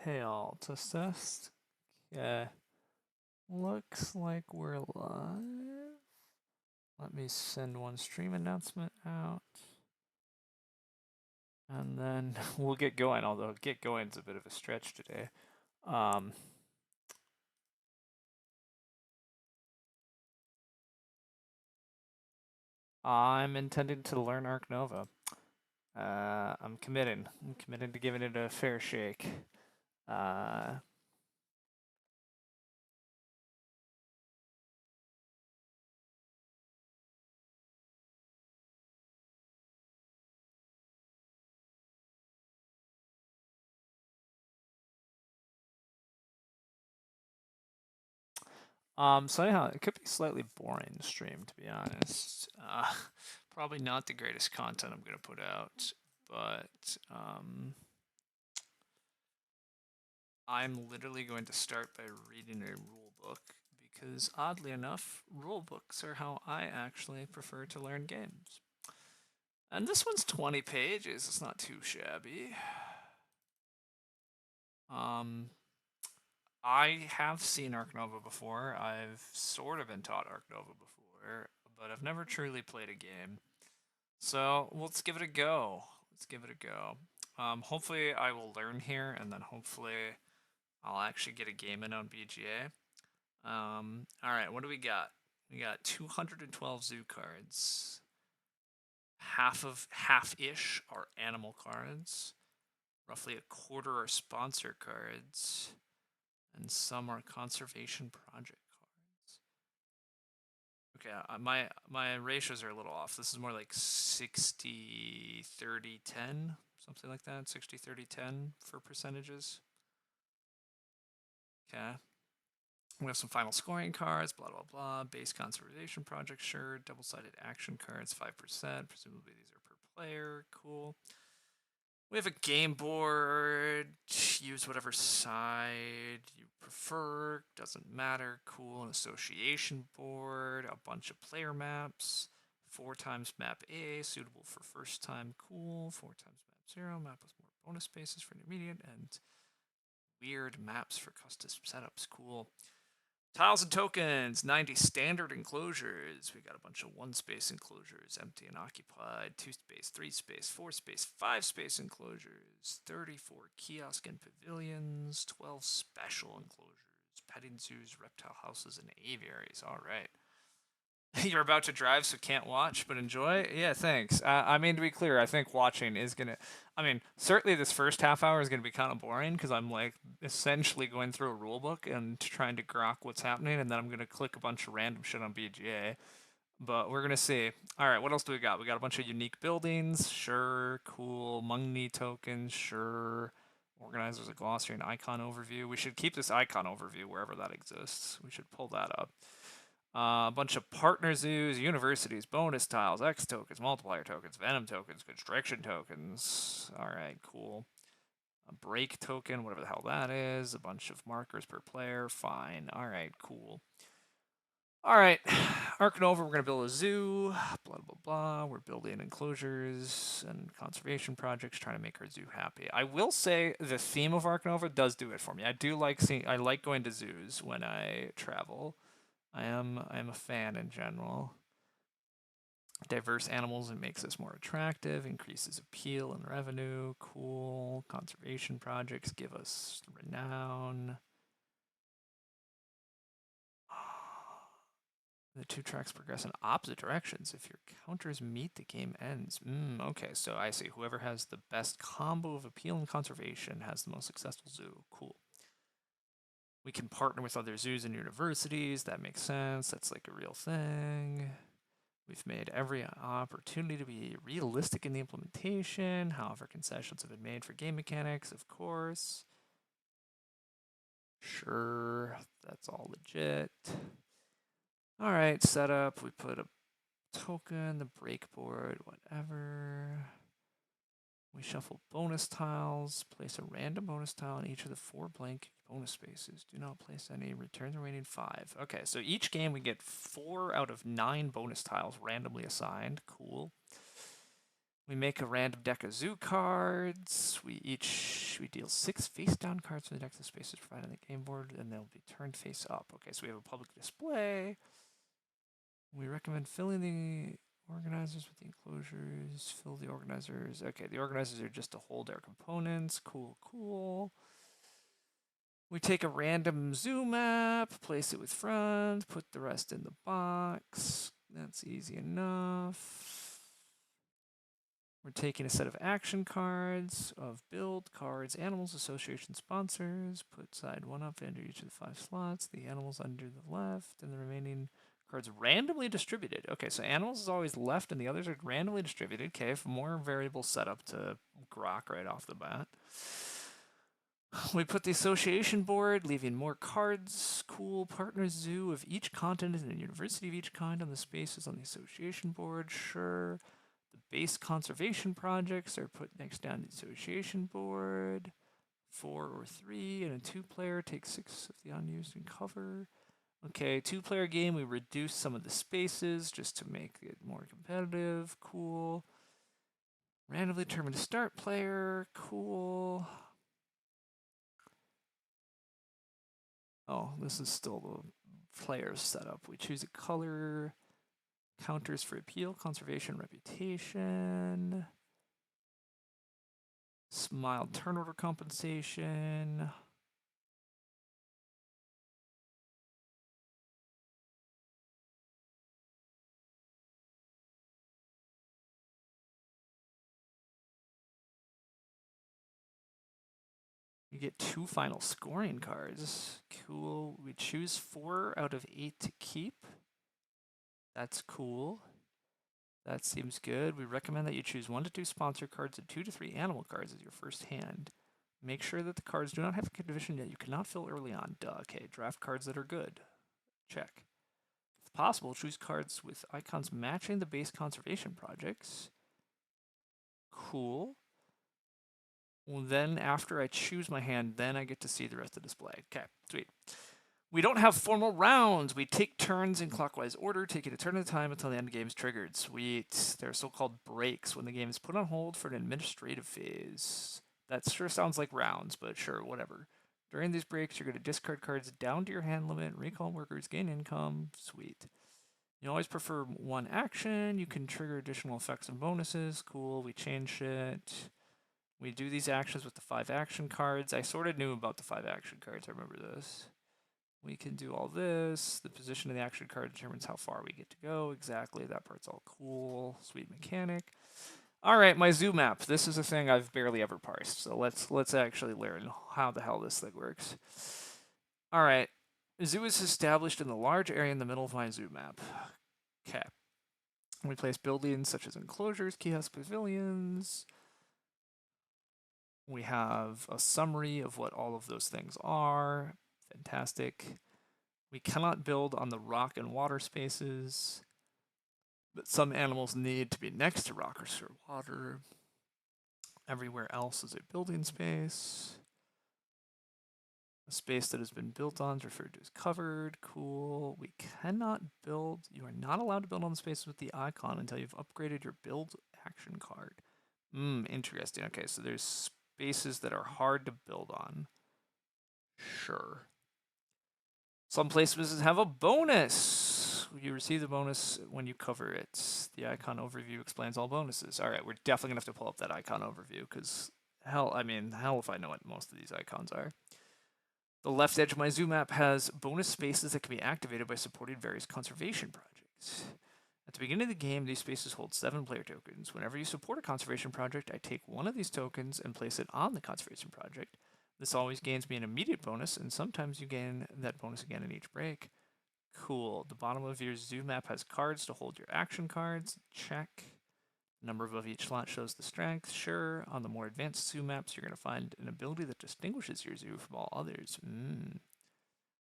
Hey all, test. Okay, looks like we're live. Let me send one stream announcement out. And then we'll get going, although get going is a bit of a stretch today. I'm intending to learn Ark Nova. I'm committing. I'm committed to giving it a fair shake. Uh, so anyhow, it could be slightly boring stream, to be honest. Probably not the greatest content I'm gonna put out, but I'm literally going to start by reading a rule book because, oddly enough, rule books are how I actually prefer to learn games. And this one's 20 pages. It's not too shabby. Um, I have seen Ark Nova before. I've sort of been taught Ark Nova before, but I've never truly played a game. So let's give it a go. Let's give it a go. Hopefully, I will learn here, and then hopefully, I'll actually get a game in on BGA. All right, what do we got? We got 212 zoo cards. Half-ish are animal cards. Roughly a quarter are sponsor cards, and some are conservation project cards. Okay, my ratios are a little off. This is more like 60 30 10, something like that. 60 30 10 for percentages. Okay. We have some final scoring cards, blah, blah, blah. Base conservation project, sure. Double-sided action cards, 5%. Presumably these are per player. Cool. We have a game board. Use whatever side you prefer. Doesn't matter. Cool. An association board. A bunch of player maps. 4 times map A, suitable for first time. Cool. 4 times map 0. Map with more bonus spaces for intermediate. And weird maps for custom setups. Cool. Tiles and tokens, 90 standard enclosures. We got a bunch of 1-space enclosures, empty and occupied, 2-space, 3-space, 4-space, 5-space enclosures, 34 kiosk and pavilions, 12 special enclosures, petting zoos, reptile houses, and aviaries. All right. You're about to drive, so can't watch, but enjoy. Yeah, thanks. I mean, to be clear, I think watching is gonna. I mean, certainly this first half hour is gonna be kind of boring because I'm like essentially going through a rule book and trying to grok what's happening, and then I'm gonna click a bunch of random shit on BGA. But we're gonna see. All right, what else do we got? We got a bunch of unique buildings. Sure, cool. Mungni tokens. Sure. Organizers, a glossary, and icon overview. We should keep this icon overview wherever that exists. We should pull that up. A bunch of partner zoos, universities, bonus tiles, X tokens, multiplier tokens, venom tokens, constriction tokens. All right, cool. A break token, whatever the hell that is. A bunch of markers per player. Fine. All right, cool. All right, Ark Nova, we're going to build a zoo, blah, blah, blah. We're building enclosures and conservation projects, trying to make our zoo happy. I will say the theme of Ark Nova does do it for me. I like going to zoos when I travel. I am a fan in general. Diverse animals, it makes us more attractive, increases appeal and revenue. Cool. Conservation projects give us renown. The 2 tracks progress in opposite directions. If your counters meet, the game ends. Okay, so I see. Whoever has the best combo of appeal and conservation has the most successful zoo. Cool. We can partner with other zoos and universities. That makes sense. That's like a real thing. We've made every opportunity to be realistic in the implementation. However, concessions have been made for game mechanics, of course. Sure, that's all legit. All right, setup. We put a token, the breakboard, whatever. We shuffle bonus tiles, place a random bonus tile in each of the 4 blank bonus spaces. Do not place any, return the remaining 5. Okay, so each game we get 4 out of 9 bonus tiles randomly assigned. Cool. We make a random deck of zoo cards. We deal 6 face-down cards from the deck of spaces provided on the game board, and they'll be turned face up. Okay, so we have a public display. We recommend filling the organizers with the enclosures. Fill the organizers. Okay, the organizers are just to hold our components. Cool, cool. We take a random zoo map, place it with front, put the rest in the box. That's easy enough. We're taking a set of action cards of build, cards, animals, association, sponsors. Put side 1 up into each of the 5 slots. The animals under the left, and the remaining cards randomly distributed. Okay, so animals is always left, and the others are randomly distributed. Okay, more variable setup to grok right off the bat. We put the association board, leaving more cards. Cool. Partner zoo of each continent and a university of each kind on the spaces on the association board. Sure. The base conservation projects are put next down the association board. 4 or 3 and a 2-player takes 6 of the unused and cover. Okay, 2-player game, we reduce some of the spaces just to make it more competitive. Cool. Randomly determine a start player. Cool. Oh, this is still the player setup. We choose a color. Counters for appeal, conservation, reputation. Mild turn order compensation. We get 2 final scoring cards. Cool. We choose 4 out of 8 to keep. That's cool. That seems good. We recommend that you choose 1 to 2 sponsor cards and 2 to 3 animal cards as your first hand. Make sure that the cards do not have a condition that you cannot fill early on. Duh. Okay, draft cards that are good. Check. If possible, choose cards with icons matching the base conservation projects. Cool. Well, then after I choose my hand, then I get to see the rest of the display. Okay, sweet. We don't have formal rounds. We take turns in clockwise order, taking a turn at a time until the end of the game is triggered. Sweet. They're so-called breaks when the game is put on hold for an administrative phase. That sure sounds like rounds, but sure, whatever. During these breaks, you're going to discard cards down to your hand limit, recall workers, gain income. Sweet. You always prefer 1 action. You can trigger additional effects and bonuses. Cool, we change it. We do these actions with the 5 action cards. I sort of knew about the 5 action cards. I remember this. We can do all this. The position of the action card determines how far we get to go. Exactly. That part's all cool. Sweet mechanic. All right, my zoo map. This is a thing I've barely ever parsed. So let's actually learn how the hell this thing works. All right. Zoo is established in the large area in the middle of my zoo map. Okay. We place buildings such as enclosures, kiosks, pavilions. We have a summary of what all of those things are. Fantastic. We cannot build on the rock and water spaces, but some animals need to be next to rock or water. Everywhere else is a building space. A space that has been built on is referred to as covered. Cool. We cannot build. You are not allowed to build on the spaces with the icon until you've upgraded your build action card. Interesting. Okay, so there's spaces that are hard to build on. Sure. Some places have a bonus. You receive the bonus when you cover it. The icon overview explains all bonuses. All right, we're definitely going to have to pull up that icon overview because hell if I know what most of these icons are. The left edge of my zoo map has bonus spaces that can be activated by supporting various conservation projects. At the beginning of the game, these spaces hold 7 player tokens. Whenever you support a conservation project, I take 1 of these tokens and place it on the conservation project. This always gains me an immediate bonus, and sometimes you gain that bonus again in each break. Cool. The bottom of your zoo map has cards to hold your action cards. Check. The number above each slot shows the strength. Sure. On the more advanced zoo maps, you're going to find an ability that distinguishes your zoo from all others.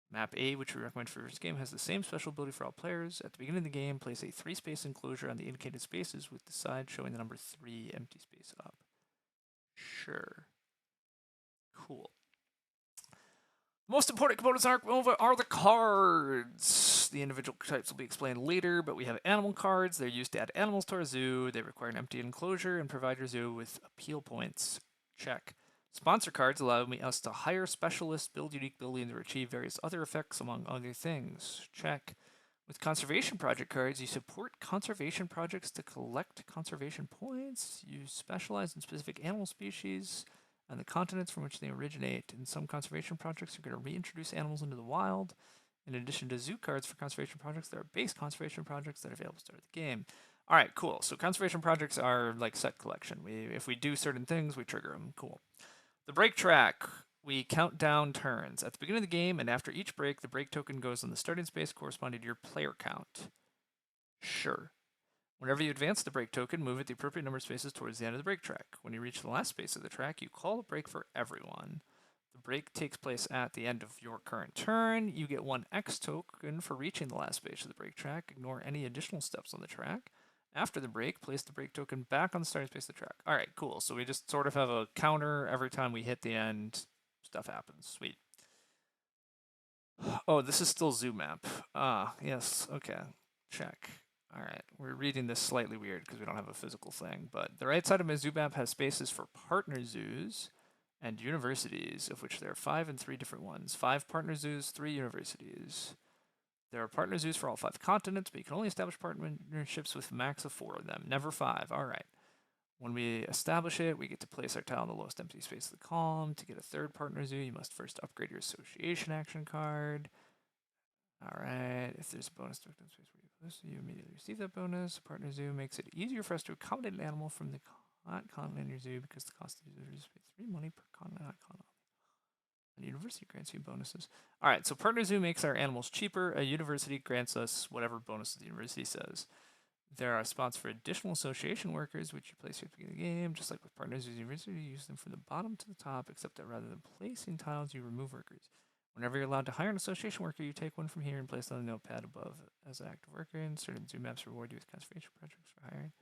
Map A, which we recommend for this game, has the same special ability for all players. At the beginning of the game, place a 3-space enclosure on the indicated spaces with the side showing the number 3 empty space up. Sure. Cool. Most important components in Ark Nova are the cards. course, the individual types will be explained later, but we have animal cards. They're used to add animals to our zoo. They require an empty enclosure and provide your zoo with appeal points. Check. Sponsor cards allow us to hire specialists, build unique buildings, or achieve various other effects, among other things. Check. With conservation project cards, you support conservation projects to collect conservation points. You specialize in specific animal species and the continents from which they originate. In some conservation projects, you're going to reintroduce animals into the wild. In addition to zoo cards for conservation projects, there are base conservation projects that are available to start the game. All right, cool. So conservation projects are like set collection. If we do certain things, we trigger them. Cool. The break track. We count down turns. At the beginning of the game and after each break, the break token goes on the starting space corresponding to your player count. Sure. Whenever you advance the break token, move it the appropriate number of spaces towards the end of the break track. When you reach the last space of the track, you call a break for everyone. The break takes place at the end of your current turn. You get 1 X token for reaching the last space of the break track. Ignore any additional steps on the track. After the break, place the break token back on the starting space of the track. All right, cool. So we just sort of have a counter every time we hit the end. Stuff happens. Sweet. Oh, this is still zoo map. Yes. Okay. Check. All right. We're reading this slightly weird because we don't have a physical thing. But the right side of my zoo map has spaces for partner zoos and universities, of which there are 5 and 3 different ones. 5 partner zoos, 3 universities. There are partner zoos for all 5 continents, but you can only establish partnerships with a max of 4 of them, never 5. All right. When we establish it, we get to place our tile in the lowest empty space of the column. To get a 3rd partner zoo, you must first upgrade your association action card. All right. If there's a bonus to space where you place, you immediately receive that bonus. A partner zoo makes it easier for us to accommodate an animal from the continent in your zoo because the cost of the zoo is 3 money per continent. The university grants you bonuses. All right, so partner zoo makes our animals cheaper. A university grants us whatever bonuses the university says. There are spots for additional association workers, which you place here at the beginning of the game. Just like with partners with university, you use them from the bottom to the top, except that rather than placing tiles, you remove workers. Whenever you're allowed to hire an association worker, you take one from here and place it on the notepad above as an active worker. And certain zoo maps reward you with conservation projects for hiring.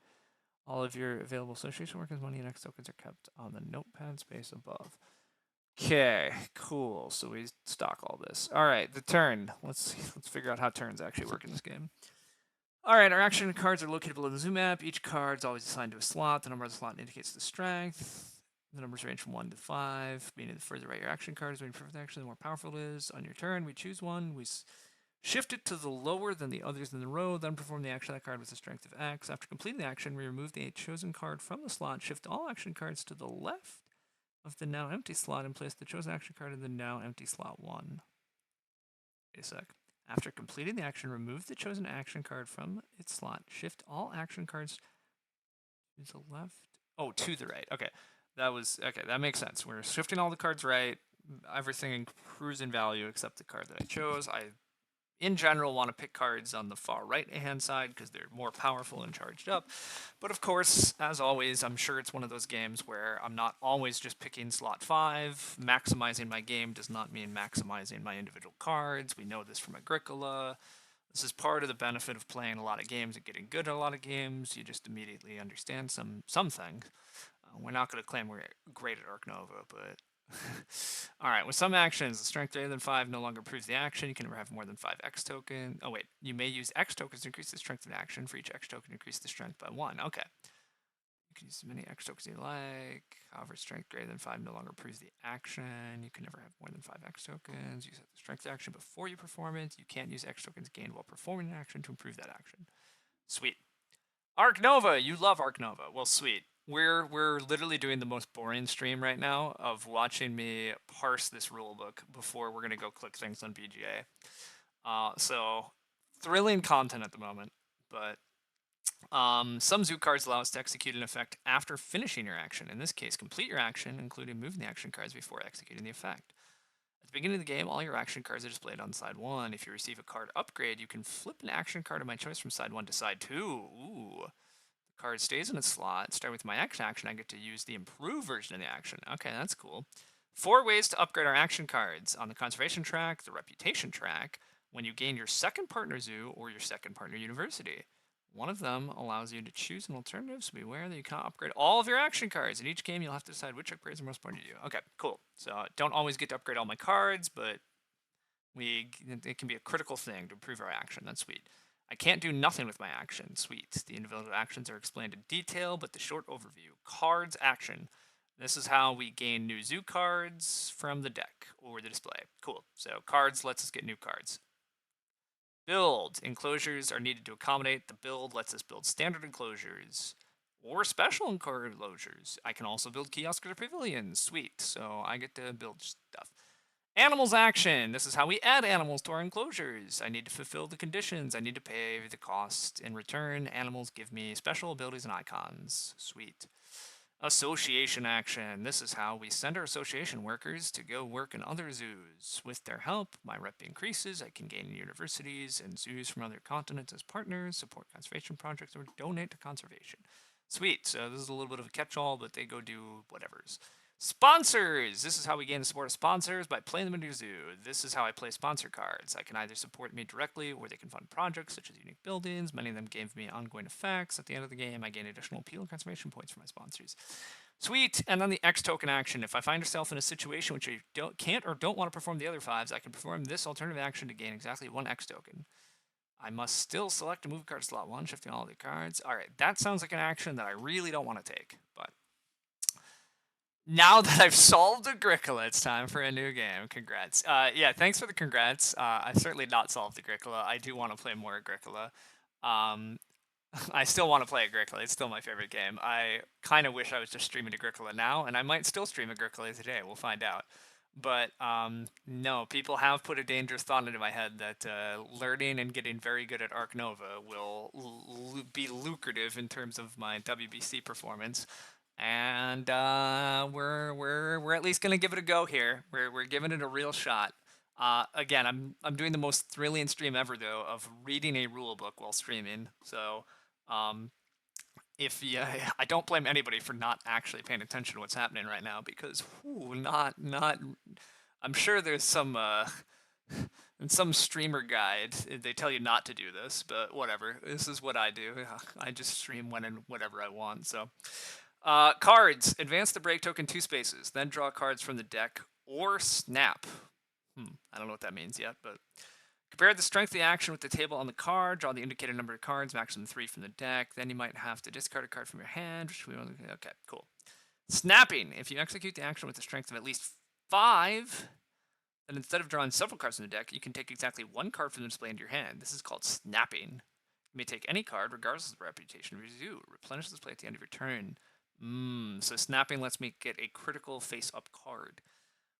All of your available association workers' money and X tokens are kept on the notepad space above. Okay, cool. So we stock all this. All right, the turn. Let's figure out how turns actually work in this game. All right, our action cards are located below the zoo map. Each card is always assigned to a slot. The number of the slot indicates the strength. The numbers range from 1 to 5, meaning the further right your action card is when you perform the action, the more powerful it is. On your turn, we choose one. We shift it to the lower than the others in the row, then perform the action of that card with a strength of X. After completing the action, we remove the chosen card from the slot, shift all action cards to the left of the now empty slot, and place the chosen action card in the now empty slot 1. Wait a sec. After completing the action, remove the chosen action card from its slot. Shift all action cards to the left. Oh, to the right. Okay. That makes sense. We're shifting all the cards right. Everything improves in value except the card that I chose. I, in general, want to pick cards on the far right-hand side because they're more powerful and charged up. But of course, as always, I'm sure it's one of those games where I'm not always just picking slot 5. Maximizing my game does not mean maximizing my individual cards. We know this from Agricola. This is part of the benefit of playing a lot of games and getting good at a lot of games. You just immediately understand some things. We're not going to claim we're great at Ark Nova, but all right, with some actions, the strength greater than 5 no longer proves the action. You can never have more than 5 X tokens. Oh, wait. You may use X tokens to increase the strength of an action. For each X token, increase the strength by 1. Okay. You can use as many X tokens as you like. However, strength greater than 5 no longer proves the action. You can never have more than 5 X tokens. You set the strength action before you perform it. You can't use X tokens gained while performing an action to improve that action. Sweet. Ark Nova! You love Ark Nova. Well, sweet. We're literally doing the most boring stream right now of watching me parse this rulebook before we're gonna go click things on BGA. So thrilling content at the moment, but some zoo cards allow us to execute an effect after finishing your action. In this case, complete your action, including moving the action cards before executing the effect. At the beginning of the game, all your action cards are displayed on side 1. If you receive a card upgrade, you can flip an action card of my choice from side 1 to side 2. Ooh. Card stays in its slot. Starting with my action, I get to use the improved version of the action. Okay, that's cool. 4 ways to upgrade our action cards. On the conservation track, the reputation track, when you gain your 2nd partner zoo or your 2nd partner university. One of them allows you to choose an alternative, so beware that you cannot upgrade all of your action cards. In each game, you'll have to decide which upgrades are most important to you. Okay, cool. So don't always get to upgrade all my cards, but It can be a critical thing to improve our action. That's sweet. I can't do nothing with my action. Sweet. The individual actions are explained in detail, but the short overview. Cards action. This is how we gain new zoo cards from the deck or the display. Cool. So cards lets us get new cards. Build. Enclosures are needed to accommodate. The build lets us build standard enclosures or special enclosures. I can also build kiosks or pavilions. Sweet. So I get to build stuff. Animals action. This is how we add animals to our enclosures. I need to fulfill the conditions. I need to pay the cost. In return, animals give me special abilities and icons. Sweet. Association action. This is how we send our association workers to go work in other zoos. With their help, my rep increases. I can gain universities and zoos from other continents as partners, support conservation projects, or donate to conservation. Sweet. So this is a little bit of a catch-all, but they go do whatevers. Sponsors! This is how we gain the support of sponsors by playing them in your zoo. This is how I play sponsor cards. I can either support me directly or they can fund projects such as unique buildings. Many of them give me ongoing effects. At the end of the game, I gain additional appeal and conservation points for my sponsors. Sweet! And then the X token action. If I find yourself in a situation which you can't or don't want to perform the other fives, I can perform this alternative action to gain exactly one X token. I must still select a move card slot 1, shifting all the cards. Alright, that sounds like an action that I really don't want to take, but now that I've solved Agricola, it's time for a new game. Congrats. Yeah, thanks for the congrats. I've certainly not solved Agricola. I do want to play more Agricola. Um, I still want to play Agricola. It's still my favorite game. I kind of wish I was just streaming Agricola now, and I might still stream Agricola today. We'll find out. But no, people have put a dangerous thought into my head that learning and getting very good at Ark Nova will be lucrative in terms of my WBC performance. And we're at least gonna give it a go here. We're giving it a real shot. Again, I'm doing the most thrilling stream ever though of reading a rule book while streaming. So if I don't blame anybody for not actually paying attention to what's happening right now because not I'm sure there's some in some streamer guide they tell you not to do this, but whatever. This is what I do. I just stream when and whatever I want. So cards. Advance the break token 2 spaces, then draw cards from the deck or snap. I don't know what that means yet, but compare the strength of the action with the table on the card. Draw the indicated number of cards, maximum 3 from the deck. Then you might have to discard a card from your hand. Okay, cool. Snapping. If you execute the action with the strength of at least 5, then instead of drawing several cards from the deck, you can take exactly 1 card from the display into your hand. This is called snapping. You may take any card, regardless of the reputation of your zoo. Replenish the display at the end of your turn. So snapping lets me get a critical face-up card.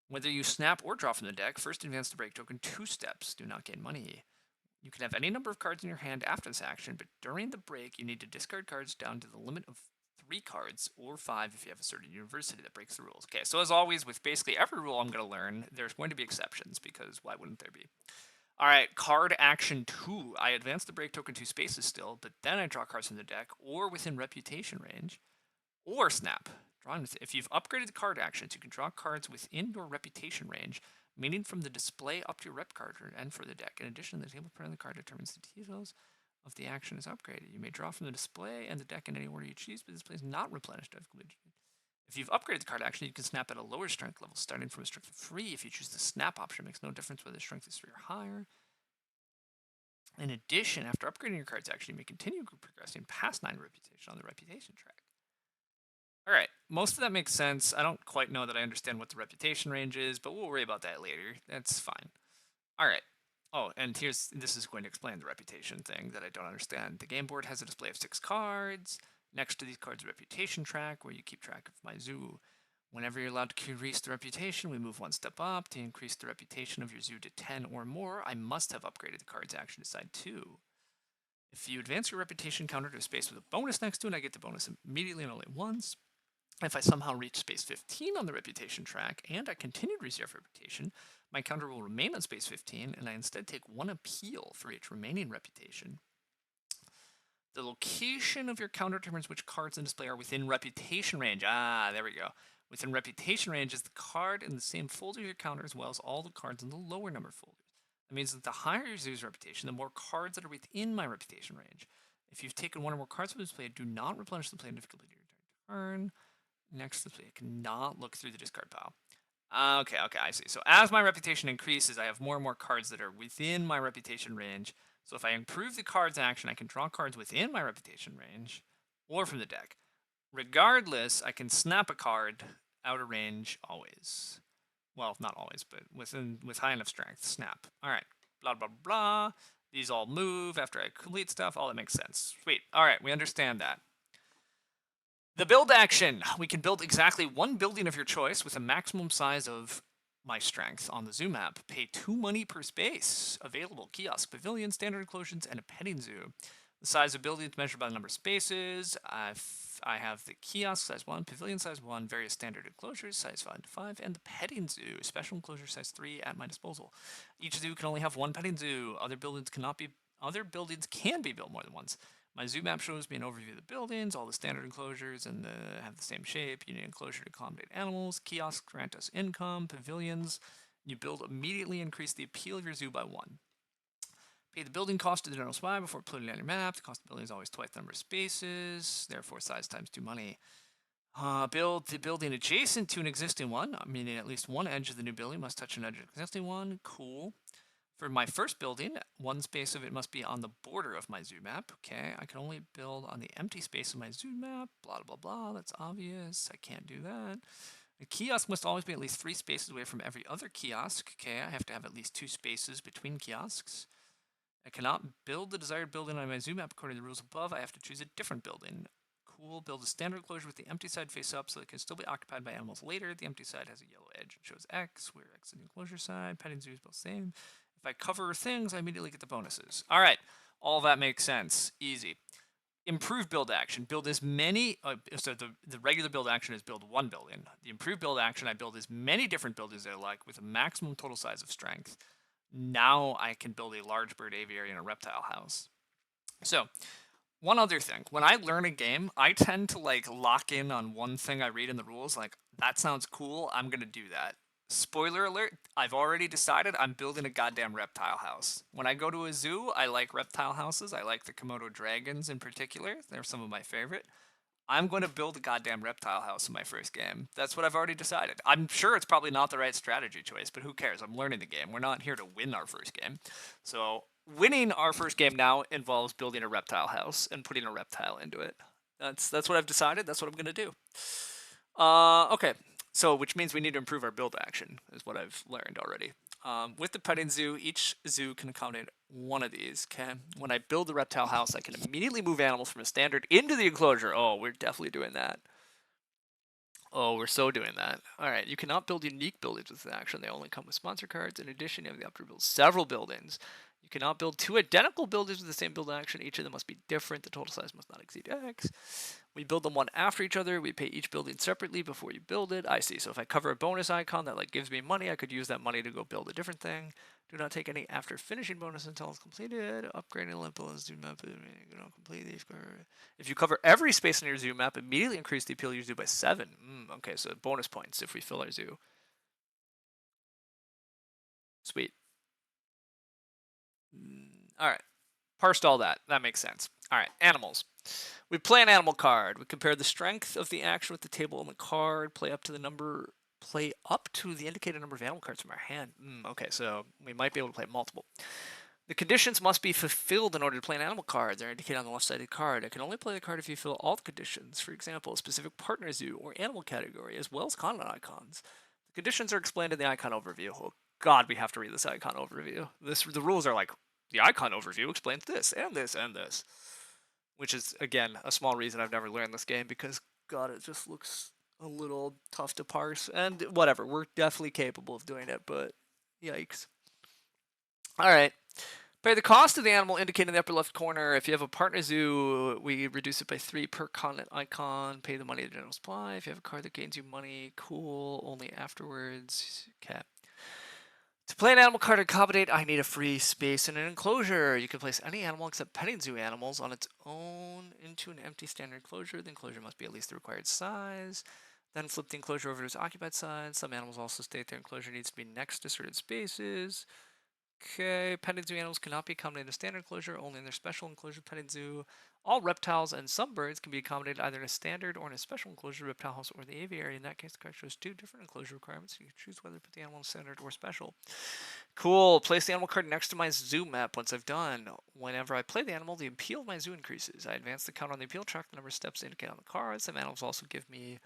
Whether you snap or draw from the deck, first advance the break token 2 steps. Do not gain money. You can have any number of cards in your hand after this action, but during the break, you need to discard cards down to the limit of 3 cards, or 5 if you have a certain university that breaks the rules. Okay, so as always, with basically every rule I'm going to learn, there's going to be exceptions, because why wouldn't there be? Alright, card action 2. I advance the break token 2 spaces still, but then I draw cards from the deck, or within reputation range, or snap. If you've upgraded the card actions, you can draw cards within your reputation range, meaning from the display up to your rep card and for the deck. In addition, the table printed on the card determines the details of the action is upgraded. You may draw from the display and the deck in any order you choose, but the display is not replenished. If you've upgraded the card action, you can snap at a lower strength level, starting from a strength of 3. If you choose the snap option, it makes no difference whether the strength is 3 or higher. In addition, after upgrading your cards action, you may continue progressing past 9 reputation on the reputation track. Alright, most of that makes sense. I don't quite know that I understand what the reputation range is, but we'll worry about that later. That's fine. Alright. Oh, and this is going to explain the reputation thing that I don't understand. The game board has a display of 6 cards. Next to these cards, a reputation track where you keep track of my zoo. Whenever you're allowed to increase the reputation, we move 1 step up. To increase the reputation of your zoo to 10 or more, I must have upgraded the card's action to side 2. If you advance your reputation counter to a space with a bonus next to it, I get the bonus immediately and only once. If I somehow reach space 15 on the reputation track and I continue to reserve reputation, my counter will remain on space 15 and I instead take 1 appeal for each remaining reputation. The location of your counter determines which cards in display are within reputation range. Ah, there we go. Within reputation range is the card in the same folder of your counter as well as all the cards in the lower number folders. That means that the higher your zoo's reputation, the more cards that are within my reputation range. If you've taken 1 or more cards from the display, do not replenish the play difficulty during your turn. Next display, I cannot look through the discard pile. Okay, okay, I see. So as my reputation increases, I have more and more cards that are within my reputation range. So if I improve the cards in action, I can draw cards within my reputation range or from the deck. Regardless, I can snap a card out of range always. Well, not always, but with high enough strength. Snap. All right. Blah blah blah. These all move after I complete stuff. All that makes sense. Sweet. All right, we understand that. The build action. We can build exactly one building of your choice with a maximum size of my strength on the zoo map. Pay 2 money per space. Available kiosk, pavilion, standard enclosures, and a petting zoo. The size of buildings measured by the number of spaces. I have the kiosk size 1, pavilion size 1, various standard enclosures size 5 to 5, and the petting zoo, special enclosure size 3 at my disposal. Each zoo can only have one petting zoo. Other buildings can be built more than once. My zoo map shows me an overview of the buildings, all the standard enclosures, and have the same shape. You need an enclosure to accommodate animals. Kiosks grant us income. Pavilions, you build immediately increase the appeal of your zoo by 1. Pay the building cost to the general supply before putting it on your map. The cost of the building is always twice the number of spaces, therefore size times 2 money. Build the building adjacent to an existing one, meaning at least one edge of the new building must touch an edge of the existing one. Cool. For my first building, one space of it must be on the border of my zoo map. Okay, I can only build on the empty space of my zoo map. Blah, blah, blah. That's obvious. I can't do that. The kiosk must always be at least 3 spaces away from every other kiosk. Okay, I have to have at least 2 spaces between kiosks. I cannot build the desired building on my zoo map according to the rules above. I have to choose a different building. Cool. Build a standard enclosure with the empty side face up so it can still be occupied by animals later. The empty side has a yellow edge and shows X, where X is the enclosure side. Petting zoo is both same. If I cover things, I immediately get the bonuses. All right. All that makes sense. Easy. Improve build action. Build as many. So the regular build action is build one building. The improved build action, I build as many different buildings as I like with a maximum total size of strength. Now I can build a large bird aviary and a reptile house. So, one other thing, when I learn a game, I tend to like lock in on one thing I read in the rules, like that sounds cool, I'm going to do that. Spoiler alert, I've already decided I'm building a goddamn reptile house. When I go to a zoo, I like reptile houses. I like the Komodo dragons in particular. They're some of my favorite. I'm going to build a goddamn reptile house in my first game. That's what I've already decided. I'm sure it's probably not the right strategy choice, but who cares? I'm learning the game. We're not here to win our first game. So, winning our first game now involves building a reptile house and putting a reptile into it. That's what I've decided. That's what I'm going to do. Okay. So, which means we need to improve our build action, is what I've learned already. With the petting zoo, each zoo can accommodate one of these. Okay. When I build the reptile house, I can immediately move animals from a standard into the enclosure. Oh, we're definitely doing that. Oh, we're so doing that. All right. You cannot build unique buildings with this action. They only come with sponsor cards. In addition, you have the option to build several buildings. You cannot build 2 identical buildings with the same build action. Each of them must be different. The total size must not exceed X. We build them one after each other. We pay each building separately before you build it. I see. So if I cover a bonus icon that like gives me money, I could use that money to go build a different thing. Do not take any after finishing bonus until it's completed. Upgrading Olympus, do not complete these. If you cover every space in your zoo map, immediately increase the appeal of your zoo by 7. Okay, so bonus points if we fill our zoo. Sweet. All right. Parsed all that. That makes sense. All right, animals. We play an animal card. We compare the strength of the action with the table on the card. Play up to the indicated number of animal cards from our hand. Okay, so we might be able to play multiple. The conditions must be fulfilled in order to play an animal card. They're indicated on the left side of the card. I can only play the card if you fill all the conditions. For example, a specific partner zoo or animal category, as well as content icons. The conditions are explained in the icon overview. Oh God, we have to read this icon overview. The rules are like, the icon overview explains this, and this, and this. Which is, again, a small reason I've never learned this game, because, God, it just looks a little tough to parse. And whatever, we're definitely capable of doing it, but yikes. Alright. Pay the cost of the animal indicated in the upper left corner. If you have a partner zoo, we reduce it by 3 per continent icon. Pay the money to general supply. If you have a card that gains you money, cool. Only afterwards. Okay. To play an animal card to accommodate, I need a free space in an enclosure. You can place any animal except petting zoo animals on its own into an empty standard enclosure. The enclosure must be at least the required size. Then flip the enclosure over to its occupied side. Some animals also state their enclosure needs to be next to certain spaces. Okay, petting zoo animals cannot be accommodated in a standard enclosure, only in their special enclosure. Petting zoo. All reptiles and some birds can be accommodated either in a standard or in a special enclosure, reptile house, or the aviary. In that case, the card shows two different enclosure requirements. You can choose whether to put the animal in standard or special. Cool. Place the animal card next to my zoo map. Once I've done, whenever I play the animal, the appeal of my zoo increases. I advance the count on the appeal, track the number of steps indicated on the cards. Some animals also give me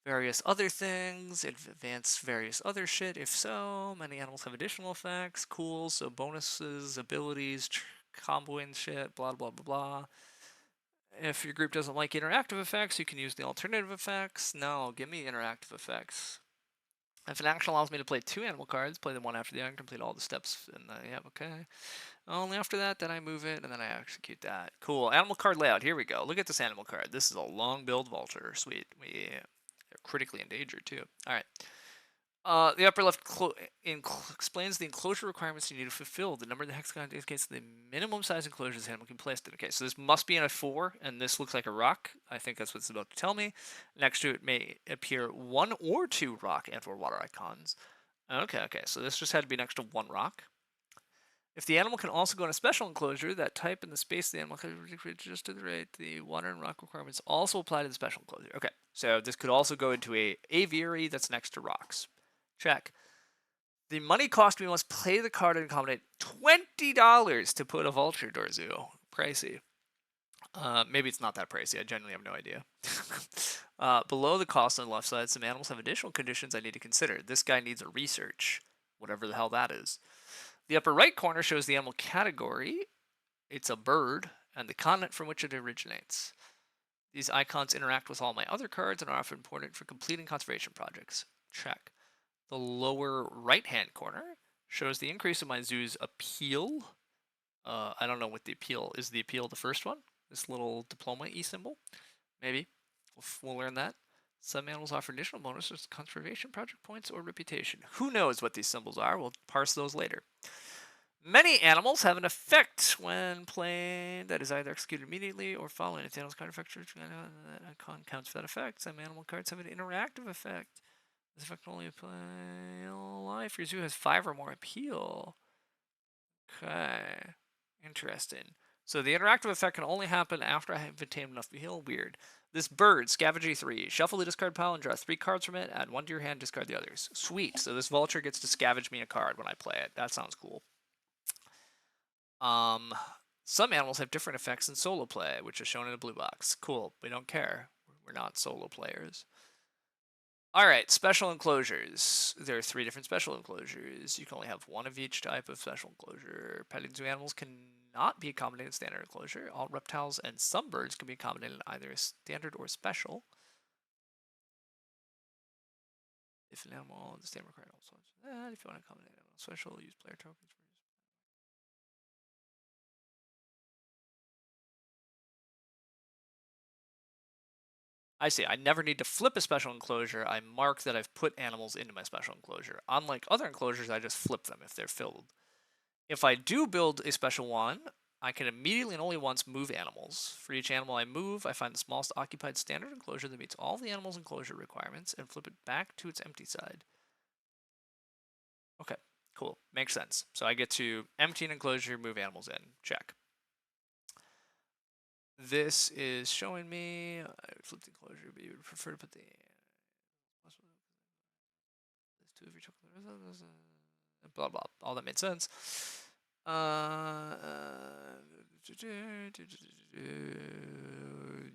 various other things, advance various other shit. If so, many animals have additional effects. Cool. So bonuses, abilities, comboing shit, blah, blah, blah, blah. If your group doesn't like interactive effects, you can use the alternative effects. No, give me interactive effects. If an action allows me to play 2 animal cards, play them one after the other, complete all the steps, and yeah, okay. Only after that, then I move it, and then I execute that. Cool. Animal card layout. Here we go. Look at this animal card. This is a long build vulture. Sweet. They're critically endangered, too. All right. The upper left explains the enclosure requirements you need to fulfill. The number of the hexagon indicates the minimum size enclosure this animal can be placed in. Okay, so this must be in a 4, and this looks like a rock. I think that's what it's about to tell me. Next to it may appear 1 or 2 rock and/or water icons. Okay, so this just had to be next to 1 rock. If the animal can also go in a special enclosure, that type and the space of the animal can be just to the right. The water and rock requirements also apply to the special enclosure. Okay, so this could also go into a aviary that's next to rocks. Check. The money cost me must play the card and accommodate $20 to put a vulture door zoo. Pricey. Maybe it's not that pricey. I genuinely have no idea. Below the cost on the left side, some animals have additional conditions I need to consider. This guy needs a research, whatever the hell that is. The upper right corner shows the animal category. It's a bird, and the continent from which it originates. These icons interact with all my other cards and are often important for completing conservation projects. Check. The lower right-hand corner shows the increase in my zoo's appeal. I don't know what the appeal is. The appeal the first one? This little diploma E symbol? Maybe. We'll learn that. Some animals offer additional bonuses, conservation project points, or reputation. Who knows what these symbols are? We'll parse those later. Many animals have an effect when playing that is either executed immediately or following its animal's card effect. That icon counts for that effect. Some animal cards have an interactive effect. This effect can only apply in life. Your zoo has 5 or more appeal. Okay. Interesting. So the interactive effect can only happen after I have attained enough appeal. Weird. This bird, Scavenge 3. Shuffle the discard pile and draw 3 cards from it. Add 1 to your hand, discard the others. Sweet. So this vulture gets to scavenge me a card when I play it. That sounds cool. Some animals have different effects in solo play, which is shown in a blue box. Cool. We don't care. We're not solo players. Alright, special enclosures. There are 3 different special enclosures. You can only have 1 of each type of special enclosure. Petting zoo animals cannot be accommodated in standard enclosure. All reptiles and some birds can be accommodated in either standard or special. If an animal, the standard required also. If you want to accommodate an animal special, use player tokens. I see. I never need to flip a special enclosure. I mark that I've put animals into my special enclosure. Unlike other enclosures, I just flip them if they're filled. If I do build a special one, I can immediately and only once move animals. For each animal I move, I find the smallest occupied standard enclosure that meets all the animal's enclosure requirements and flip it back to its empty side. Okay, cool. Makes sense. So I get to empty an enclosure, move animals in. Check. This is showing me, I would flip the enclosure, but you would prefer to put the blah blah. All that made sense.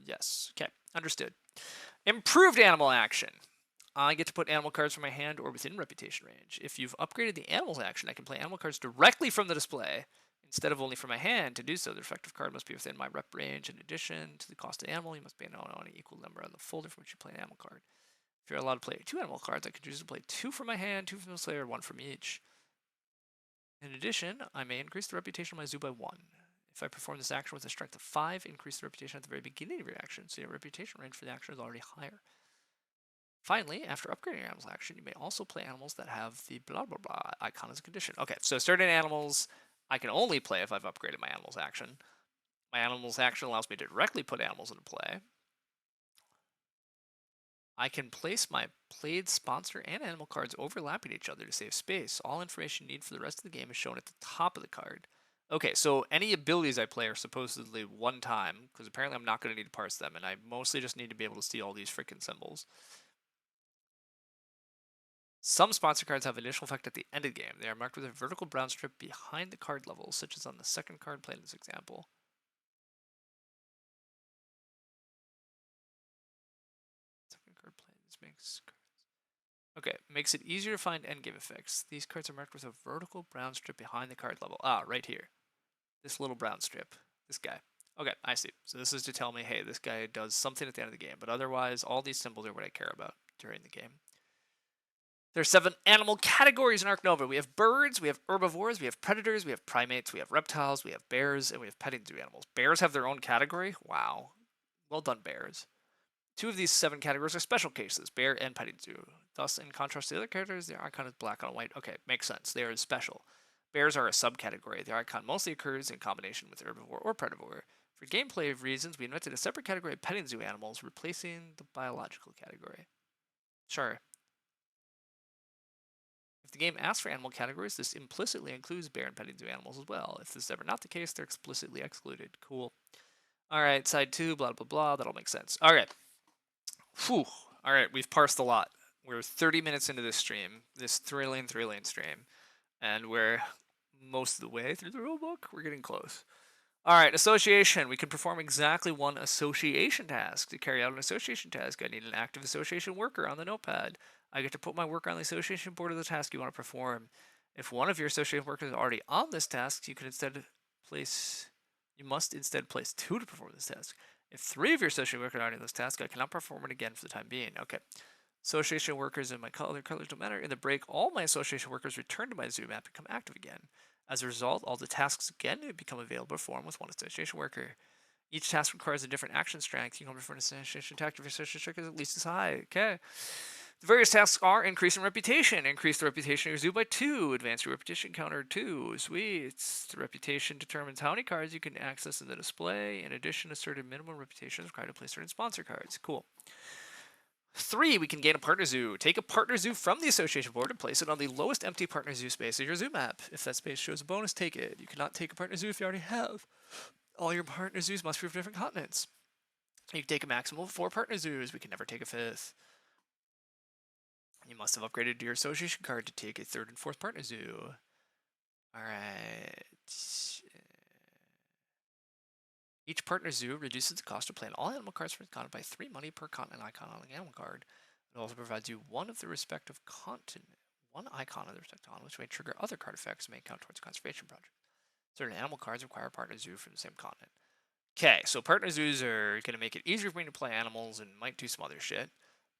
Yes. Okay. Understood. Improved animal action. I get to put animal cards from my hand or within reputation range. If you've upgraded the animal's action, I can play animal cards directly from the display instead of only from my hand. To do so, the effective card must be within my rep range. In addition to the cost of the animal, you must be on an equal number on the folder from which you play an animal card. If you're allowed to play 2 animal cards, I can choose to play 2 from my hand, 2 from the display, or 1 from each. In addition, I may increase the reputation of my zoo by 1. If I perform this action with a strength of 5, increase the reputation at the very beginning of your action, so your reputation range for the action is already higher. Finally, after upgrading your animal's action, you may also play animals that have the blah blah blah icon as a condition. Okay, so certain animals I can only play if I've upgraded my animal's action. My animal's action allows me to directly put animals into play. I can place my played sponsor and animal cards overlapping each other to save space. All information needed for the rest of the game is shown at the top of the card. Okay, so any abilities I play are supposedly one time, because apparently I'm not going to need to parse them, and I mostly just need to be able to see all these freaking symbols. Some sponsor cards have initial effect at the end of the game. They are marked with a vertical brown strip behind the card level, such as on the second card played in this example. Second card played. This makes okay, makes it easier to find endgame effects. These cards are marked with a vertical brown strip behind the card level. Ah, right here. This little brown strip. This guy. Okay, I see. So this is to tell me, hey, this guy does something at the end of the game. But otherwise, all these symbols are what I care about during the game. There's 7 animal categories in Ark Nova. We have birds, we have herbivores, we have predators, we have primates, we have reptiles, we have bears, and we have petting zoo animals. Bears have their own category? Wow. Well done, bears. 2 of these 7 categories are special cases, bear and petting zoo. Thus, in contrast to the other characters, the icon is black on white. Okay, makes sense. They are special. Bears are a subcategory. The icon mostly occurs in combination with herbivore or predator. For gameplay reasons, we invented a separate category of petting zoo animals, replacing the biological category. Sure. If the game asks for animal categories, this implicitly includes bear and petting zoo animals as well. If this is ever not the case, they're explicitly excluded. Cool. Alright, side 2, blah, blah, blah. That'll make sense. Alright. Whew. Alright, we've parsed a lot. We're 30 minutes into this stream, this thrilling stream, and we're most of the way through the rulebook. We're getting close. Alright, association. We can perform exactly one association task. To carry out an association task, I need an active association worker on the notepad. I get to put my worker on the association board of the task you want to perform. If one of your association workers is already on this task, you must instead place 2 to perform this task. If 3 of your association workers are already on this task, I cannot perform it again for the time being. Okay. Association workers and my colors don't matter. In the break, all my association workers return to my zoo map and become active again. As a result, all the tasks again become available to perform with one association worker. Each task requires a different action strength. You can perform an association attack if your association strength is at least as high. Okay. The various tasks are increase in reputation. Increase the reputation of your zoo by 2. Advance your reputation counter 2. Sweet. The reputation determines how many cards you can access in the display. In addition, a certain minimum reputation is required to play certain sponsor cards. Cool. 3, we can gain a partner zoo. Take a partner zoo from the association board and place it on the lowest empty partner zoo space of your zoo map. If that space shows a bonus, take it. You cannot take a partner zoo if you already have. All your partner zoos must be from different continents. You can take a maximum of 4 partner zoos. We can never take a 5th. You must have upgraded your association card to take a 3rd and 4th partner zoo. Alright. Each partner zoo reduces the cost of playing all animal cards from the continent by 3 money per continent icon on the animal card. It also provides you one icon of the respective continent, which may trigger other card effects and may count towards a conservation project. Certain animal cards require a partner zoo from the same continent. Okay, so partner zoos are going to make it easier for me to play animals and might do some other shit.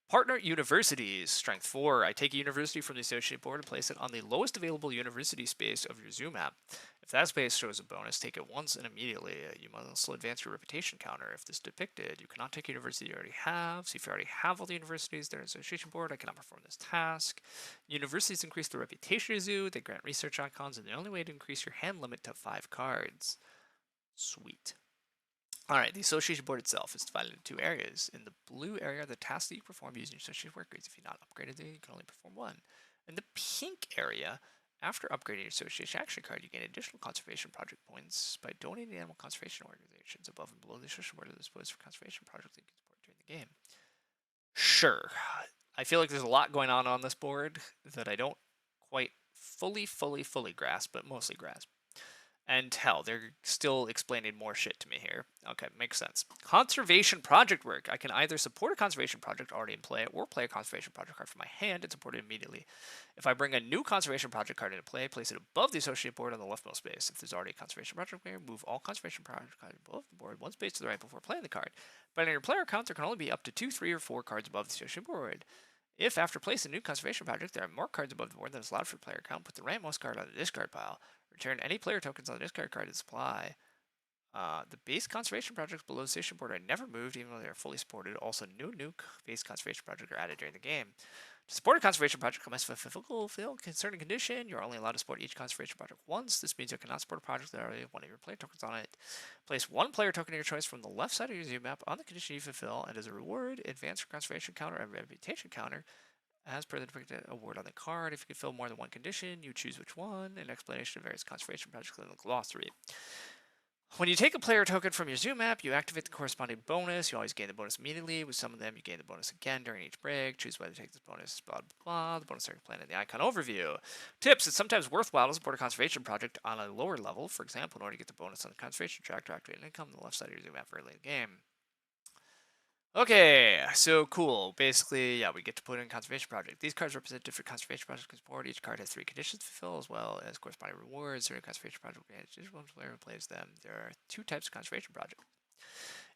Partner universities, strength 4. I take a university from the associate board and place it on the lowest available university space of your zoo map. If that space shows a bonus, take it once and immediately. You must also advance your reputation counter. If this is depicted, you cannot take a university you already have. So if you already have all the universities there in the association board, I cannot perform this task. Universities increase the reputation of your zoo. They grant research icons, and the only way to increase your hand limit to 5 cards. Sweet. Alright, the association board itself is divided into 2 areas. In the blue area are the tasks that you perform using your association workers. If you're not upgraded, you can only perform 1. In the pink area, after upgrading your association action card, you gain additional conservation project points by donating to animal conservation organizations above and below the association board of the disposed for conservation projects that you can support during the game. Sure. I feel like there's a lot going on this board that I don't quite fully grasp, but mostly grasp. And hell, they're still explaining more shit to me here. Okay, makes sense. Conservation project work. I can either support a conservation project already in play or play a conservation project card from my hand and support it immediately. If I bring a new conservation project card into play, place it above the associate board on the leftmost space. If there's already a conservation project player, move all conservation project cards above the board 1 space to the right before playing the card. But on your player count, there can only be up to 2, 3, or 4 cards above the associate board. If, after placing a new conservation project, there are more cards above the board than is allowed for the player count, put the rightmost card on the discard pile. Return any player tokens on the discard card to supply. The base conservation projects below the station board are never moved, even though they are fully supported. Also, new base conservation projects are added during the game. To support a conservation project, must fulfill a certain condition. You're only allowed to support each conservation project once. This means you cannot support a project that already have one of your player tokens on it. Place one player token of your choice from the left side of your zoo map on the condition you fulfill, and as a reward, advance your conservation counter and reputation counter as per the depicted award on the card. If you can fill more than one condition, you choose which one. An explanation of various conservation projects in the glossary. When you take a player token from your zoo map, you activate the corresponding bonus. You always gain the bonus immediately. With some of them, you gain the bonus again during each break. Choose whether to take this bonus, blah, blah, blah. The bonus target plan in the icon overview. Tips: it's sometimes worthwhile to support a conservation project on a lower level. For example, in order to get the bonus on the conservation track to activate an income on the left side of your zoo map early in the game. Okay, so cool. Basically, yeah, we get to put in conservation project. These cards represent different conservation projects we support. Each card has 3 conditions to fulfill, as well as corresponding rewards. Certain conservation project advantages once player plays them. There are 2 types of conservation projects.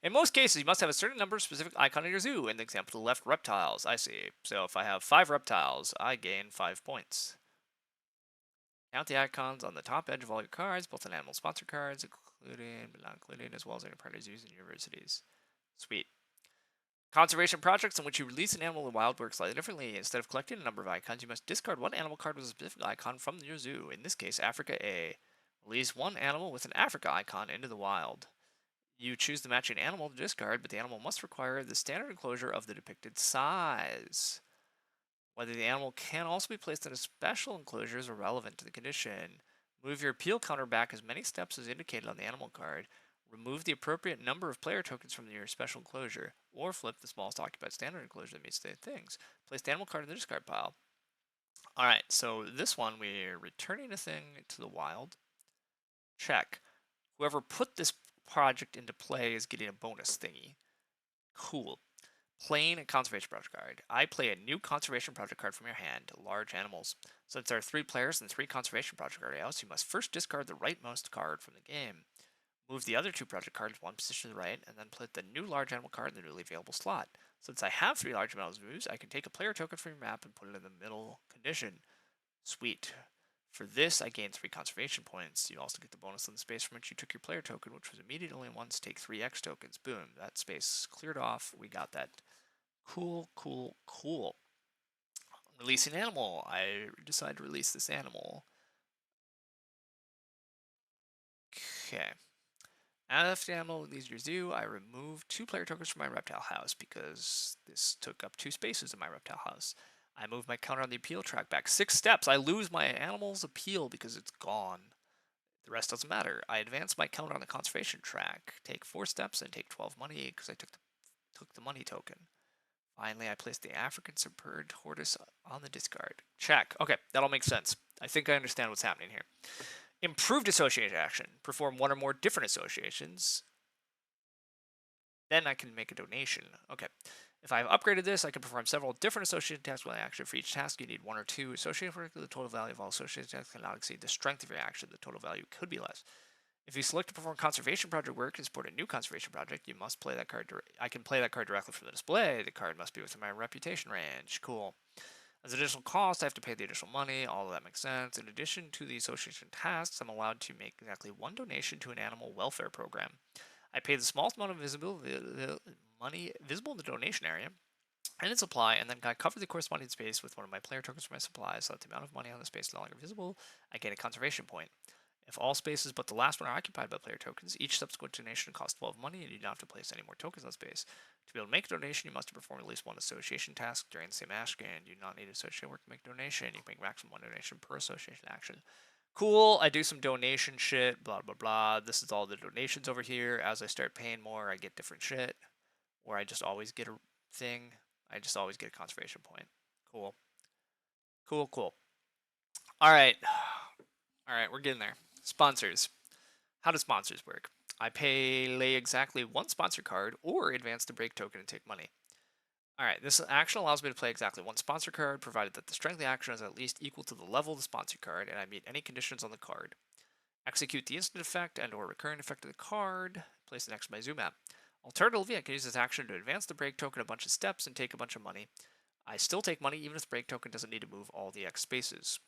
In most cases, you must have a certain number of specific icons in your zoo. In the example to the left, reptiles. I see. So if I have 5 reptiles, I gain 5 points. Count the icons on the top edge of all your cards, both on animal sponsor cards, including but not including, as well as any partner zoos and universities. Sweet. Conservation projects in which you release an animal in the wild work slightly differently. Instead of collecting a number of icons, you must discard one animal card with a specific icon from your zoo. In this case, Africa A. Release one animal with an Africa icon into the wild. You choose the matching animal to discard, but the animal must require the standard enclosure of the depicted size. Whether the animal can also be placed in a special enclosure is irrelevant to the condition. Move your appeal counter back as many steps as indicated on the animal card. Remove the appropriate number of player tokens from your special enclosure, or flip the smallest occupied standard enclosure that meets the things. Place the animal card in the discard pile. Alright, so this one, we're returning a thing to the wild. Check. Whoever put this project into play is getting a bonus thingy. Cool. Playing a conservation project card. I play a new conservation project card from your hand, large animals. Since there are 3 players and 3 conservation project card layouts, you must first discard the rightmost card from the game. Move the other 2 project cards 1 position to the right, and then put the new large animal card in the newly available slot. Since I have 3 large animals moves, I can take a player token from your map and put it in the middle condition. Sweet. For this, I gain 3 conservation points. You also get the bonus on the space from which you took your player token, which was immediate only once. Take 3 X tokens. Boom. That space cleared off. We got that. Cool, cool, cool. Release an animal. I decide to release this animal. Okay. After the animal leaves your zoo, I remove 2 player tokens from my reptile house because this took up 2 spaces in my reptile house. I move my counter on the appeal track back 6 steps. I lose my animal's appeal because it's gone. The rest doesn't matter. I advance my counter on the conservation track. Take 4 steps and take 12 money because I took the money token. Finally, I place the African superb tortoise on the discard. Check. Okay, that all makes sense. I think I understand what's happening here. Improved association action. Perform 1 or more different associations. Then I can make a donation. Okay. If I've upgraded this, I can perform several different associated tasks with action. For each task, you need 1 or 2 associated with the total value of all associated tasks cannot exceed the strength of your action. The total value could be less. If you select to perform conservation project work and support a new conservation project, you must play that card. I can play that card directly from the display. The card must be within my reputation range. Cool. As additional cost, I have to pay the additional money. All of that makes sense. In addition to the association tasks, I'm allowed to make exactly 1 donation to an animal welfare program. I pay the smallest amount of money visible in the donation area and its supply, and then I cover the corresponding space with one of my player tokens for my supply, so that the amount of money on the space is no longer visible. I gain a conservation point. If all spaces but the last one are occupied by player tokens, each subsequent donation costs 12 money, and you don't have to place any more tokens on space. To be able to make a donation, you must perform at least 1 association task during the same action. You do not need association work to make a donation. You can make maximum 1 donation per association action. Cool, I do some donation shit, blah, blah, blah. This is all the donations over here. As I start paying more, I get different shit. Or I just always get a thing. I just always get a conservation point. Cool. Cool, cool. Alright. Alright, we're getting there. Sponsors. How do sponsors work? I lay exactly 1 sponsor card or advance the break token and take money. Alright, this action allows me to play exactly 1 sponsor card, provided that the strength of the action is at least equal to the level of the sponsor card, and I meet any conditions on the card. Execute the instant effect and or recurring effect of the card. Place it next to my zoo map. Alternatively, I can use this action to advance the break token a bunch of steps and take a bunch of money. I still take money even if the break token doesn't need to move all the X spaces.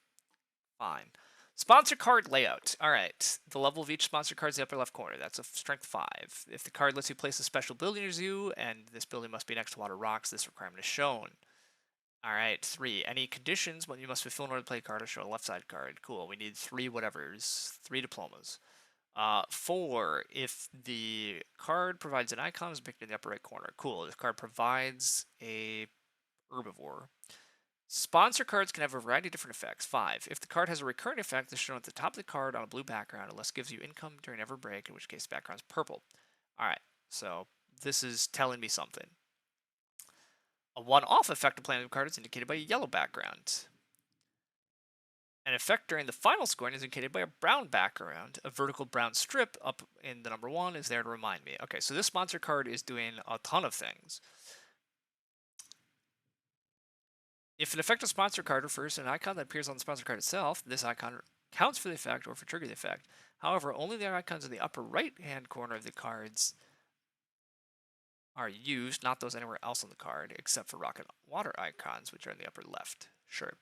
Fine. Sponsor card layout. Alright, the level of each sponsor card is the upper left corner. That's a strength 5. If the card lets you place a special building in your zoo, and this building must be next to water rocks, this requirement is shown. All right, 3. Any conditions when you must fulfill in order to play a card or show a left side card. Cool. We need 3 whatevers, 3 diplomas. 4. If the card provides an icon, is depicted in the upper right corner. Cool. This card provides a herbivore. Sponsor cards can have a variety of different effects. 5. If the card has a recurring effect, it's shown at the top of the card on a blue background, unless it gives you income during every break, in which case the background's purple. All right, so this is telling me something. A one-off effect of playing the card is indicated by a yellow background. An effect during the final scoring is indicated by a brown background. A vertical brown strip up in the number 1 is there to remind me. Okay, so this sponsor card is doing a ton of things. If an effective sponsor card refers to an icon that appears on the sponsor card itself, this icon counts for the effect or for trigger the effect. However, only the icons in the upper right-hand corner of the cards are used, not those anywhere else on the card, except for rock and water icons, which are in the upper left. Sure.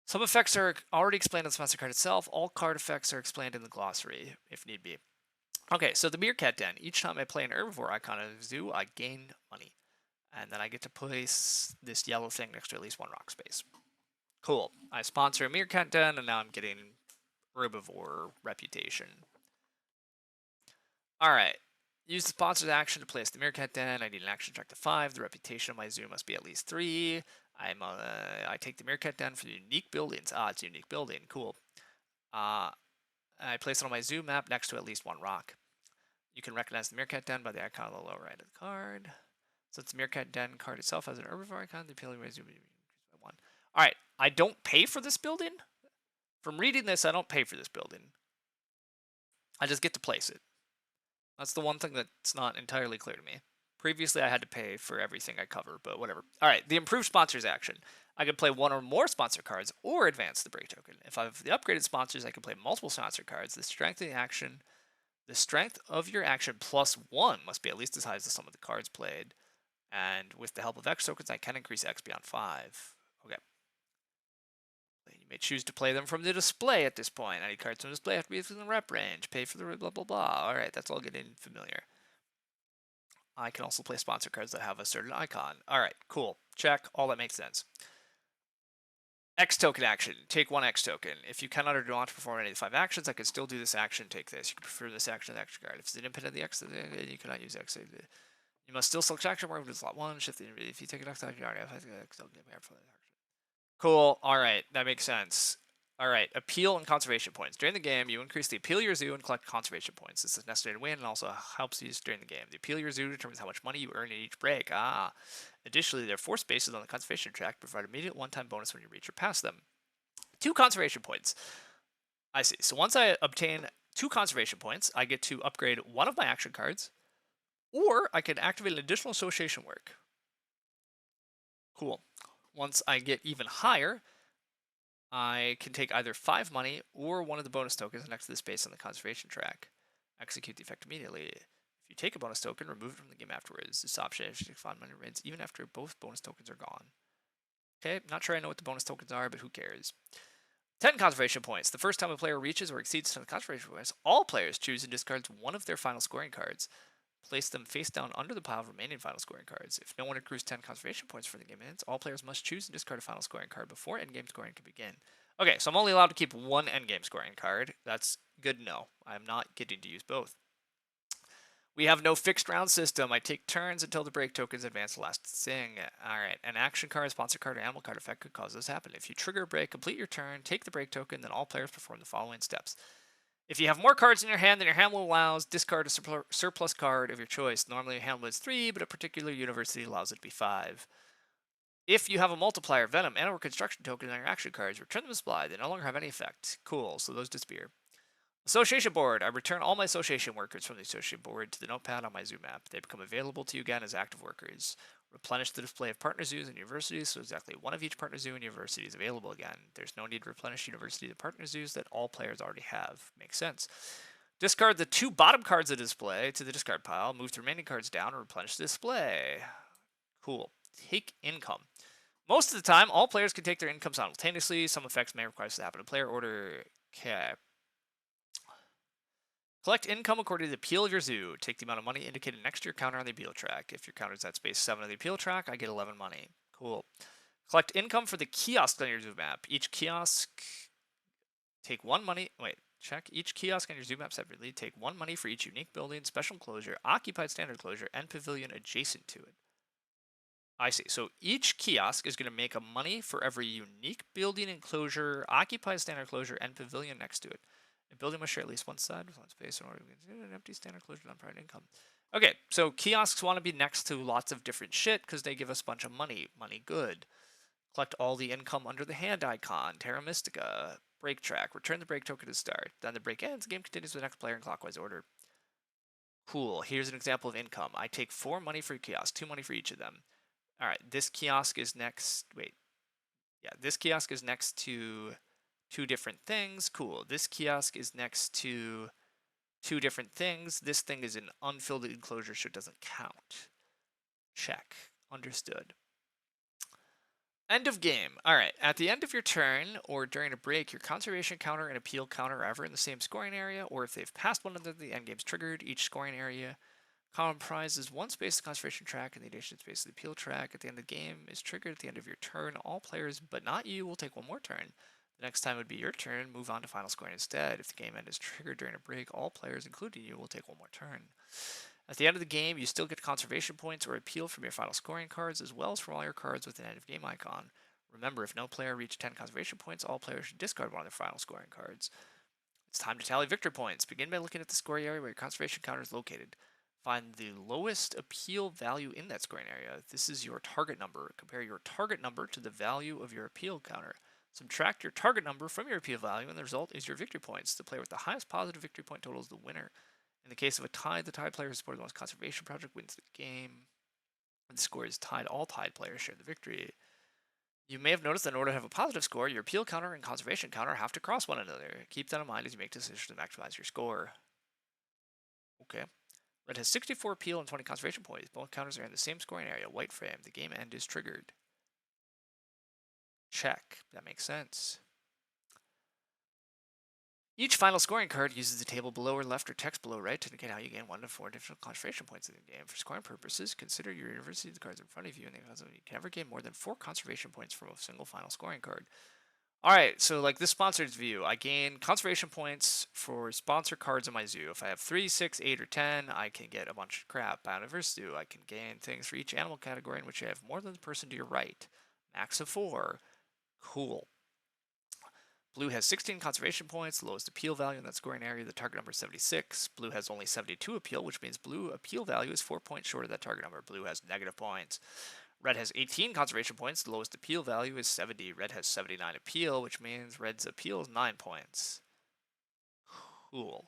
Some effects are already explained on the sponsor card itself. All card effects are explained in the glossary, if need be. Okay, so the Meerkat Den. Each time I play an herbivore icon in a zoo, I gain money. And then I get to place this yellow thing next to at least 1 rock space. Cool. I sponsor a Meerkat Den, and now I'm getting herbivore reputation. Alright. Use the sponsor's action to place the Meerkat Den. I need an action track to 5. The reputation of my zoo must be at least 3. I take the Meerkat Den for the unique buildings. Ah, it's a unique building. Cool. I place it on my zoo map next to at least 1 rock. You can recognize the Meerkat Den by the icon on the lower right of the card. Since the Meerkat Den card itself has an herbivore icon, the appealing way zoom will be increased by 1. Alright, I don't pay for this building? From reading this, I don't pay for this building. I just get to place it. That's the one thing that's not entirely clear to me. Previously, I had to pay for everything I cover, but whatever. Alright, the improved sponsors action. I can play 1 or more sponsor cards or advance the break token. If I have the upgraded sponsors, I can play multiple sponsor cards. The strength of your action plus 1 must be at least as high as the sum of the cards played. And with the help of X tokens, I can increase X beyond 5. Okay. You may choose to play them from the display at this point. Any cards from the display have to be within the rep range. Pay for the blah, blah, blah. Alright, that's all getting familiar. I can also play sponsor cards that have a certain icon. Alright, cool. Check. All that makes sense. X token action. Take 1 X token. If you cannot or do not perform any of the 5 actions, I can still do this action. Take this. You can prefer this action to the action card. If it's independent of the X, then you cannot use X. You must still select action mark with slot 1. Shift if you take an X token, you already have X token for that action. Cool. Alright, that makes sense. Alright, appeal and conservation points. During the game, you increase the appeal of your zoo and collect conservation points. This is necessary to win and also helps you during the game. The appeal of your zoo determines how much money you earn in each break. Ah. Additionally, there are 4 spaces on the conservation track provide immediate one-time bonus when you reach or pass them. 2 conservation points. I see. So once I obtain 2 conservation points, I get to upgrade 1 of my action cards, or I can activate an additional association work. Cool. Once I get even higher, I can take either 5 money or 1 of the bonus tokens next to the space on the conservation track. Execute the effect immediately. If you take a bonus token, remove it from the game afterwards. This option is to take 5 money remains even after both bonus tokens are gone. Okay, not sure I know what the bonus tokens are, but who cares. 10 conservation points. The first time a player reaches or exceeds 10 conservation points, all players choose and discards 1 of their final scoring cards. Place them face down under the pile of remaining final scoring cards. If no one accrues 10 conservation points for the game ends, all players must choose and discard a final scoring card before endgame scoring can begin. Okay, so I'm only allowed to keep 1 endgame scoring card. That's good to know. I'm not getting to use both. We have no fixed round system. I take turns until the break tokens advance the last thing. Alright, an action card, sponsor card, or animal card effect could cause this to happen. If you trigger a break, complete your turn, take the break token, then all players perform the following steps. If you have more cards in your hand than your hand will allow, discard a surplus card of your choice. Normally your hand is 3, but a particular university allows it to be 5. If you have a multiplier, venom, and or construction token on your action cards, return them to supply. They no longer have any effect. Cool, so those disappear. Association board. I return all my association workers from the association board to the notepad on my zoo map. They become available to you again as active workers. Replenish the display of partner zoos and universities, so exactly 1 of each partner zoo and university is available again. There's no need to replenish universities and partner zoos that all players already have. Makes sense. Discard the 2 bottom cards of the display to the discard pile. Move the remaining cards down and replenish the display. Cool. Take income. Most of the time, all players can take their income simultaneously. Some effects may require this to happen in player order. Okay. Collect income according to the appeal of your zoo. Take the amount of money indicated next to your counter on the appeal track. If your counter is at space 7 of the appeal track, I get 11 money. Cool. Collect income for the kiosk on your zoo map. Each kiosk take 1 money. Wait, check. Each kiosk on your zoo map separately. Take 1 money for each unique building, special enclosure, occupied standard enclosure, and pavilion adjacent to it. I see. So each kiosk is going to make a money for every unique building enclosure, occupied standard enclosure, and pavilion next to it. A building must share at least one side with one space in order to consider an empty standard enclosure with private income. Okay, so kiosks want to be next to lots of different shit because they give us a bunch of money. Money good. Collect all the income under the hand icon. Terra Mystica. Break track. Return the break token to start. Then the break ends. The game continues with the next player in clockwise order. Cool. Here's an example of income. I take 4 money for kiosk, 2 money for each of them. All right, this kiosk is next. Wait, yeah, this kiosk is next to 2 different things. Cool. This kiosk is next to 2 different things. This thing is an unfilled enclosure, so it doesn't count. Check. Understood. End of game. All right. At the end of your turn or during a break, your conservation counter and appeal counter are ever in the same scoring area, or if they've passed one another, the end game's triggered. Each scoring area comprises 1 space of the conservation track and the adjacent space of the appeal track. At the end of the game is triggered at the end of your turn. All players, but not you, will take 1 more turn. The next time would be your turn. Move on to final scoring instead. If the game end is triggered during a break, all players, including you, will take 1 more turn. At the end of the game, you still get conservation points or appeal from your final scoring cards, as well as from all your cards with an end of game icon. Remember, if no player reached 10 conservation points, all players should discard one of their final scoring cards. It's time to tally victory points. Begin by looking at the scoring area where your conservation counter is located. Find the lowest appeal value in that scoring area. This is your target number. Compare your target number to the value of your appeal counter. Subtract your target number from your appeal value, and the result is your victory points. The player with the highest positive victory point total is the winner. In the case of a tie, the tied player who supported the most conservation project wins the game. When the score is tied, all tied players share the victory. You may have noticed that in order to have a positive score, your appeal counter and conservation counter have to cross one another. Keep that in mind as you make decisions to maximize your score. Okay. Red has 64 appeal and 20 conservation points. Both counters are in the same scoring area. White frame. The game end is triggered. Check. That makes sense. Each final scoring card uses the table below or left or text below right to indicate how you gain 1 to 4 additional conservation points in the game. For scoring purposes, consider your university cards in front of you, and you can never gain more than 4 conservation points from a single final scoring card. Alright, so like this sponsored view, I gain conservation points for sponsor cards in my zoo. If I have 3, 6, 8, or 10, I can get a bunch of crap. Biodiversity zoo, I can gain things for each animal category in which I have more than the person to your right. Max of 4. Cool. Blue has 16 conservation points, the lowest appeal value in that scoring area. The target number is 76. Blue has only 72 appeal, which means blue appeal value is 4 points short of that target number. Blue has negative points. Red has 18 conservation points. The lowest appeal value is 70. Red has 79 appeal, which means red's appeal is 9 points. Cool.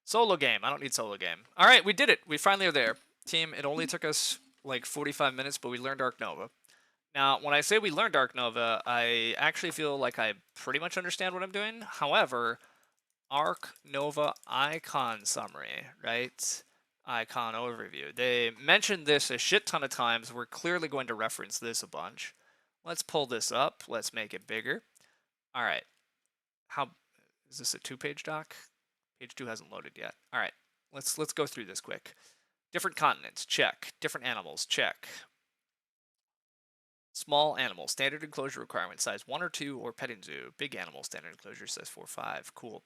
Solo game. I don't need solo game. All right, we did it. We finally are there. Team, it only took us like 45 minutes, but we learned Ark Nova. Now, when I say we learned Ark Nova, I actually feel like I pretty much understand what I'm doing. However, Ark Nova icon summary, right? Icon overview. They mentioned this a shit ton of times. We're clearly going to reference this a bunch. Let's pull this up. Let's make it bigger. All right. How is this a 2-page doc? Page 2 hasn't loaded yet. All right. Let's go through this quick. Different continents, check. Different animals, check. Small animal, standard enclosure requirement, size 1 or 2 or petting zoo. Big animal, standard enclosure, size 4 or 5. Cool.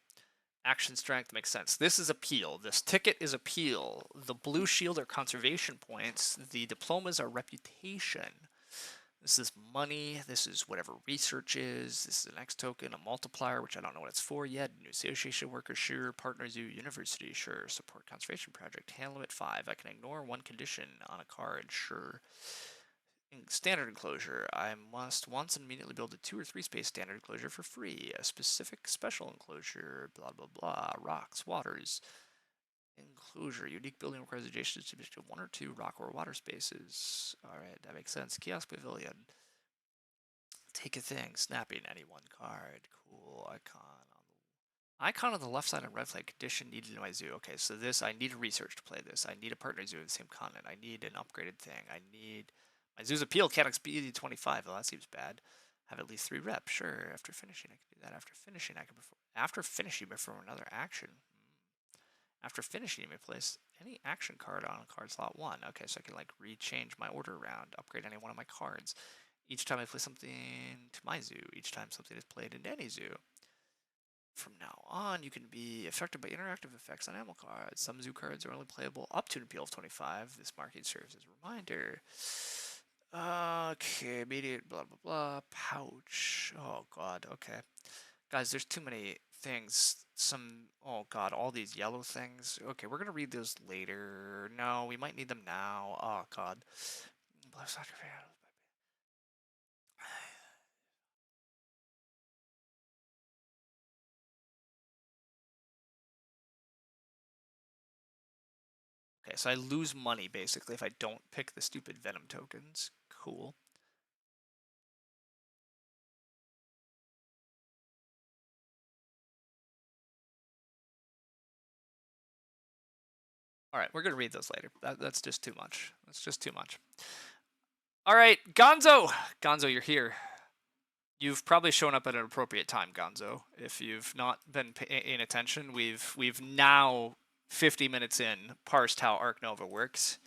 Action strength makes sense. This is appeal. This ticket is appeal. The blue shield are conservation points. The diplomas are reputation. This is money. This is whatever research is. This is an X token, a multiplier, which I don't know what it's for yet. New association worker, sure. Partner zoo, university, sure. Support conservation project. Hand limit 5. I can ignore 1 condition on a card, sure. Standard enclosure. I must once and immediately build a 2 or 3 space standard enclosure for free. A specific special enclosure. Blah blah blah. Rocks, waters. Enclosure. Unique building requires adjacent to 1 or 2 rock or water spaces. Alright, that makes sense. Kiosk pavilion. Take a thing. Snapping any 1 card. Cool. Icon on the left side on red flag. Condition needed in my zoo. Okay, so this, I need a research to play this. I need a partner zoo in the same continent. I need an upgraded thing. I need... My zoo's appeal can't exceed 25. Well, that seems bad. Have at least 3 reps. Sure. After finishing, I can do that. After finishing, I can perform. After finishing, perform another action. After finishing, you may place any action card on card slot 1. Okay, so I can like rechange my order around, upgrade any one of my cards. Each time I play something to my zoo, each time something is played into any zoo. From now on, you can be affected by interactive effects on animal cards. Some zoo cards are only playable up to an appeal of 25. This marking serves as a reminder. Okay, immediate blah blah blah. Pouch. Oh god, okay. Guys, there's too many things. Oh god, all these yellow things. Okay, we're gonna read those later. No, we might need them now. Oh god. Okay, so I lose money basically if I don't pick the stupid Venom tokens. Cool. All right, we're gonna read those later. That's just too much. That's just too much. All right, Gonzo. Gonzo, you're here. You've probably shown up at an appropriate time, Gonzo. If you've not been paying attention, we've now 50 minutes in parsed how Ark Nova works.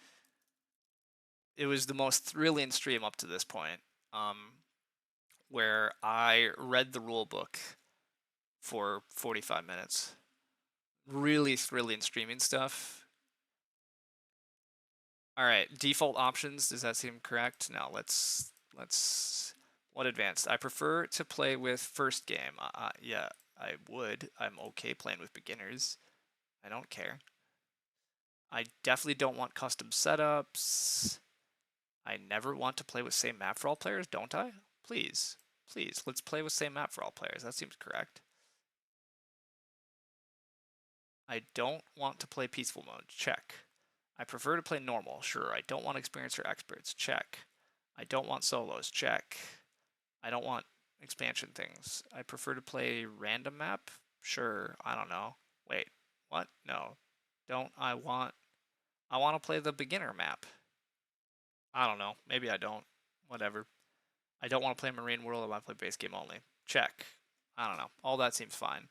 It was the most thrilling stream up to this point, where I read the rule book for 45 minutes. Really thrilling streaming stuff. All right, default options. Does that seem correct? No, let's what advanced? I prefer to play with first game. Yeah, I would. I'm okay playing with beginners. I don't care. I definitely don't want custom setups. I never want to play with same map for all players, don't I? Please, please, let's play with same map for all players. That seems correct. I don't want to play peaceful mode. Check. I prefer to play normal. Sure. I don't want experience or experts. Check. I don't want solos. Check. I don't want expansion things. I prefer to play random map. Sure. I don't know. Wait. What? No. Don't I want to play the beginner map. I don't know. Maybe I don't. Whatever. I don't want to play Marine World. I want to play base game only. Check. I don't know. All that seems fine.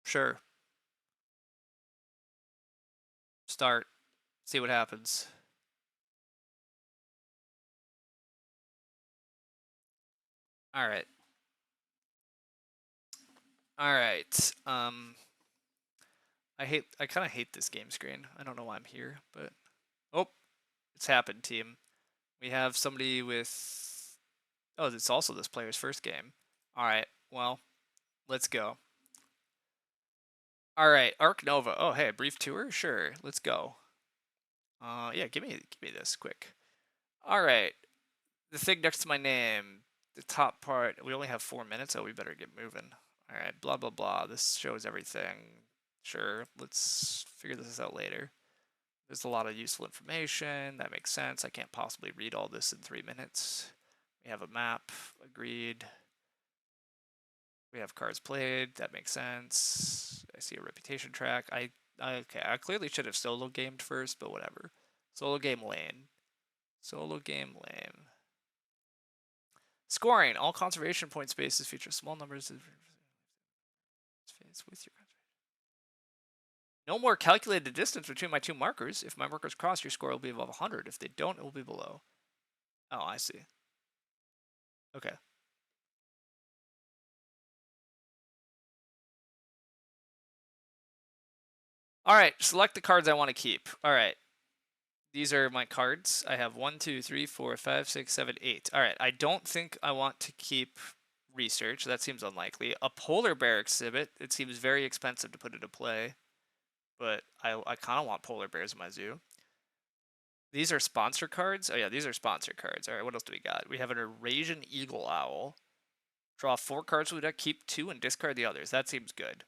Sure. Start. See what happens. All right. All right. I kind of hate this game screen. I don't know why I'm here, but oh, it's happened, team. We have somebody with oh, it's also this player's first game. All right. Well, let's go. All right, Ark Nova. Oh, hey, a brief tour? Sure. Let's go. Yeah, give me this quick. All right. The thing next to my name, the top part. We only have 4 minutes, so we better get moving. All right, blah blah blah. This shows everything. Sure, let's figure this out later. There's a lot of useful information. That makes sense. I can't possibly read all this in 3 minutes. We have a map. Agreed. We have cards played. That makes sense. I see a reputation track. Okay. I clearly should have solo gamed first, but whatever. Solo game lane. Solo game lane. Scoring. All conservation point spaces feature small numbers of with your no more calculated distance between my two markers. If my markers cross, your score will be above 100. If they don't, it will be below. Oh, I see. Okay. All right, select the cards I want to keep. All right. These are my cards. I have 1, 2, 3, 4, 5, 6, 7, 8. All right, I don't think I want to keep research. That seems unlikely. A polar bear exhibit. It seems very expensive to put into play, but I kind of want polar bears in my zoo. These are sponsor cards. Oh yeah, these are sponsor cards. All right, what else do we got? We have an Eurasian eagle owl. Draw 4 cards from the deck, keep 2, and discard the others. That seems good.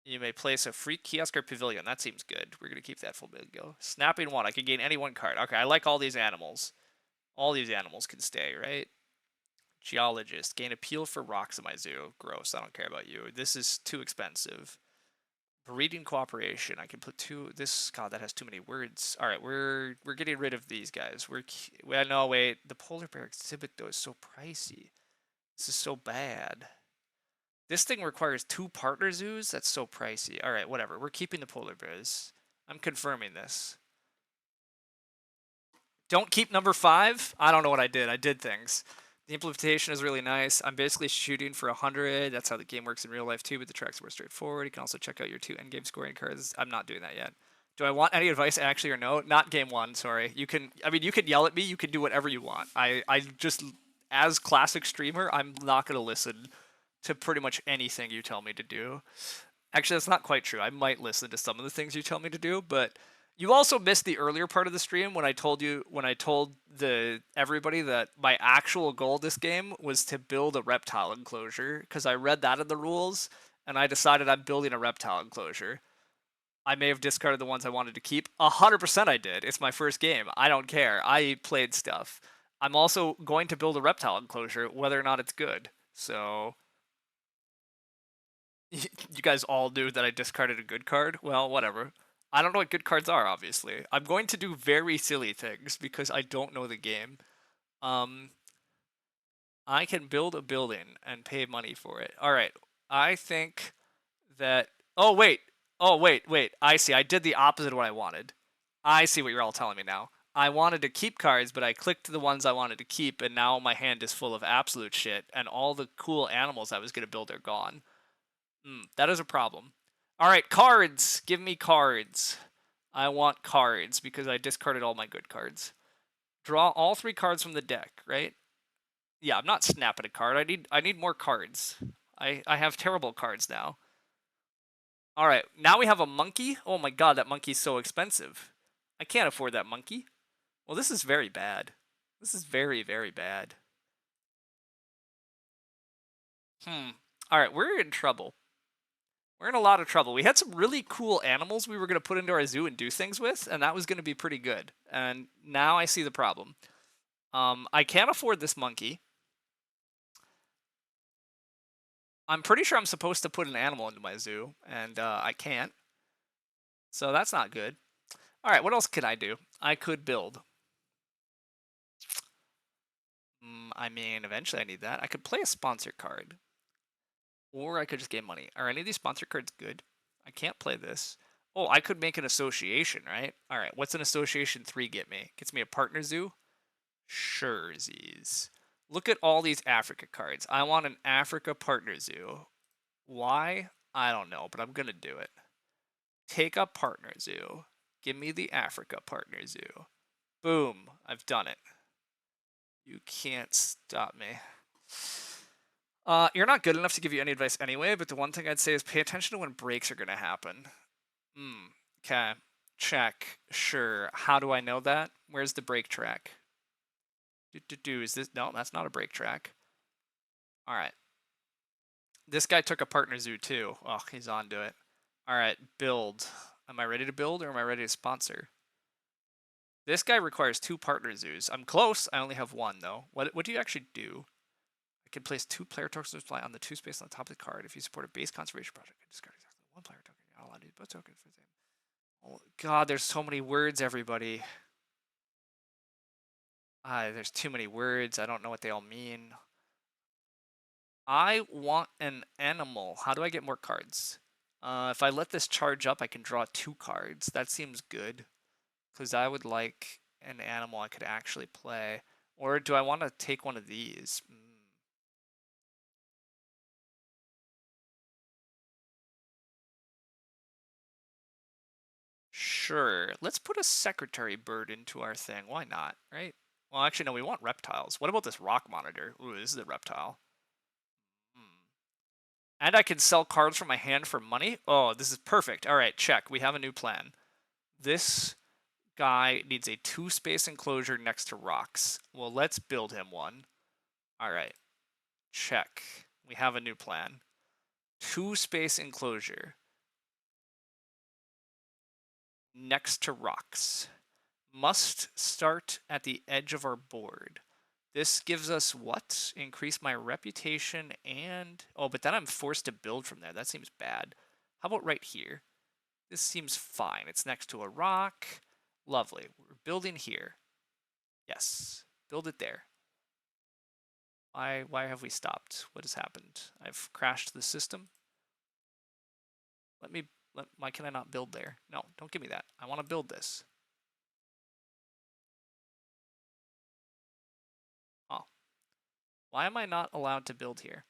You may place a free kiosk or pavilion. That seems good. We're going to keep that full bingo. Snapping 1. I can gain any 1 card. Okay, I like all these animals. All these animals can stay, right? Geologist. Gain appeal for rocks in my zoo. Gross. I don't care about you. This is too expensive. Breeding cooperation. I can put 2. This god that has too many words. All right, we're getting rid of these guys. Well, no, wait. The polar bear exhibit though is so pricey. This is so bad. This thing requires 2 partner zoos? That's so pricey. Alright, whatever. We're keeping the polar bears. I'm confirming this. Don't keep number 5? I don't know what I did. I did things. The implementation is really nice. I'm basically shooting for 100. That's how the game works in real life too, but the tracks are more straightforward. You can also check out your 2 endgame scoring cards. I'm not doing that yet. Do I want any advice actually or no? Not game 1, sorry. You can yell at me, you can do whatever you want. I just, as classic streamer, I'm not going to listen to pretty much anything you tell me to do. Actually, that's not quite true. I might listen to some of the things you tell me to do, but you also missed the earlier part of the stream when I told everybody that my actual goal this game was to build a reptile enclosure, because I read that in the rules and I decided I'm building a reptile enclosure. I may have discarded the ones I wanted to keep. 100% I did. It's my first game. I don't care. I played stuff. I'm also going to build a reptile enclosure, whether or not it's good. So you guys all knew that I discarded a good card? Well, whatever. I don't know what good cards are, obviously. I'm going to do very silly things because I don't know the game. I can build a building and pay money for it. All right. I think that... Oh, wait. Oh, wait. I see. I did the opposite of what I wanted. I see what you're all telling me now. I wanted to keep cards, but I clicked the ones I wanted to keep, and now my hand is full of absolute shit, and all the cool animals I was going to build are gone. That is a problem. All right, cards. Give me cards. I want cards because I discarded all my good cards. Draw all 3 cards from the deck, right? Yeah, I'm not snapping a card. I need more cards. I have terrible cards now. All right, now we have a monkey. Oh my god, that monkey's so expensive. I can't afford that monkey. Well, this is very bad. This is very, very bad. All right, we're in trouble. We're in a lot of trouble. We had some really cool animals we were going to put into our zoo and do things with, and that was going to be pretty good. And now I see the problem. I can't afford this monkey. I'm pretty sure I'm supposed to put an animal into my zoo, and I can't. So that's not good. All right, what else could I do? I could build. I mean, eventually I need that. I could play a sponsor card. Or I could just get money. Are any of these sponsor cards good? I can't play this. Oh, I could make an association, right? All right, what's an association 3 get me? Gets me a partner zoo? Sherzies. Look at all these Africa cards. I want an Africa partner zoo. Why? I don't know, but I'm going to do it. Take a partner zoo. Give me the Africa partner zoo. Boom. I've done it. You can't stop me. You're not good enough to give you any advice anyway, but the one thing I'd say is pay attention to when breaks are going to happen. Okay. Check. Sure. How do I know that? Where's the break track? Is this... No, that's not a break track. All right. This guy took a partner zoo too. Oh, he's on to it. All right, build. Am I ready to build or am I ready to sponsor? This guy requires 2 partner zoos. I'm close. I only have 1 though. What do you actually do? I can place 2 player tokens fly on the 2 space on the top of the card. If you support a base conservation project, I discard exactly 1 player token. You're not allowed to use both tokens for the same. Oh god, there's so many words, everybody. There's too many words. I don't know what they all mean. I want an animal. How do I get more cards? If I let this charge up, I can draw 2 cards. That seems good. Because I would like an animal I could actually play. Or do I want to take one of these? Sure. Let's put a secretary bird into our thing. Why not, right? Well, actually, no, we want reptiles. What about this rock monitor? Ooh, this is a reptile. And I can sell cards from my hand for money? Oh, this is perfect. All right, check. We have a new plan. This guy needs a 2-space enclosure next to rocks. Well, let's build him one. All right. Check. We have a new plan. 2-space enclosure next to rocks. Must start at the edge of our board. This gives us what? Increase my reputation and... Oh, but then I'm forced to build from there. That seems bad. How about right here? This seems fine. It's next to a rock. Lovely. We're building here. Yes. Build it there. Why have we stopped? What has happened? I've crashed the system. Why can I not build there? No, don't give me that. I want to build this. Oh. Why am I not allowed to build here?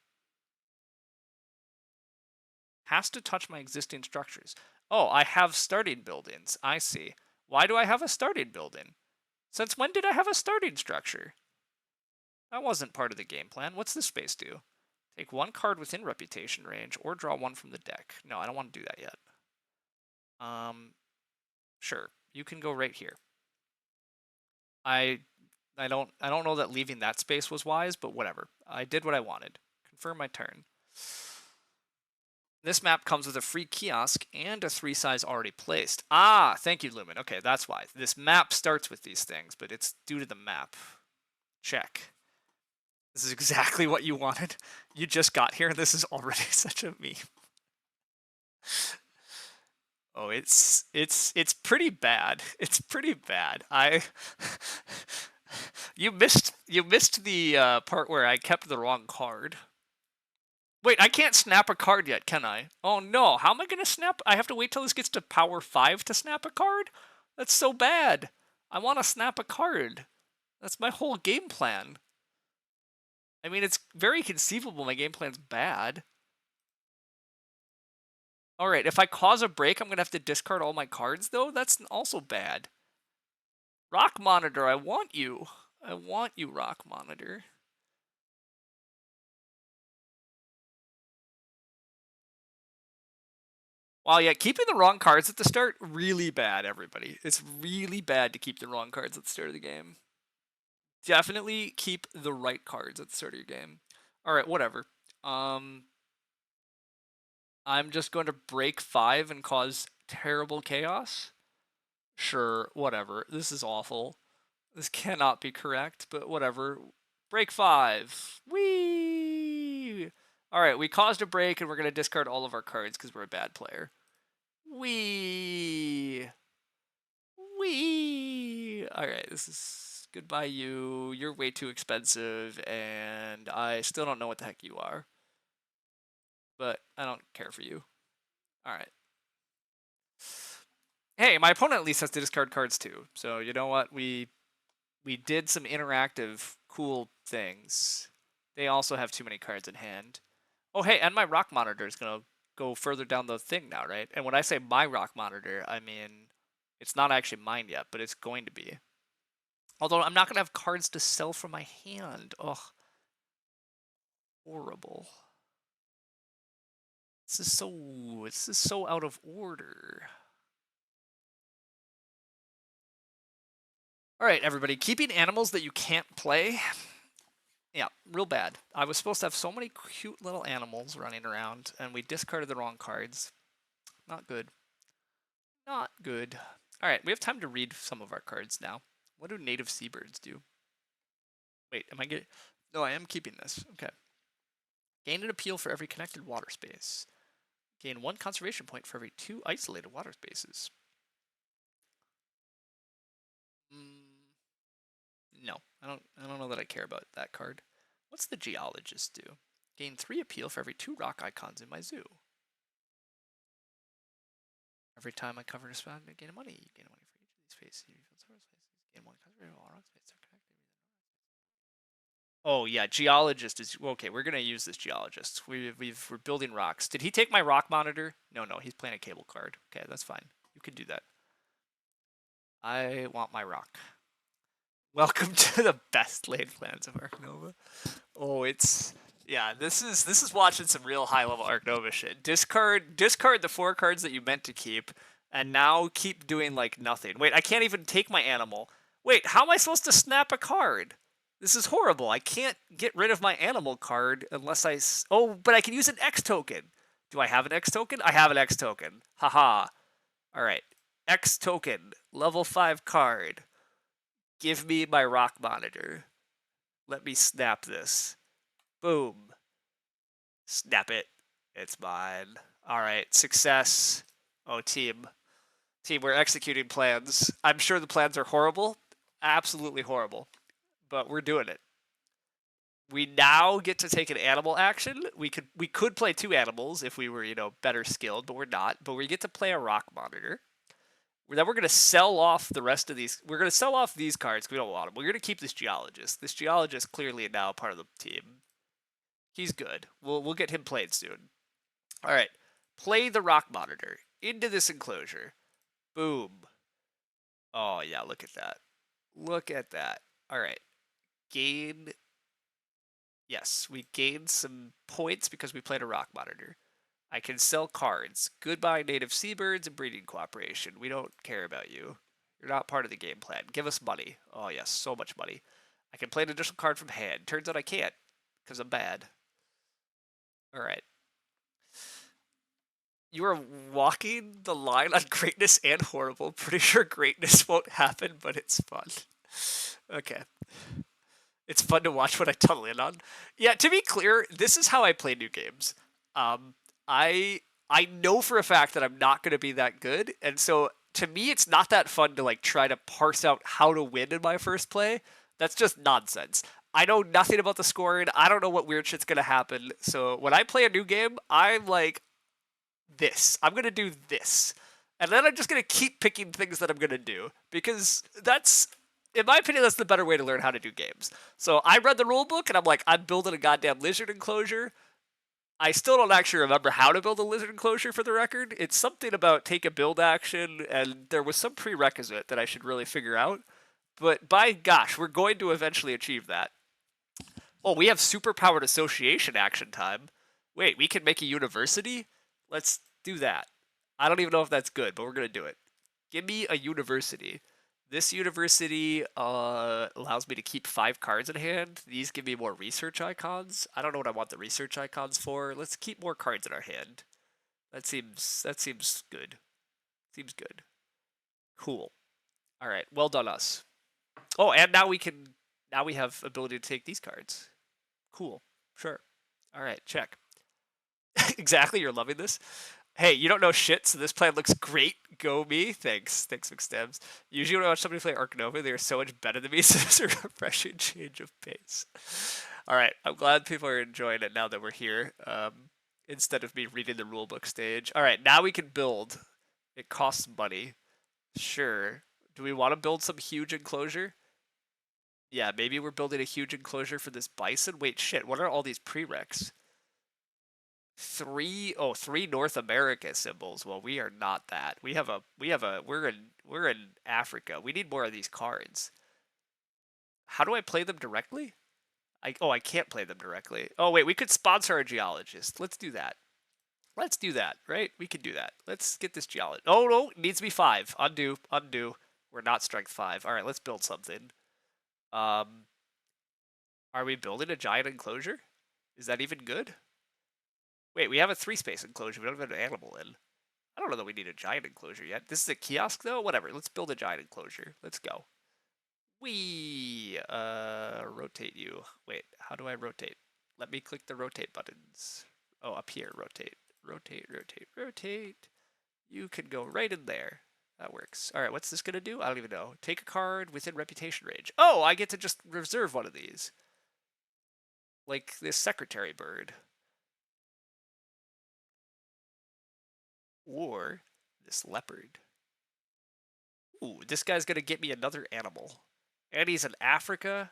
Has to touch my existing structures. Oh, I have starting buildings. I see. Why do I have a starting building? Since when did I have a starting structure? That wasn't part of the game plan. What's this space do? Take one card within reputation range or draw one from the deck. No, I don't want to do that yet. Sure. You can go right here. I don't know that leaving that space was wise, but whatever. I did what I wanted. Confirm my turn. This map comes with a free kiosk and a 3 size already placed. Ah, thank you, Lumen. Okay, that's why. This map starts with these things, but it's due to the map. Check. This is exactly what you wanted. You just got here, and this is already such a meme. Oh, it's pretty bad. It's pretty bad. You missed the part where I kept the wrong card. Wait, I can't snap a card yet, can I? Oh no, how am I gonna snap? I have to wait till this gets to power 5 to snap a card? That's so bad. I want to snap a card. That's my whole game plan. I mean, it's very conceivable my game plan's bad. Alright, if I cause a break, I'm gonna have to discard all my cards, though? That's also bad. Rock Monitor, I want you. I want you, Rock Monitor. Well, yeah, keeping the wrong cards at the start, really bad, everybody. It's really bad to keep the wrong cards at the start of the game. Definitely keep the right cards at the start of your game. Alright, whatever. I'm just going to break 5 and cause terrible chaos. Sure, whatever. This is awful. This cannot be correct, but whatever. Break 5. Whee! Alright, we caused a break and we're going to discard all of our cards because we're a bad player. Whee! Whee! Alright, this is goodbye you. You're way too expensive, and I still don't know what the heck you are. But I don't care for you. Alright. Hey, my opponent at least has to discard cards too. So you know what? We did some interactive cool things. They also have too many cards in hand. Oh hey, and my rock monitor is gonna go further down the thing now, right? And when I say my rock monitor, I mean it's not actually mine yet, but it's going to be. Although I'm not gonna have cards to sell from my hand. Ugh. Horrible. This is so out of order. Alright, everybody, keeping animals that you can't play. Yeah, real bad. I was supposed to have so many cute little animals running around, and we discarded the wrong cards. Not good. Not good. Alright, we have time to read some of our cards now. What do native seabirds do? Wait, am I getting... No, I am keeping this. Okay. Gain an appeal for every connected water space. Gain 1 conservation point for every 2 isolated water spaces. No, I don't know that I care about that card. What's the geologist do? Gain 3 appeal for every 2 rock icons in my zoo. Every time I cover a spot, I gain money. You gain money for each of these spaces. You gain 1 conservation all rock spaces are connected. Oh yeah, geologist is okay. We're gonna use this geologist. We're building rocks. Did he take my rock monitor? No, he's playing a cable card. Okay, that's fine. You can do that. I want my rock. Welcome to the best laid plans of Ark Nova. Oh, yeah. This is watching some real high level Ark Nova shit. Discard the 4 cards that you meant to keep, and now keep doing like nothing. Wait, I can't even take my animal. Wait, how am I supposed to snap a card? This is horrible. I can't get rid of my animal card unless I... Oh, but I can use an X token. Do I have an X token? I have an X token. Haha. Alright. X token. Level 5 card. Give me my rock monitor. Let me snap this. Boom. Snap it. It's mine. Alright. Success. Oh, team. Team, we're executing plans. I'm sure the plans are horrible. Absolutely horrible. But we're doing it. We now get to take an animal action. We could play 2 animals if we were, better skilled, but we're not. But we get to play a rock monitor. Then we're gonna sell off the rest of these. We're gonna sell off these cards because we don't want them. We're gonna keep this geologist. This geologist clearly now part of the team. He's good. We'll get him played soon. All right, play the rock monitor into this enclosure. Boom. Oh yeah, look at that. Look at that. All right, gain. Yes, we gained some points because we played a rock monitor. I can sell cards. Goodbye, native seabirds and breeding cooperation. We don't care about you. You're not part of the game plan. Give us money. Oh, yes, so much money. I can play an additional card from hand. Turns out I can't, because I'm bad. All right. You are walking the line on greatness and horrible. Pretty sure greatness won't happen, but it's fun. Okay. It's fun to watch what I tunnel in on. Yeah, to be clear, this is how I play new games. Um, I know for a fact that I'm not going to be that good, and so to me, it's not that fun to like try to parse out how to win in my first play. That's just nonsense. I know nothing about the scoring. I don't know what weird shit's going to happen. So when I play a new game, I'm like, this. I'm going to do this. And then I'm just going to keep picking things that I'm going to do because that's, in my opinion, that's the better way to learn how to do games. So I read the rule book and I'm like, I'm building a goddamn lizard enclosure. I still don't actually remember how to build a lizard enclosure for the record. It's something about take a build action, and there was some prerequisite that I should really figure out. But by gosh, we're going to eventually achieve that. Oh, we have superpowered association action time. Wait, we can make a university? Let's do that. I don't even know if that's good, but we're going to do it. Give me a university. This university allows me to keep 5 cards in hand. These give me more research icons. I don't know what I want the research icons for. Let's keep more cards in our hand. That seems good. Seems good. Cool. All right. Well done, us. Oh, and now we have ability to take these cards. Cool. Sure. All right. Check. Exactly. You're loving this. Hey, you don't know shit, so this plan looks great. Go me. Thanks, McStems. Usually when I watch somebody play Ark Nova, they are so much better than me, so it's a refreshing change of pace. All right, I'm glad people are enjoying it now that we're here, instead of me reading the rulebook stage. All right, now we can build. It costs money. Sure. Do we want to build some huge enclosure? Yeah, maybe we're building a huge enclosure for this bison. Wait, shit, what are all these prereqs? Three North America symbols. Well, we are not that. We're in Africa. We need more of these cards. How do I play them directly? I can't play them directly. Oh wait, we could sponsor a geologist. Let's do that. Let's do that, right? We can do that. Let's get this geologist. Oh no, it needs to be 5. Undo. We're not strength 5. All right, let's build something. Are we building a giant enclosure? Is that even good? Wait, we have a 3-space enclosure. We don't have an animal in. I don't know that we need a giant enclosure yet. This is a kiosk, though? Whatever. Let's build a giant enclosure. Let's go. We rotate you. Wait, how do I rotate? Let me click the rotate buttons. Oh, up here, rotate. Rotate. You can go right in there. That works. All right, what's this going to do? I don't even know. Take a card within reputation range. Oh, I get to just reserve one of these. Like this secretary bird. Or this leopard. Ooh, this guy's gonna get me another animal. And he's in Africa.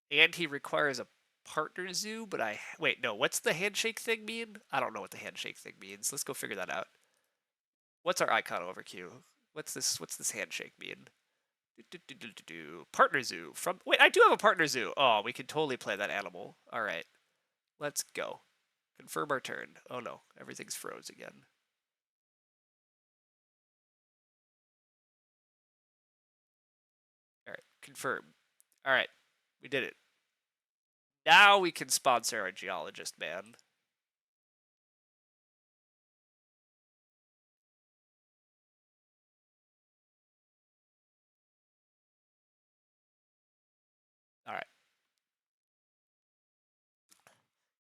And he requires a partner zoo, but wait, no, what's the handshake thing mean? I don't know what the handshake thing means. Let's go figure that out. What's our icon over Q? What's this handshake mean? Partner zoo. Wait, I do have a partner zoo. Oh, we can totally play that animal. Alright. Let's go. Confirm our turn. Oh no, everything's froze again. All right, confirm. All right, we did it. Now we can sponsor our geologist, man. All right.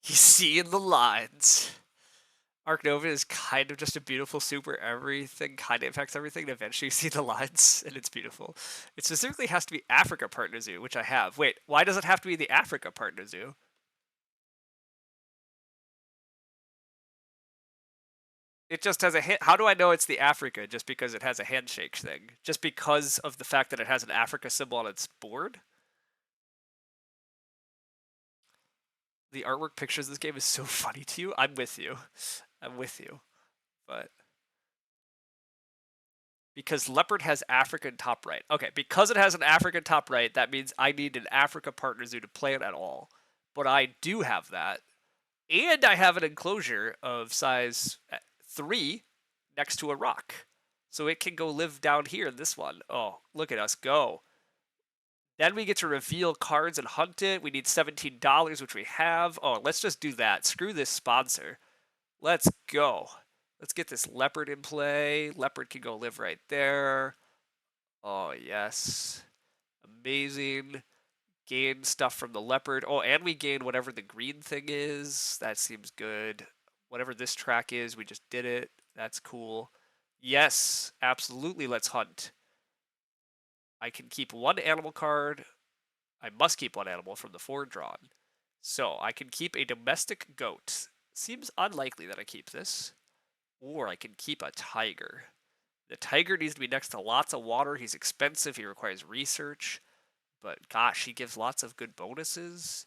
He's seeing the lines. Ark Nova is kind of just a beautiful super. Everything kind of affects everything, and eventually you see the lines, and it's beautiful. It specifically has to be Africa Partner Zoo, which I have. Wait, why does it have to be the Africa Partner Zoo? It just has a hand. How do I know it's the Africa? Just because it has a handshake thing? Just because of the fact that it has an Africa symbol on its board? The artwork pictures of this game is so funny to you. I'm with you. I'm with you. But because leopard has African top right. Okay, because it has an African top right, that means I need an Africa partner zoo to play it at all. But I do have that. And I have an enclosure of size 3 next to a rock. So it can go live down here in this one. Oh, look at us go. Then we get to reveal cards and hunt it. We need $17, which we have. Oh, let's just do that. Screw this sponsor. Let's go. Let's get this leopard in play. Leopard can go live right there. Oh, yes. Amazing. Gain stuff from the leopard. Oh, and we gain whatever the green thing is. That seems good. Whatever this track is, we just did it. That's cool. Yes, absolutely, let's hunt. I can keep one animal card. I must keep one animal from the four drawn. So I can keep a domestic goat. Seems unlikely that I keep this. Or I can keep a tiger. The tiger needs to be next to lots of water. He's expensive. He requires research. But gosh, he gives lots of good bonuses.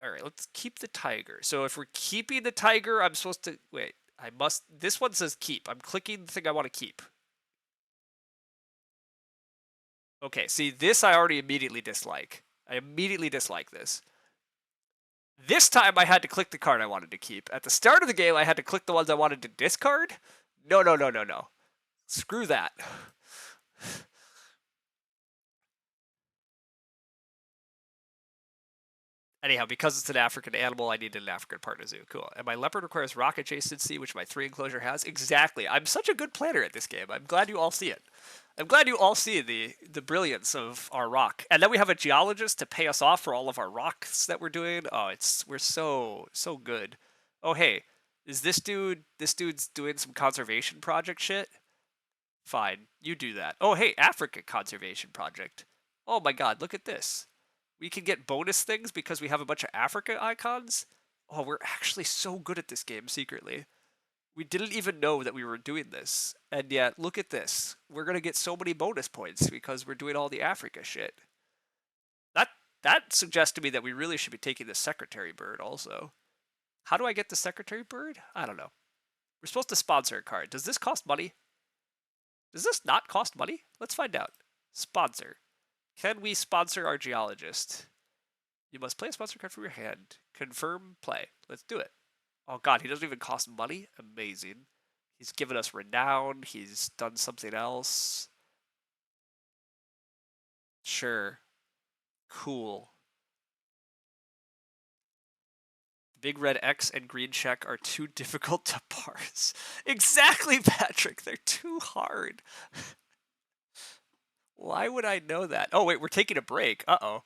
All right, let's keep the tiger. So if we're keeping the tiger, I'm supposed to... Wait, I must... This one says keep. I'm clicking the thing I want to keep. Okay, see, this I already immediately dislike. I immediately dislike this. This time I had to click the card I wanted to keep. At the start of the game, I had to click the ones I wanted to discard? No, no, no, no, no. Screw that. Anyhow, because it's an African animal, I needed an African partner zoo. Cool. And my leopard requires rock adjacency, which my 3 enclosure has. Exactly. I'm such a good planner at this game. I'm glad you all see it. I'm glad you all see the brilliance of our rock. And then we have a geologist to pay us off for all of our rocks that we're doing. Oh, we're so good. Oh, hey, is this dude's doing some conservation project shit? Fine, you do that. Oh, hey, Africa conservation project. Oh my god, look at this. We can get bonus things because we have a bunch of Africa icons. Oh, we're actually so good at this game secretly. We didn't even know that we were doing this. And yet, look at this. We're going to get so many bonus points because we're doing all the Africa shit. That suggests to me that we really should be taking the secretary bird also. How do I get the secretary bird? I don't know. We're supposed to sponsor a card. Does this cost money? Does this not cost money? Let's find out. Sponsor. Can we sponsor our geologist? You must play a sponsor card from your hand. Confirm play. Let's do it. Oh god, he doesn't even cost money? Amazing. He's given us renown. He's done something else. Sure. Cool. Big red X and green check are too difficult to parse. Exactly, Patrick. They're too hard. Why would I know that? Oh, wait, we're taking a break. Uh-oh.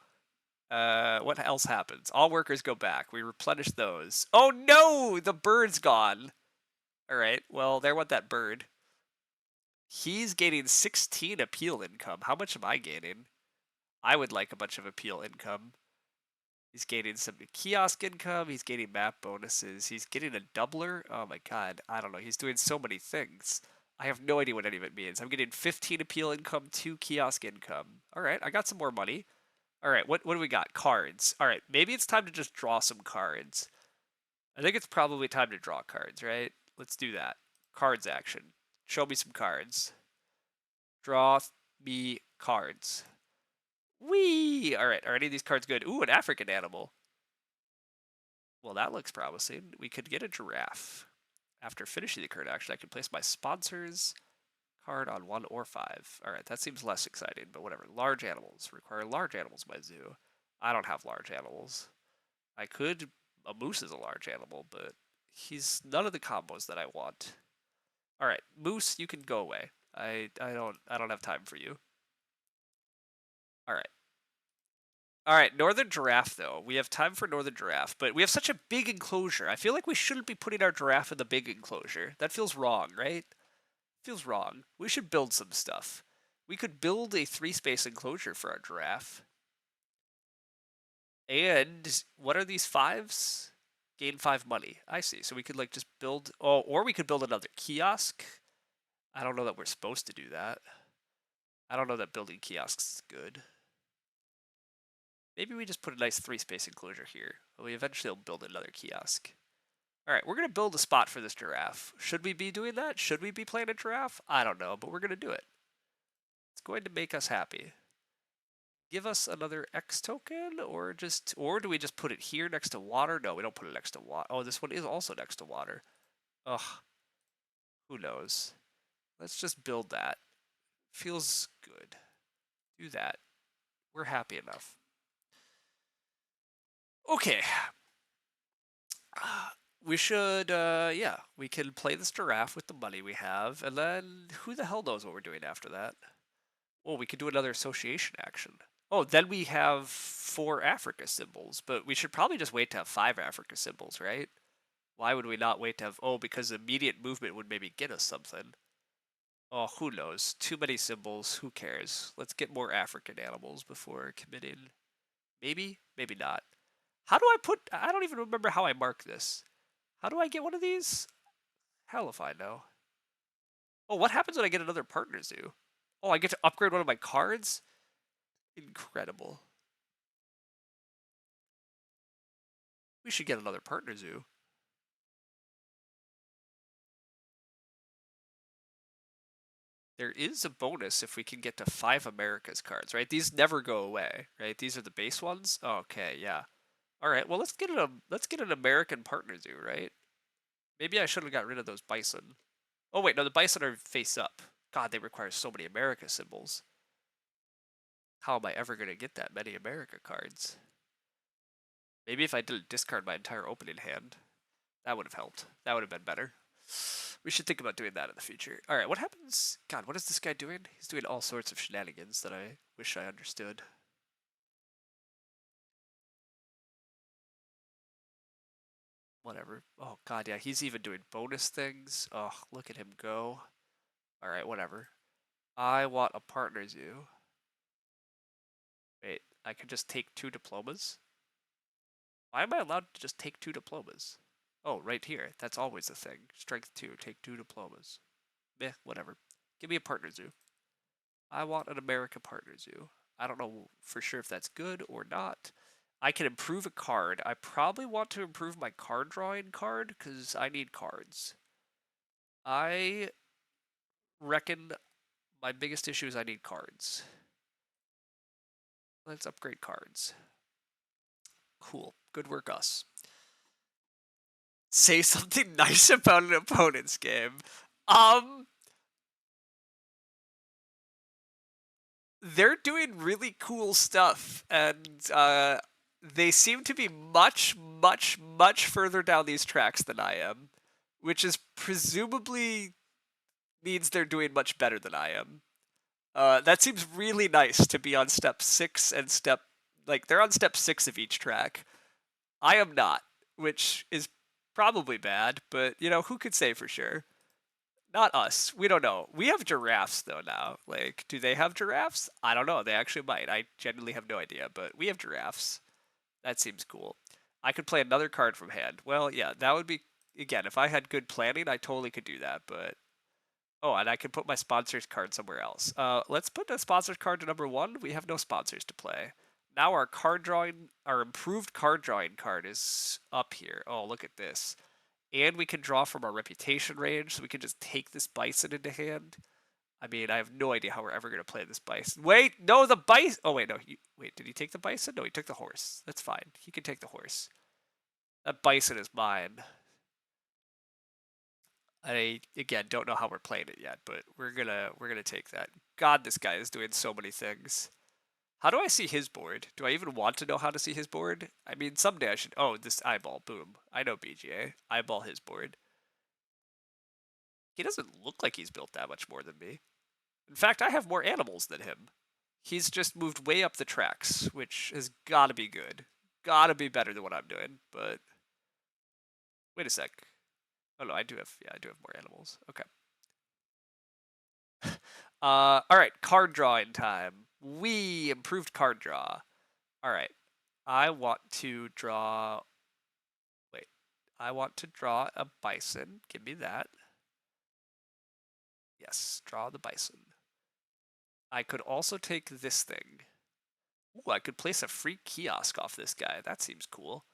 What else happens? All workers go back. We replenish those. Oh no! The bird's gone. Alright, well, there went that bird. He's gaining 16 appeal income. How much am I gaining? I would like a bunch of appeal income. He's gaining some kiosk income. He's gaining map bonuses. He's getting a doubler. Oh my god, I don't know. He's doing so many things. I have no idea what any of it means. I'm getting 15 appeal income, 2 kiosk income. Alright, I got some more money. Alright, what do we got? Cards. Alright, maybe it's time to just draw some cards. I think it's probably time to draw cards, right? Let's do that. Cards action. Show me some cards. Draw me cards. Whee! Alright, are any of these cards good? Ooh, an African animal. Well, that looks promising. We could get a giraffe. After finishing the card action, I can place my sponsors card on 1 or 5. Alright, that seems less exciting, but whatever. Large animals. Require large animals in my zoo. I don't have large animals. I could... A moose is a large animal, but he's none of the combos that I want. Alright, moose, you can go away. I don't have time for you. Alright. Alright, northern giraffe though. We have time for northern giraffe, but we have such a big enclosure. I feel like we shouldn't be putting our giraffe in the big enclosure. That feels wrong, right? Feels wrong. We should build some stuff. We could build a 3-space enclosure for our giraffe. And what are these 5s? Gain 5 money. I see. So we could like just build. Oh, or we could build another kiosk. I don't know that we're supposed to do that. I don't know that building kiosks is good. Maybe we just put a nice 3-space enclosure here. We eventually will build another kiosk. All right, we're going to build a spot for this giraffe. Should we be doing that? Should we be playing a giraffe? I don't know, but we're going to do it. It's going to make us happy. Give us another X token, or do we just put it here next to water? No, we don't put it next to water. Oh, this one is also next to water. Ugh, who knows? Let's just build that. Feels good. Do that. We're happy enough. Okay. We should, yeah, we can play this giraffe with the money we have, and then who the hell knows what we're doing after that? Oh, we could do another association action. Oh, then we have 4 Africa symbols, but we should probably just wait to have 5 Africa symbols, right? Why would we not wait to have, oh, because immediate movement would maybe get us something. Oh, who knows? Too many symbols, who cares? Let's get more African animals before committing. Maybe, maybe not. How do I don't even remember how I mark this. How do I get one of these? Hell if I know. Oh, what happens when I get another partner zoo? Oh, I get to upgrade one of my cards? Incredible. We should get another partner zoo. There is a bonus if we can get to 5 Americas cards, right? These never go away, right? These are the base ones. Okay, yeah. All right, well, let's get an American partner zoo, right? Maybe I should have got rid of those bison. Oh wait, no, the bison are face up. God, they require so many America symbols. How am I ever going to get that many America cards? Maybe if I didn't discard my entire opening hand, that would have helped. That would have been better. We should think about doing that in the future. All right, what happens? God, what is this guy doing? He's doing all sorts of shenanigans that I wish I understood. Whatever. Oh, God, yeah, he's even doing bonus things. Oh, look at him go. All right, whatever. I want a partner zoo. Wait, I could just take 2 diplomas? Why am I allowed to just take 2 diplomas? Oh, right here. That's always the thing. Strength 2, take 2 diplomas. Meh, whatever. Give me a partner zoo. I want an America partner zoo. I don't know for sure if that's good or not. I can improve a card. I probably want to improve my card drawing card because I need cards. I reckon my biggest issue is I need cards. Let's upgrade cards. Cool. Good work, us. Say something nice about an opponent's game. They're doing really cool stuff, and they seem to be much, much, much further down these tracks than I am, which is presumably means they're doing much better than I am. That seems really nice to be on step 6 and they're on step 6 of each track. I am not, which is probably bad, but who could say for sure? Not us. We don't know. We have giraffes though now. Like, do they have giraffes? I don't know. They actually might. I genuinely have no idea, but we have giraffes. That seems cool. I could play another card from hand. Well, yeah, that would be again, if I had good planning, I totally could do that, but oh, and I could put my sponsors card somewhere else. Let's put the sponsors card to number 1. We have no sponsors to play. Now our improved card drawing card is up here. Oh, look at this. And we can draw from our reputation range, so we can just take this bison into hand. I mean, I have no idea how we're ever going to play this bison. Wait, no, the bison. Oh, wait, no. Wait, did he take the bison? No, he took the horse. That's fine. He can take the horse. That bison is mine. I again don't know how we're playing it yet, but we're gonna take that. God, this guy is doing so many things. How do I see his board? Do I even want to know how to see his board? I mean, someday I should. Oh, this eyeball. Boom. I know BGA. Eyeball his board. He doesn't look like he's built that much more than me. In fact, I have more animals than him. He's just moved way up the tracks, which has got to be good. Got to be better than what I'm doing. But wait a sec. Oh no, I do have more animals. Okay. All right, card drawing time. We improved card draw. All right, I want to draw. Wait, I want to draw a bison. Give me that. Yes, draw the bison. I could also take this thing. Ooh, I could place a free kiosk off this guy. That seems cool.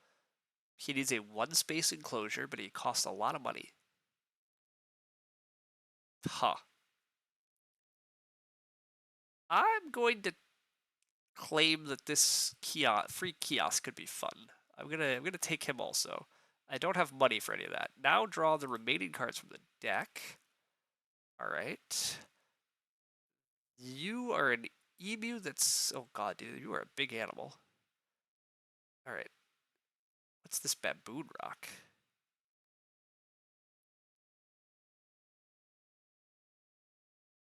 He needs a one space enclosure, but he costs a lot of money. Huh. I'm going to claim that this free kiosk could be fun. I'm gonna take him also. I don't have money for any of that. Now draw the remaining cards from the deck. Alright. You are an emu that's... Oh god, dude, you are a big animal. Alright. What's this baboon rock?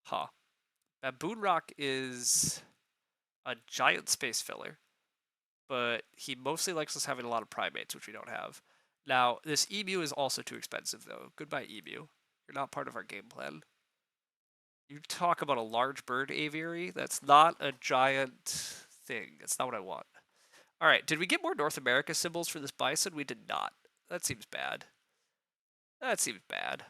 Huh. Baboon rock is a giant space filler, but he mostly likes us having a lot of primates, which we don't have. Now, this emu is also too expensive, though. Goodbye, emu. You're not part of our game plan. You talk about a large bird aviary. That's not a giant thing. That's not what I want. All right, did we get more North America symbols for this bison? We did not. That seems bad. That seems bad.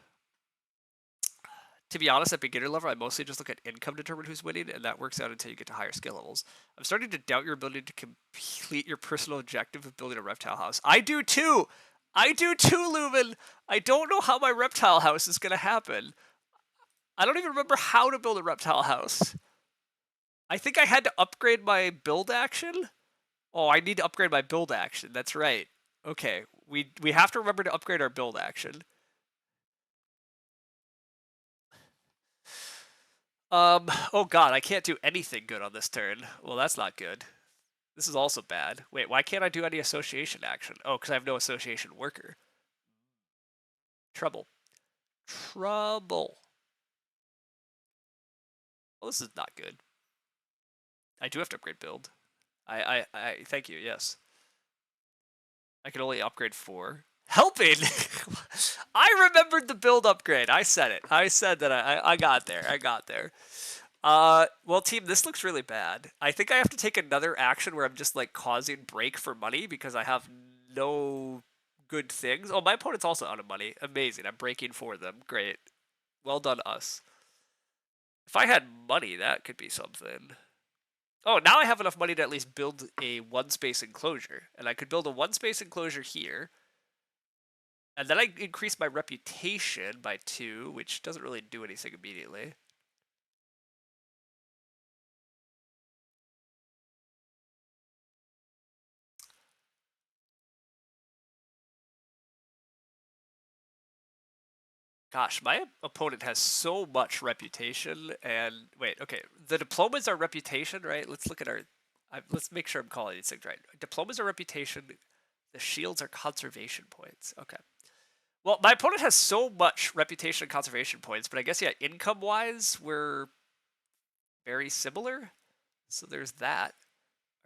To be honest, at beginner level, I mostly just look at income to determine who's winning, and that works out until you get to higher skill levels. I'm starting to doubt your ability to complete your personal objective of building a reptile house. I do too! I do too, Lumen! I don't know how my reptile house is going to happen. I don't even remember how to build a reptile house. I think I had to upgrade my build action. Oh, I need to upgrade my build action. That's right. Okay, we have to remember to upgrade our build action. Oh god, I can't do anything good on this turn. Well, that's not good. This is also bad. Wait, why can't I do any association action? Oh, because I have no association worker. Trouble. Trouble. Well, this is not good. I do have to upgrade build. I thank you, yes. I can only upgrade 4. Helping! I remembered the build upgrade. I said it. I said that I got there. I got there. Well, team, this looks really bad. I think I have to take another action where I'm just like causing break for money because I have no good things. Oh, my opponent's also out of money. Amazing. I'm breaking for them. Great. Well done, us. If I had money, that could be something. Oh, now I have enough money to at least build a one-space enclosure. And I could build a one-space enclosure here. And then I increase my reputation by 2, which doesn't really do anything immediately. Gosh, my opponent has so much reputation, and wait, okay, the diplomas are reputation, right? Let's look at our, let's make sure I'm calling these things right. Diplomas are reputation, the shields are conservation points. Okay. Well, my opponent has so much reputation and conservation points, but I guess, yeah, income-wise, we're very similar. So there's that.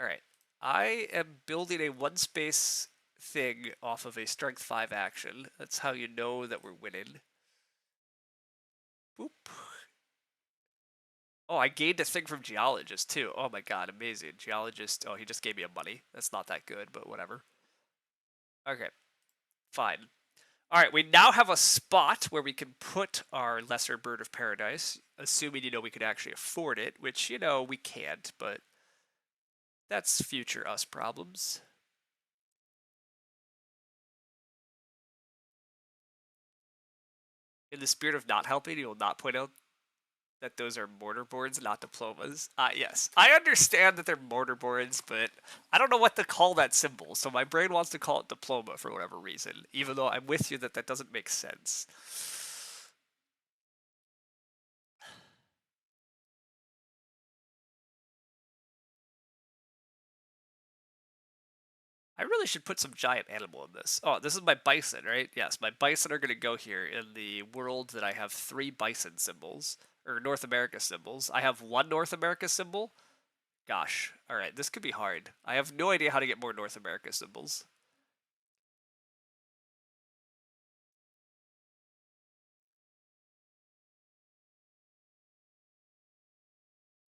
All right. I am building a one-space thing off of a strength 5 action. That's how you know that we're winning. Boop. Oh, I gained a thing from Geologist, too. Oh my god, amazing. Geologist, oh, he just gave me a money. That's not that good, but whatever. Okay, fine. Alright, we now have a spot where we can put our Lesser Bird of Paradise, assuming, we could actually afford it, which, we can't, but that's future us problems. In the spirit of not helping, you will not point out that those are mortar boards, not diplomas. Yes. I understand that they're mortar boards, but I don't know what to call that symbol, so my brain wants to call it diploma for whatever reason, even though I'm with you that that doesn't make sense. I really should put some giant animal in this. Oh, this is my bison, right? Yes, my bison are going to go here in the world that I have 3 bison symbols, or North America symbols. I have 1 North America symbol. Gosh, alright, this could be hard. I have no idea how to get more North America symbols.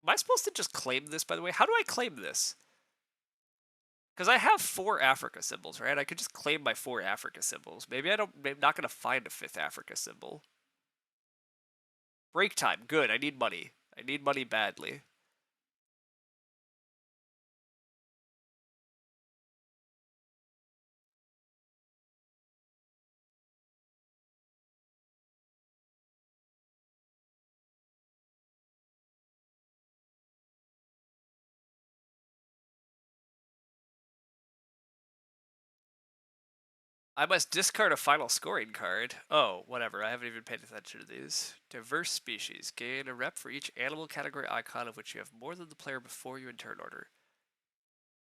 Am I supposed to just claim this, by the way? How do I claim this? Because I have 4 Africa symbols, right? I could just claim my 4 Africa symbols. Maybe I'm not going to find a 5th Africa symbol. Break time. Good. I need money. I need money badly. I must discard a final scoring card. Oh, whatever. I haven't even paid attention to these. Diverse species. Gain a rep for each animal category icon of which you have more than the player before you in turn order.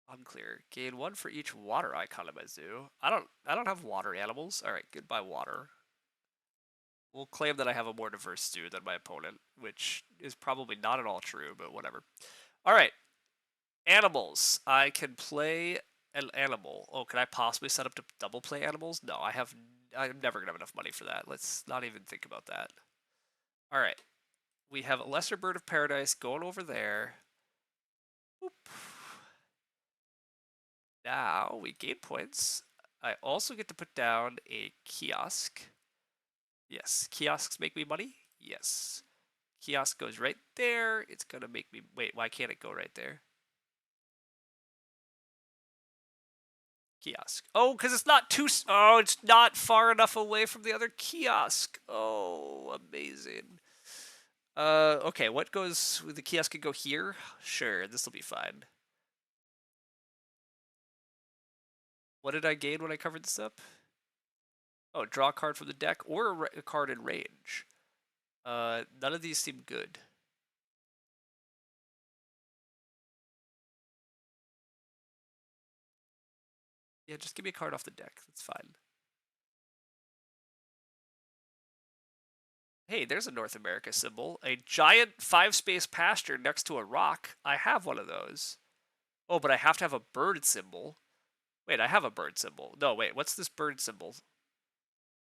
Unclear. Gain 1 for each water icon in my zoo. I don't have water animals. Alright, goodbye water. We'll claim that I have a more diverse zoo than my opponent, which is probably not at all true, but whatever. Alright. Animals. I can play an animal. Oh, can I possibly set up to double play animals? No, I'm never gonna have enough money for that. Let's not even think about that. Alright. We have a lesser bird of paradise going over there. Oop. Now we gain points. I also get to put down a kiosk. Yes, kiosks make me money. Yes. Kiosk goes right there. It's gonna make me... Wait, why can't it go right there? Kiosk. Oh, because it's not too... Oh, it's not far enough away from the other kiosk. Oh, amazing. Okay, what goes... The kiosk can go here? Sure, this will be fine. What did I gain when I covered this up? Oh, draw a card from the deck or a card in range. None of these seem good. Yeah, just give me a card off the deck. That's fine. Hey, there's a North America symbol. A giant 5-space pasture next to a rock. I have one of those. Oh, but I have to have a bird symbol. Wait, I have a bird symbol. No, wait, what's this bird symbol?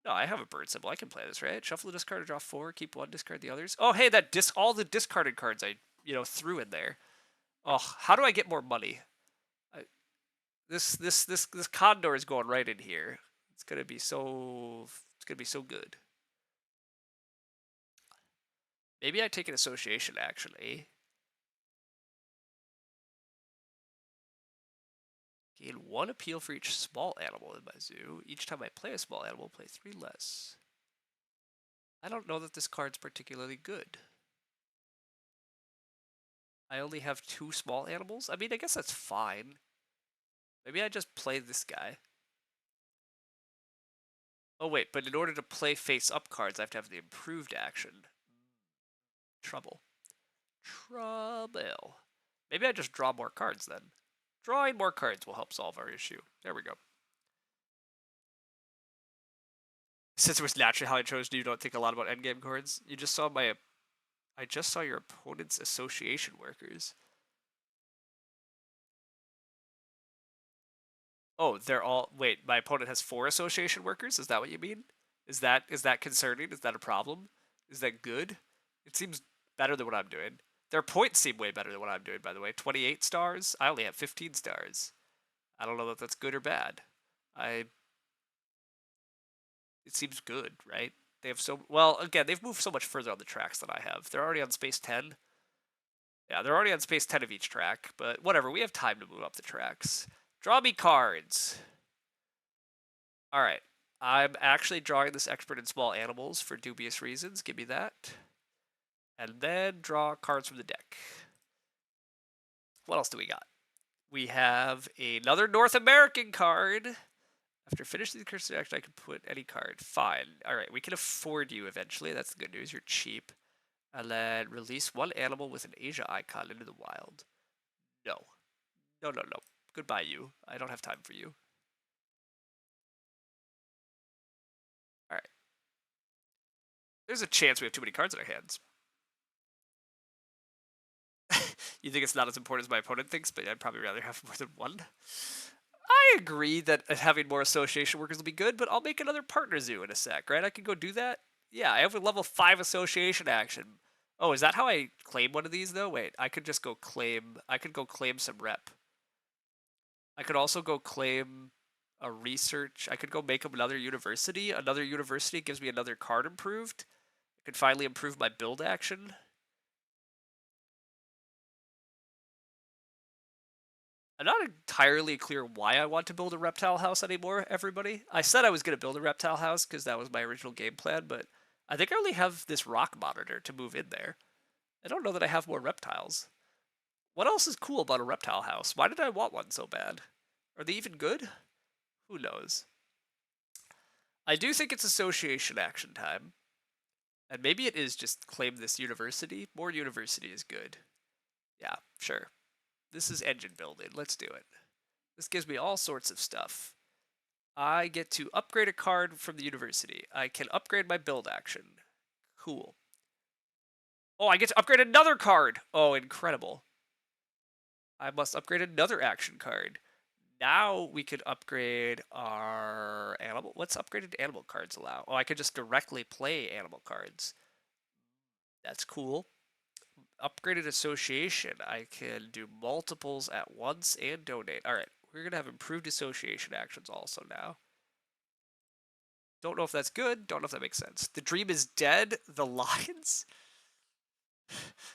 No, I have a bird symbol. I can play this, right? Shuffle the discard to draw 4, keep 1, discard the others. Oh, hey, all the discarded cards I, threw in there. Oh, how do I get more money? This condor is going right in here. It's gonna be so good. Maybe I take an association actually. Gain 1 appeal for each small animal in my zoo. Each time I play a small animal, play 3 less. I don't know that this card's particularly good. I only have 2 small animals? I mean, I guess that's fine. Maybe I just play this guy. Oh wait, but in order to play face-up cards, I have to have the improved action. Trouble. Trouble. Maybe I just draw more cards then. Drawing more cards will help solve our issue. There we go. Since it was naturally how I chose, you don't think a lot about endgame cards. You just saw I just saw your opponent's association workers. Oh, they're all... Wait, my opponent has 4 association workers? Is that what you mean? Is that concerning? Is that a problem? Is that good? It seems better than what I'm doing. Their points seem way better than what I'm doing, by the way. 28 stars? I only have 15 stars. I don't know if that's good or bad. It seems good, right? They have well, again, they've moved so much further on the tracks than I have. They're already on space 10. Yeah, they're already on space 10 of each track, but whatever, we have time to move up the tracks. Draw me cards. Alright, I'm actually drawing this expert in small animals for dubious reasons. Give me that. And then draw cards from the deck. What else do we got? We have another North American card. After finishing the cursor action, I can put any card. Fine. Alright, we can afford you eventually. That's the good news. You're cheap. And then release 1 animal with an Asia icon into the wild. No. No, no, no. Goodbye, you. I don't have time for you. Alright. There's a chance we have too many cards in our hands. You think it's not as important as my opponent thinks, but I'd probably rather have more than 1. I agree that having more association workers will be good, but I'll make another partner zoo in a sec, right? I can go do that. Yeah, I have a level 5 association action. Oh, is that how I claim one of these, though? Wait, I could just go claim... I could go claim some rep. I could also go claim a research. I could go make up another university. Another university gives me another card improved. I could finally improve my build action. I'm not entirely clear why I want to build a reptile house anymore, everybody. I said I was going to build a reptile house because that was my original game plan, but I think I only have this rock monitor to move in there. I don't know that I have more reptiles. What else is cool about a reptile house? Why did I want one so bad? Are they even good? Who knows? I do think it's association action time. And maybe it is just claim this university. More university is good. Yeah, sure. This is engine building. Let's do it. This gives me all sorts of stuff. I get to upgrade a card from the university. I can upgrade my build action. Cool. Oh, I get to upgrade another card. Oh, incredible. I must upgrade another action card. Now we could upgrade our animal. What's upgraded animal cards allow? Oh, I could just directly play animal cards. That's cool. Upgraded association. I can do multiples at once and donate. All right, we're gonna have improved association actions also now. Don't know if that's good. Don't know if that makes sense. The dream is dead. The lions.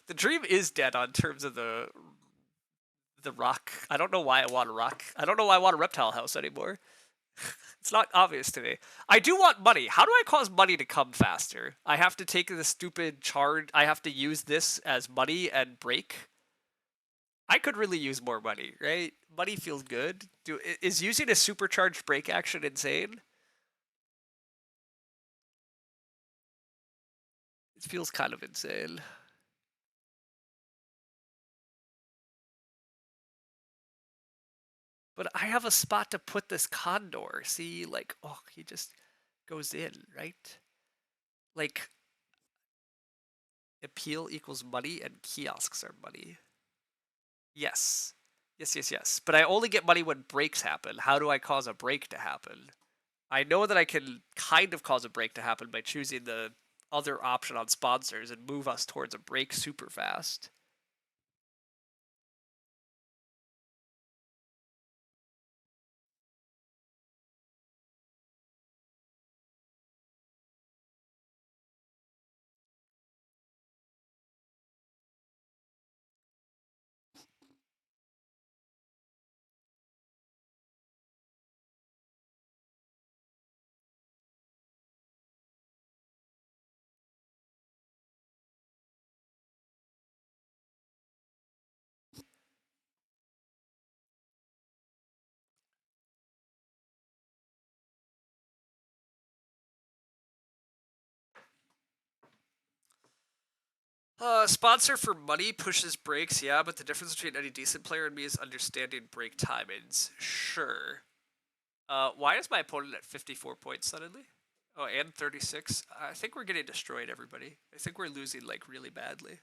The dream is dead on terms of the rock. I don't know why I want a rock. I don't know why I want a reptile house anymore. It's not obvious to me. I do want money. How do I cause money to come faster? I have to take the stupid charge. I have to use this as money and break. I could really use more money, right? Money feels good. Is using a supercharged break action insane? It feels kind of insane. But I have a spot to put this condor. See, like, oh, he just goes in, right? Like, appeal equals money and kiosks are money. Yes. Yes, yes, yes. But I only get money when breaks happen. How do I cause a break to happen? I know that I can kind of cause a break to happen by choosing the other option on sponsors and move us towards a break super fast. Sponsor for money pushes breaks, yeah, but the difference between any decent player and me is understanding break timings. Sure. Why is my opponent at 54 points suddenly? Oh, and 36. I think we're getting destroyed, everybody. I think we're losing, like, really badly.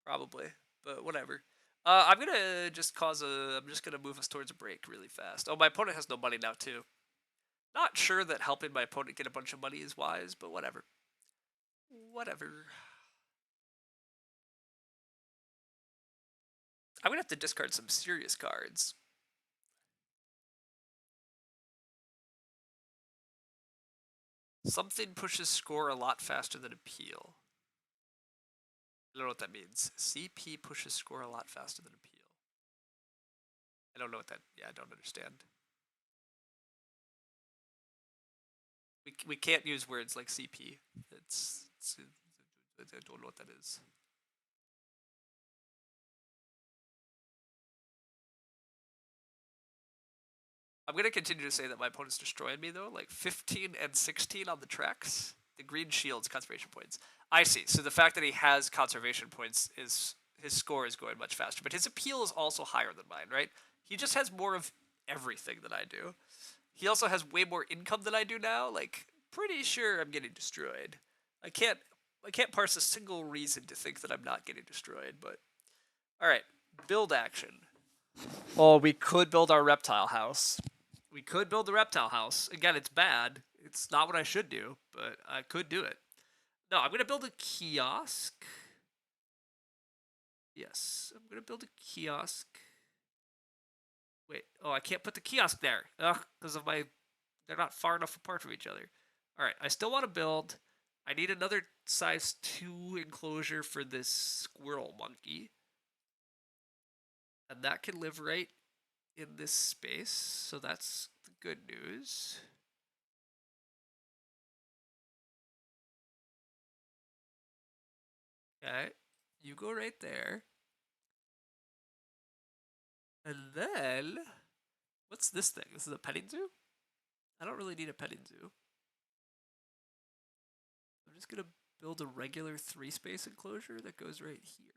Probably, but whatever. I'm gonna just cause a. I'm just gonna move us towards a break really fast. Oh, my opponent has no money now, too. Not sure that helping my opponent get a bunch of money is wise, but whatever. Whatever. I'm gonna have to discard some serious cards. Something pushes score a lot faster than appeal. I don't know what that means. CP pushes score a lot faster than appeal. I don't know what that. Yeah, I don't understand. We can't use words like CP. It's I don't know what that is. I'm gonna continue to say that my opponent's destroying me though. Like 15 and 16 on the tracks. The green shields conservation points. I see. So the fact that he has conservation points is his score is going much faster, but his appeal is also higher than mine, right? He just has more of everything than I do. He also has way more income than I do now. Like, pretty sure I'm getting destroyed. I can't I can't parse a single reason to think that I'm not getting destroyed, but all right, build action. Oh, we could build our reptile house. We could build the reptile house. Again, it's bad. It's not what I should do, but I could do it. No, I'm gonna build a kiosk. Yes, I'm gonna build a kiosk. Wait. Oh, I can't put the kiosk there. Ugh, because of my. They're not far enough apart from each other. All right. I still want to build. I need another size 2 enclosure for this squirrel monkey. And that can live right in this space. So that's the good news. Okay. You go right there. And then. What's this thing? This is a petting zoo? I don't really need a petting zoo. I'm just going to build a regular 3-space enclosure that goes right here.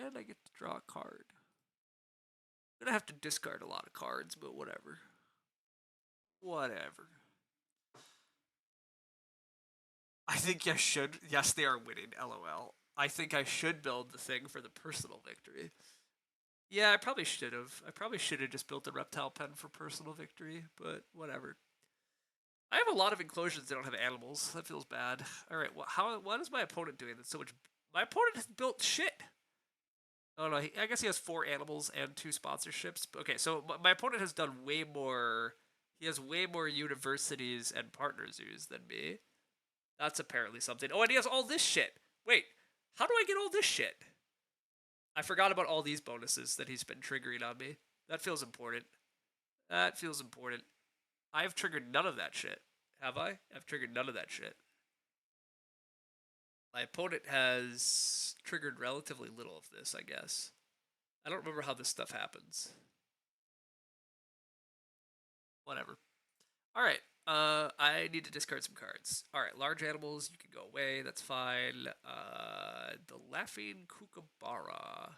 And I get to draw a card. I'm going to have to discard a lot of cards, but whatever. Whatever. I think I should. Yes, they are winning, lol. I think I should build the thing for the personal victory. Yeah, I probably should have. I probably should have just built a reptile pen for personal victory, but whatever. I have a lot of enclosures that don't have animals. That feels bad. All right, what is my opponent doing that's so much? My opponent has built shit. Oh no, I guess he has 4 animals and 2 sponsorships. Okay, so my opponent has done way more. He has way more universities and partner zoos than me. That's apparently something. Oh, and he has all this shit. Wait, how do I get all this shit? I forgot about all these bonuses that he's been triggering on me. That feels important. That feels important. I've triggered none of that shit. Have I? I've triggered none of that shit. My opponent has triggered relatively little of this, I guess. I don't remember how this stuff happens. Whatever. Alright. I need to discard some cards. Alright, large animals, you can go away. That's fine. The Laughing Kookaburra.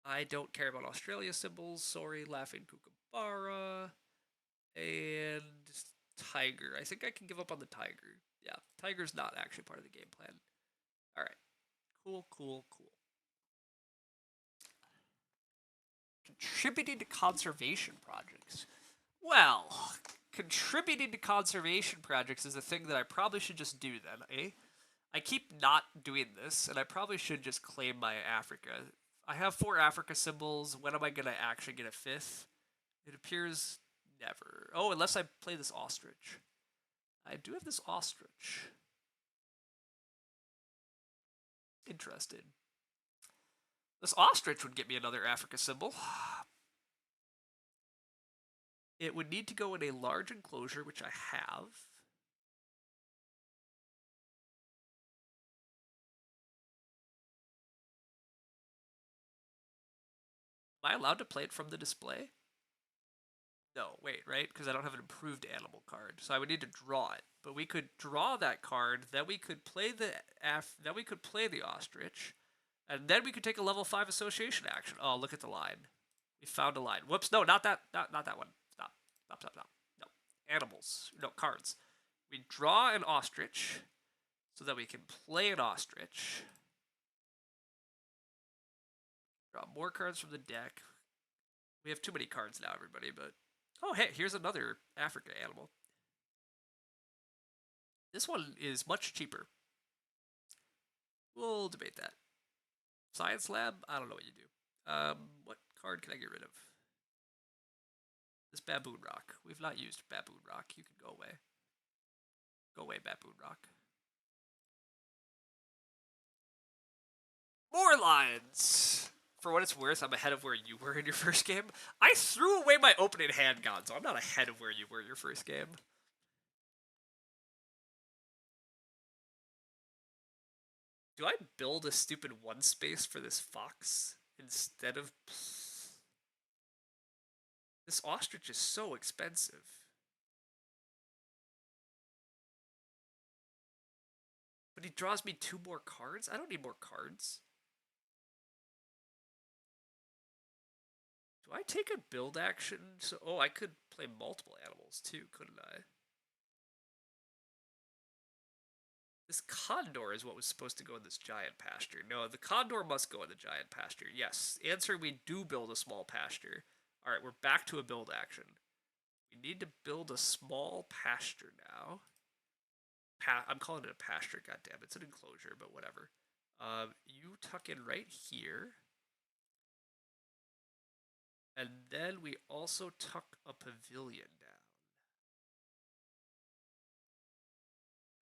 I don't care about Australia symbols. Sorry, Laughing Kookaburra. And Tiger. I think I can give up on the Tiger. Yeah, Tiger's not actually part of the game plan. Alright. Cool, cool, cool. Contributing to conservation projects. Well, contributing to conservation projects is a thing that I probably should just do then, eh? I keep not doing this, and I probably should just claim my Africa. I have 4 Africa symbols. When am I going to actually get a 5th? It appears never. Oh, unless I play this ostrich. I do have this ostrich. Interested. This ostrich would get me another Africa symbol. It would need to go in a large enclosure, which I have. Am I allowed to play it from the display? No, wait, right? Because I don't have an improved animal card, so I would need to draw it. But we could draw that card, then we could play the ostrich, and then we could take a level 5 association action. Oh, look at the line. We found a line. Whoops, no, not that one. Stop. Stop, stop, stop. No. Animals. No, cards. We draw an ostrich so that we can play an ostrich. Draw more cards from the deck. We have too many cards now, everybody, but... Oh, hey, here's another Africa animal. This one is much cheaper. We'll debate that. Science lab? I don't know what you do. What card can I get rid of? This baboon rock. We've not used baboon rock. You can go away. Go away, baboon rock. More lions! For what it's worth, I'm ahead of where you were in your first game. I threw away my opening hand, God, so I'm not ahead of where you were in your first game. Do I build a stupid 1 space for this fox instead of... This ostrich is so expensive. But he draws me 2 more cards? I don't need more cards. Do I take a build action? So, oh, I could play multiple animals too, couldn't I? This condor is what was supposed to go in this giant pasture. No, the condor must go in the giant pasture. Yes. Answer, we do build a small pasture. Alright, we're back to a build action. We need to build a small pasture now. I'm calling it a pasture, goddammit. It's an enclosure, but whatever. You tuck in right here. And then we also tuck a pavilion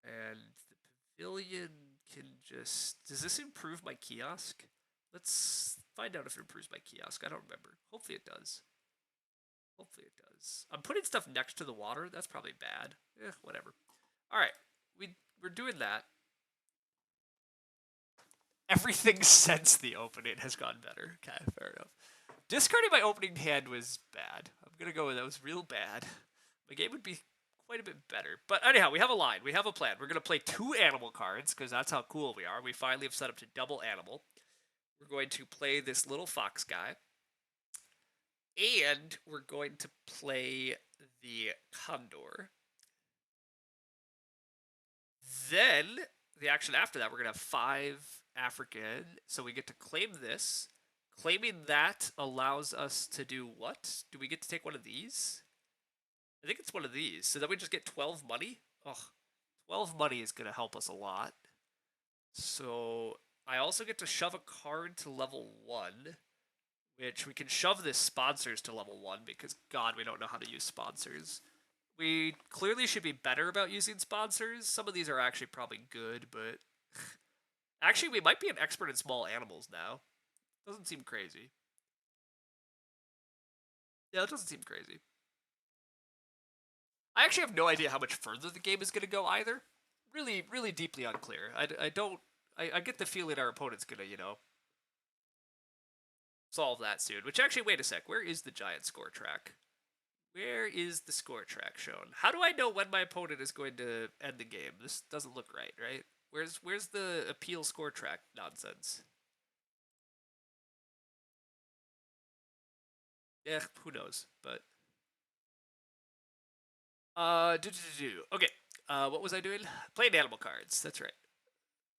down. And the pavilion can just... Does this improve my kiosk? Let's find out if it improves my kiosk. I don't remember. Hopefully it does. Hopefully it does. I'm putting stuff next to the water. That's probably bad. Whatever. All right. We're doing that. Everything since the opening has gotten better. Okay, fair enough. Discarding my opening hand was bad. I'm gonna go with that was real bad. My game would be quite a bit better. But anyhow, we have a line. We have a plan. We're gonna play 2 animal cards because that's how cool we are. We finally have set up to double animal. We're going to play this little fox guy. And we're going to play the condor. Then, the action after that, we're going to have 5 African. So we get to claim this. Claiming that allows us to do what? Do we get to take one of these? I think it's one of these. So then we just get 12 money. Ugh. 12 money is going to help us a lot. So I also get to shove a card to level 1. Which we can shove this sponsors to level 1 because, God, we don't know how to use sponsors. We clearly should be better about using sponsors. Some of these are actually probably good, but... Actually, we might be an expert in small animals now. Doesn't seem crazy. Yeah, it doesn't seem crazy. I actually have no idea how much further the game is going to go either. Really, really deeply unclear. I don't... I get the feeling our opponent's going to, solve that soon. Which actually, wait a sec. Where is the giant score track? Where is the score track shown? How do I know when my opponent is going to end the game? This doesn't look right, right? Where's the appeal score track nonsense? Yeah, who knows? But okay. What was I doing? Playing animal cards. That's right.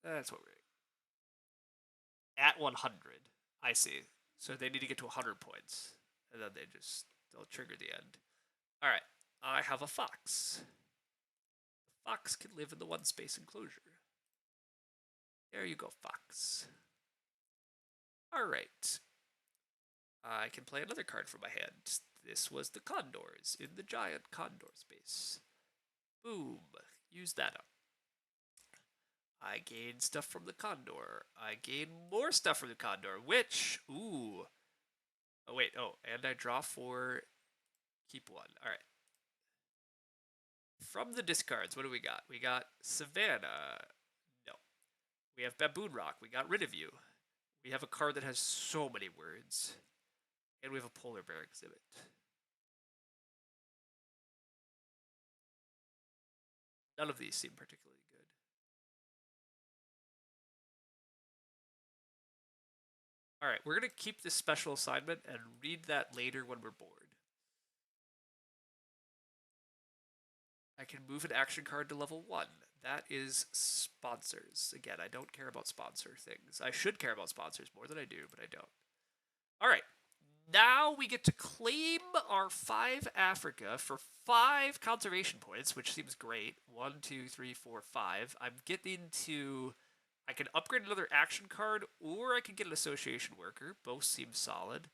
That's what we're doing. At 100. I see. So they need to get to 100 points, and then they'll trigger the end. All right. I have a fox. The fox can live in the 1 space enclosure. There you go, fox. All right. I can play another card from my hand. This was the condors in the giant condor space. Boom. Use that up. I gain stuff from the condor. I gain more stuff from the condor, which... Ooh. Oh, wait. Oh, and I draw 4. Keep 1. All right. From the discards, what do we got? We got Savannah. No. We have Baboon Rock. We got rid of you. We have a card that has so many words. And we have a polar bear exhibit. None of these seem particularly good. Alright, we're going to keep this special assignment and read that later when we're bored. I can move an action card to level 1. That is sponsors. Again, I don't care about sponsor things. I should care about sponsors more than I do, but I don't. Alright, now we get to claim our 5 Africa for 5 conservation points, which seems great. 1, 2, 3, 4, 5. I'm getting to... I can upgrade another action card, or I can get an association worker. Both seem solid.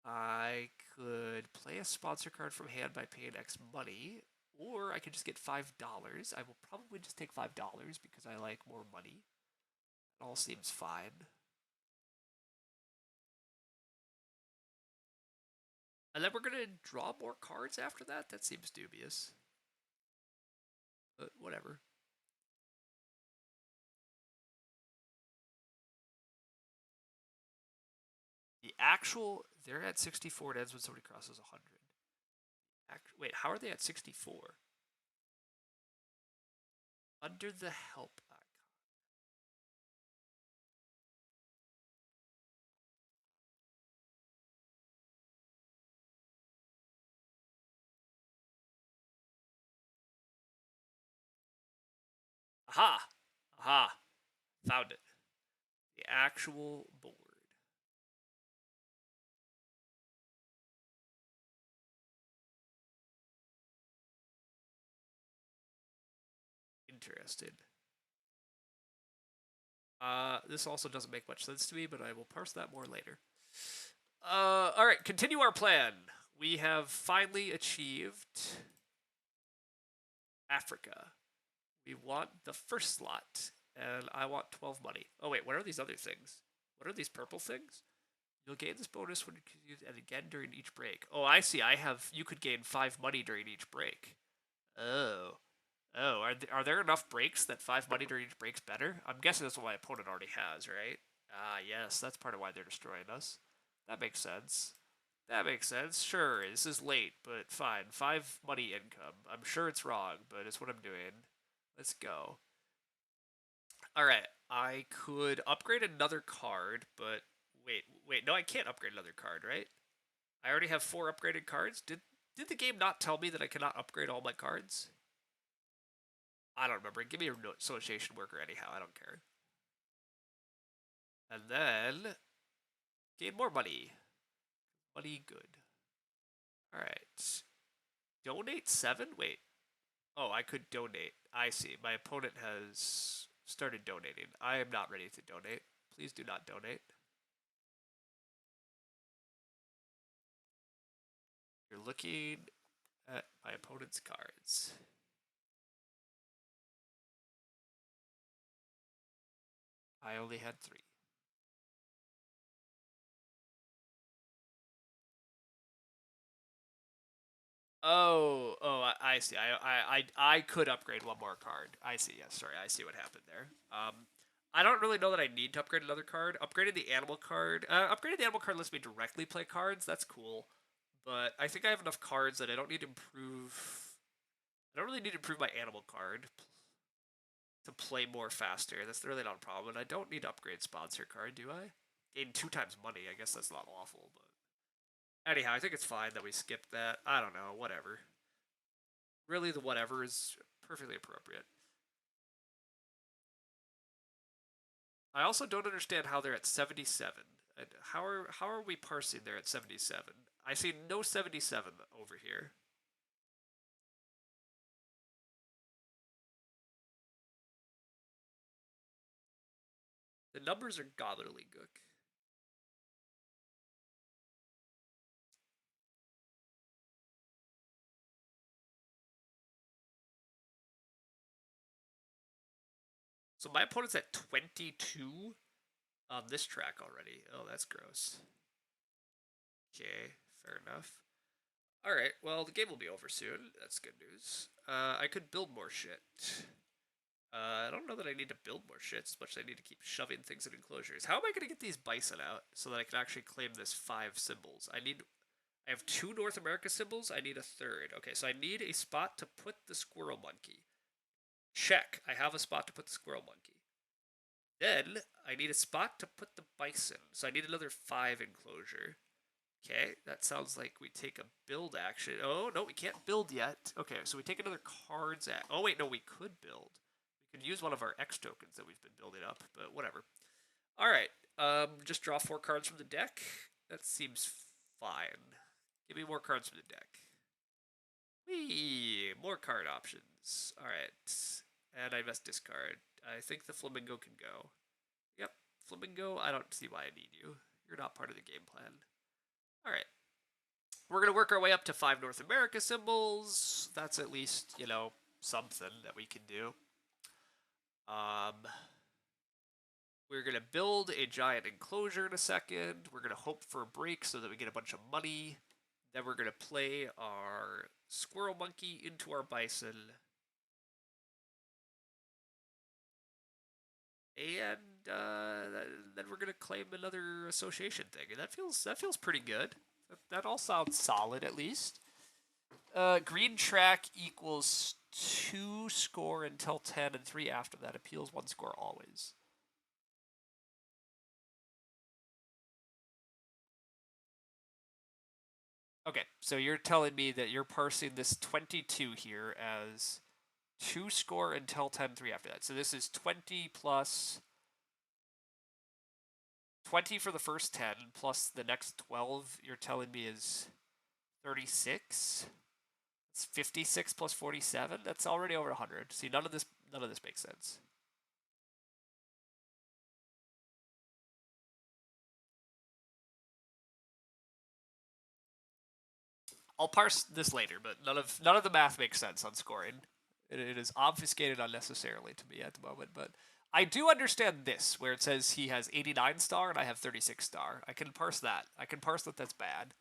I could play a sponsor card from hand by paying X money, or I could just get $5. I will probably just take $5 because I like more money. It all seems fine. And then we're going to draw more cards after that? That seems dubious. But whatever. The actual... They're at 64. It ends when somebody crosses 100. Wait, how are they at 64? Under the help icon. Aha! Aha! Found it. The actual board. Interested. This also doesn't make much sense to me, but I will parse that more later. All right, continue our plan. We have finally achieved Africa. We want the first slot, and I want 12 money. Oh wait, what are these other things? What are these purple things? You'll gain this bonus when you use it again during each break. Oh, I see. You could gain 5 money during each break. Oh. Oh, are there enough breaks that 5 money during each break's better? I'm guessing that's what my opponent already has, right? Ah, yes, that's part of why they're destroying us. That makes sense. That makes sense. Sure, this is late, but fine. 5 money income. I'm sure it's wrong, but it's what I'm doing. Let's go. Alright, I could upgrade another card, but wait, no, I can't upgrade another card, right? I already have 4 upgraded cards. Did the game not tell me that I cannot upgrade all my cards? I don't remember. Give me a association worker anyhow. I don't care. And then gain more money. Money good. Alright. Donate 7? Wait. Oh, I could donate. I see. My opponent has started donating. I am not ready to donate. Please do not donate. You're looking at my opponent's cards. I only had 3. I see. I could upgrade one more card. I see. Yes, sorry. I see what happened there. I don't really know that I need to upgrade another card. Upgrading the animal card lets me directly play cards. That's cool, but I think I have enough cards that I don't need to improve. I don't really need to improve my animal card to play more faster. That's really not a problem. And I don't need to upgrade sponsor card, do I? Gain 2 times money. I guess that's not awful, but anyhow, I think it's fine that we skipped that. I don't know. Whatever. Really, the whatever is perfectly appropriate. I also don't understand how they're at 77. And how are we parsing there at 77? I see no 77 over here. The numbers are gobbledygook. So my opponent's at 22 on this track already. Oh, that's gross. Okay, fair enough. Alright, well, the game will be over soon. That's good news. I could build more shit. I don't know that I need to build more shit as much as I need to keep shoving things in enclosures. How am I going to get these bison out so that I can actually claim this 5 symbols? I have 2 North America symbols. I need a third. Okay, so I need a spot to put the squirrel monkey. Check. I have a spot to put the squirrel monkey. Then I need a spot to put the bison. So I need another 5 enclosure. Okay, that sounds like we take a build action. Oh, no, we can't build yet. Okay, so we take another cards act. Oh, wait, no, we could build. We could use one of our X tokens that we've been building up, but whatever. All right, just draw 4 cards from the deck. That seems fine. Give me more cards from the deck. Whee! More card options. All right, and I must discard. I think the flamingo can go. Yep, flamingo, I don't see why I need you. You're not part of the game plan. All right. We're going to work our way up to 5 North America symbols. That's at least, something that we can do. We're going to build a giant enclosure in a second. We're going to hope for a break so that we get a bunch of money. Then we're going to play our squirrel monkey into our bison. And then we're going to claim another association thing. And that feels pretty good. That all sounds solid, at least. Green track equals 2 score until 10 and 3 after that. Appeals 1 score always. Okay, so you're telling me that you're parsing this 22 here as 2 score until 10, 3 after that. So this is 20 plus 20 for the first 10 plus the next 12 you're telling me is 36. It's 56 plus 47. That's already over 100. See, none of this makes sense. I'll parse this later, but none of the math makes sense on scoring. It is obfuscated unnecessarily to me at the moment, but I do understand this, where it says he has 89 star and I have 36 star. I can parse that. I can parse that that's bad.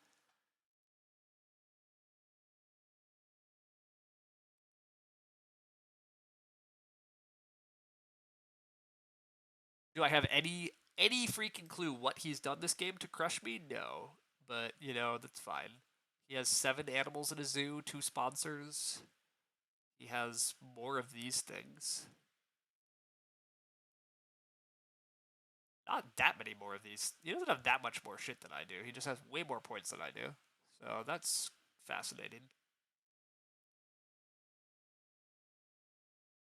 Do I have any freaking clue what he's done this game to crush me? No, but you know that's fine. He has 7 animals in a zoo, 2 sponsors. He has more of these things. Not that many more of these. He doesn't have that much more shit than I do. He just has way more points than I do. So that's fascinating.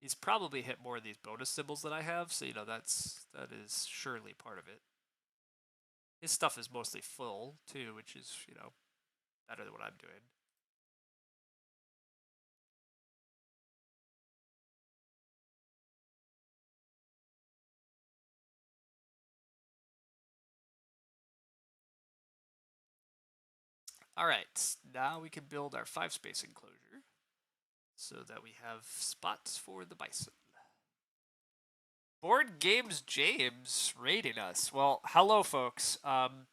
He's probably hit more of these bonus symbols than I have, so you know that is surely part of it. His stuff is mostly full too, which is, you know, better than what I'm doing. All right, now we can build our 5-space enclosure so that we have spots for the bison. Board Games James rating us. Well, hello, folks. I'm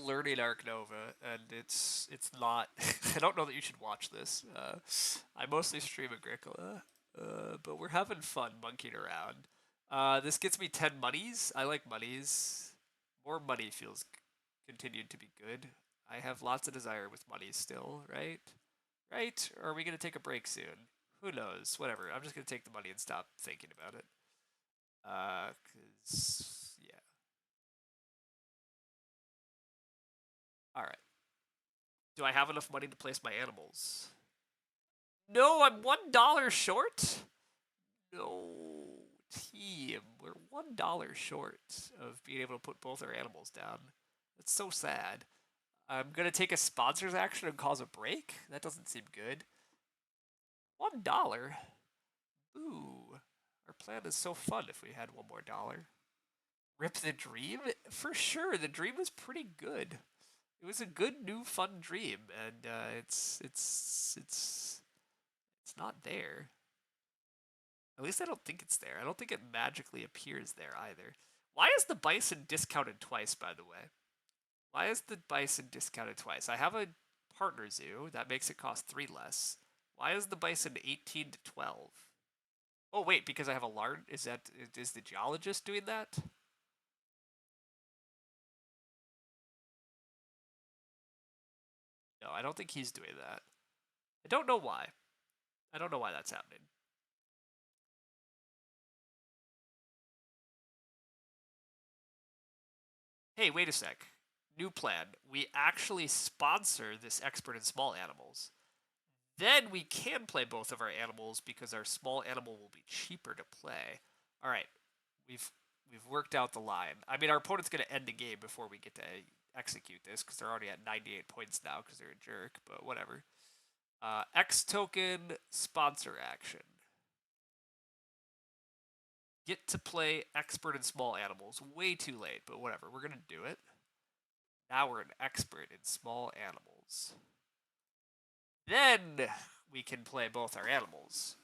learning Ark Nova, and it's not. I don't know that you should watch this. I mostly stream Agricola, but we're having fun monkeying around. This gets me 10 monies. I like monies. More money feels continued to be good. I have lots of desire with money still, right? Right? Or are we gonna take a break soon? Who knows? Whatever. I'm just gonna take the money and stop thinking about it. Cause yeah. All right. Do I have enough money to place my animals? No, I'm $1 short. No, team, we're $1 short of being able to put both our animals down. That's so sad. I'm gonna take a sponsors action and cause a break. That doesn't seem good. $1. Ooh, our plan is so fun. If we had one more dollar, rip the dream for sure. The dream was pretty good. It was a good new fun dream, and it's not there. At least I don't think it's there. I don't think it magically appears there either. Why is the bison discounted twice, by the way? Why is the bison discounted twice? I have a partner zoo. That makes it cost 3 less. Why is the bison 18 to 12? Oh, wait, because I have a large... Is the geologist doing that? No, I don't think he's doing that. I don't know why. I don't know why that's happening. Hey, wait a sec. New plan. We actually sponsor this expert in small animals. Then we can play both of our animals because our small animal will be cheaper to play. All right, we've worked out the line. I mean, our opponent's going to end the game before we get to execute this because they're already at 98 points now because they're a jerk. But whatever. X token sponsor action. Get to play expert in small animals. Way too late, but whatever. We're gonna do it. Now we're an expert in small animals. Then we can play both our animals.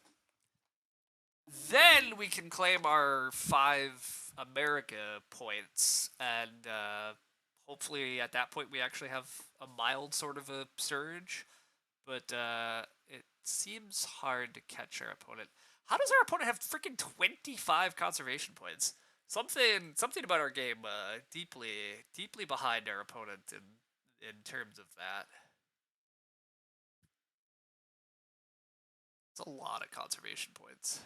Then we can claim our 5 America points, and hopefully at that point we actually have a mild sort of a surge. But it seems hard to catch our opponent. How does our opponent have freaking 25 conservation points? Something about our game deeply behind our opponent in terms of that. It's a lot of conservation points.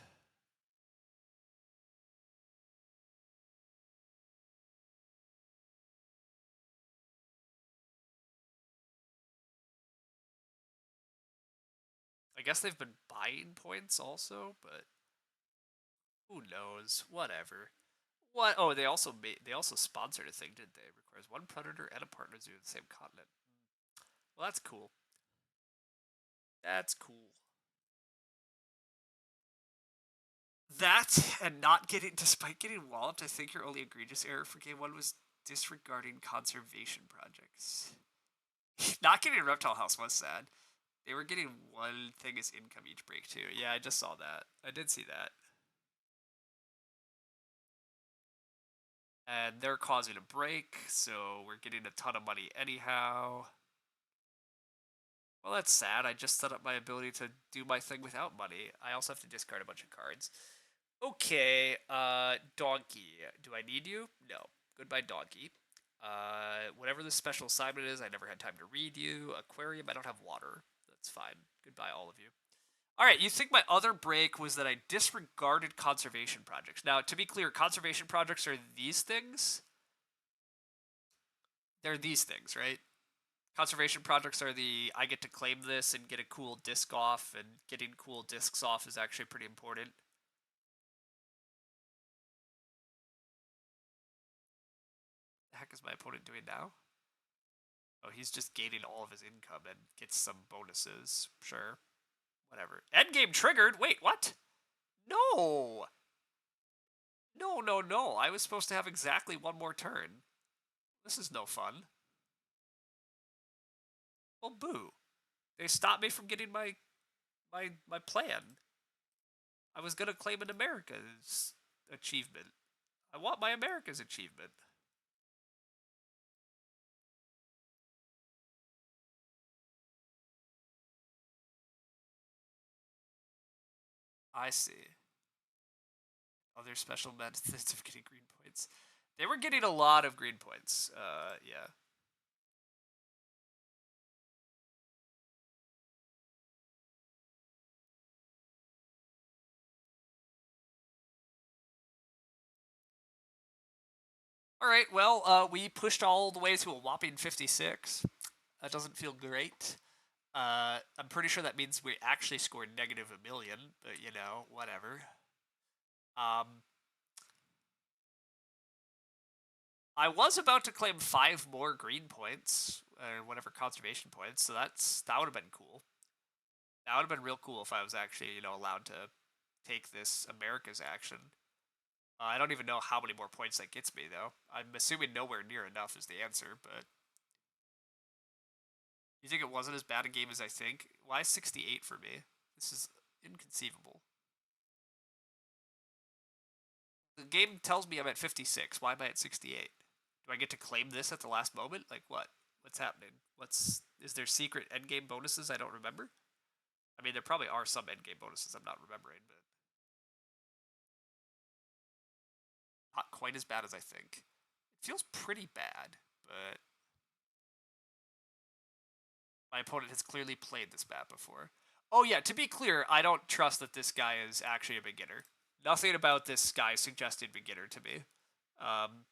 I guess they've been buying points also, but who knows? Whatever. What? Oh, they also sponsored a thing, didn't they? It requires 1 predator and a partner zoo in the same continent. Well, that's cool. That's cool. That and not getting, despite getting walloped, I think your only egregious error for game 1 was disregarding conservation projects. Not getting a reptile house was sad. They were getting one thing as income each break too. Yeah, I just saw that. I did see that. And they're causing a break, so we're getting a ton of money anyhow. Well, that's sad. I just set up my ability to do my thing without money. I also have to discard a bunch of cards. Okay, donkey. Do I need you? No. Goodbye, donkey. Whatever the special assignment is, I never had time to read you. Aquarium, I don't have water. That's fine. Goodbye, all of you. All right, you think my other break was that I disregarded conservation projects. Now, to be clear, conservation projects are these things. They're these things, right? Conservation projects are the I get to claim this and get a cool disc off, and getting cool discs off is actually pretty important. The heck is my opponent doing now? Oh, he's just gaining all of his income and gets some bonuses. Sure. Whatever. Endgame triggered? Wait, what? No! No, no, no. I was supposed to have exactly one more turn. This is no fun. Well, boo. They stopped me from getting my plan. I was gonna claim an America's achievement. I want my America's achievement. I see. Other special methods of getting green points. They were getting a lot of green points. Yeah. All right. Well, we pushed all the way to a whopping 56. That doesn't feel great. I'm pretty sure that means we actually scored negative a million, but you know, whatever. Um, I was about to claim 5 more green points or whatever conservation points, so that would have been cool. That would have been real cool if I was actually, allowed to take this America's action. I don't even know how many more points that gets me though. I'm assuming nowhere near enough is the answer, but you think it wasn't as bad a game as I think? Why 68 for me? This is inconceivable. The game tells me I'm at 56. Why am I at 68? Do I get to claim this at the last moment? Like what? What's happening? Is there secret endgame bonuses I don't remember? I mean, there probably are some endgame bonuses I'm not remembering, but not quite as bad as I think. It feels pretty bad, but my opponent has clearly played this map before. Oh yeah, to be clear, I don't trust that this guy is actually a beginner. Nothing about this guy suggested beginner to me. Um,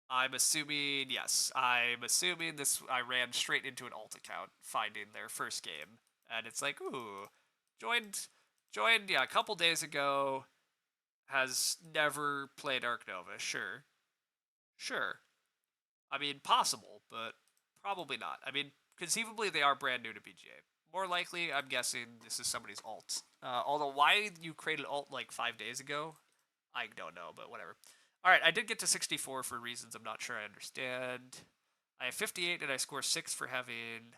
I'm assuming, yes, I'm assuming this. I ran straight into an alt account, finding their first game, and it's like, ooh, joined, yeah, a couple days ago. Has never played Ark Nova. Sure, sure. I mean, possible, but probably not. I mean, conceivably they are brand new to BGA. More likely, I'm guessing this is somebody's alt. Although, why you created alt like 5 days ago, I don't know, but whatever. All right, I did get to 64 for reasons I'm not sure I understand. I have 58 and I score 6 for having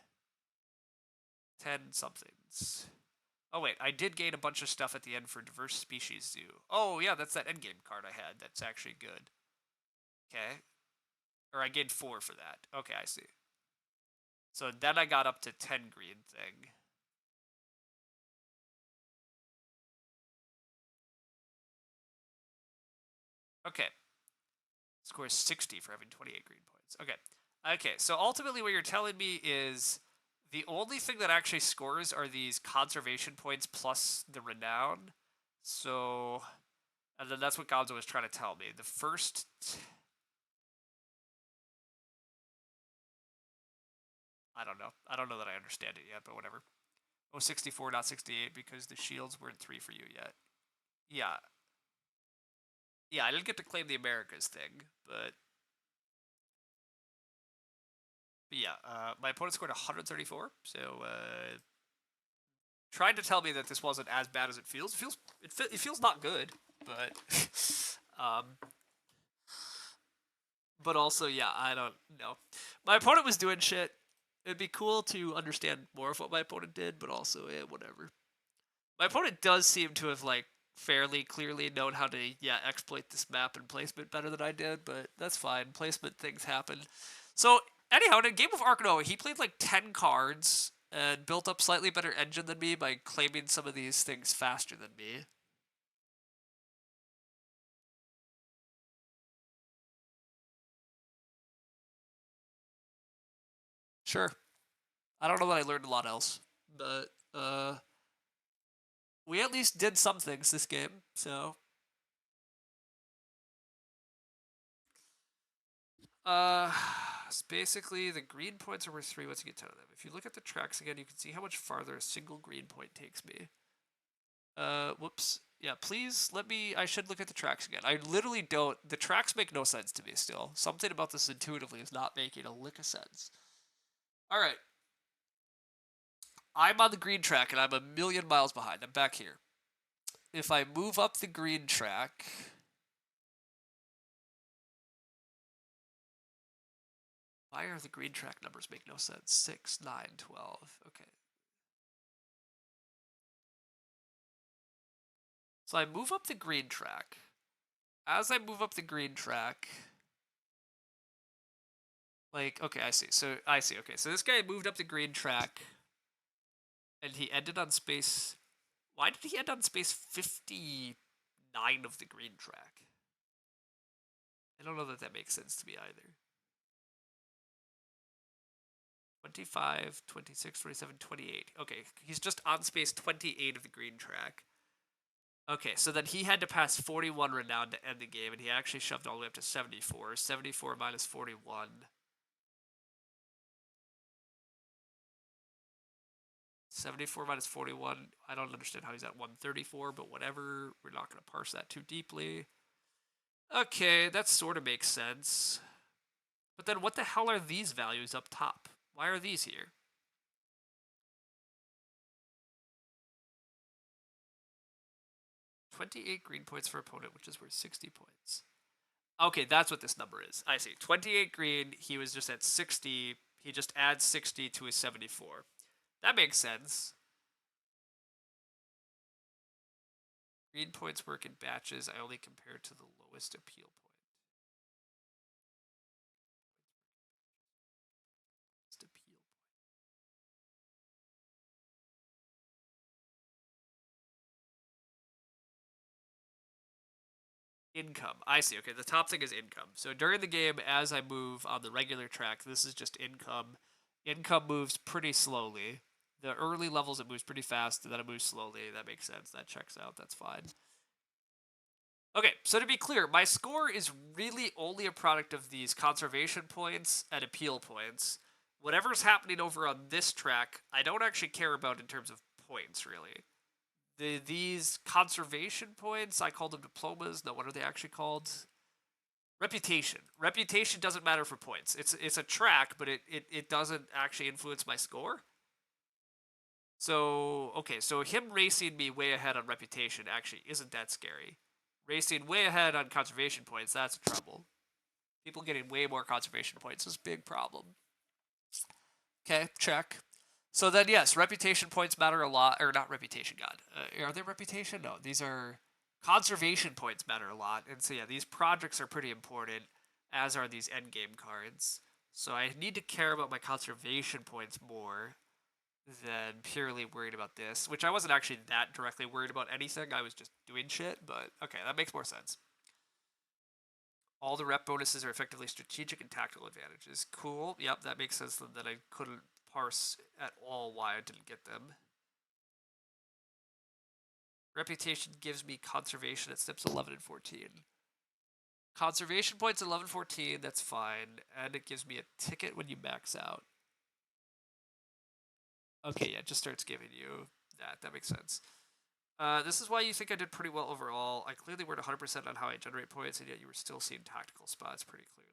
10 somethings. Oh wait, I did gain a bunch of stuff at the end for diverse species zoo. Oh yeah, that's that endgame card I had. That's actually good. Okay. Or I gained 4 for that. Okay, I see. So then I got up to 10 green thing. Okay. Scores 60 for having 28 green points. Okay. Okay, so ultimately what you're telling me is the only thing that actually scores are these conservation points plus the renown. So, and then that's what Gonzo was trying to tell me. The first, I don't know. I don't know that I understand it yet, but whatever. Oh, 64, not 68, because the shields weren't 3 for you yet. Yeah. Yeah, I didn't get to claim the Americas thing, but yeah, my opponent scored 134, so tried to tell me that this wasn't as bad as it feels. It feels not good, but um, But also, yeah, I don't know. My opponent was doing shit. It'd be cool to understand more of what my opponent did, but also, whatever. My opponent does seem to have like fairly clearly known how to exploit this map and placement better than I did, but that's fine. Placement things happen. So anyhow, in a game of Ark Nova, he played like 10 cards and built up slightly better engine than me by claiming some of these things faster than me. Sure. I don't know that I learned a lot else, but we at least did some things this game, so Uh, basically, the green points are worth 3 once you get 10 of them. If you look at the tracks again, you can see how much farther a single green point takes me. Whoops. Yeah, please let me. I should look at the tracks again. I literally don't. The tracks make no sense to me still. Something about this intuitively is not making a lick of sense. Alright. I'm on the green track and I'm a million miles behind. I'm back here. If I move up the green track. Why are the green track numbers make no sense? 6, 9, 12. Okay. So I move up the green track. As I move up the green track, like, okay, I see. So I see. Okay, so this guy moved up the green track, and he ended on space. Why did he end on space 59 of the green track? I don't know that that makes sense to me either. 25, 26, 27, 28. Okay, he's just on space 28 of the green track. Okay, so then he had to pass 41 renown to end the game, and he actually shoved all the way up to 74. 74 minus 41. 74 minus 41. I don't understand how he's at 134, but whatever. We're not going to parse that too deeply. Okay, that sort of makes sense. But then what the hell are these values up top? Why are these here? $28 green points for opponent, which is worth 60 points. Okay, that's what this number is. I see. 28 green, he was just at 60. He just adds 60 to his 74. That makes sense. Green points work in batches. I only compare to the lowest appeal point. Lowest appeal point. Income. I see. Okay, the top thing is income. So during the game, as I move on the regular track, this is just income. Income moves pretty slowly. The early levels, it moves pretty fast, and then it moves slowly. That makes sense. That checks out. That's fine. Okay, so to be clear, my score is really only a product of these conservation points and appeal points. Whatever's happening over on this track, I don't actually care about in terms of points, really. These conservation points, I call them diplomas. No, what are they actually called? Reputation. Reputation doesn't matter for points. It's a track, but it doesn't actually influence my score. So okay, so him racing me way ahead on reputation actually isn't that scary. Racing way ahead on conservation points, that's trouble. People getting way more conservation points is a big problem. Okay, check. So then, yes, reputation points matter a lot, or not reputation, God. Are they reputation? No, these are conservation points matter a lot. And so, yeah, these projects are pretty important, as are these endgame cards. So I need to care about my conservation points more than purely worried about this, which I wasn't actually that directly worried about anything. I was just doing shit, but okay, that makes more sense. All the rep bonuses are effectively strategic and tactical advantages. Cool. Yep, that makes sense that I couldn't parse at all why I didn't get them. Reputation gives me conservation at steps 11 and 14. Conservation points 11, 14, that's fine. And it gives me a ticket when you max out. Okay, yeah, it just starts giving you that. That makes sense. This is why you think I did pretty well overall. I clearly weren't 100% on how I generate points, and yet you were still seeing tactical spots pretty clearly.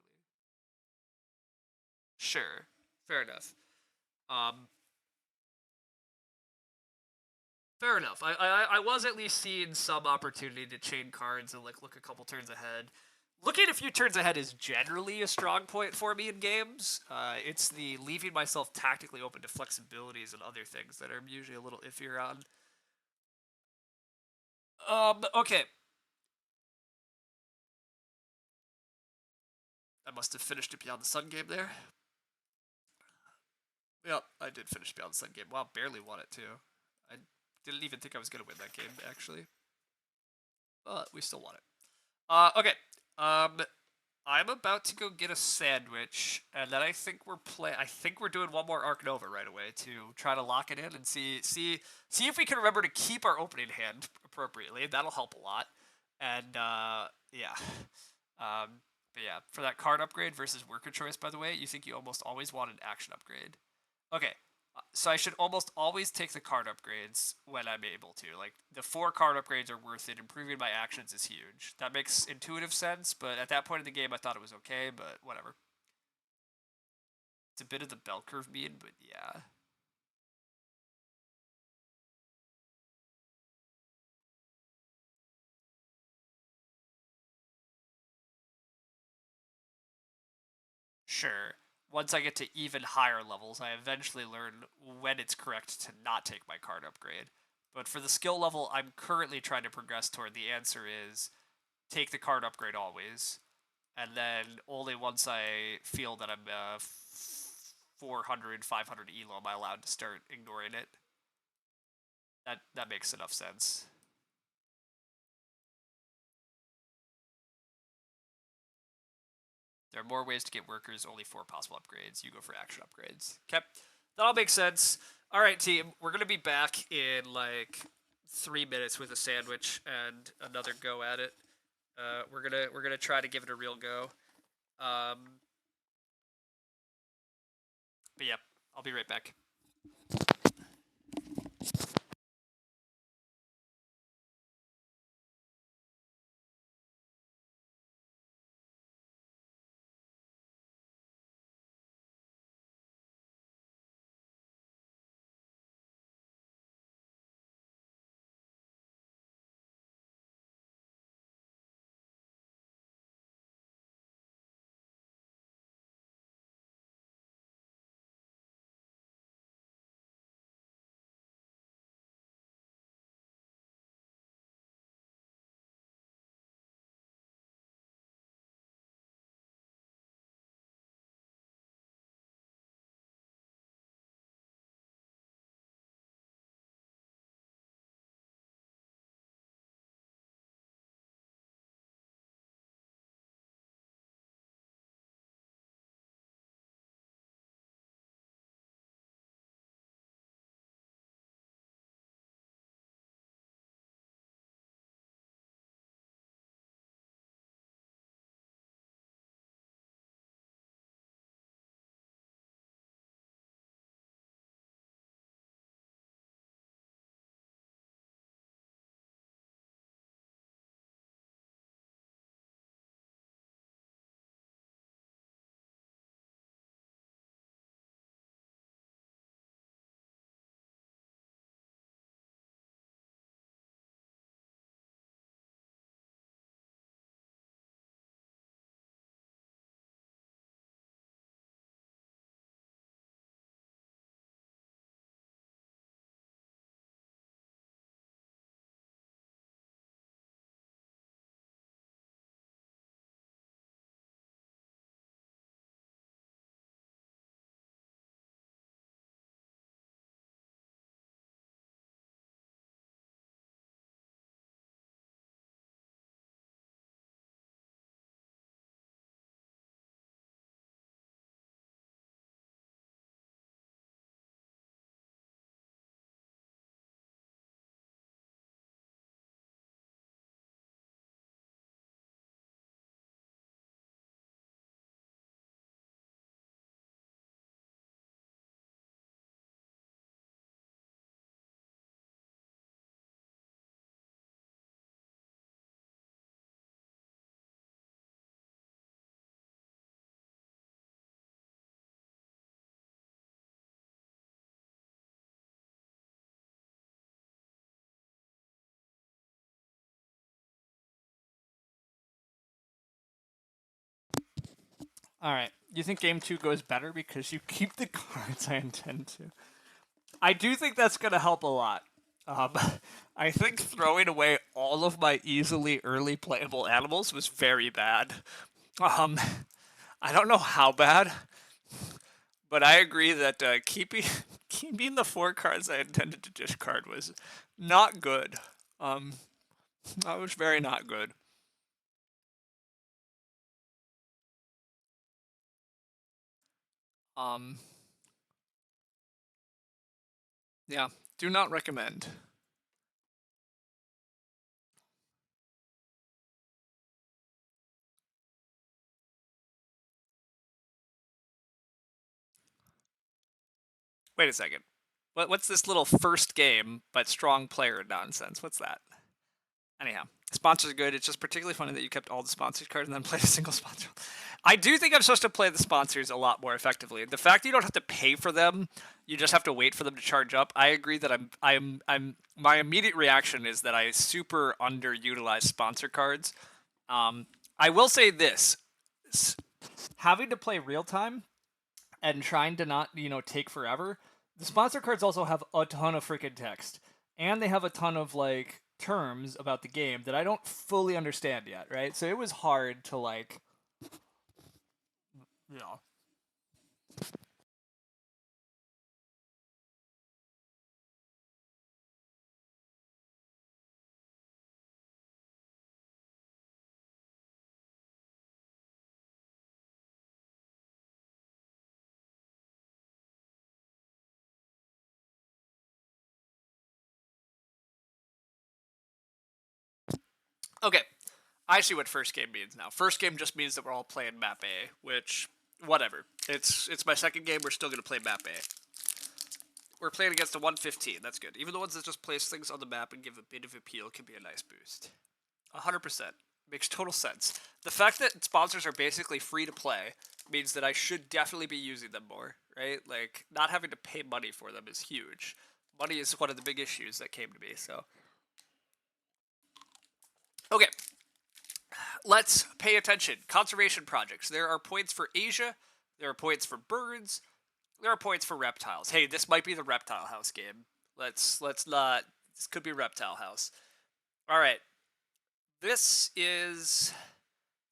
Sure, fair enough. Um, Fair enough. I was at least seeing some opportunity to chain cards and like look a couple turns ahead. Looking a few turns ahead is generally a strong point for me in games. It's the leaving myself tactically open to flexibilities and other things that I'm usually a little iffier on. Okay. I must have finished a Beyond the Sun game there. Yep, I did finish Beyond the Sun game. Wow, barely won it too. I didn't even think I was gonna win that game actually, but we still won it. Okay. Um, I'm about to go get a sandwich, and then I think we're doing one more Ark Nova right away to try to lock it in and see if we can remember to keep our opening hand appropriately. That'll help a lot. And yeah. But yeah, for that card upgrade versus worker choice, by the way, you think you almost always want an action upgrade. Okay, so I should almost always take the card upgrades when I'm able to. Like, the 4 card upgrades are worth it. Improving my actions is huge. That makes intuitive sense, but at that point in the game, I thought it was okay, but whatever. It's a bit of the bell curve mean, but yeah. Sure. Once I get to even higher levels, I eventually learn when it's correct to not take my card upgrade. But for the skill level I'm currently trying to progress toward, the answer is take the card upgrade always. And then only once I feel that I'm 400, 500 elo am I allowed to start ignoring it. That makes enough sense. There are more ways to get workers, only 4 possible upgrades. You go for action upgrades. Okay, that all makes sense. All right, team, we're gonna be back in like 3 minutes with a sandwich and another go at it. We're gonna try to give it a real go. Um, but yeah, I'll be right back. All right. You think game 2 goes better because you keep the cards I intend to? I do think that's going to help a lot. Um, I think throwing away all of my easily early playable animals was very bad. Um, I don't know how bad, but I agree that keeping keeping the 4 cards I intended to discard was not good. Um, that was very not good. Um, yeah, do not recommend. Wait a second. What's this little first game but strong player nonsense? What's that? Anyhow, sponsors are good. It's just particularly funny that you kept all the sponsored cards and then played a single sponsor. I do think I'm supposed to play the sponsors a lot more effectively. The fact that you don't have to pay for them, you just have to wait for them to charge up. I agree that I'm. My immediate reaction is that I super underutilize sponsor cards. I will say this: having to play real time and trying to not take forever. The sponsor cards also have a ton of freaking text, and they have a ton of like terms about the game that I don't fully understand yet, right? So it was hard to like, you know. Okay, I see what first game means now. First game just means that we're all playing map A, which whatever. It's my second game. We're still gonna play map A. We're playing against a 115. That's good. Even the ones that just place things on the map and give a bit of appeal can be a nice boost. 100%. Makes total sense. The fact that sponsors are basically free to play means that I should definitely be using them more, right? Like, not having to pay money for them is huge. Money is one of the big issues that came to me, so. Okay, let's pay attention. Conservation projects. There are points for Asia, there are points for birds, there are points for reptiles. Hey, this might be the reptile house game. Let's not. This could be reptile house. All right. This is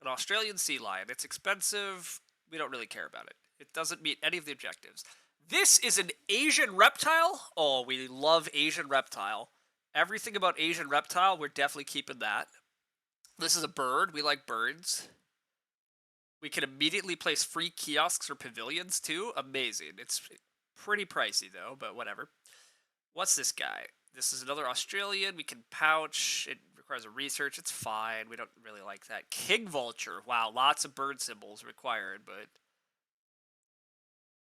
an Australian sea lion. It's expensive. We don't really care about it. It doesn't meet any of the objectives. This is an Asian reptile. Oh, we love Asian reptile. Everything about Asian reptile, we're definitely keeping that. This is a bird. We like birds. We can immediately place free kiosks or pavilions too. Amazing. It's pretty pricey though, but whatever. What's this guy? This is another Australian. We can pouch. It requires a research. It's fine. We don't really like that. King vulture. Wow, lots of bird symbols required, but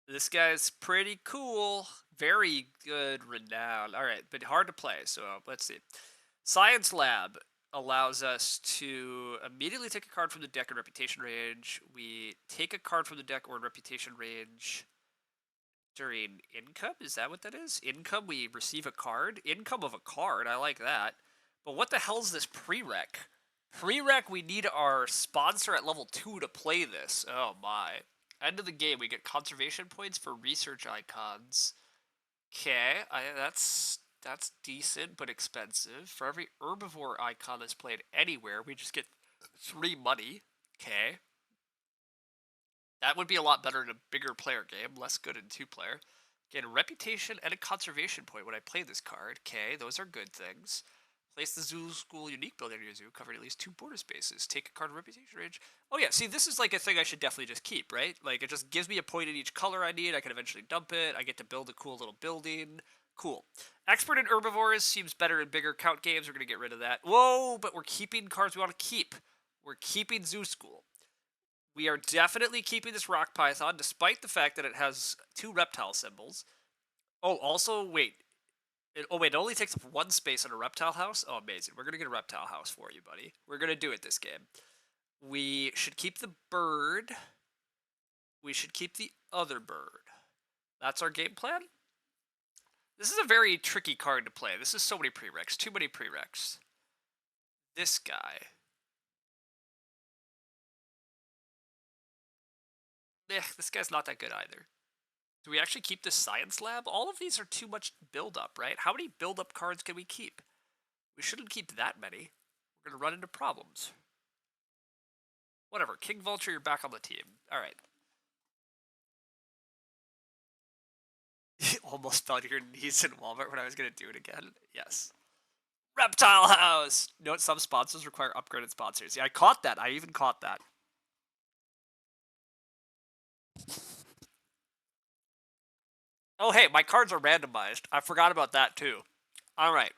this guy's pretty cool. Very good renown. All right, but hard to play. So let's see. Science lab allows us to immediately take a card from the deck in reputation range. We take a card from the deck or in reputation range during income. Is that what that is? Income, we receive a card. Income of a card. I like that. But what the hell is this prereq? Prereq, we need our sponsor at level 2 to play this. Oh my. End of the game, we get conservation points for research icons. Okay, that's decent but expensive. For every herbivore icon that's played anywhere, we just get 3 money. Okay. That would be a lot better in a bigger player game, less good in 2-player. Get a reputation and a conservation point when I play this card. Okay, those are good things. Place the Zoo School unique building in your zoo, covering at least 2 border spaces. Take a card of reputation range. Oh yeah, see, this is like a thing I should definitely just keep, right? Like, it just gives me a point in each color I need. I can eventually dump it. I get to build a cool little building. Cool. Expert in herbivores seems better in bigger count games. We're going to get rid of that. Whoa, but we're keeping cards we want to keep. We're keeping Zoo School. We are definitely keeping this rock python, despite the fact that it has 2 reptile symbols. Oh, also, wait. It only takes up 1 space in a reptile house? Oh, amazing. We're going to get a reptile house for you, buddy. We're going to do it this game. We should keep the bird. We should keep the other bird. That's our game plan? This is a very tricky card to play. This is so many prereqs. Too many prereqs. This guy. This guy's not that good either. Do we actually keep this science lab? All of these are too much build-up, right? How many build-up cards can we keep? We shouldn't keep that many. We're going to run into problems. Whatever. King Vulture, you're back on the team. All right. Almost fell to your knees in Walmart when I was going to do it again. Yes. Reptile House! Note some sponsors require upgraded sponsors. Yeah, I caught that. I even caught that. Oh, hey, my cards are randomized. I forgot about that, too. All right.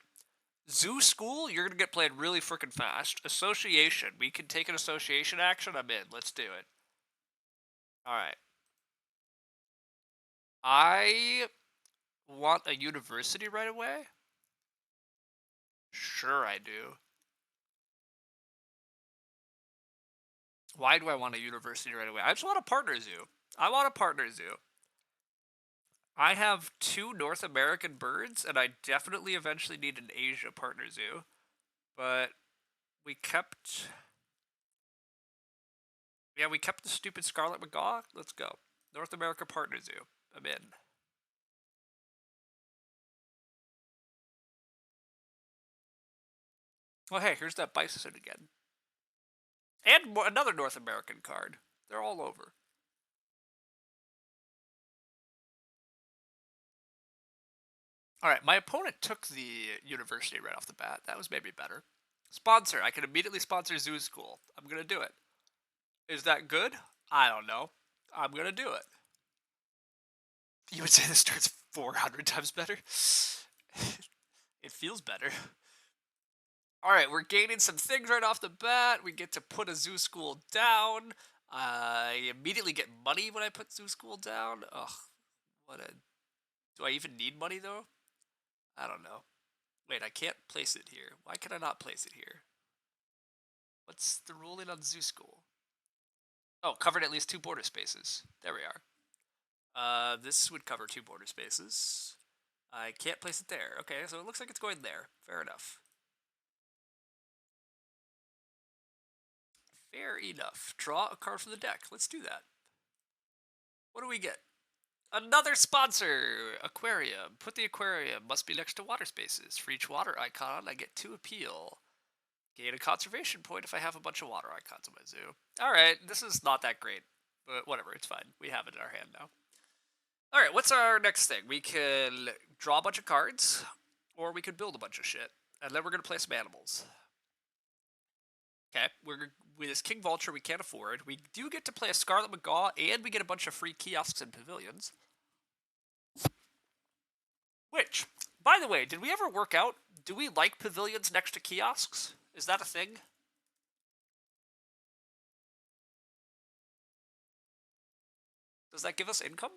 Zoo School, you're going to get played really freaking fast. Association, we can take an association action. I'm in. Let's do it. All right. I want a university right away. Sure, I do. Why do I want a university right away? I just want a partner zoo. I want a partner zoo. I have 2 North American birds, and I definitely eventually need an Asia partner zoo. But we kept... Yeah, we kept the stupid Scarlet Macaw. Let's go. North America partner zoo. I'm in. Oh, hey, here's that bison again. And another North American card. They're all over. Alright, my opponent took the university right off the bat. That was maybe better. Sponsor. I can immediately sponsor Zoo School. I'm going to do it. Is that good? I don't know. I'm going to do it. You would say this starts 400 times better? It feels better. Alright, we're gaining some things right off the bat. We get to put a Zoo School down. I immediately get money when I put Zoo School down. Ugh, what a... Do I even need money, though? I don't know. Wait, I can't place it here. Why can I not place it here? What's the ruling on Zoo School? Oh, covered at least 2 border spaces. There we are. This would cover 2 border spaces. I can't place it there. Okay, so it looks like it's going there. Fair enough. Fair enough. Draw a card from the deck. Let's do that. What do we get? Another sponsor! Aquarium. Put the aquarium. Must be next to water spaces. For each water icon, I get 2 appeal. Gain a conservation point if I have a bunch of water icons in my zoo. Alright, this is not that great. But whatever, it's fine. We have it in our hand now. Alright, what's our next thing? We can draw a bunch of cards, or we could build a bunch of shit. And then we're going to play some animals. Okay, with this King Vulture we can't afford. We do get to play a Scarlet Macaw, and we get a bunch of free kiosks and pavilions. Which, by the way, did we ever work out? Do we like pavilions next to kiosks? Is that a thing? Does that give us income?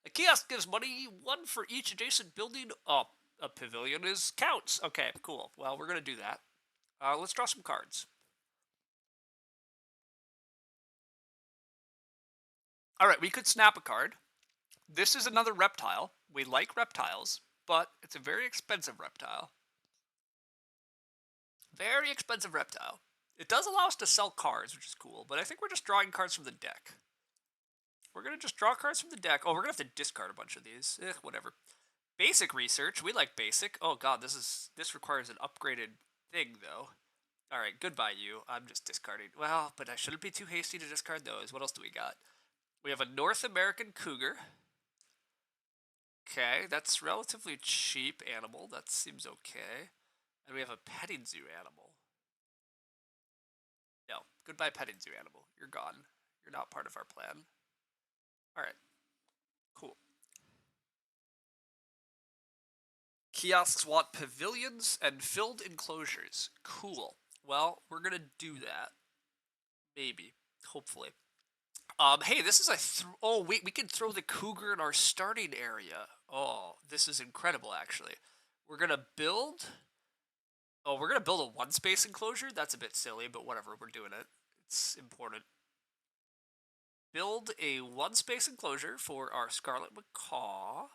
A kiosk gives money, 1 for each adjacent building. Oh, a pavilion counts. Okay, cool. Well, we're going to do that. Let's draw some cards. Alright, we could snap a card. This is another reptile. We like reptiles, but it's a very expensive reptile. Very expensive reptile. It does allow us to sell cards, which is cool, but I think we're just drawing cards from the deck. We're going to just draw cards from the deck. Oh, we're going to have to discard a bunch of these. Whatever. Basic research. We like basic. Oh god, this requires an upgraded thing, though. Alright, goodbye you. I'm just discarding. Well, but I shouldn't be too hasty to discard those. What else do we got? We have a North American cougar. Okay, that's relatively cheap animal. That seems okay. And we have a petting zoo animal. No, goodbye petting zoo animal. You're gone. You're not part of our plan. Alright, cool. Kiosks want pavilions and filled enclosures. Cool. Well, we're gonna do that. Maybe. Hopefully. Hey, this is oh, wait, we can throw the cougar in our starting area. Oh, this is incredible, actually. We're gonna build... Oh, we're gonna build a 1-space enclosure? That's a bit silly, but whatever, we're doing it. It's important. Build a 1-space enclosure for our Scarlet Macaw.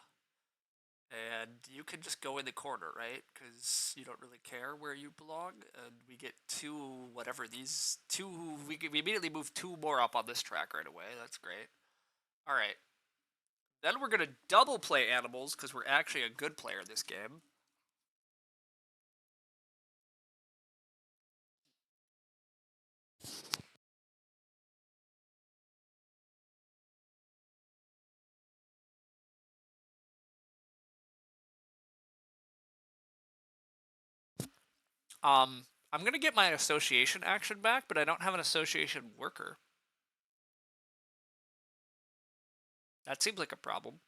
And you can just go in the corner, right? Because you don't really care where you belong. And we get 2, whatever, these 2... We immediately move 2 more up on this track right away. That's great. All right. Then we're gonna double play animals because we're actually a good player in this game. I'm gonna get my association action back, but I don't have an association worker. That seems like a problem.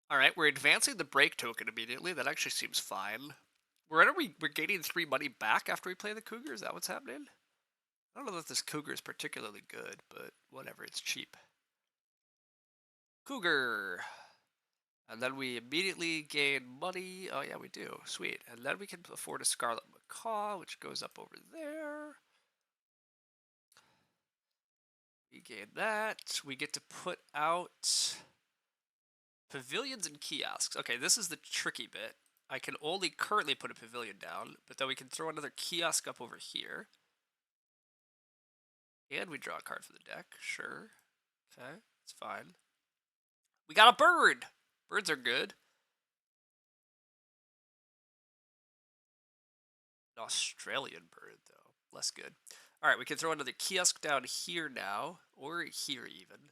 All right, we're advancing the break token immediately. That actually seems fine. We're gaining 3 money back after we play the cougar. Is that what's happening? I don't know that this cougar is particularly good, but whatever. It's cheap. Cougar. And then we immediately gain money. Oh yeah, we do. Sweet. And then we can afford a Scarlet Macaw, which goes up over there. We gain that. We get to put out pavilions and kiosks. Okay, this is the tricky bit. I can only currently put a pavilion down, but then we can throw another kiosk up over here. And we draw a card for the deck. Sure. Okay, it's fine. We got a bird! Birds are good. An Australian bird, though. Less good. Alright, we can throw another kiosk down here now, or here even.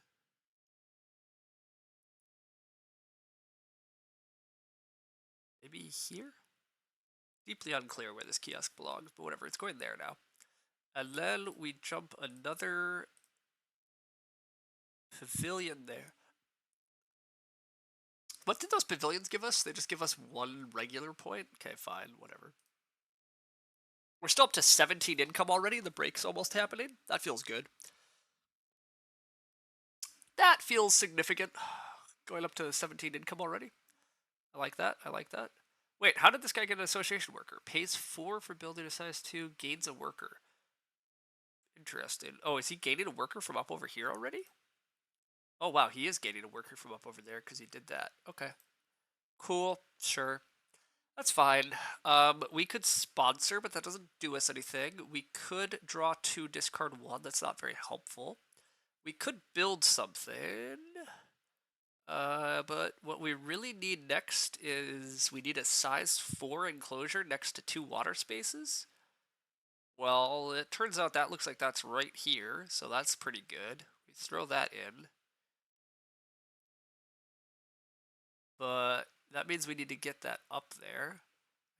Maybe here? Deeply unclear where this kiosk belongs, but whatever, it's going there now. And then we jump another pavilion there. What did those pavilions give us? They just give us 1 regular point? Okay, fine, whatever. We're still up to 17 income already. The break's almost happening. That feels good. That feels significant. Going up to 17 income already. I like that. I like that. Wait, how did this guy get an association worker? Pays 4 for building a size 2, gains a worker. Interesting. Oh, is he gaining a worker from up over here already? Oh, wow, he is gaining a worker from up over there because he did that. Okay. Cool. Sure. That's fine. We could sponsor, but that doesn't do us anything. We could draw 2, discard 1. That's not very helpful. We could build something. But what we really need next is we need a size 4 enclosure next to 2 water spaces. Well, it turns out that looks like that's right here, so that's pretty good. We throw that in. But that means we need to get that up there.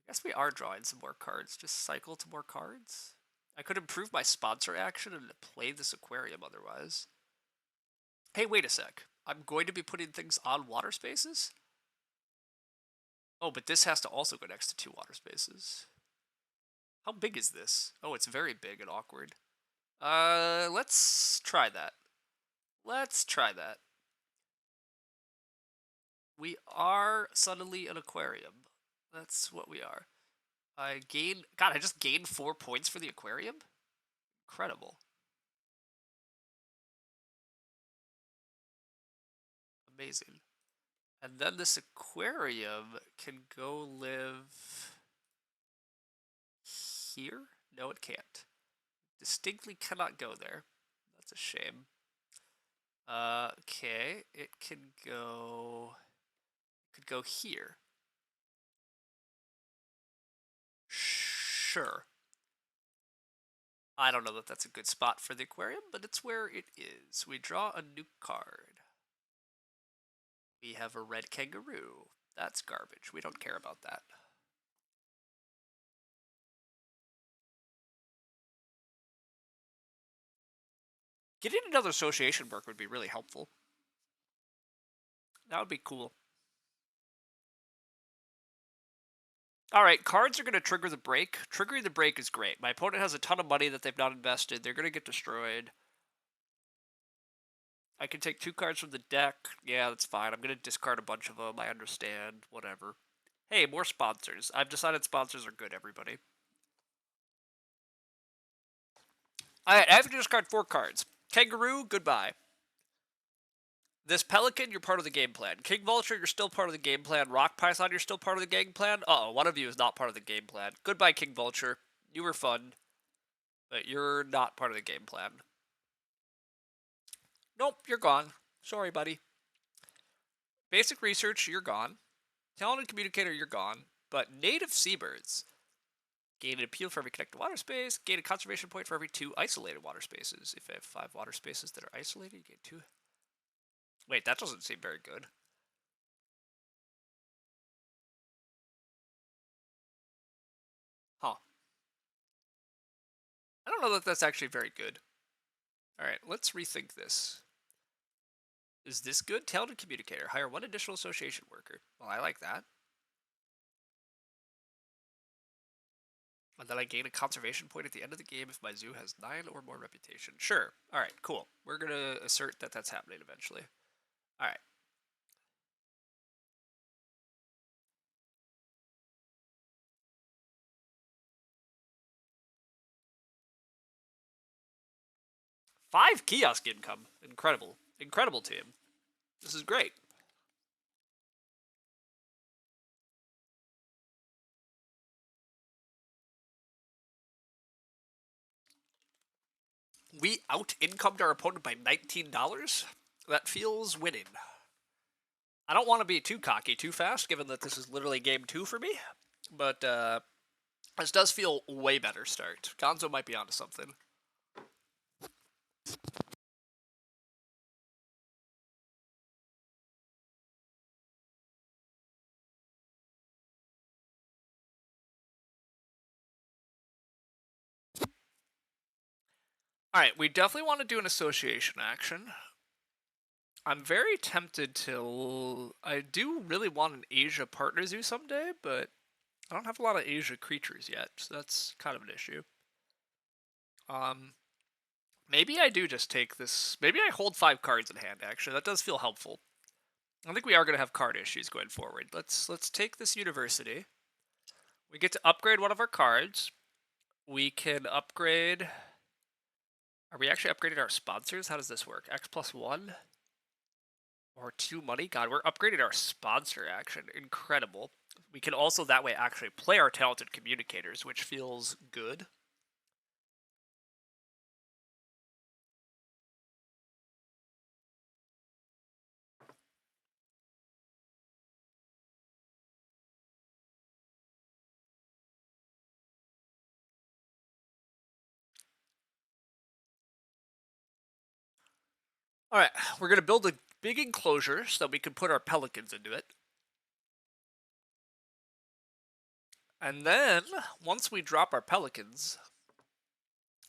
I guess we are drawing some more cards. Just cycle to more cards. I could improve my sponsor action and play this aquarium otherwise. Hey, wait a sec. I'm going to be putting things on water spaces? Oh, but this has to also go next to 2 water spaces. How big is this? Oh, it's very big and awkward. Let's try that. Let's try that. We are suddenly an aquarium. That's what we are. I just gained 4 points for the aquarium? Incredible. Amazing. And then this aquarium can go live here? No, it can't. Distinctly cannot go there. That's a shame. Okay, it could go here. Sure. I don't know that that's a good spot for the aquarium, but it's where it is. We draw a new card. We have a red kangaroo. That's garbage. We don't care about that. Getting another association work would be really helpful. That would be cool. Alright, cards are going to trigger the break. Triggering the break is great. My opponent has a ton of money that they've not invested. They're going to get destroyed. I can take 2 cards from the deck. Yeah, that's fine. I'm going to discard a bunch of them. I understand. Whatever. Hey, more sponsors. I've decided sponsors are good, everybody. Alright, I have to discard 4 cards. Kangaroo, goodbye. This Pelican, you're part of the game plan. King Vulture, you're still part of the game plan. Rock Python, you're still part of the game plan. Uh-oh, one of you is not part of the game plan. Goodbye, King Vulture. You were fun, but you're not part of the game plan. Nope, you're gone. Sorry, buddy. Basic Research, you're gone. Talented Communicator, you're gone. But Native Seabirds, gain an appeal for every connected water space, gain a conservation point for every 2 isolated water spaces. If I have 5 water spaces that are isolated, you get 2. Wait, that doesn't seem very good. Huh. I don't know that that's actually very good. Alright, let's rethink this. Is this good? Talented Communicator. Hire 1 additional association worker. Well, I like that. And then I gain a conservation point at the end of the game if my zoo has 9 or more reputation. Sure. Alright, cool. We're going to assert that that's happening eventually. Alright. Five kiosk income. Incredible. Incredible team. This is great. We out-incomed our opponent by $19? That feels winning. I don't want to be too cocky too fast, given that this is literally game 2 for me. But this does feel way better start. Gonzo might be onto something. Alright, we definitely want to do an association action. I'm very tempted to... I do really want an Asia partner zoo someday, but I don't have a lot of Asia creatures yet, so that's kind of an issue. Maybe I do just take this... Maybe I hold 5 cards in hand, actually. That does feel helpful. I think we are going to have card issues going forward. Let's take this university. We get to upgrade one of our cards. We can upgrade... Are we actually upgrading our sponsors? How does this work? X plus 1? Or 2 money? God, we're upgrading our sponsor action. Incredible. We can also that way actually play our talented communicators, which feels good. Alright, we're going to build a big enclosure so that we can put our pelicans into it. And then, once we drop our pelicans,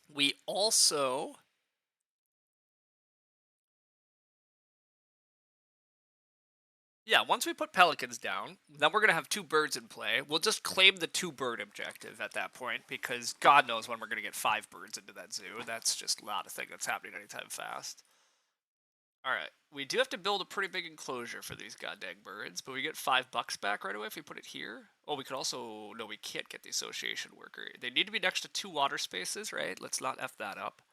we also... Yeah, once we put pelicans down, then we're going to have 2 birds in play. We'll just claim the 2 bird objective at that point, because God knows when we're going to get 5 birds into that zoo. That's just not a thing that's happening anytime fast. Alright, we do have to build a pretty big enclosure for these goddamn birds, but we get $5 back right away if we put it here. Oh, we could also... No, we can't get the association worker. They need to be next to 2 water spaces, right? Let's not F that up.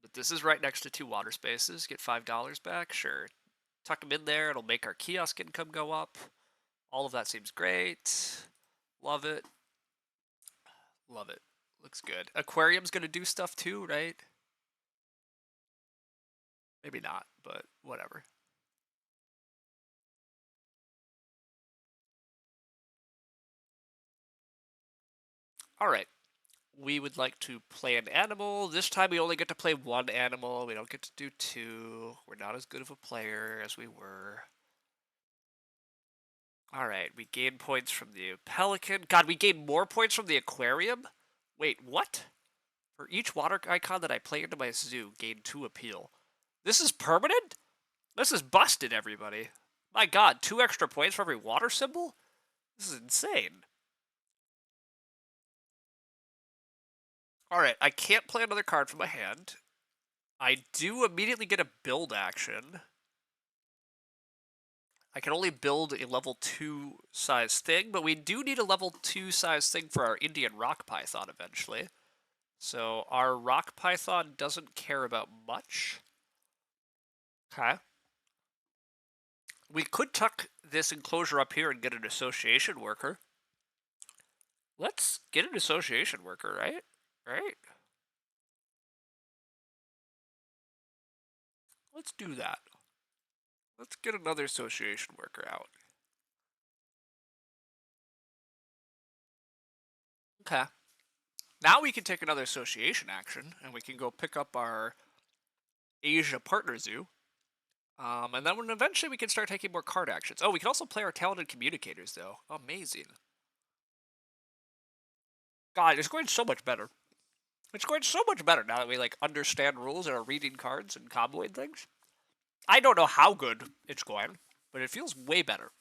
But this is right next to 2 water spaces. Get $5 back? Sure. Tuck them in there. It'll make our kiosk income go up. All of that seems great. Love it. Love it. Looks good. Aquarium's gonna do stuff too, right? Maybe not, but whatever. Alright. We would like to play an animal. This time we only get to play 1 animal. We don't get to do 2. We're not as good of a player as we were. Alright, we gain points from the pelican. God, we gain more points from the aquarium? Wait, what? For each water icon that I play into my zoo, gain 2 appeal. This is permanent? This is busted, everybody. My God, 2 extra points for every water symbol? This is insane. Alright, I can't play another card from my hand. I do immediately get a build action. I can only build a level 2 size thing, but we do need a level 2 size thing for our Indian rock python eventually. So our rock python doesn't care about much. Okay. We could tuck this enclosure up here and get an association worker. Let's get an association worker, right? Right? Let's do that. Let's get another association worker out. Okay. Now we can take another association action, and we can go pick up our Asia partner zoo. And then when eventually we can start taking more card actions. Oh, we can also play our talented communicators, though. Amazing. God, it's going so much better. It's going so much better now that we like understand rules and are reading cards and comboing things. I don't know how good it's going, but it feels way better.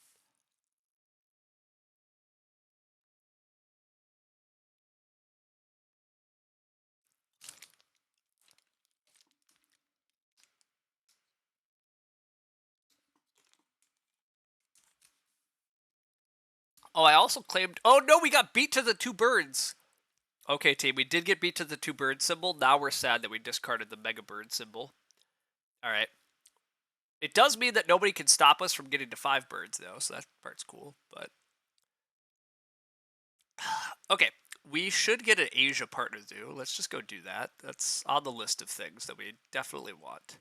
Oh, I also claimed. Oh no, we got beat to the two birds. Okay, team, we did get beat to the two bird symbol. Now we're sad that we discarded the mega bird symbol. All right. It does mean that nobody can stop us from getting to 5 birds, though, so that part's cool. But okay, we should get an Asia partner zoo. Let's just go do that. That's on the list of things that we definitely want.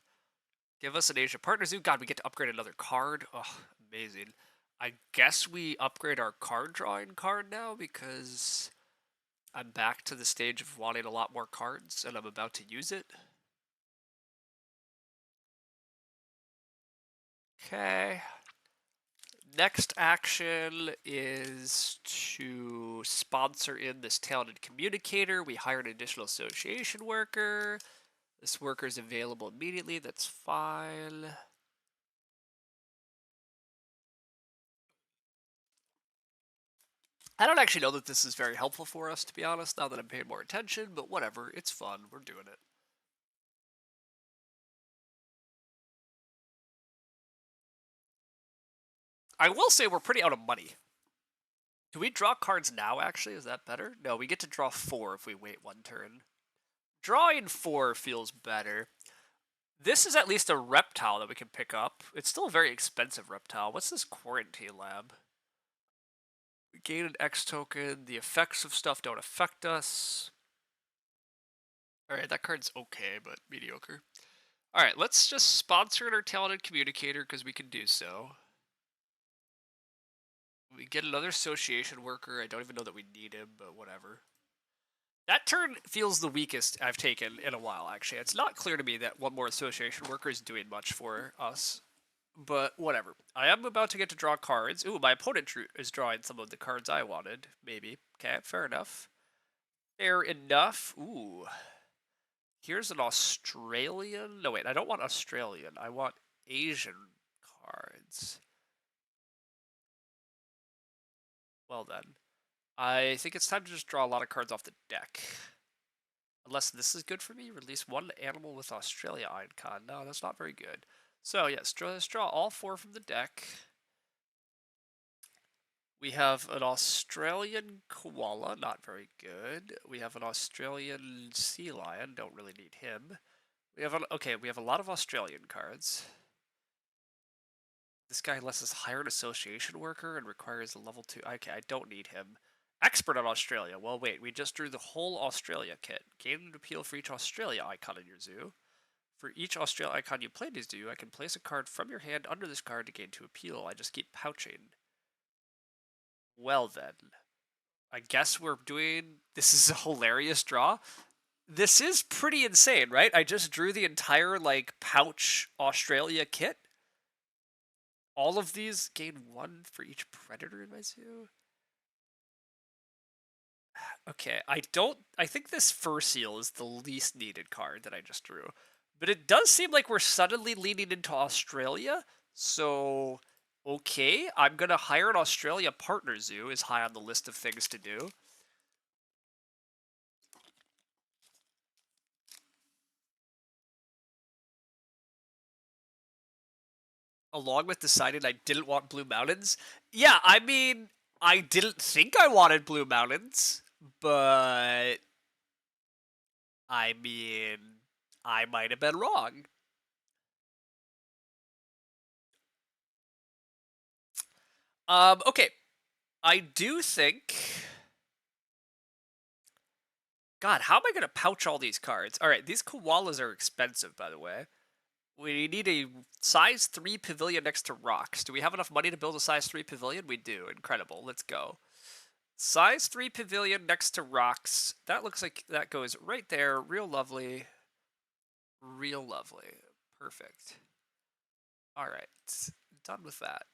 Give us an Asia partner zoo. God, we get to upgrade another card. Oh, amazing. I guess we upgrade our card drawing card now because I'm back to the stage of wanting a lot more cards and I'm about to use it. Okay. Next action is to sponsor in this talented communicator. We hire an additional association worker. This worker is available immediately. That's fine. I don't actually know that this is very helpful for us, to be honest, now that I'm paying more attention, but whatever. It's fun. We're doing it. I will say we're pretty out of money. Do we draw cards now, actually? Is that better? No, we get to draw 4 if we wait one turn. Drawing 4 feels better. This is at least a reptile that we can pick up. It's still a very expensive reptile. What's this quarantine lab? We gain an X token. The effects of stuff don't affect us. Alright, that card's okay, but mediocre. Alright, let's just sponsor our talented communicator because we can do so. We get another association worker. I don't even know that we need him, but whatever. That turn feels the weakest I've taken in a while, actually. It's not clear to me that one more association worker is doing much for us. But whatever. I am about to get to draw cards. Ooh, my opponent is drawing some of the cards I wanted. Maybe. Okay, fair enough. Fair enough. Ooh. Here's an Australian. No, wait, I don't want Australian. I want Asian cards. Well then. I think it's time to just draw a lot of cards off the deck. Unless this is good for me. Release one animal with Australia icon. No, that's not very good. So yes, let's draw all 4 from the deck. We have an Australian koala, not very good. We have an Australian sea lion, don't really need him. We have we have a lot of Australian cards. This guy lets us hire an association worker and requires a level 2. Okay, I don't need him. Expert on Australia. Well, wait, we just drew the whole Australia kit. Gain an appeal for each Australia icon in your zoo. For each Australia icon you play in your zoo, I can place a card from your hand under this card to gain 2 appeal. I just keep pouching. Well then. I guess we're doing... This is a hilarious draw. This is pretty insane, right? I just drew the entire, like, pouch Australia kit. All of these gain 1 for each predator in my zoo. Okay, I think this fur seal is the least needed card that I just drew. But it does seem like we're suddenly leaning into Australia. So, okay, I'm going to hire an Australia partner zoo is high on the list of things to do. Along with deciding I didn't want Blue Mountains. Yeah, I mean, I didn't think I wanted Blue Mountains, but I mean, I might have been wrong. Okay. I do think. God, how am I gonna pouch all these cards? All right, these koalas are expensive, by the way. We need a size 3 pavilion next to rocks. Do we have enough money to build a size 3 pavilion? We do. Incredible. Let's go. Size 3 pavilion next to rocks. That looks like that goes right there. Real lovely. Real lovely. Perfect. All right. Done with that.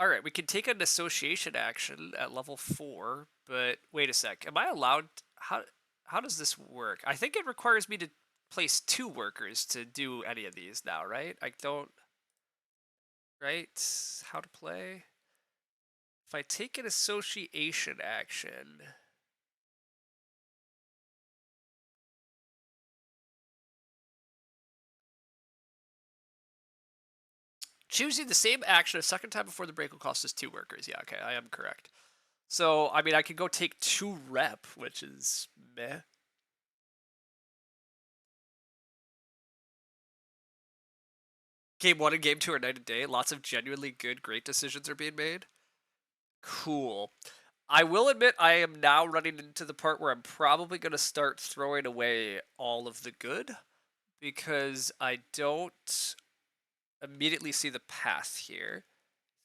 All right, we can take an association action at level 4, but wait a sec. Am I allowed how does this work? I think it requires me to place 2 workers to do any of these now, right? I don't right? How to play? If I take an association action, choosing the same action a second time before the break will cost us 2 workers. Yeah, okay, I am correct. So, I mean, I could go take 2 rep, which is meh. Game 1 and Game 2 are night and day. Lots of genuinely good, great decisions are being made. Cool. I will admit I am now running into the part where I'm probably going to start throwing away all of the good because I don't immediately see the path here.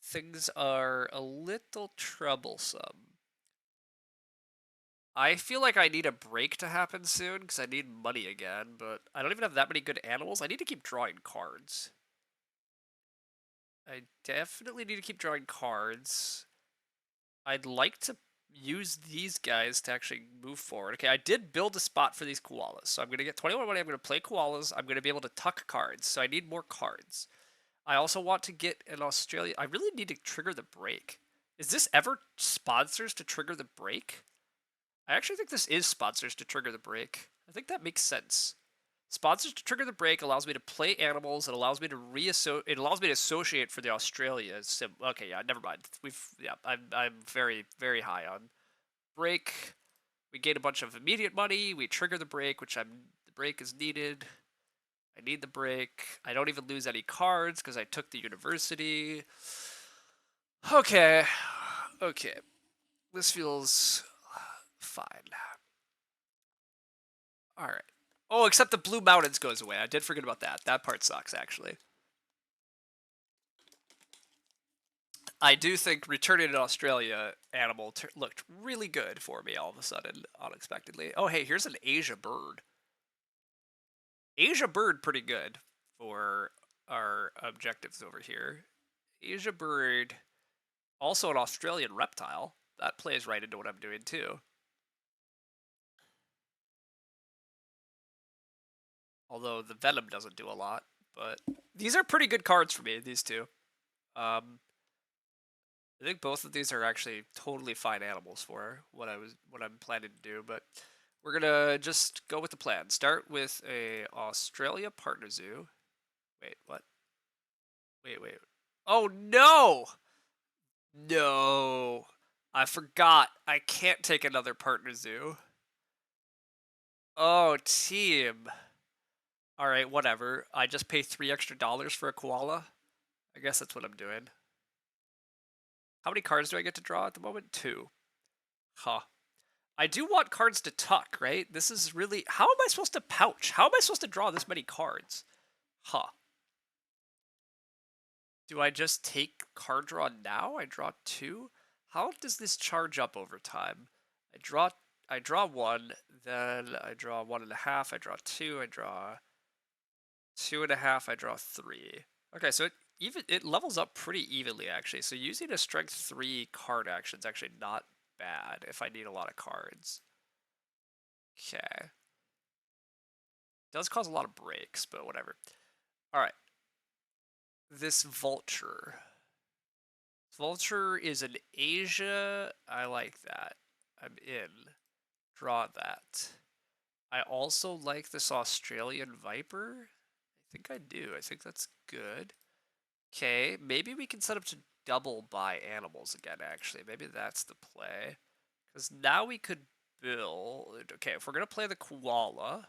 Things are a little troublesome. I feel like I need a break to happen soon because I need money again, but I don't even have that many good animals. I need to keep drawing cards. I definitely need to keep drawing cards. I'd like to use these guys to actually move forward. Okay, I did build a spot for these koalas. So I'm going to get 21 money. I'm going to play koalas. I'm going to be able to tuck cards. So I need more cards. I also want to get an Australia. I really need to trigger the break. Is this ever sponsors to trigger the break? I actually think this is sponsors to trigger the break. I think that makes sense. Sponsors to trigger the break allows me to play animals. It allows me to It allows me to associate for the Australia. Okay, yeah, never mind. I'm very high on break. We gain a bunch of immediate money. We trigger the break, the break is needed. I need the break. I don't even lose any cards because I took the university. Okay, okay. This feels fine. All right. Oh, except the Blue Mountains goes away. I did forget about that. That part sucks, actually. I do think returning to Australia animal looked really good for me all of a sudden, unexpectedly. Oh, hey, here's an Asia bird. Asia bird, pretty good for our objectives over here. Asia bird, also an Australian reptile. That plays right into what I'm doing too. Although the venom doesn't do a lot, but these are pretty good cards for me. These two. Um, I think both of these are actually totally fine animals for what I'm planning to do, but we're gonna just go with the plan. Start with a Australia partner zoo. Wait, what? Wait. Oh no! No. I forgot. I can't take another partner zoo. Oh, team. Alright, whatever. I just pay $3 extra for a koala. I guess that's what I'm doing. How many cards do I get to draw at the moment? 2. Huh. I do want cards to tuck, right? This is really... How am I supposed to pouch? How am I supposed to draw this many cards? Huh. Do I just take card draw now? I draw 2? How does this charge up over time? I draw 1, then I draw 1.5, I draw 2, I draw 2.5, I draw 3. Okay, so it levels up pretty evenly actually. So using a strength 3 card action is actually not bad if I need a lot of cards. Okay. Does cause a lot of breaks, but whatever. Alright. This vulture. Vulture is an Asia. I like that. I'm in. Draw that. I also like this Australian Viper. I think I do. I think that's good. Okay, maybe we can set up to double buy animals again, actually. Maybe that's the play. Because now we could build... Okay, if we're going to play the koala...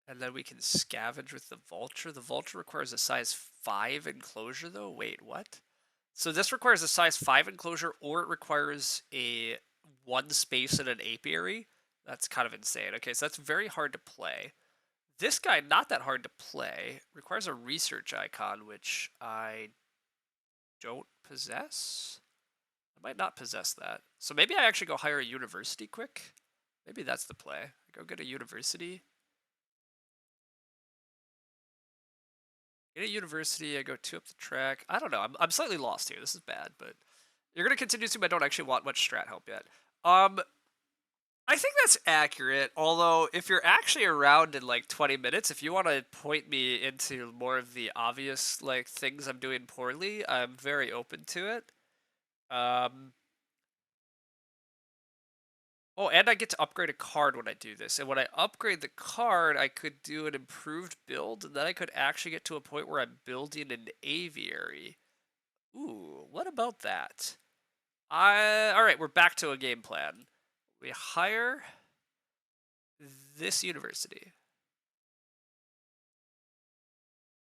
And then we can scavenge with the vulture. The vulture requires a size 5 enclosure, though. Wait, what? So this requires a size 5 enclosure, or it requires a 1 space in an apiary. That's kind of insane. Okay, so that's very hard to play. This guy, not that hard to play. Requires a research icon, which I don't possess. I might not possess that. So maybe I actually go hire a university quick. Maybe that's the play. I go get a university. Get a university, I go 2 up the track. I don't know. I'm slightly lost here. This is bad, but you're going to continue to, but I don't actually want much strat help yet. I think that's accurate, although if you're actually around in like 20 minutes, if you want to point me into more of the obvious like things I'm doing poorly, I'm very open to it. Oh, and I get to upgrade a card when I do this. And when I upgrade the card, I could do an improved build, and then I could actually get to a point where I'm building an aviary. Ooh, what about that? Alright, we're back to a game plan. We hire this university.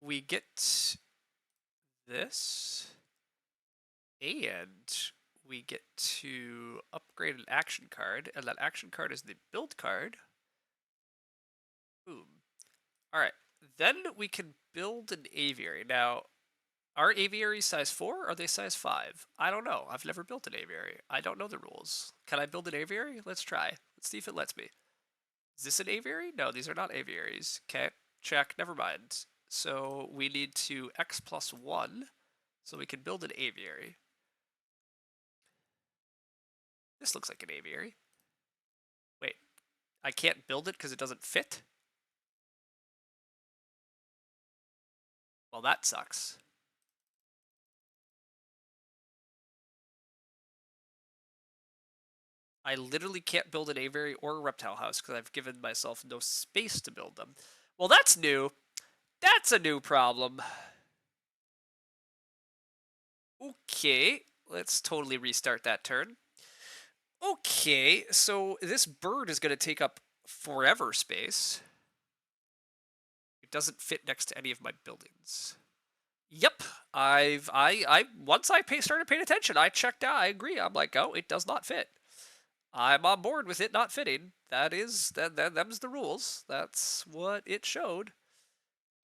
We get this, and we get to upgrade an action card, and that action card is the build card. Boom. Alright, then we can build an aviary. Now, are aviaries size 4? Or are they size 5? I don't know. I've never built an aviary. I don't know the rules. Can I build an aviary? Let's try. Let's see if it lets me. Is this an aviary? No, these are not aviaries. Okay, check. Never mind. So we need to x plus 1 so we can build an aviary. This looks like an aviary. Wait, I can't build it because it doesn't fit? Well, that sucks. I literally can't build an aviary or a reptile house because I've given myself no space to build them. Well, that's new. That's a new problem. Okay, let's totally restart that turn. Okay, so this bird is going to take up forever space. It doesn't fit next to any of my buildings. Yep, I once I started paying attention, I checked out. I agree. I'm like, oh, it does not fit. I'm on board with it not fitting. Them's the rules. That's what it showed.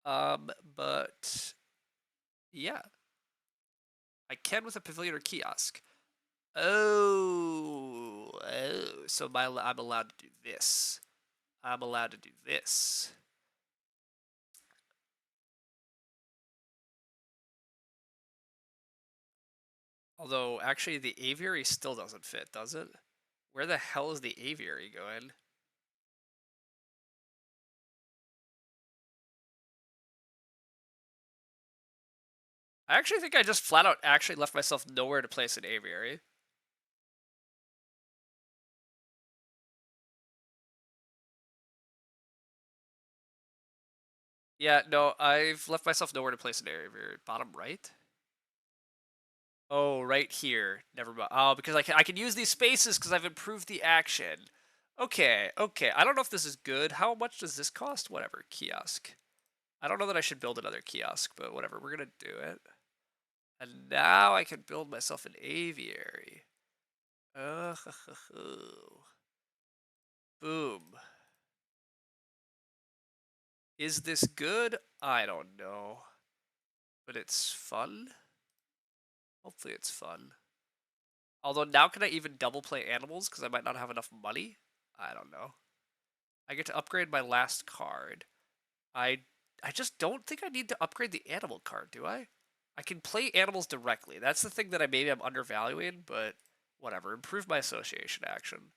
But yeah, I can with a pavilion or kiosk. So I'm allowed to do this. I'm allowed to do this. Although, actually, the aviary still doesn't fit, does it? Where the hell is the aviary going? I actually think I just flat out actually left myself nowhere to place an aviary. Yeah, no, I've left myself nowhere to place an aviary. Bottom right? Oh, right here. Never mind. Oh, because I can use these spaces because I've improved the action. Okay, okay. I don't know if this is good. How much does this cost? Whatever. Kiosk. I don't know that I should build another kiosk, but whatever. We're gonna do it. And now I can build myself an aviary. Boom. Is this good? I don't know. But it's fun? Hopefully it's fun. Although now can I even double play animals because I might not have enough money? I don't know. I get to upgrade my last card. I just don't think I need to upgrade the animal card, do I? I can play animals directly. That's the thing that I'm undervaluing, but whatever. Improve my association action.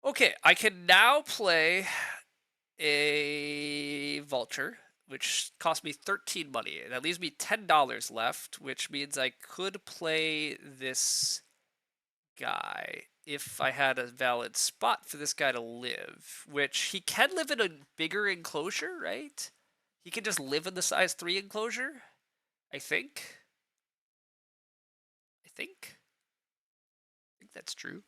Okay, I can now play a vulture, which cost me 13 money. That leaves me $10 left, which means I could play this guy if I had a valid spot for this guy to live, which he can live in a bigger enclosure, right? He can just live in the size 3 enclosure, I think. I think That's true.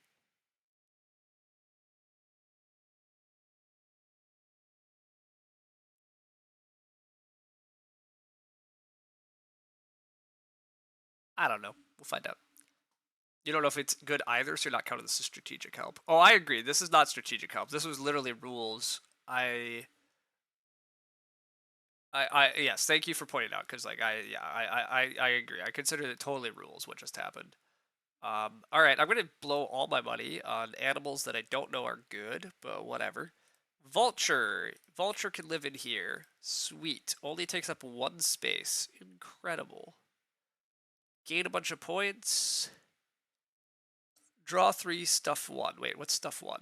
I don't know. We'll find out. You don't know if it's good either, so you're not counting this as strategic help. Oh, I agree. This is not strategic help. This was literally rules. Yes, thank you for pointing out, because like I agree. I consider it totally rules what just happened. All right, I'm gonna blow all my money on animals that I don't know are good, but whatever. Vulture. Vulture can live in here. Sweet. Only takes up 1 space. Incredible. Gain a bunch of points. Draw 3, stuff 1. Wait, what's stuff 1?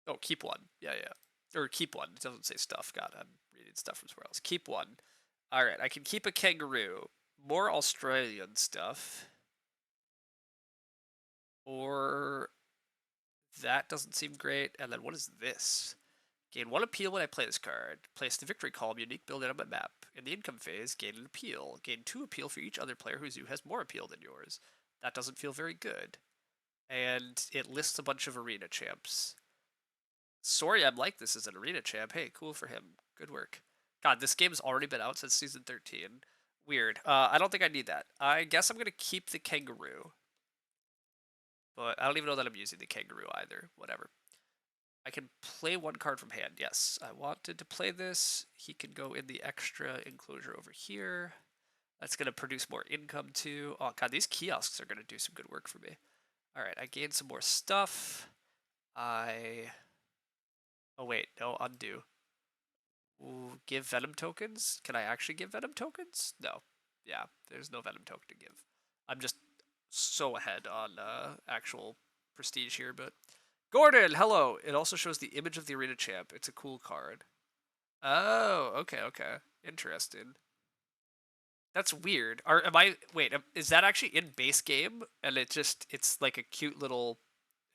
Oh, keep 1. Yeah, yeah. Or keep 1. It doesn't say stuff. God, I'm reading stuff from somewhere else. Keep 1. All right, I can keep a kangaroo. More Australian stuff. Or that doesn't seem great. And then what is this? Gain 1 appeal when I play this card. Place the victory column unique building on my map. In the income phase, gain an appeal. Gain 2 appeal for each other player whose zoo has more appeal than yours. That doesn't feel very good. And it lists a bunch of arena champs. Sorry, I'm like this as an arena champ. Hey, cool for him. Good work. God, this game's already been out since season 13. Weird. I don't think I need that. I guess I'm going to keep the kangaroo. But I don't even know that I'm using the kangaroo either. Whatever. I can play 1 card from hand. Yes, I wanted to play this. He can go in the extra enclosure over here. That's going to produce more income too. Oh god, these kiosks are going to do some good work for me. All right, I gained some more stuff. Oh wait, no, undo. Ooh, give venom tokens? Can I actually give venom tokens? No. Yeah, there's no venom token to give. I'm just so ahead on actual prestige here, but Gordon, hello. It also shows the image of the arena champ. It's a cool card. Oh, okay, okay. Interesting. That's weird. Wait, is that actually in base game? And it's like a cute little,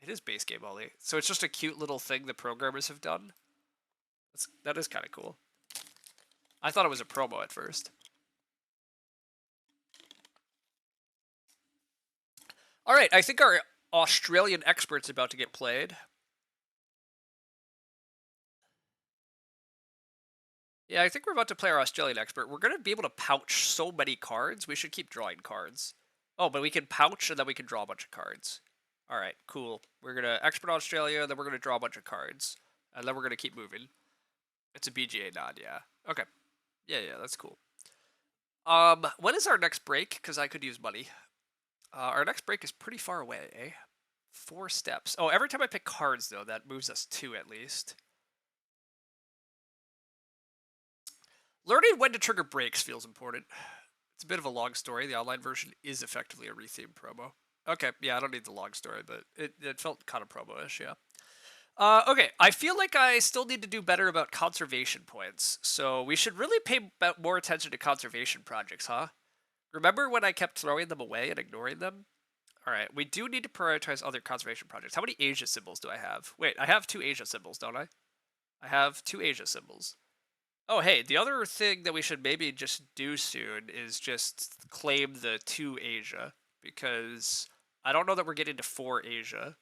it is base game only. So it's just a cute little thing the programmers have done. That is kind of cool. I thought it was a promo at first. All right, I think our Australian expert's about to get played. Yeah, I think we're about to play our Australian expert. We're going to be able to pouch so many cards. We should keep drawing cards. Oh, but we can pouch and then we can draw a bunch of cards. All right, cool. We're going to expert Australia, then we're going to draw a bunch of cards. And then we're going to keep moving. It's a BGA nod, yeah. Okay. Yeah, yeah, that's cool. When is our next break? Because I could use money. Our next break is pretty far away, eh? 4 steps. Oh, every time I pick cards, though, that moves us 2 at least. Learning when to trigger breaks feels important. It's a bit of a long story. The online version is effectively a rethemed promo. Okay, yeah, I don't need the long story, but it felt kind of promo-ish, yeah. Okay, I feel like I still need to do better about conservation points, so we should really pay more attention to conservation projects, huh? Remember when I kept throwing them away and ignoring them? Alright, we do need to prioritize other conservation projects. How many Asia symbols do I have? Wait, I have 2 Asia symbols, don't I? I have 2 Asia symbols. Oh, hey, the other thing that we should maybe just do soon is just claim the 2 Asia, because I don't know that we're getting to 4 Asia.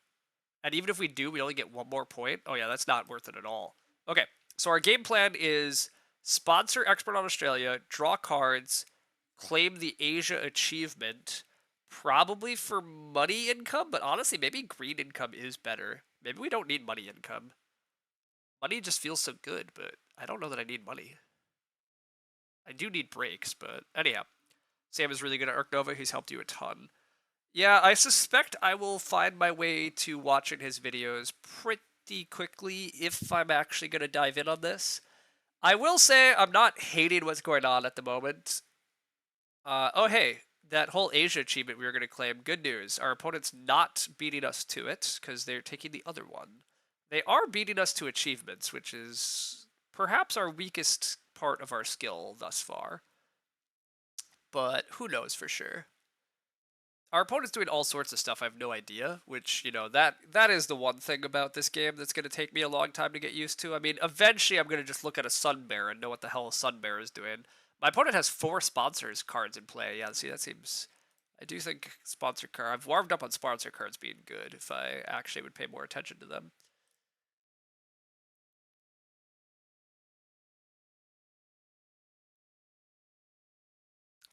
And even if we do, we only get 1 more point. Oh yeah, that's not worth it at all. Okay, so our game plan is sponsor Expert on Australia, draw cards, claim the Asia achievement, probably for money income, but honestly, maybe green income is better. Maybe we don't need money income. Money just feels so good, but I don't know that I need money. I do need breaks, but anyhow. Sam is really good at Ark Nova. He's helped you a ton. Yeah, I suspect I will find my way to watching his videos pretty quickly if I'm actually going to dive in on this. I will say I'm not hating what's going on at the moment. Oh, hey, that whole Asia achievement we were going to claim, good news. Our opponent's not beating us to it because they're taking the other one. They are beating us to achievements, which is perhaps our weakest part of our skill thus far. But who knows for sure. Our opponent's doing all sorts of stuff I have no idea, which, you know, that is the one thing about this game that's going to take me a long time to get used to. I mean, eventually I'm going to just look at a Sun Bear and know what the hell a Sun Bear is doing. My opponent has 4 sponsors cards in play. Yeah, see, that seems I do think sponsor card. I've warmed up on sponsor cards being good if I actually would pay more attention to them.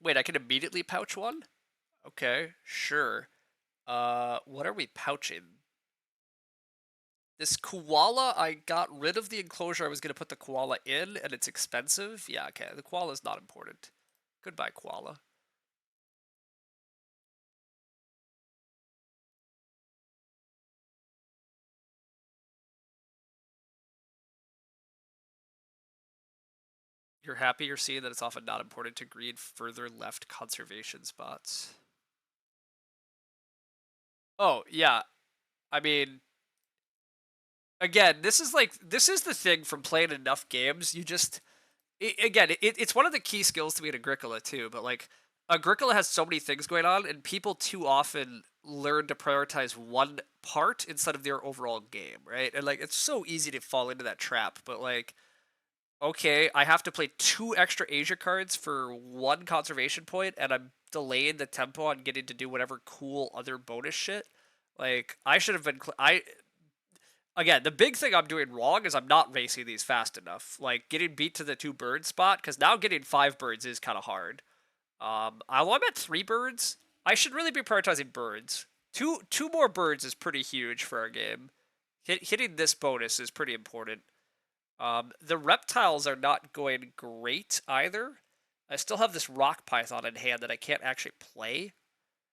Wait, I can immediately pouch one? Okay, sure. What are we pouching? This koala, I got rid of the enclosure I was going to put the koala in, and it's expensive. Yeah, okay, the koala is not important. Goodbye, koala. You're happy you're seeing that it's often not important to green further left conservation spots. Oh, yeah. I mean, again, this is the thing from playing enough games. You just it's one of the key skills to be an Agricola too. But like Agricola has so many things going on, and people too often learn to prioritize one part instead of their overall game, right? And like it's so easy to fall into that trap. But like, okay, I have to play 2 extra Asia cards for 1 conservation point, and I'm delaying the tempo on getting to do whatever cool other bonus shit. Like I should have been. I again, the big thing I'm doing wrong is I'm not racing these fast enough. Like getting beat to the 2 bird spot, because now getting 5 birds is kind of hard. Although I'm at 3 birds, I should really be prioritizing birds. Two more birds is pretty huge for our game. Hitting this bonus is pretty important. The reptiles are not going great either. I still have this rock python in hand that I can't actually play.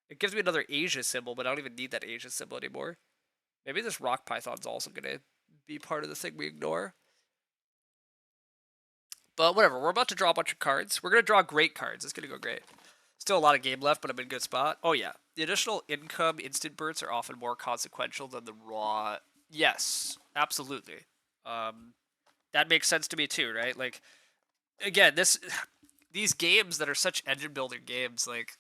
It gives me another Asia symbol, but I don't even need that Asia symbol anymore. Maybe this rock python's also gonna be part of the thing we ignore. But whatever, we're about to draw a bunch of cards. We're gonna draw great cards. It's gonna go great. Still a lot of game left, but I'm in a good spot. Oh yeah, the additional income instant bursts are often more consequential than the raw. Yes, absolutely. Um, that makes sense to me too, right? Like again, these games that are such engine building games, like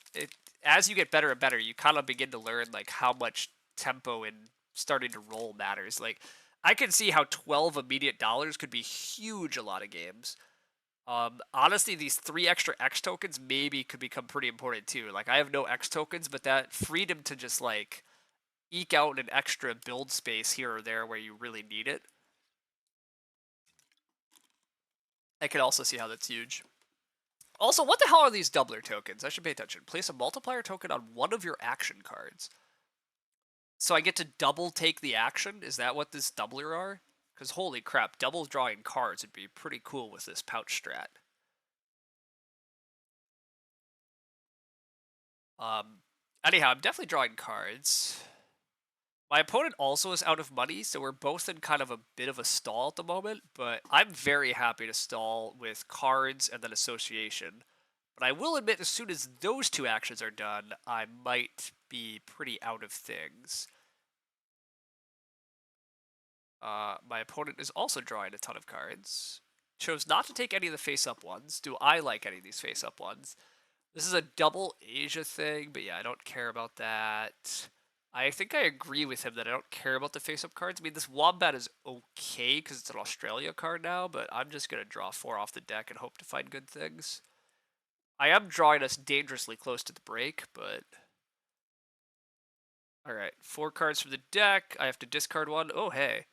as you get better and better, you kind of begin to learn like how much tempo and starting to roll matters. Like I can see how 12 immediate dollars could be huge a lot of games. Honestly, these 3 extra X tokens maybe could become pretty important too. Like I have no X tokens, but that freedom to just like eke out an extra build space here or there where you really need it, I can also see how that's huge. Also, what the hell are these doubler tokens? I should pay attention. Place a multiplier token on one of your action cards. So I get to double take the action? Is that what this doubler are? Because holy crap, double drawing cards would be pretty cool with this pouch strat. Um, Anyhow, I'm definitely drawing cards. My opponent also is out of money, so we're both in kind of a bit of a stall at the moment, but I'm very happy to stall with cards and then association. But I will admit, as soon as those 2 actions are done, I might be pretty out of things. My opponent is also drawing a ton of cards. Chose not to take any of the face-up ones. Do I like any of these face-up ones? This is a double Asia thing, but yeah, I don't care about that. I think I agree with him that I don't care about the face-up cards. I mean, this Wombat is okay because it's an Australia card now, but I'm just going to draw 4 off the deck and hope to find good things. I am drawing us dangerously close to the break, but... Alright, 4 cards from the deck. I have to discard one. Oh, hey.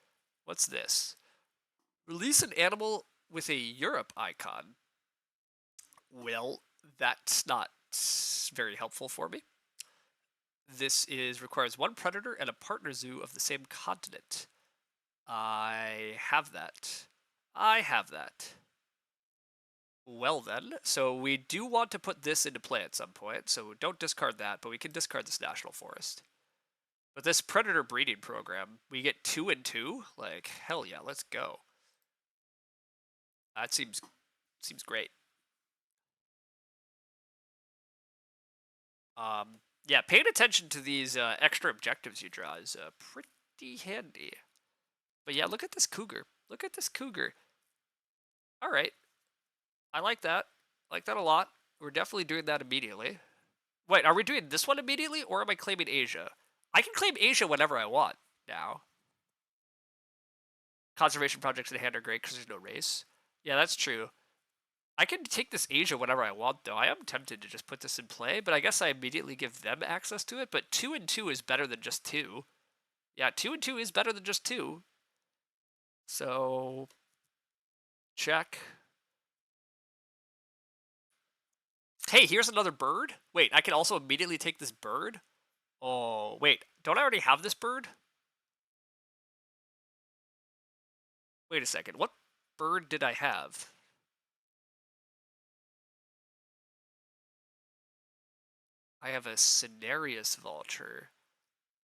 What's this? Release an animal with a Europe icon. Well, that's not very helpful for me. This requires 1 predator and a partner zoo of the same continent. I have that. I have that. Well then, so we do want to put this into play at some point, so don't discard that, but we can discard this national forest. But this predator breeding program, we get 2 and 2? Like, hell yeah, let's go. That seems great. Yeah, paying attention to these extra objectives you draw is pretty handy. But yeah, look at this cougar. Look at this cougar. All right, I like that. I like that a lot. We're definitely doing that immediately. Wait, are we doing this one immediately, or am I claiming Asia? I can claim Asia whenever I want now. Conservation projects in hand are great because there's no race. Yeah, that's true. I can take this Asia whenever I want, though. I am tempted to just put this in play, but I guess I immediately give them access to it. But 2 and 2 is better than just 2. Yeah, 2 and 2 is better than just 2. So, check. Hey, here's another bird. Wait, I can also immediately take this bird? Oh, wait. Don't I already have this bird? Wait a second. What bird did I have? I have a Cenarius Vulture.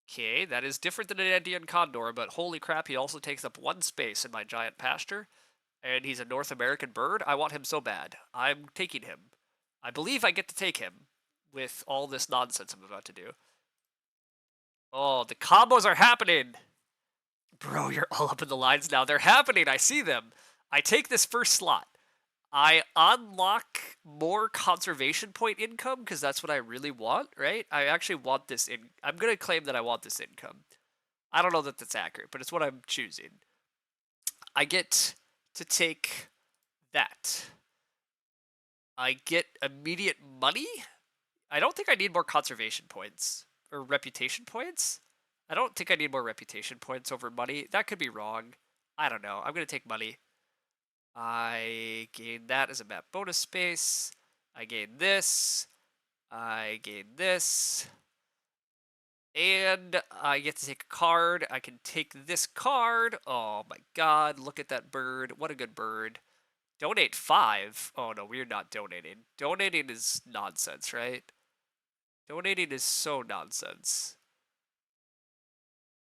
Okay, that is different than an Andean Condor, but holy crap, he also takes up 1 space in my giant pasture. And he's a North American bird. I want him so bad. I'm taking him. I believe I get to take him with all this nonsense I'm about to do. Oh, the combos are happening! Bro, you're all up in the lines now. They're happening. I see them. I take this first slot. I unlock more conservation point income because that's what I really want, right? I actually want this in. I'm going to claim that I want this income. I don't know that that's accurate, but it's what I'm choosing. I get to take that. I get immediate money? I don't think I need more conservation points. Or reputation points? I don't think I need more reputation points over money. That could be wrong. I don't know. I'm going to take money. I gain that as a map bonus space. I gain this. I gain this. And I get to take a card. I can take this card. Oh my god, look at that bird. What a good bird. Donate 5? Oh no, we're not donating. Donating is nonsense, right? Donating is so nonsense.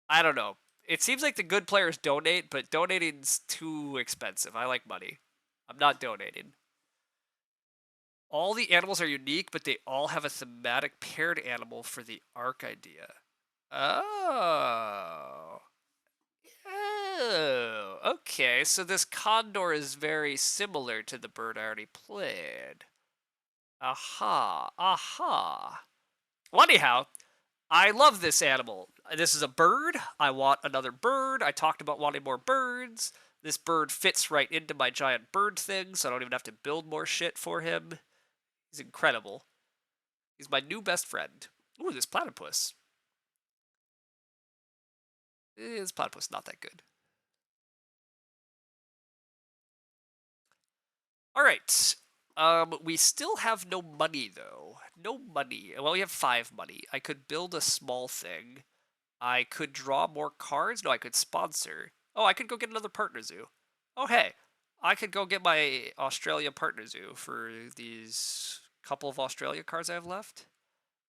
I don't know. It seems like the good players donate, but donating's too expensive. I like money. I'm not donating. All the animals are unique, but they all have a thematic paired animal for the Ark idea. Oh. Oh. Okay, so this condor is very similar to the bird I already played. Aha. Aha. Well, anyhow, I love this animal. This is a bird. I want another bird. I talked about wanting more birds. This bird fits right into my giant bird thing, so I don't even have to build more shit for him. He's incredible. He's my new best friend. Ooh, this platypus. This platypus not that good. All right. We still have no money though. No money. Well, we have 5 money. I could build a small thing. I could draw more cards. No, I could sponsor. Oh, I could go get another partner zoo. Oh, hey. I could go get my Australia partner zoo for these couple of Australia cards I have left.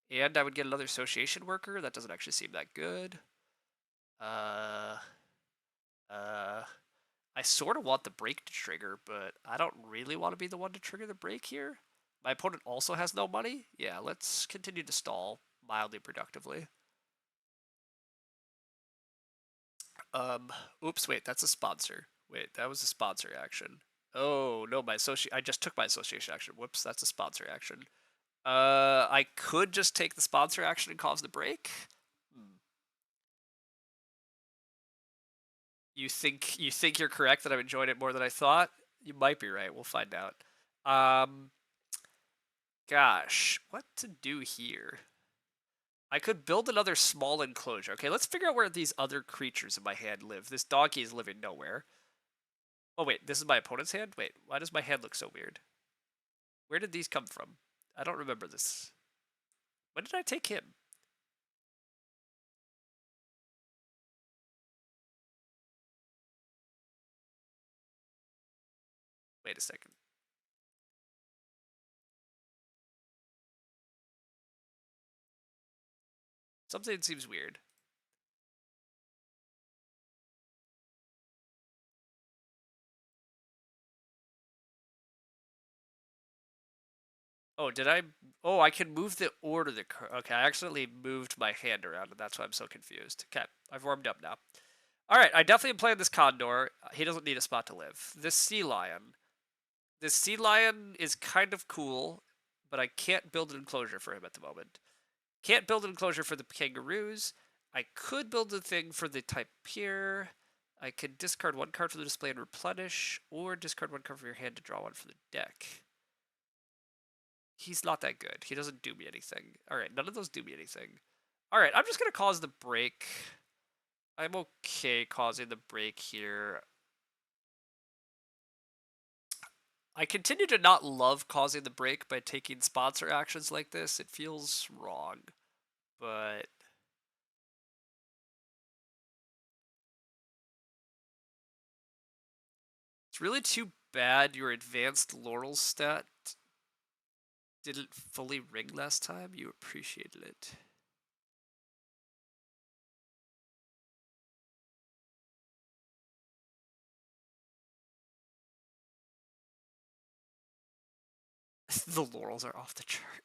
And I would get another association worker. That doesn't actually seem that good. Uh, I sort of want the break to trigger, but I don't really want to be the one to trigger the break here. My opponent also has no money. Yeah, let's continue to stall mildly productively. Oops, wait, that's a sponsor. Wait, that was a sponsor action. Oh, no, I just took my association action. Whoops, that's a sponsor action. I could just take the sponsor action and cause the break. You think you're correct that I've enjoyed it more than I thought? You might be right. We'll find out. Gosh, what to do here? I could build another small enclosure. Okay, let's figure out where these other creatures in my hand live. This donkey is living nowhere. Oh wait, this is my opponent's hand? Wait, why does my hand look so weird? Where did these come from? I don't remember this. When did I take him? Wait a second. Something seems weird. Oh, did I? Oh, I can move the order. Okay, I accidentally moved my hand around, and that's why I'm so confused. Okay, I've warmed up now. All right, I definitely am playing this condor. He doesn't need a spot to live. This sea lion. This sea lion is kind of cool, but I can't build an enclosure for him at the moment. Can't build an enclosure for the kangaroos. I could build a thing for the tapir. I could discard 1 card for the display and replenish, or discard 1 card from your hand to draw 1 for the deck. He's not that good. He doesn't do me anything. All right, none of those do me anything. All right, I'm just gonna cause the break. I'm okay causing the break here. I continue to not love causing the break by taking sponsor actions like this. It feels wrong, but it's really too bad your advanced laurel stat didn't fully ring last time. You appreciated it. The laurels are off the chart.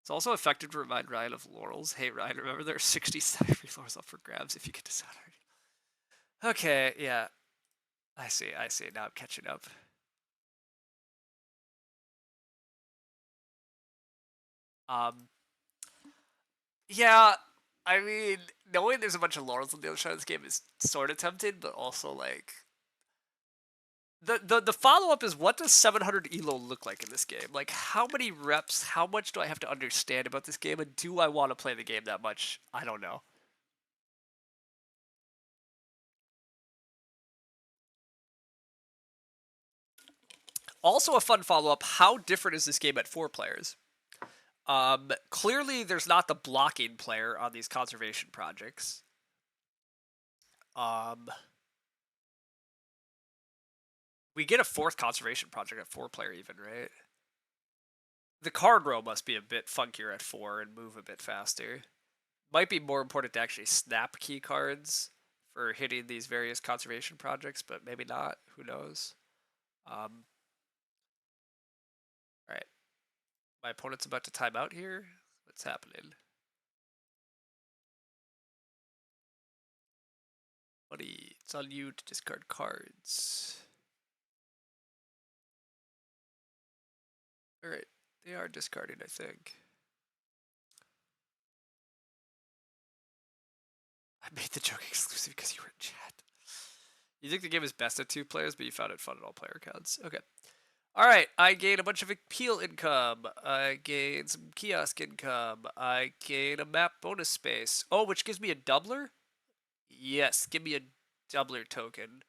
It's also effective to remind Ryan of laurels. Hey Ryan, remember there are 67 laurels up for grabs if you get to Saturday. Okay, yeah. I see. Now I'm catching up. Um, yeah, I mean, knowing there's a bunch of laurels on the other side of this game is sort of tempting, but also like the follow up is, what does 700 elo look like in this game? Like, how many reps? How much do I have to understand about this game? And do I want to play the game that much? I don't know. Also, a fun follow up: how different is this game at 4 players? Clearly, there's not the blocking player on these conservation projects. We get a 4th conservation project at 4 player, even, right? The card row must be a bit funkier at 4 and move a bit faster. Might be more important to actually snap key cards for hitting these various conservation projects, but maybe not. Who knows? All right. My opponent's about to time out here. What's happening? Buddy, it's on you to discard cards. All right. They are discarding, I think. I made the joke exclusive because you were in chat. You think the game is best at 2 players, but you found it fun at all player accounts. Okay. Alright, I gain a bunch of appeal income. I gain some kiosk income. I gain a map bonus space. Oh, which gives me a doubler? Yes, give me a doubler token.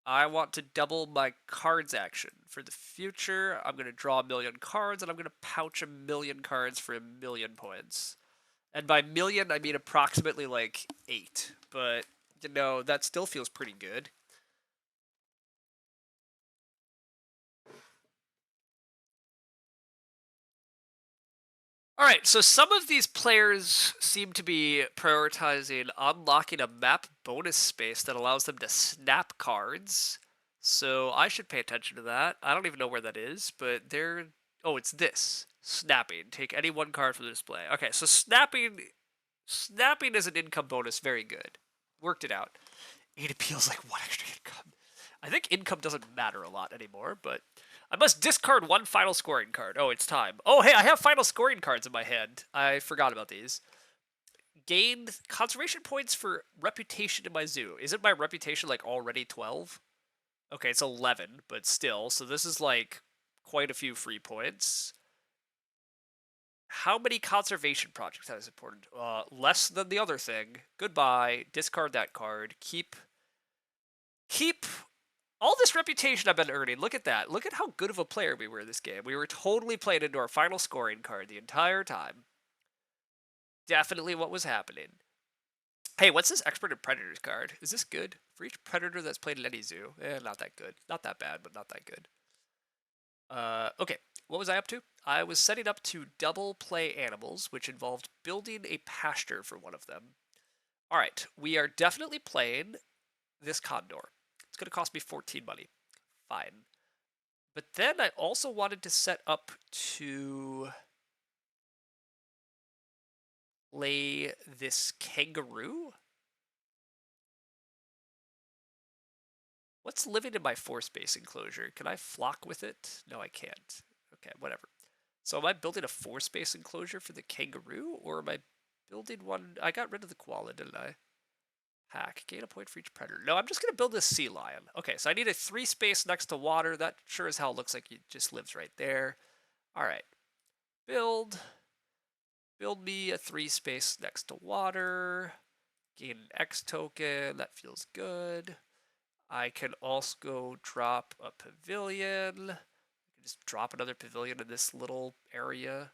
I want to double my cards action. For the future, I'm going to draw 1,000,000 cards, and I'm going to pouch 1,000,000 cards for 1,000,000 points. And by million, I mean approximately like 8. But, you know, that still feels pretty good. Alright, so some of these players seem to be prioritizing unlocking a map bonus space that allows them to snap cards. So I should pay attention to that. I don't even know where that is, but they're... Oh, it's this. Snapping. Take any 1 card from the display. Okay, so snapping is an income bonus. Very good. Worked it out. 8 appeals like 1 extra income. I think income doesn't matter a lot anymore, but I must discard 1 final scoring card. Oh, it's time. Oh, hey, I have final scoring cards in my hand. I forgot about these. Gained conservation points for reputation in my zoo. Isn't my reputation like already 12? Okay, it's 11, but still. So this is like quite a few free points. How many conservation projects that is important? Less than the other thing. Goodbye. Discard that card. Keep all this reputation I've been earning. Look at that. Look at how good of a player we were this game. We were totally playing into our final scoring card the entire time. Definitely what was happening. Hey, what's this Expert in Predators card? Is this good? For each predator that's played in any zoo. Not that good. Not that bad, but not that good. Okay. What was I up to? I was setting up to double play animals, which involved building a pasture for one of them. Alright, we are definitely playing this condor. It's going to cost me 14 money. Fine. But then I also wanted to set up to play this kangaroo. What's living in my 4-space enclosure? Can I flock with it? No, I can't. Okay, whatever. So am I building a 4-space enclosure for the kangaroo, or am I building one? I got rid of the koala, didn't I? Hack. Gain a point for each predator. No, I'm just going to build a sea lion. Okay, so I need a 3-space next to water. That sure as hell looks like it just lives right there. All right. build. Build me a 3 space next to water. Gain an X token. That feels good. I can also go drop a pavilion. I can just drop another pavilion in this little area.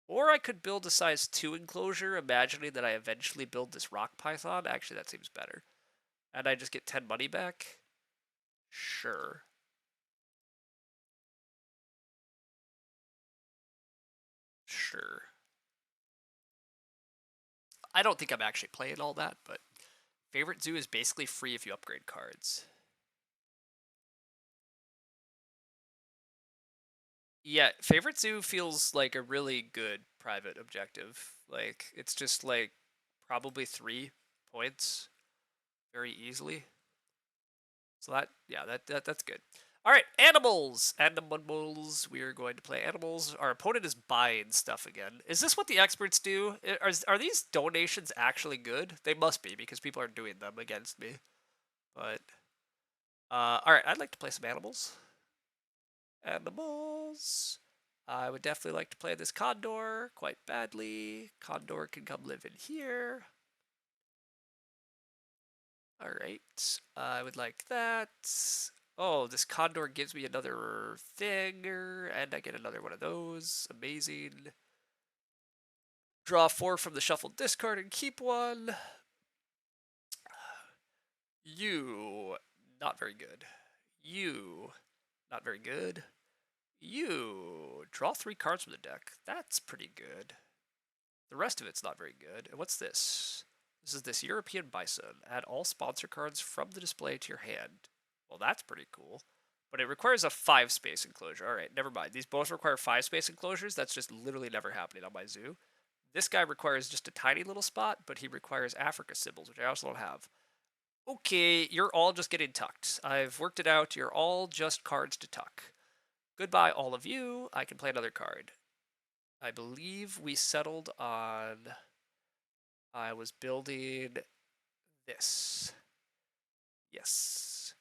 Or I could build a size 2 enclosure, imagining that I eventually build this rock python. Actually, that seems better. And I just get 10 money back? Sure. Sure. I don't think I'm actually playing all that, but favorite zoo is basically free if you upgrade cards. Yeah, favorite zoo feels like a really good private objective. Like, it's just like probably 3 points very easily. So that's good. All right, animals. Animals. We are going to play animals. Our opponent is buying stuff again. Is this what the experts do? Are these donations actually good? They must be because people are doing them against me. But all right, I'd like to play some animals. Animals. I would definitely like to play this condor quite badly. Condor can come live in here. All right, I would like that. Oh, this condor gives me another thing, and I get another one of those. Amazing. Draw 4 from the shuffled discard and keep one. You, not very good. You, not very good. You, draw 3 cards from the deck. That's pretty good. The rest of it's not very good. And what's this? This is this European Bison. Add all sponsor cards from the display to your hand. Well, that's pretty cool. But it requires a 5 space enclosure. All right, never mind. These both require 5 space enclosures. That's just literally never happening on my zoo. This guy requires just a tiny little spot, but he requires Africa symbols, which I also don't have. Okay, you're all just getting tucked. I've worked it out. You're all just cards to tuck. Goodbye, all of you. I can play another card. I believe we settled on... I was building this. Yes.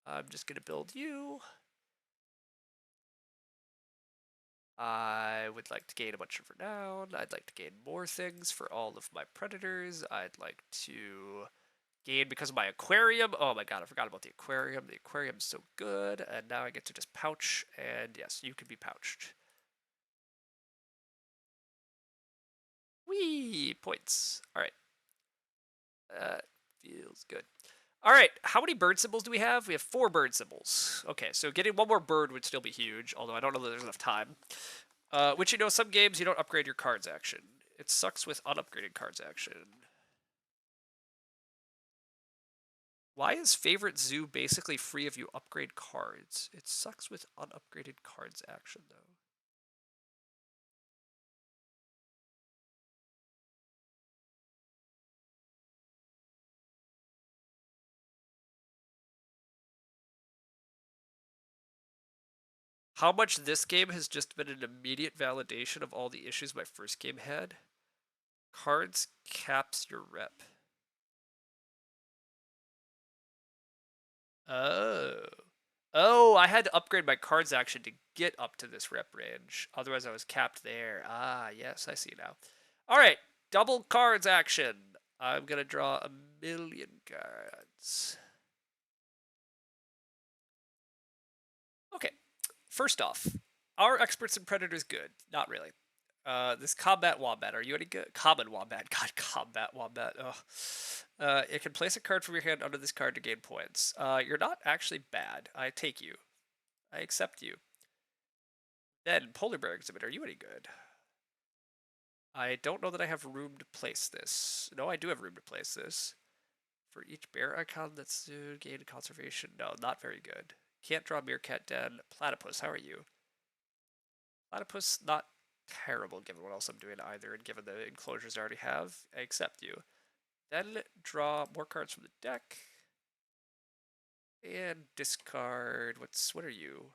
I'm just going to build you. I would like to gain a bunch of renown. I'd like to gain more things for all of my predators. I'd like to gain because of my aquarium. Oh my god, I forgot about the aquarium. The aquarium's so good. And now I get to just pouch. And yes, you can be pouched. Whee! Points. All right. That feels good. All right, how many bird symbols do we have? We have 4 bird symbols. Okay, so getting one more bird would still be huge, although I don't know that there's enough time. Which, you know, some games you don't upgrade your cards action. It sucks with unupgraded cards action. Why is favorite zoo basically free if you upgrade cards? It sucks with unupgraded cards action, though. How much this game has just been an immediate validation of all the issues my first game had. Cards caps your rep. Oh. Oh, I had to upgrade my cards action to get up to this rep range. Otherwise, I was capped there. Ah, yes, I see now. All right, double cards action. I'm going to draw 1,000,000 cards. Okay, first off, are experts and predators good? Not really. This combat wombat, are you any good? Common wombat, god, combat wombat. Oh. It can place a card from your hand under this card to gain points. You're not actually bad. I take you. I accept you. Then, polar bear exhibit, are you any good? I don't know that I have room to place this. No, I do have room to place this. For each bear icon that's gained conservation. No, not very good. Can't draw meerkat den. Platypus, how are you? Platypus, not terrible given what else I'm doing either, and given the enclosures I already have. I accept you. Then draw more cards from the deck. And discard. What are you?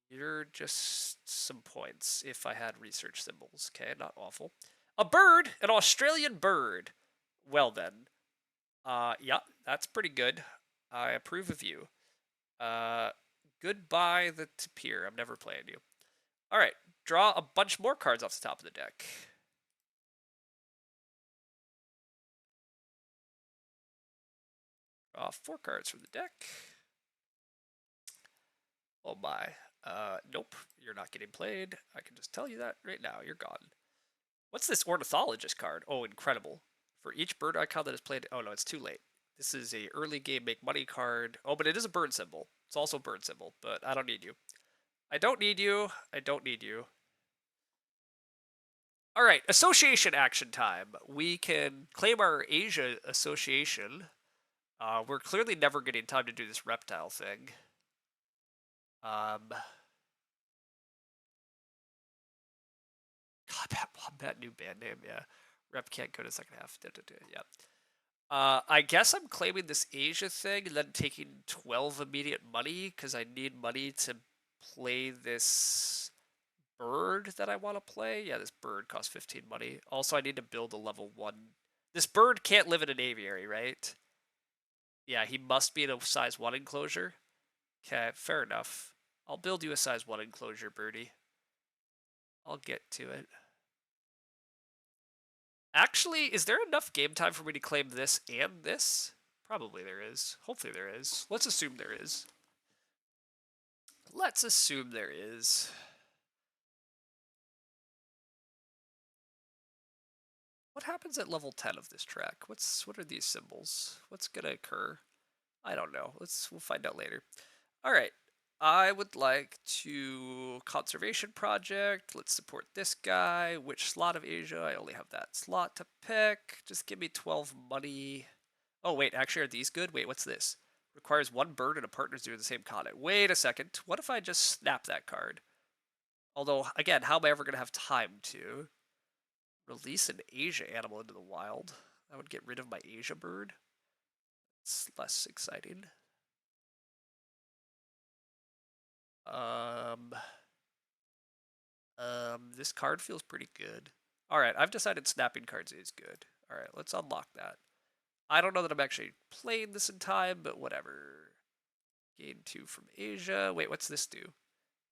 You're just some points if I had research symbols. Okay, not awful. A bird! An Australian bird! Well then. Yeah, that's pretty good. I approve of you. Goodbye, the Tapir. I'm never playing you. All right, draw a bunch more cards off the top of the deck. Draw 4 cards from the deck. Oh my. Nope, you're not getting played. I can just tell you that right now. You're gone. What's this ornithologist card? Oh, incredible. For each bird icon that is played... Oh, no, it's too late. This is a early game make money card. Oh, but it is a bird symbol. It's also a bird symbol, but I don't need you. I don't need you. I don't need you. All right, association action time. We can claim our Asia association. We're clearly never getting time to do this reptile thing. Wombat, new band name, yeah. Rep can't go to second half. Yeah. I guess I'm claiming this Asia thing and then taking 12 immediate money because I need money to play this bird that I want to play. Yeah, this bird costs 15 money. Also, I need to build a level 1. This bird can't live in an aviary, right? Yeah, he must be in a size 1 enclosure. Okay, fair enough. I'll build you a size 1 enclosure, birdie. I'll get to it. Actually, is there enough game time for me to claim this and this? Probably there is. Hopefully there is. Let's assume there is. Let's assume there is. What happens at level 10 of this track? What are these symbols? What's gonna occur? I don't know. We'll find out later. All right. I would like to conservation project. Let's support this guy. Which slot of Asia? I only have that slot to pick. Just give me 12 money. Oh, wait, actually, are these good? Wait, what's this? Requires 1 bird and a partner to do the same continent. Wait a second. What if I just snap that card? Although, again, how am I ever going to have time to release an Asia animal into the wild? I would get rid of my Asia bird. It's less exciting. This card feels pretty good. All right, I've decided snapping cards is good. All right, let's unlock that. I don't know that I'm actually playing this in time, but whatever. Gain 2 from Asia. Wait, what's this do?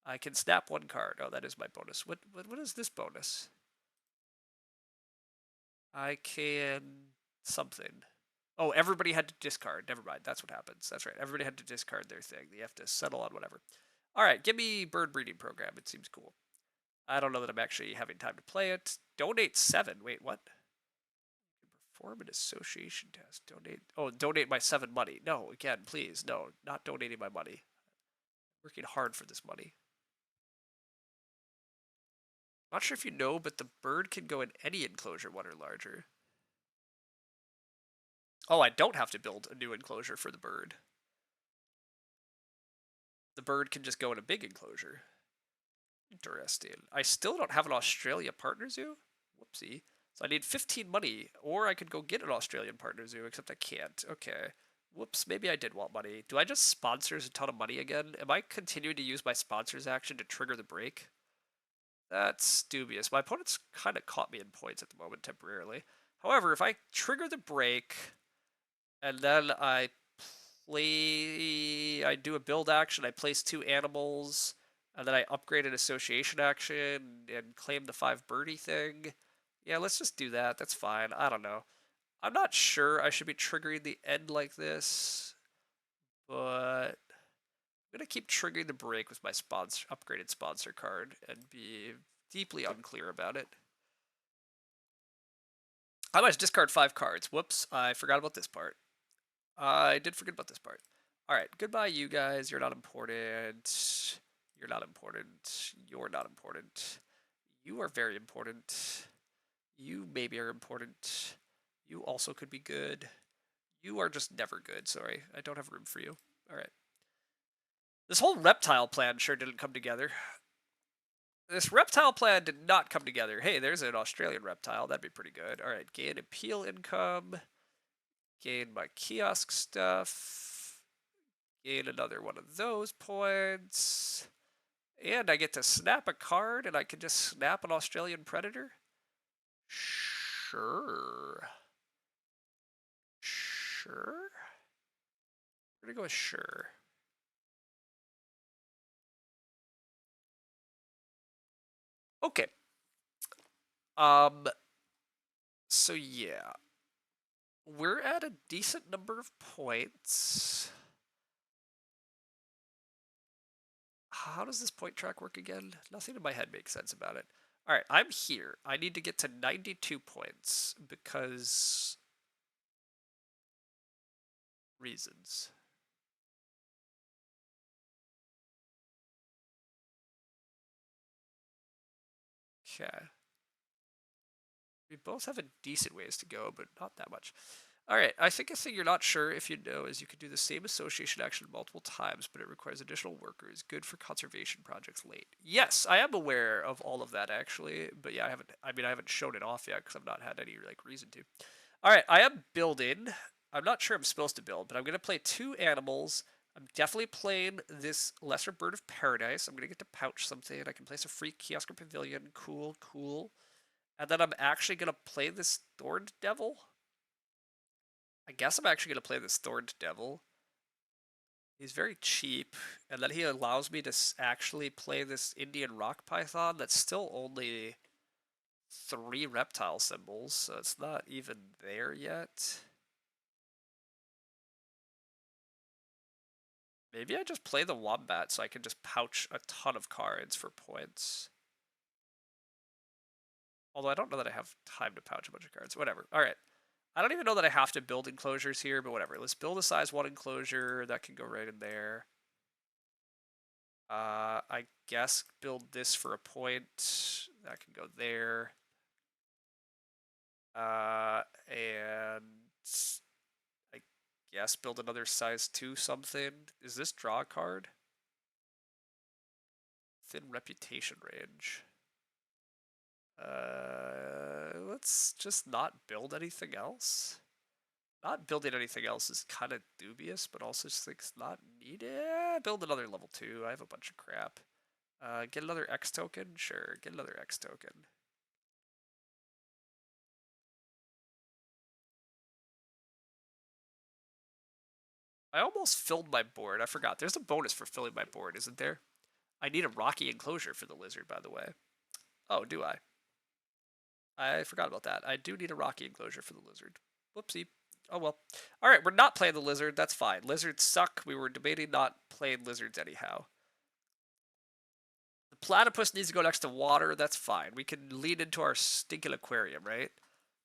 I can snap 1 card. Oh, that is my bonus. What is this bonus? I can something. Oh, everybody had to discard. Never mind. That's what happens. That's right. Everybody had to discard their thing. They have to settle on whatever. All right, give me bird breeding program. It seems cool. I don't know that I'm actually having time to play it. Donate 7. Wait, what? Perform an association test. Donate. Oh, donate my 7 money. No, again, please. No, not donating my money. Working hard for this money. Not sure if you know, but the bird can go in any enclosure 1 or larger. Oh, I don't have to build a new enclosure for the bird. The bird can just go in a big enclosure. Interesting. I still don't have an Australia partner zoo? Whoopsie. So I need 15 money, or I could go get an Australian partner zoo, except I can't. Okay. Whoops, maybe I did want money. Do I just sponsors a ton of money again? Am I continuing to use my sponsors action to trigger the break? That's dubious. My opponent's kind of caught me in points at the moment temporarily. However, if I trigger the break, and then I do a build action, I place 2 animals, and then I upgrade an association action and claim the 5 birdie thing. Yeah, let's just do that. That's fine. I don't know. I'm not sure I should be triggering the end like this, but I'm going to keep triggering the break with my upgraded sponsor card and be deeply unclear about it. I might discard 5 cards. Whoops, I forgot about this part. I did forget about this part. All right, goodbye, you guys. You're not important. You're not important. You're not important. You are very important. You maybe are important. You also could be good. You are just never good. Sorry, I don't have room for you. All right. This whole reptile plan sure didn't come together. This reptile plan did not come together. Hey, there's an Australian reptile. That'd be pretty good. All right, gain appeal income. Gain my kiosk stuff. Gain another one of those points. And I get to snap a card, and I can just snap an Australian predator? Sure. Sure? We're gonna go with sure. Okay. So yeah, we're at a decent number of points. How does this point track work again? Nothing in my head makes sense about it. All right, I'm here. I need to get to 92 points because reasons. Okay. We both have a decent ways to go, but not that much. All right, I think a thing you're not sure if you know is you can do the same association action multiple times, but it requires additional workers. Good for conservation projects late. Yes, I am aware of all of that actually, but yeah, I haven't shown it off yet because I've not had any like reason to. All right, I am building. I'm not sure I'm supposed to build, but I'm gonna play 2 animals. I'm definitely playing this lesser bird of paradise. I'm gonna get to pouch something. I can place a free kiosk or pavilion. Cool, cool. And then I'm actually gonna play this thorned devil. I guess I'm actually going to play this Thorned Devil. He's very cheap, and then he allows me to actually play this Indian Rock Python that's still only 3 reptile symbols, so it's not even there yet. Maybe I just play the Wombat so I can just pouch a ton of cards for points. Although I don't know that I have time to pouch a bunch of cards. Whatever. Alright. I don't even know that I have to build enclosures here, but whatever. Let's build a size 1 enclosure. That can go right in there. I guess build this for a point. That can go there. And I guess build another size 2 something. Is this draw a card? Thin reputation range. Let's just not build anything else. Not building anything else is kind of dubious, but also just like it's not needed. Build another level 2. I have a bunch of crap. Get another X token? Sure, get another X token. I almost filled my board. I forgot. There's a bonus for filling my board, isn't there? I need a rocky enclosure for the lizard, by the way. Oh, do I? I forgot about that. I do need a rocky enclosure for the lizard. Whoopsie. Oh well. Alright, we're not playing the lizard. That's fine. Lizards suck. We were debating not playing lizards anyhow. The platypus needs to go next to water. That's fine. We can lead into our stinking aquarium, right?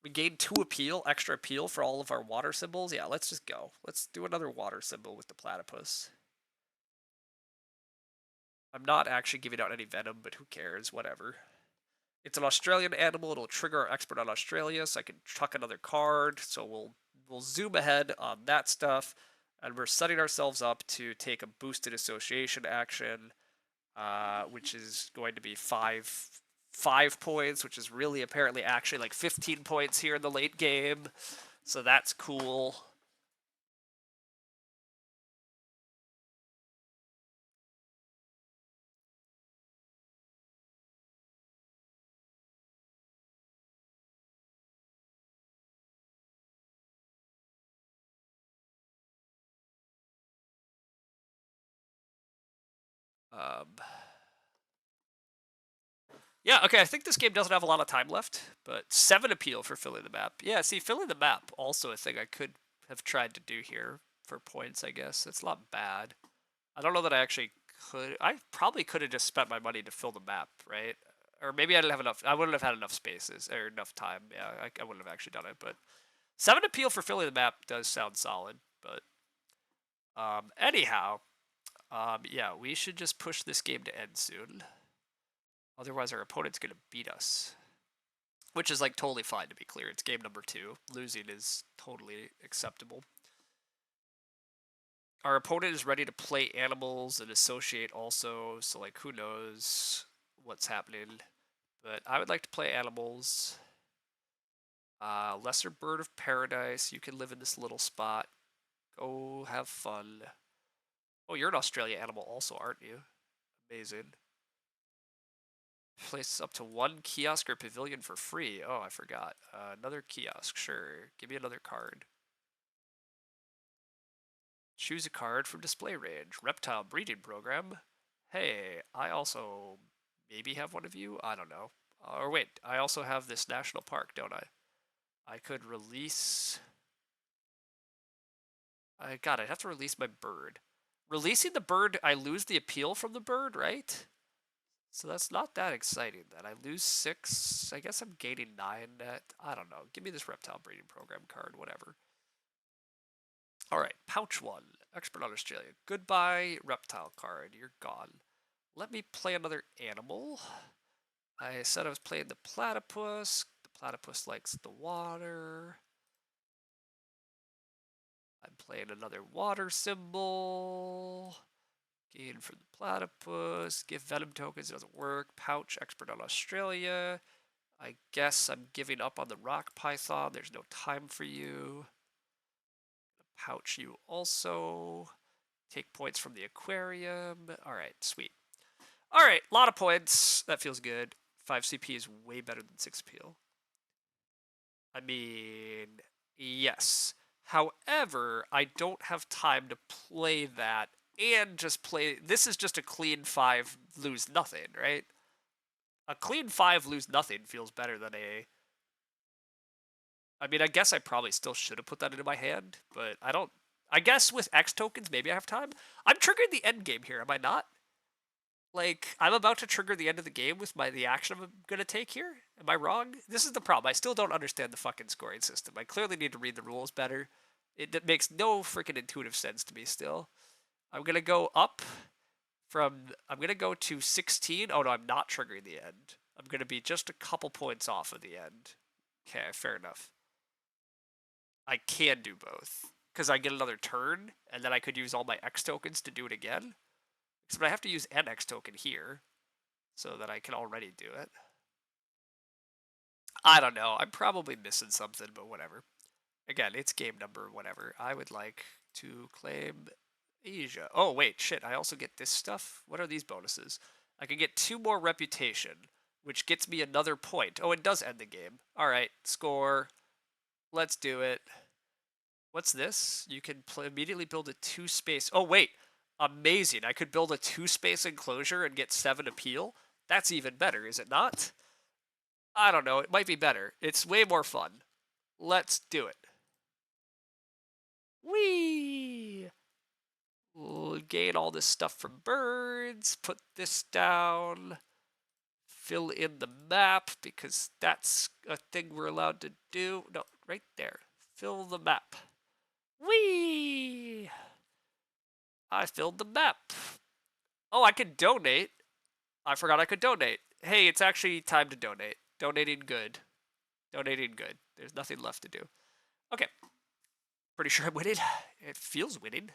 We gained 2 appeal, extra appeal for all of our water symbols. Yeah, let's just go. Let's do another water symbol with the platypus. I'm not actually giving out any venom, but who cares? Whatever. It's an Australian animal. It'll trigger our expert on Australia, so I can chuck another card. So we'll zoom ahead on that stuff, and we're setting ourselves up to take a boosted association action, which is going to be five points, which is really apparently actually like 15 points here in the late game. So that's cool. Um, Yeah, okay, I think this game doesn't have a lot of time left, but 7 appeal for filling the map. Yeah, see, filling the map, also a thing I could have tried to do here for points, I guess. It's not bad. I don't know that I actually could. I probably could have just spent my money to fill the map, right? Or maybe I didn't have enough. I wouldn't have had enough spaces or enough time. Yeah, I wouldn't have actually done it. But 7 appeal for filling the map does sound solid. But anyhow, yeah, we should just push this game to end soon. Otherwise, our opponent's going to beat us. Which is like totally fine, to be clear. It's game number 2. Losing is totally acceptable. Our opponent is ready to play animals and associate also, so like who knows what's happening. But I would like to play animals. Lesser bird of paradise. You can live in this little spot. Go have fun. Oh, you're an Australia animal also, aren't you? Amazing. Place up to 1 kiosk or pavilion for free. Oh, I forgot. Another kiosk, sure. Give me another card. Choose a card from display range. Reptile breeding program. Hey, I also maybe have one of you. I don't know. Or wait, I also have this national park, don't I? I could release. God, I'd have to release my bird. Releasing the bird, I lose the appeal from the bird, right? So that's not that exciting then. I lose 6. I guess I'm gaining 9 net. I don't know. Give me this reptile breeding program card, whatever. Alright, pouch 1. Expert on Australia. Goodbye, reptile card. You're gone. Let me play another animal. I said I was playing the platypus. The platypus likes the water. I'm playing another water symbol. Gain for the platypus. Give venom tokens. It doesn't work. Pouch. Expert on Australia. I guess I'm giving up on the rock python. There's no time for you. Pouch you also. Take points from the aquarium. Alright, sweet. Alright, a lot of points. That feels good. 5 CP is way better than 6 appeal. I mean, yes. However, I don't have time to play that and just play. This is just a clean 5 lose nothing, right? A clean 5 lose nothing feels better than a. I mean, I guess I probably still should have put that into my hand, but I don't. I guess with X tokens, maybe I have time. I'm triggering the end game here, am I not? Like, I'm about to trigger the end of the game with the action I'm gonna take here. Am I wrong? This is the problem. I still don't understand the fucking scoring system. I clearly need to read the rules better. It makes no freaking intuitive sense to me still. I'm gonna go up from. I'm gonna go to 16. Oh no, I'm not triggering the end. I'm gonna be just a couple points off of the end. Okay, fair enough. I can do both because I get another turn, and then I could use all my X tokens to do it again. Except I have to use an X token here, so that I can already do it. I don't know. I'm probably missing something, but whatever. Again, it's game number whatever. I would like to claim Asia. Oh, wait, shit. I also get this stuff. What are these bonuses? I can get 2 more reputation, which gets me another point. Oh, it does end the game. All right, score. Let's do it. What's this? You can immediately build a 2-space. Oh, wait. Amazing. I could build a 2-space enclosure and get 7 appeal. That's even better, is it not? I don't know. It might be better. It's way more fun. Let's do it. Whee! We'll gain all this stuff from birds. Put this down. Fill in the map because that's a thing we're allowed to do. No, right there. Fill the map. Whee! I filled the map. Oh, I could donate. I forgot I could donate. Hey, it's actually time to donate. Donating good. Donating good. There's nothing left to do. Okay. Pretty sure I'm winning. It feels winning.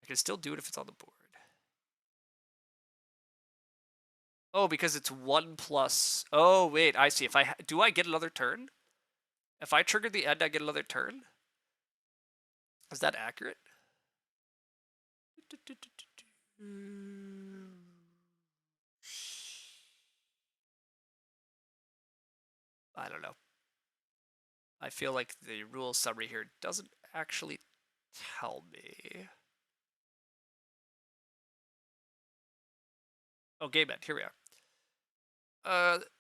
I can still do it if it's on the board. Oh, because it's 1 plus. Oh, wait. I see. If I do I get another turn? If I trigger the end, I get another turn? Is that accurate? I don't know. I feel like the rule summary here doesn't actually tell me. Oh, game end. Here we are.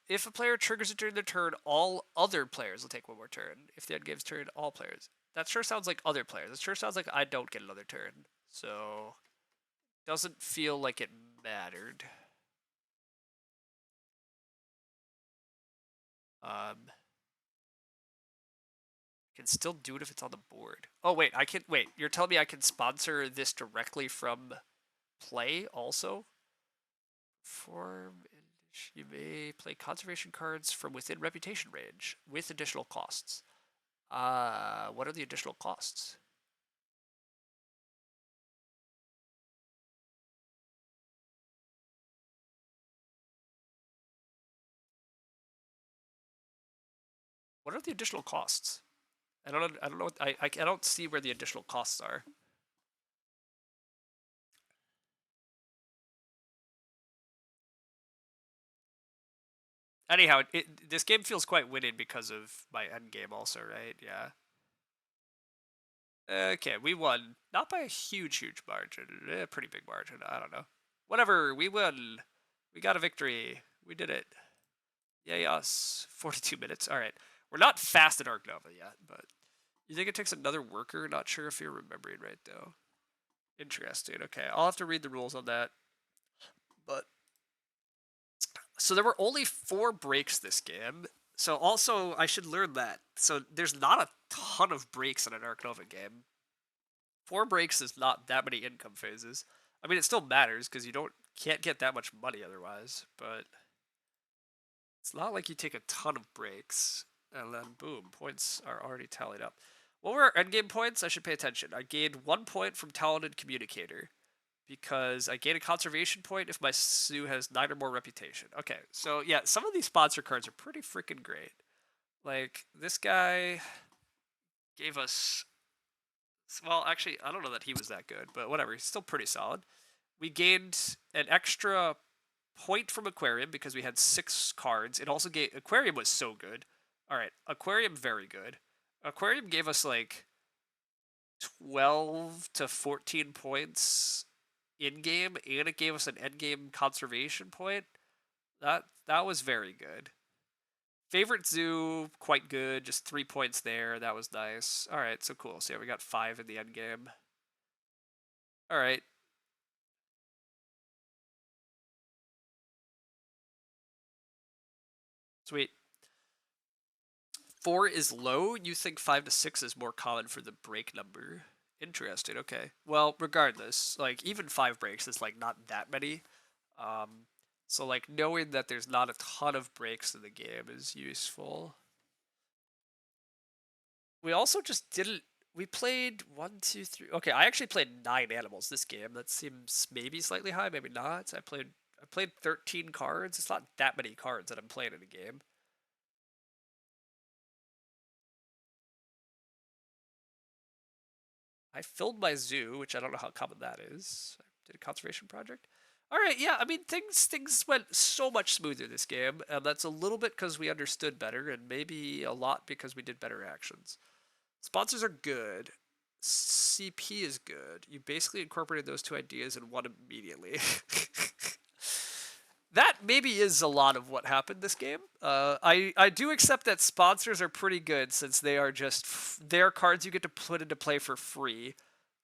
If a player triggers it during their turn, all other players will take 1 more turn. If the end game's turn, all players. That sure sounds like other players. It sure sounds like I don't get another turn. So, doesn't feel like it mattered. Can still do it if it's on the board. Oh, wait, I can. Wait, you're telling me I can sponsor this directly from play also? You may play conservation cards from within reputation range with additional costs. What are the additional costs? What are the additional costs? I don't know. I don't see where the additional costs are. Anyhow, this game feels quite winning because of my end game also, right? Yeah. Okay, we won. Not by a huge margin. A pretty big margin. I don't know. Whatever, we won. We got a victory. We did it. Yay us. 42 minutes. All right. We're not fast at Ark Nova yet, but you think it takes another worker? Not sure if you're remembering right, though. Interesting. Okay, I'll have to read the rules on that. But so there were only 4 breaks this game. So also, I should learn that. So there's not a ton of breaks in an Ark Nova game. 4 breaks is not that many income phases. I mean, it still matters because you can't get that much money otherwise. But it's not like you take a ton of breaks and then boom, points are already tallied up. What were our endgame points? I should pay attention. I gained 1 point from Talented Communicator because I gain a conservation point if my zoo has 9 or more reputation. Okay, so yeah, some of these sponsor cards are pretty freaking great. Like, this guy gave us... Well, actually, I don't know that he was that good, but whatever, he's still pretty solid. We gained an extra point from Aquarium because we had 6 cards. It also gave... Aquarium was so good. Alright, Aquarium, very good. Aquarium gave us, like, 12 to 14 points in-game, and it gave us an end-game conservation point. That was very good. Favorite zoo, quite good. Just 3 points there. That was nice. All right, so cool. So yeah, we got 5 in the end game. All right. Sweet. 4 is low. You think 5 to 6 is more common for the break number. Interesting. Okay. Well, regardless, like even 5 breaks is like not that many. So like knowing that there's not a ton of breaks in the game is useful. We also just didn't. We played 1, 2, 3. Okay, I actually played 9 animals this game. That seems maybe slightly high, maybe not. I played 13 cards. It's not that many cards that I'm playing in a game. I filled my zoo, which I don't know how common that is. I did a conservation project. All right, yeah. I mean, things went so much smoother this game, and that's a little bit because we understood better, and maybe a lot because we did better actions. Sponsors are good. CP is good. You basically incorporated those 2 ideas and won immediately. That maybe is a lot of what happened this game. I do accept that sponsors are pretty good since they are just they're cards you get to put into play for free,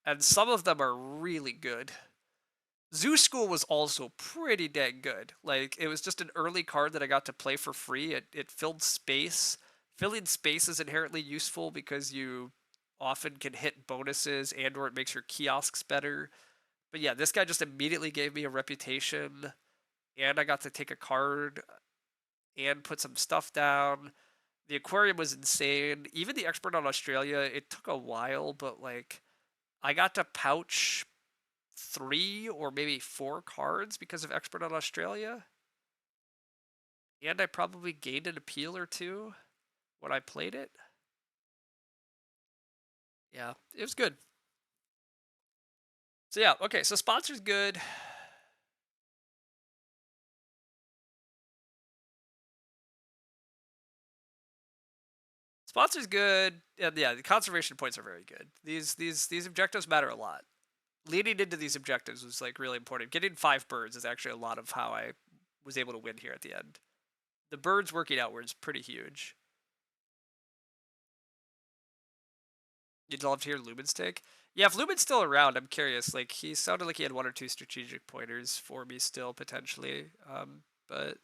and some of them are really good. Zoo School was also pretty dang good. Like, it was just an early card that I got to play for free. It filled space. Filling space is inherently useful because you often can hit bonuses and or it makes your kiosks better. But yeah, this guy just immediately gave me a reputation, and I got to take a card and put some stuff down. The aquarium was insane. Even the expert on Australia, it took a while, but like I got to pouch 3 or maybe 4 cards because of expert on Australia. And I probably gained an appeal or 2 when I played it. Yeah, it was good. So yeah, okay, so sponsor's good. Sponsor's good, and yeah, the conservation points are very good. These objectives matter a lot. Leading into these objectives was like really important. Getting 5 birds is actually a lot of how I was able to win here at the end. The birds working outwards pretty huge. You'd love to hear Lumen's take. Yeah, if Lumen's still around, I'm curious. Like, he sounded like he had 1 or 2 strategic pointers for me still potentially. But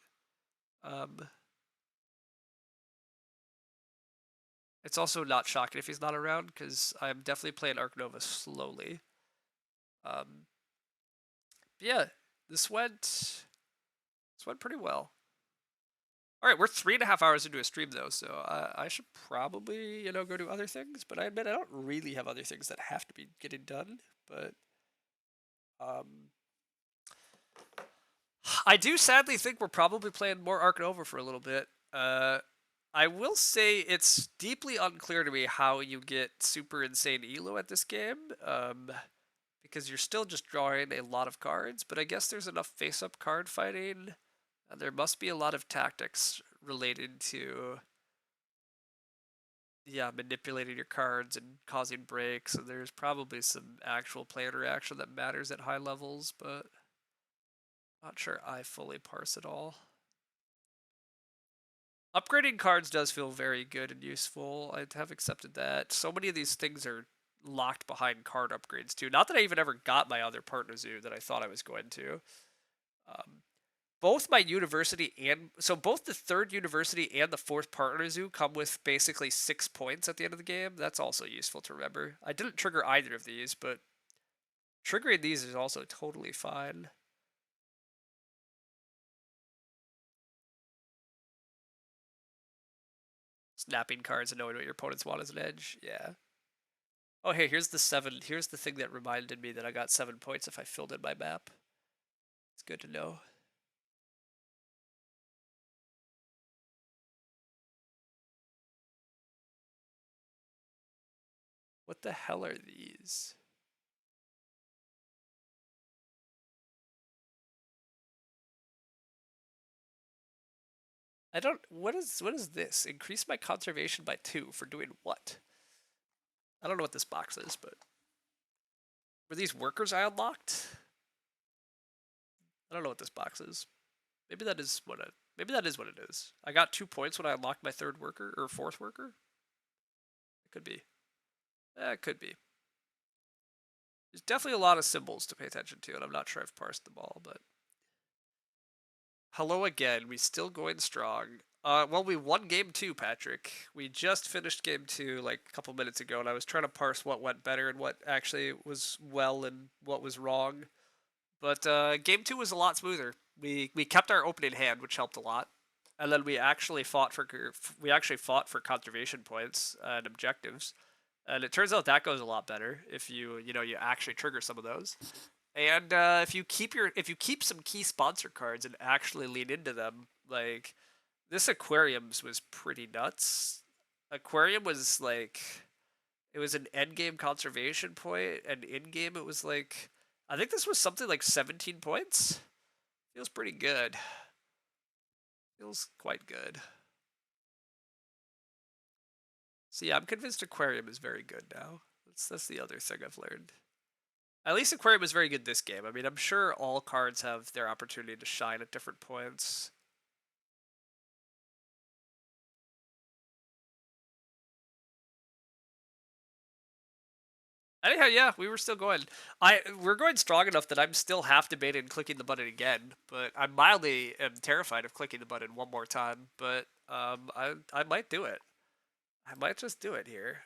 it's also not shocking if he's not around because I'm definitely playing Ark Nova slowly. Yeah, this went pretty well. All right, we're 3.5 hours into a stream though, so I should probably go do other things. But I admit I don't really have other things that have to be getting done. But I do sadly think we're probably playing more Ark Nova for a little bit. I will say it's deeply unclear to me how you get super insane elo at this game. Because you're still just drawing a lot of cards, but I guess there's enough face-up card fighting. There must be a lot of tactics related to, yeah, manipulating your cards and causing breaks, and there's probably some actual play interaction that matters at high levels, but Not sure I fully parse it all. Upgrading cards does feel very good and useful. I have accepted that. So many of these things are locked behind card upgrades too. Not that I even ever got my other partner zoo that I thought I was going to. Um, both my university and so both the third university and the fourth partner zoo come with basically 6 points at the end of the game. That's also useful to remember. I didn't trigger either of these, but triggering these is also totally fine. Snapping cards and knowing what your opponents want as an edge. Yeah. Oh, hey, here's the 7. Here's the thing that reminded me that I got 7 points if I filled in my map. It's good to know. What the hell are these? I don't. What is this? Increase my conservation by 2 for doing what? I don't know what this box is, but were these workers I unlocked? I don't know what this box is. Maybe that is what it. Maybe that is what it is. I got 2 points when I unlocked my third worker or fourth worker. It could be. It could be. There's definitely a lot of symbols to pay attention to, and I'm not sure I've parsed them all, but hello again. We still going strong. Well, we won game 2, Patrick. We just finished game 2 like a couple minutes ago, and I was trying to parse what went better and what actually was well and what was wrong. But game 2 was a lot smoother. We kept our opening hand, which helped a lot, and then we actually fought for conservation points and objectives, and it turns out that goes a lot better if you actually trigger some of those. And if you keep some key sponsor cards and actually lean into them, like this aquariums was pretty nuts. Aquarium was like it was an end game conservation point, and in game it was like I think this was something like 17 points. Feels pretty good. Feels quite good. So yeah, I'm convinced aquarium is very good now. That's the other thing I've learned. At least aquarium is very good this game. I mean, I'm sure all cards have their opportunity to shine at different points. Anyhow, yeah, we were still going. We're going strong enough that I'm still half debating clicking the button again, but I mildly am terrified of clicking the button one more time. But I might do it. I might just do it here.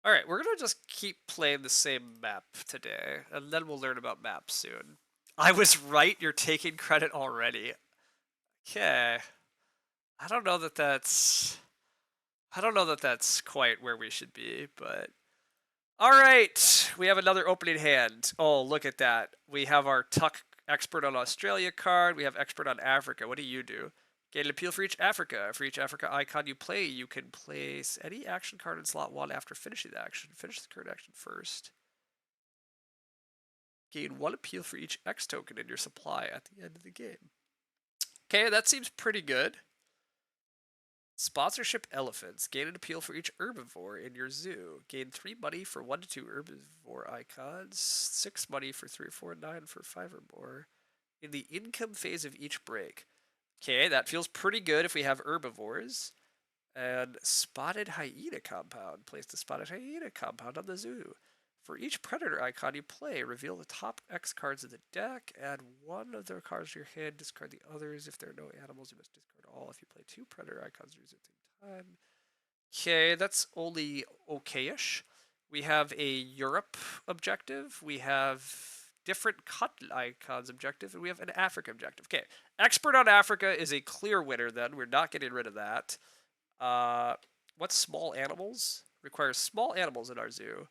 All right, we're gonna just keep playing the same map today, and then we'll learn about maps soon. I was right. You're taking credit already. Okay. I don't know that that's. I don't know that that's quite where we should be, but all right, we have another opening hand. Oh, look at that. We have our Tuck expert on Australia card. We have expert on Africa. What do you do? Gain an appeal for each Africa. For each Africa icon you play, you can place any action card in slot 1 after finishing the action. Finish the current action first. Gain 1 appeal for each X token in your supply at the end of the game. Okay, that seems pretty good. Sponsorship elephants. Gain an appeal for each herbivore in your zoo. Gain 3 money for 1 to 2 herbivore icons, 6 money for 3 or 4, 9 for 5 or more. In the income phase of each break. Okay, that feels pretty good if we have herbivores. And spotted hyena compound. Place the spotted hyena compound on the zoo. For each predator icon you play, reveal the top X cards of the deck, add 1 of the cards to your hand, discard the others. If there are no animals, you must discard all. If you play 2 predator icons at the same time. Okay, that's only okay-ish. We have a Europe objective. We have different cut icons objective, and we have an Africa objective. Okay, expert on Africa is a clear winner then. We're not getting rid of that. What's small animals? Requires small animals in our zoo.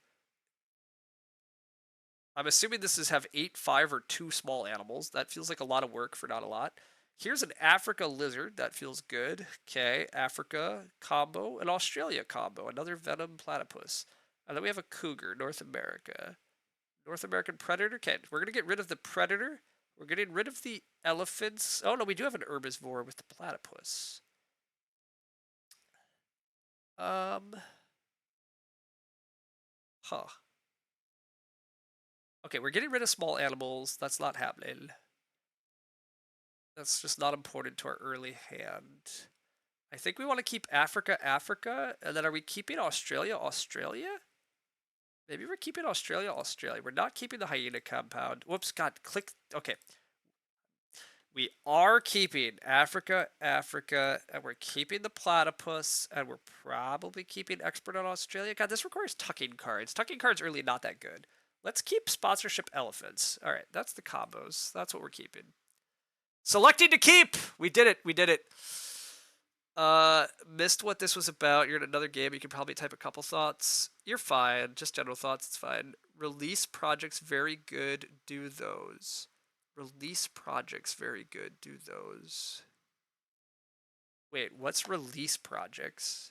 I'm assuming this is have 8, 5, or 2 small animals. That feels like a lot of work for not a lot. Here's an Africa lizard. That feels good. Okay, Africa combo, an Australia combo, another venom platypus. And then we have a cougar, North America. North American predator. Okay, we're going to get rid of the predator. We're getting rid of the elephants. Oh, no, we do have an herbivore with the platypus. Um, huh. Okay, we're getting rid of small animals. That's not happening. That's just not important to our early hand. I think we want to keep Africa, Africa, and then are we keeping Australia, Australia? Maybe we're keeping Australia, Australia. We're not keeping the hyena compound. Whoops, God, click. Okay. We are keeping Africa, Africa, and we're keeping the platypus, and we're probably keeping expert on Australia. God, this requires tucking cards. Tucking cards early not that good. Let's keep sponsorship elephants. All right, that's the combos. That's what we're keeping. Selecting to keep. We did it. We did it. Missed what this was about. You're in another game. You can probably type a couple thoughts. You're fine. Just general thoughts. It's fine. Release projects. Very good. Do those. Release projects. Very good. Do those. Wait, what's release projects?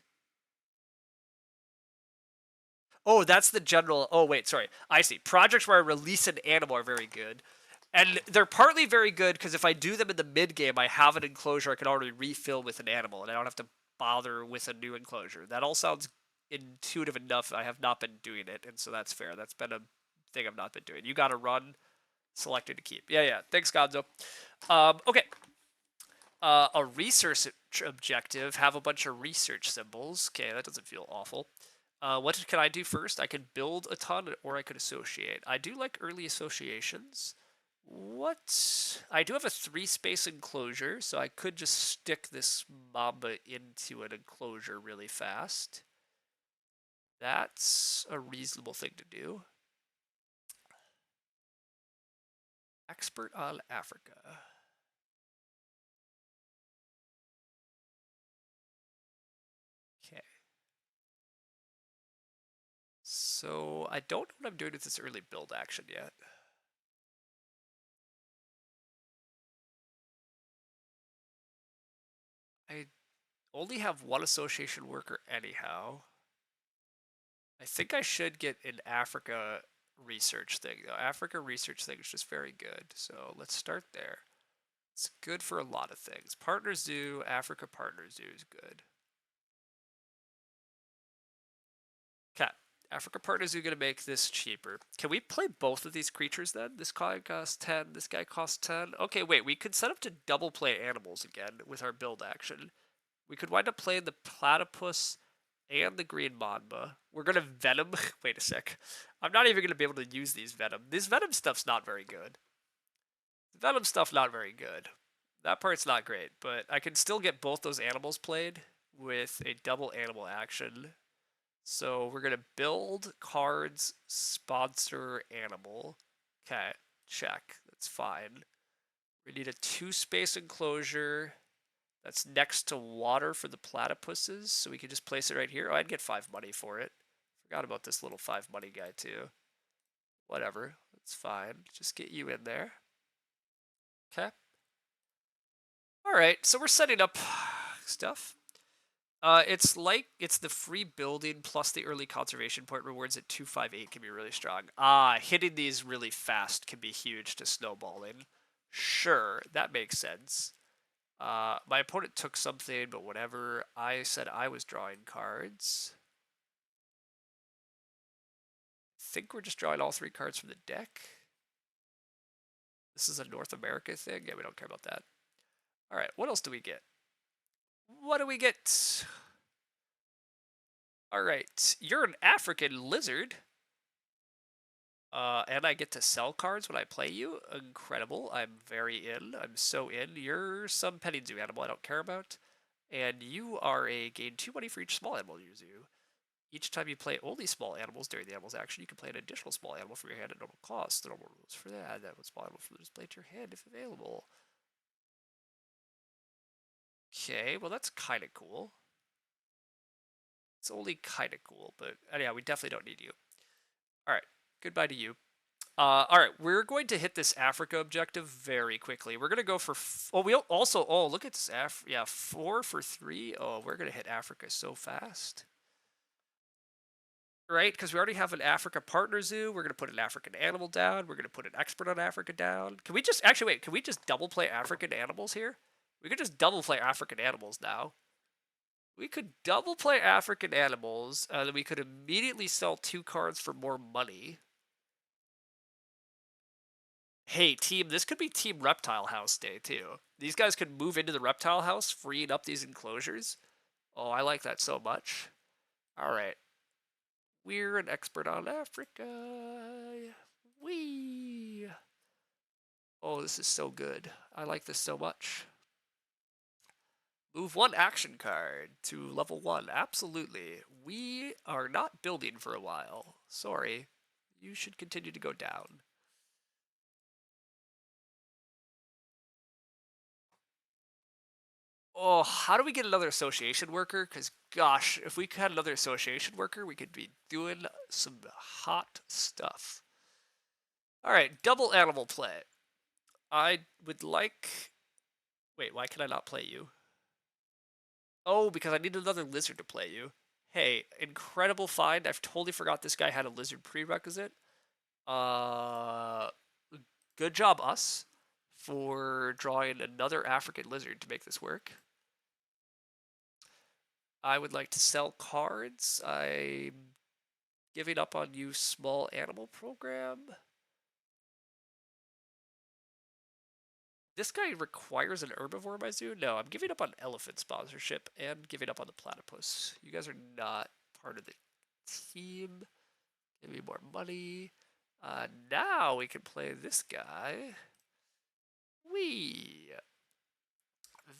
Oh, that's the general. Oh, wait, sorry. I see. Projects where I release an animal are very good. And they're partly very good because if I do them in the mid game, I have an enclosure I can already refill with an animal, and I don't have to bother with a new enclosure. That all sounds intuitive enough. I have not been doing it, and so that's fair. That's been a thing I've not been doing. You got to run, selected to keep. Yeah, yeah. Thanks, Gonzo. Okay. A research objective. Have a bunch of research symbols. Okay, that doesn't feel awful. What can I do first? I could build a ton, or I could associate. I do like early associations. What? I do have a 3-space enclosure, so I could just stick this Mamba into an enclosure really fast. That's a reasonable thing to do. Expert on Africa. Okay. So I don't know what I'm doing with this early build action yet. I only have one association worker anyhow. I think I should get an Africa research thing though. Africa research thing is just very good. So let's start there. It's good for a lot of things. Partner Zoo, Africa Partner Zoo is good. Okay. Africa Partner Zoo gonna make this cheaper. Can we play both of these creatures then? This guy costs 10, this guy costs 10. Okay, wait, we could set up to double play animals again with our build action. We could wind up playing the platypus and the green mamba. We're gonna venom. Wait a sec. I'm not even gonna be able to use these venom. This venom stuff's not very good. The venom stuff not very good. That part's not great, but I can still get both those animals played with a double animal action. So we're gonna build cards, sponsor animal. Okay, check. That's fine. We need a 2-space enclosure. That's next to water for the platypuses, so we can just place it right here. Oh, I'd get 5 money for it. Forgot about this little 5 money guy too. Whatever, that's fine. Just get you in there. Okay. Alright, so we're setting up stuff. It's the free building plus the early conservation point rewards at 258 can be really strong. Hitting these really fast can be huge to snowballing. Sure, that makes sense. My opponent took something, but whatever. I said I was drawing cards. I think we're just drawing all 3 cards from the deck. This is a North America thing. Yeah, we don't care about that. All right, what else do we get? What do we get? All right, you're an African lizard. And I get to sell cards when I play you. Incredible. I'm very in. I'm so in. You're some petting zoo animal I don't care about. And you are a gain 2 money for each small animal you zoo. Each time you play only small animals during the animal's action, you can play an additional small animal from your hand at normal cost. The normal rules for that. That one small animal from the display to your hand if available. Okay, well that's kind of cool. It's only kind of cool, but anyhow, we definitely don't need you. All right, goodbye to you. All right, we're going to hit this Africa objective very quickly. We're gonna go for. Oh, we also. Oh, look at this. Yeah, 4 for 3. Oh, we're gonna hit Africa so fast. Right, because we already have an Africa partner zoo. We're gonna put an African animal down. We're gonna put an expert on Africa down. Can we just actually wait? Can we just double play African animals here? We could just double play African animals now. We could double play African animals, and then we could immediately sell 2 cards for more money. Hey, team, this could be Team Reptile House day, too. These guys could move into the Reptile House, freeing up these enclosures. Oh, I like that so much. All right. We're an expert on Africa. Wee. Oh, this is so good. I like this so much. Move 1 action card to level 1. Absolutely. We are not building for a while. Sorry. You should continue to go down. Oh, how do we get another association worker? Because, gosh, if we had another association worker, we could be doing some hot stuff. All right, double animal play. I would like... Wait, why can I not play you? Oh, because I need another lizard to play you. Hey, incredible find. I've totally forgot this guy had a lizard prerequisite. Uh, Good job, us, for drawing another African lizard to make this work. I would like to sell cards. I'm giving up on you, small animal program. This guy requires an herbivore in my zoo? No, I'm giving up on elephant sponsorship and giving up on the platypus. You guys are not part of the team. Give me more money. Now we can play this guy. Wee.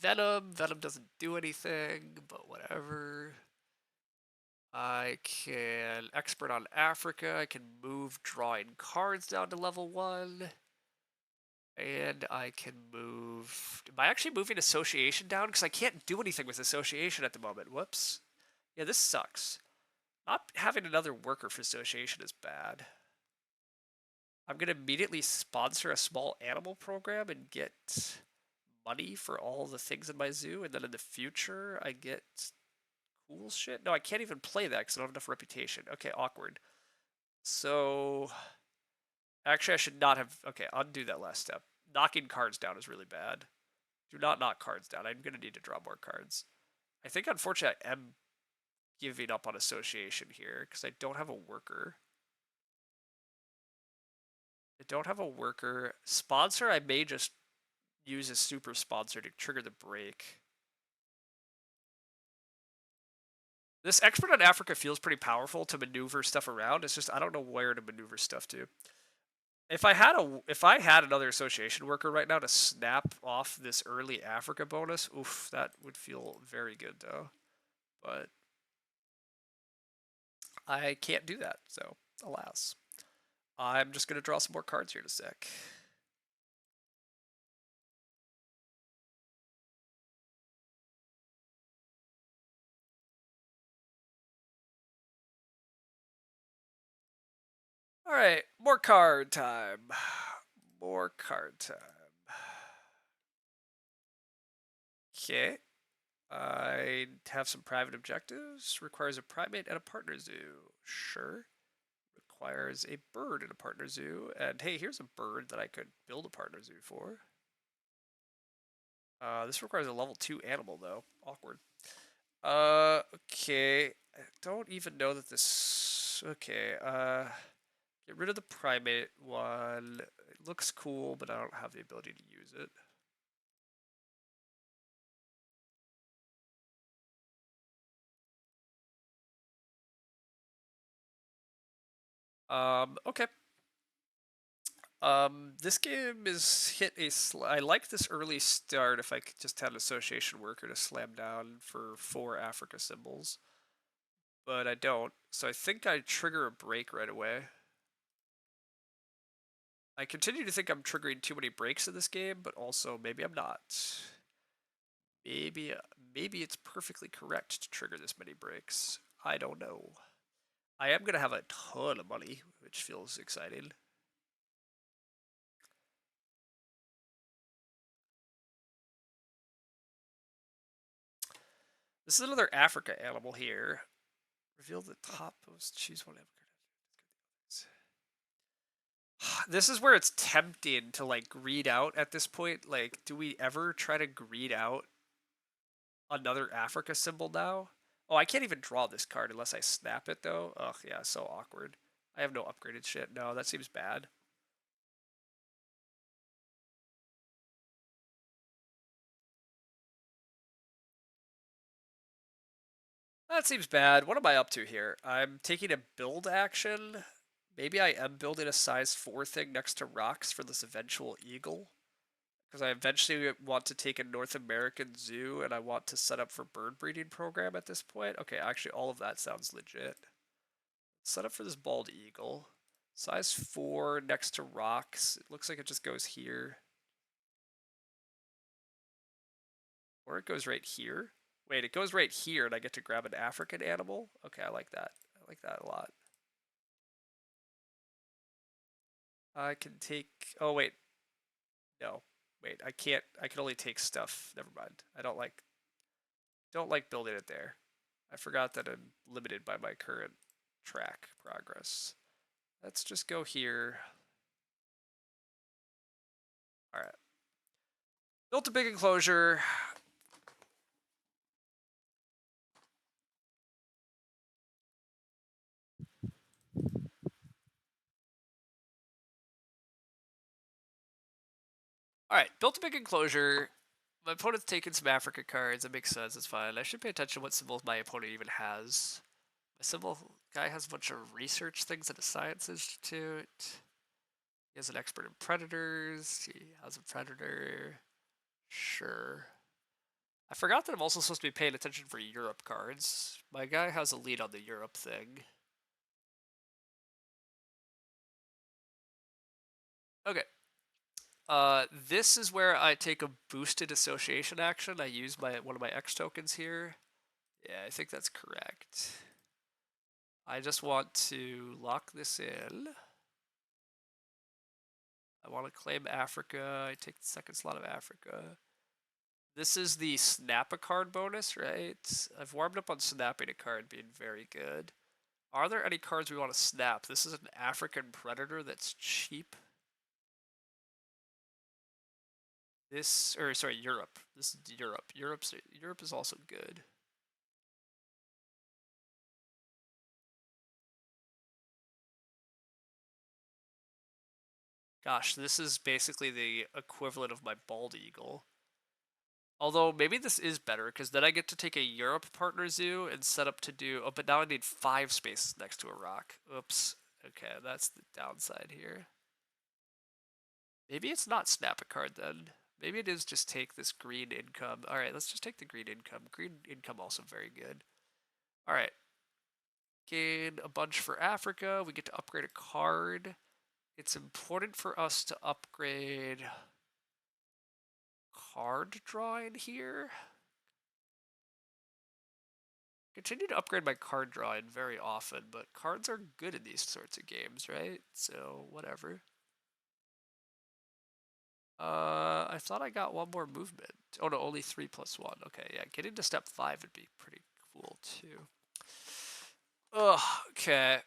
Venom. Venom doesn't do anything, but whatever. I can expert on Africa. I can move drawing cards down to level 1. And I can move... Am I actually moving association down? Because I can't do anything with association at the moment. Whoops. Yeah, this sucks. Not having another worker for association is bad. I'm going to immediately sponsor a small animal program and get money for all the things in my zoo. And then in the future, I get cool shit. No, I can't even play that because I don't have enough reputation. Okay, awkward. So... Actually, I should not have... Okay, undo that last step. Knocking cards down is really bad. Do not knock cards down. I'm going to need to draw more cards. I think, unfortunately, I am giving up on association here because I don't have a worker. I don't have a worker. Sponsor, I may just use a super sponsor to trigger the break. This expert on Africa feels pretty powerful to maneuver stuff around. It's just I don't know where to maneuver stuff to. If I had another association worker right now to snap off this early Africa bonus, oof, that would feel very good though. But I can't do that, so alas. I'm just gonna draw some more cards here in a sec. Alright, more card time. More card time. Okay. I have some private objectives. Requires a primate and a partner zoo. Sure. Requires a bird in a partner zoo. And hey, here's a bird that I could build a partner zoo for. This requires a level 2 animal, though. Awkward. Okay. I don't even know that this... Okay, get rid of the primate one. It looks cool, but I don't have the ability to use it. Okay. This game is hit a... I like this early start if I could just had an association worker to slam down for 4 Africa symbols. But I don't, so I think I trigger a break right away. I continue to think I'm triggering too many breaks in this game, but also maybe I'm not. Maybe it's perfectly correct to trigger this many breaks. I don't know. I am going to have a ton of money, which feels exciting. This is another Africa animal here. Reveal the top post. Choose one. This is where it's tempting to like greed out at this point. Like, do we ever try to greed out another Africa symbol now? Oh, I can't even draw this card unless I snap it though. Ugh, yeah, so awkward. I have no upgraded shit. No, that seems bad. That seems bad. What am I up to here? I'm taking a build action. Maybe I am building a size 4 thing next to rocks for this eventual eagle. Because I eventually want to take a North American zoo and I want to set up for bird breeding program at this point. Okay, actually all of that sounds legit. Set up for this bald eagle. Size 4 next to rocks. It looks like it just goes here. Or it goes right here. Wait, it goes right here and I get to grab an African animal? Okay, I like that. I like that a lot. I can take... Oh, wait. No. Wait, I can't... I can only take stuff. Never mind. I don't like building it there. I forgot that I'm limited by my current track progress. Let's just go here. Alright. Built a big enclosure. Alright, built a big enclosure. My opponent's taking some Africa cards. That makes sense. It's fine. I should pay attention to what symbols my opponent even has. My symbol guy has a bunch of research things at a science institute. He has an expert in predators. He has a predator. Sure. I forgot that I'm also supposed to be paying attention for Europe cards. My guy has a lead on the Europe thing. Okay. This is where I take a boosted association action. I use one of my X tokens here. Yeah, I think that's correct. I just want to lock this in. I want to claim Africa. I take the second slot of Africa. This is the snap a card bonus, right? I've warmed up on snapping a card being very good. Are there any cards we want to snap? This is an African predator that's cheap. Sorry, Europe. This is Europe. Europe is also good. Gosh, this is basically the equivalent of my bald eagle. Although maybe this is better because then I get to take a Europe partner zoo and set up to do. Oh, but now I need 5 spaces next to a rock. Oops. Okay, that's the downside here. Maybe it's not snap a card then. Maybe it is just take this green income. All right, let's just take the green income. Green income also very good. All right. Gain a bunch for Africa. We get to upgrade a card. It's important for us to upgrade card drawing here. Continue to upgrade my card drawing very often, but cards are good in these sorts of games, right? So, whatever. I thought I got one more movement. Oh no, only 3 plus 1. Okay, yeah, getting to step 5 would be pretty cool too. Ugh, okay.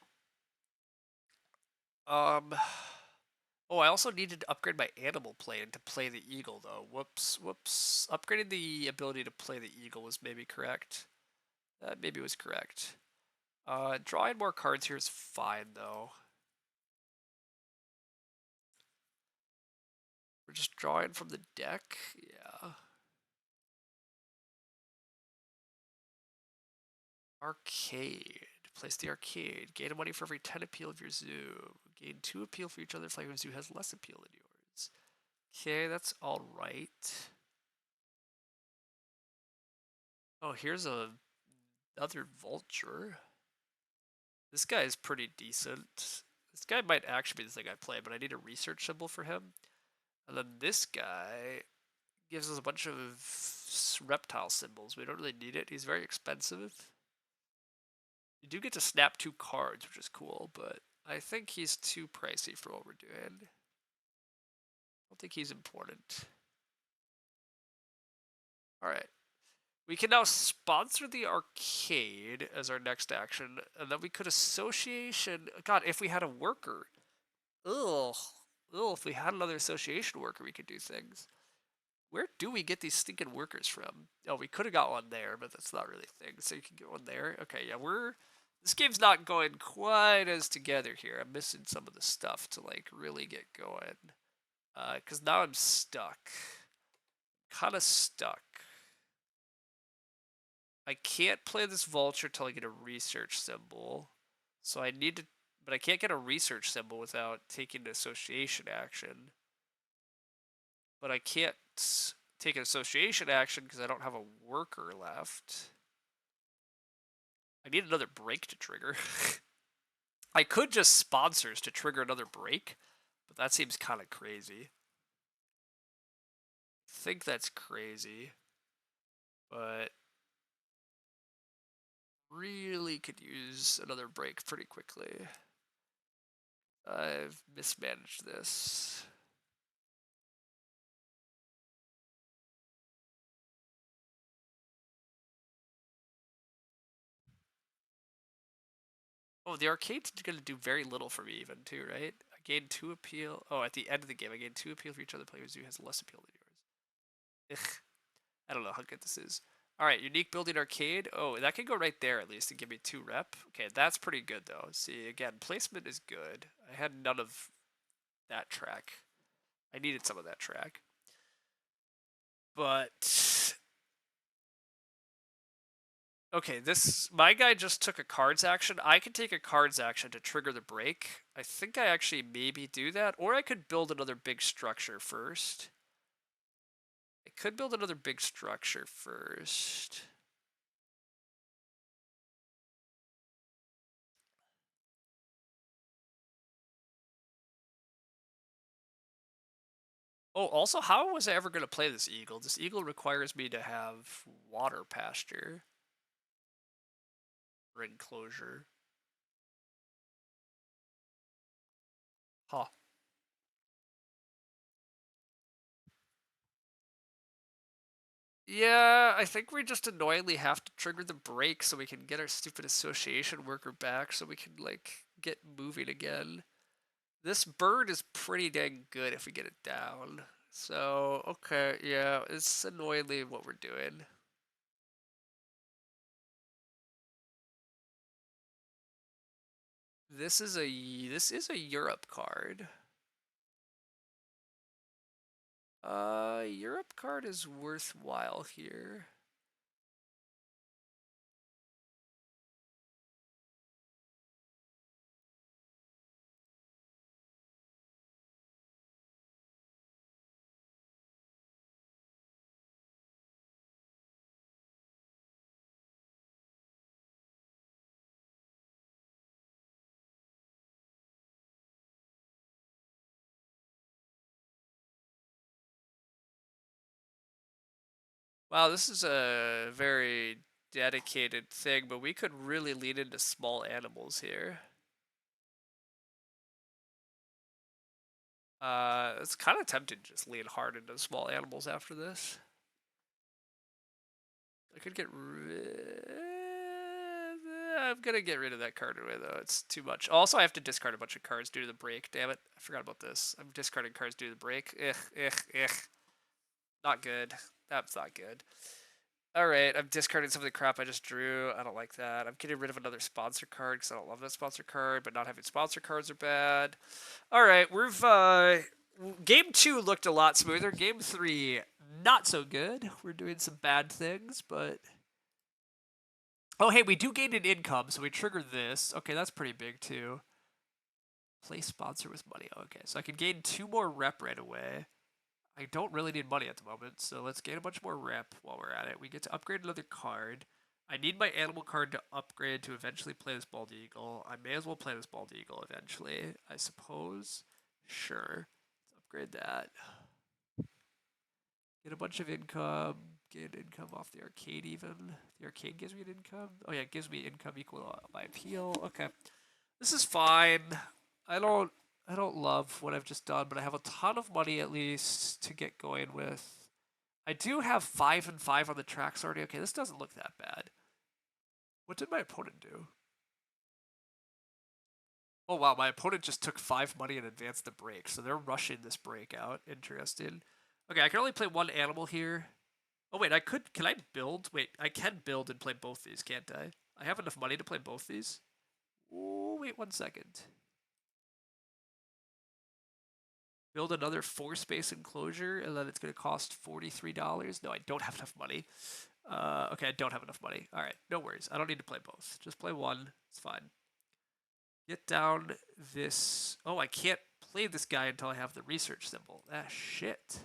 Oh, I also needed to upgrade my animal plane to play the eagle, though. Whoops. Upgrading the ability to play the eagle was maybe correct. That maybe was correct. Drawing more cards here is fine, though. We're just drawing from the deck? Yeah. Arcade. Place the arcade. Gain money for every 10 appeal of your zoo. Gain 2 appeal for each other if your zoo has less appeal than yours. Okay, that's alright. Oh, here's another vulture. This guy is pretty decent. This guy might actually be the thing I play, but I need a research symbol for him. And then this guy gives us a bunch of reptile symbols. We don't really need it. He's very expensive. You do get to snap 2 cards, which is cool, but I think he's too pricey for what we're doing. I don't think he's important. Alright. We can now sponsor the arcade as our next action, and then we could association. God, if we had a worker. Ugh. Ugh, if we had another association worker, we could do things. Where do we get these stinking workers from? Oh, we could have got one there, but that's not really a thing. So you can get one there. Okay, yeah, this game's not going quite as together here. I'm missing some of the stuff to like really get going. Cause now I'm stuck. Kinda stuck. I can't play this vulture till I get a research symbol. So I need to, but I can't get a research symbol without taking an association action. But I can't take an association action because I don't have a worker left. I need another break to trigger. I could just sponsors to trigger another break, but that seems kind of crazy. I think that's crazy, but really could use another break pretty quickly. I've mismanaged this. Oh, the arcade's gonna do very little for me even too, right? I gained 2 appeal. Oh, at the end of the game, I gained 2 appeal for each other players who has less appeal than yours. Ugh. I don't know how good this is. Alright, unique building arcade. Oh, that can go right there at least and give me 2 rep. Okay, that's pretty good though. See, again, placement is good. I had none of that track. I needed some of that track. But okay, my guy just took a cards action. I can take a cards action to trigger the break. I think I actually maybe do that, or I could build another big structure first. I could build another big structure first. Oh, also, how was I ever going to play this eagle? This eagle requires me to have water pasture or enclosure. Huh. Yeah, I think we just annoyingly have to trigger the break so we can get our stupid association worker back so we can, like, get moving again. This bird is pretty dang good if we get it down. So, okay, yeah, it's annoyingly what we're doing. This is a Europe card. Europe card is worthwhile here. Wow, this is a very dedicated thing, but we could really lean into small animals here. It's kind of tempting to just lean hard into small animals after this. I could get I'm gonna get rid of that card away though. It's too much. Also, I have to discard a bunch of cards due to the break. Damn it, I forgot about this. I'm discarding cards due to the break. Ugh. Not good. That's not good. Alright, I'm discarding some of the crap I just drew. I don't like that. I'm getting rid of another sponsor card because I don't love that sponsor card, but not having sponsor cards are bad. Alright, game 2 looked a lot smoother. Game 3, not so good. We're doing some bad things, but... Oh, hey, we do gain an income, so we trigger this. Okay, that's pretty big, too. Play sponsor with money. Okay, so I can gain 2 more rep right away. I don't really need money at the moment, so let's gain a bunch more rep while we're at it. We get to upgrade another card. I need my animal card to upgrade to eventually play this bald eagle. I may as well play this bald eagle eventually, I suppose. Sure. Let's upgrade that. Get a bunch of income. Get income off the arcade even. The arcade gives me an income? Oh yeah, it gives me income equal to my appeal. Okay. This is fine. I don't love what I've just done, but I have a ton of money at least to get going with. I do have 5 and 5 on the tracks already. Okay, this doesn't look that bad. What did my opponent do? Oh wow, my opponent just took 5 money and advanced the break, so they're rushing this break out. Interesting. Okay, I can only play one animal here. Oh wait, can I build? Wait, I can build and play both these, can't I? I have enough money to play both these? Oh, wait 1 second. Build another 4-space enclosure, and then it's going to cost $43. No, I don't have enough money. Okay, I don't have enough money. All right, no worries. I don't need to play both. Just play one. It's fine. Get down this. Oh, I can't play this guy until I have the research symbol. Ah, shit.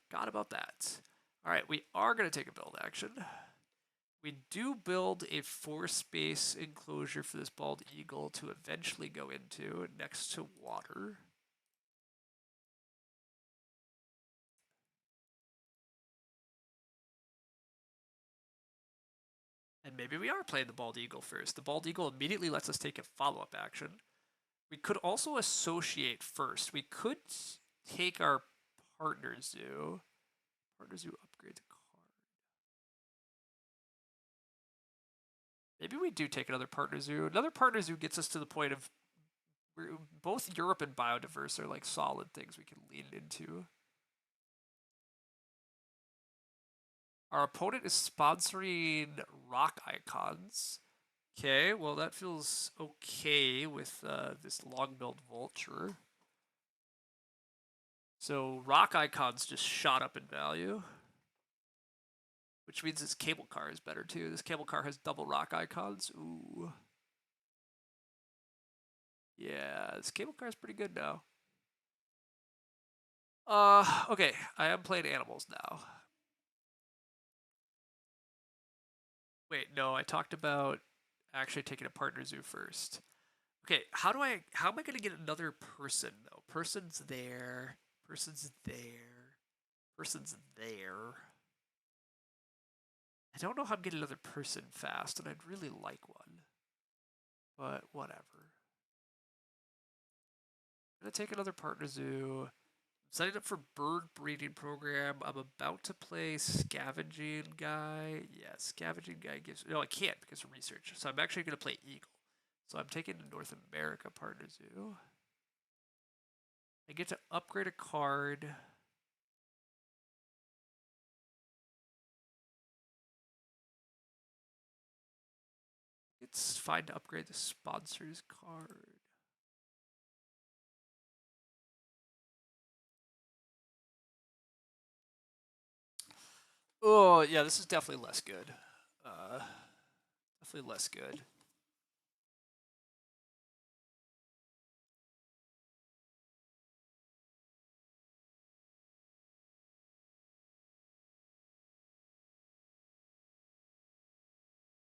Forgot about that. All right, we are going to take a build action. We do build a 4-space enclosure for this bald eagle to eventually go into next to water. And maybe we are playing the bald eagle first. The bald eagle immediately lets us take a follow-up action. We could also associate first. We could take our partner zoo. Partner zoo upgrades a card. Maybe we do take another partner zoo. Another partner zoo gets us to the point of both Europe and biodiverse are like solid things we can lean into. Our opponent is sponsoring rock icons. Okay, well that feels okay with this long-billed vulture. So rock icons just shot up in value, which means this cable car is better too. This cable car has double rock icons. Ooh. Yeah, this cable car is pretty good now. Okay, I am playing animals now. Wait, no, I talked about actually taking a partner zoo first. Okay, how am I gonna get another person though? Person's there, person's there, person's there. I don't know how I'm getting another person fast, and I'd really like one. But whatever. I'm gonna take another partner zoo. I'm setting up for bird breeding program. I'm about to play scavenging guy. Yeah, scavenging guy gives no, I can't because of research. So I'm actually gonna play eagle. So I'm taking the North America partner zoo. I get to upgrade a card. It's fine to upgrade the sponsors card. Oh, yeah, this is definitely less good. Definitely less good.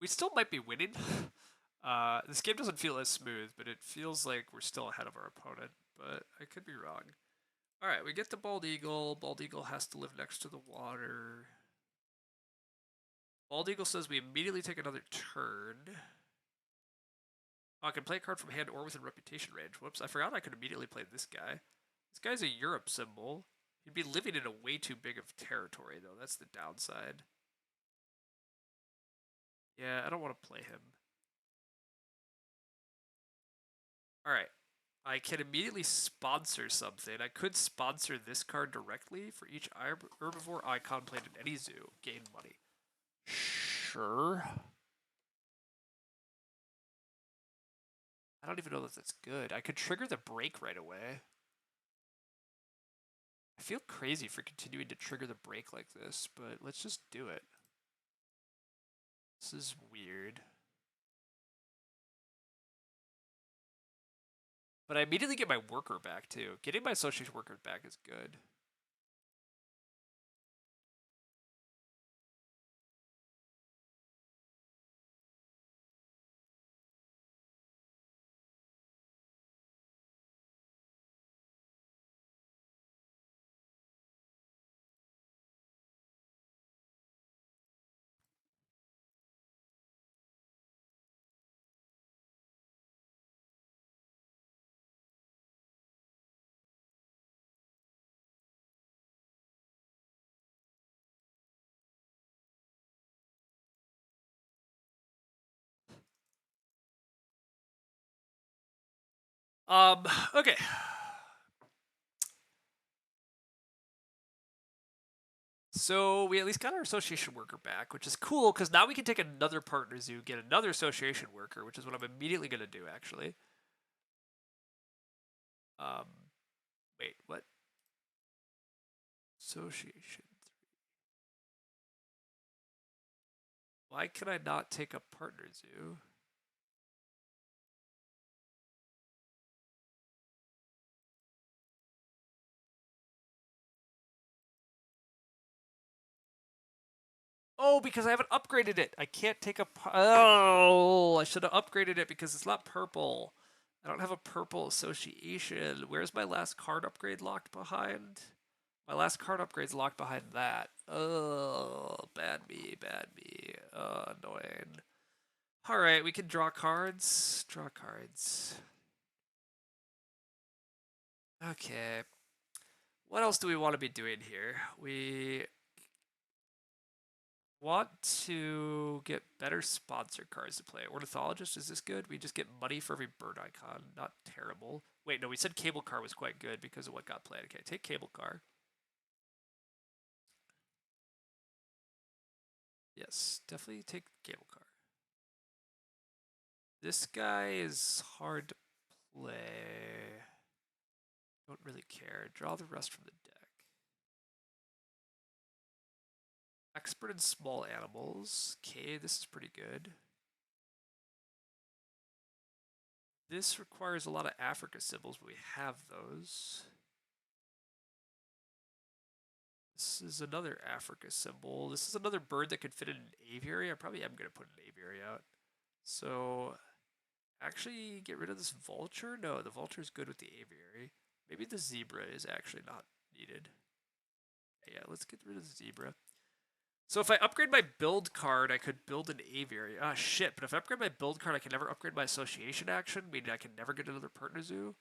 We still might be winning. This game doesn't feel as smooth, but it feels like we're still ahead of our opponent. But I could be wrong. All right, we get the bald eagle. Bald eagle has to live next to the water. Bald eagle says we immediately take another turn. Oh, I can play a card from hand or within reputation range. Whoops, I forgot I could immediately play this guy. This guy's a Europe symbol. He'd be living in a way too big of territory, though. That's the downside. Yeah, I don't want to play him. All right. I can immediately sponsor something. I could sponsor this card directly for each herbivore icon played in any zoo. Gain money. Sure. I don't even know if that's good. I could trigger the break right away. I feel crazy for continuing to trigger the break like this, but let's just do it. This is weird. But I immediately get my worker back too. Getting my association worker back is good. Okay. So we at least got our association worker back, which is cool because now we can take another partner zoo, get another association worker, which is what I'm immediately going to do, actually. Um, wait, what? Association. Why can I not take a partner zoo? Oh, because I haven't upgraded it. I can't take a. Oh, I should have upgraded it because it's not purple. I don't have a purple association. Where's my last card upgrade locked behind? My last card upgrade's locked behind that. Oh, bad me, bad me. Annoying. All right, we can draw cards. Draw cards. Okay. What else do we want to be doing here? We want to get better sponsor cards to play. Ornithologist, is this good? We just get money for every bird icon. Not terrible. Wait, no, we said cable car was quite good because of what got played. Okay, take cable car. Yes, definitely take cable car. This guy is hard to play. Don't really care. Draw the rest from the deck. Expert in small animals. Okay, this is pretty good. This requires a lot of Africa symbols, but we have those. This is another Africa symbol. This is another bird that could fit in an aviary. I probably am going to put an aviary out. So, actually get rid of this vulture? No, the vulture is good with the aviary. Maybe the zebra is actually not needed. Yeah, let's get rid of the zebra. So if I upgrade my build card, I could build an aviary. Ah, shit. But if I upgrade my build card, I can never upgrade my association action, meaning I can never get another partner zoo.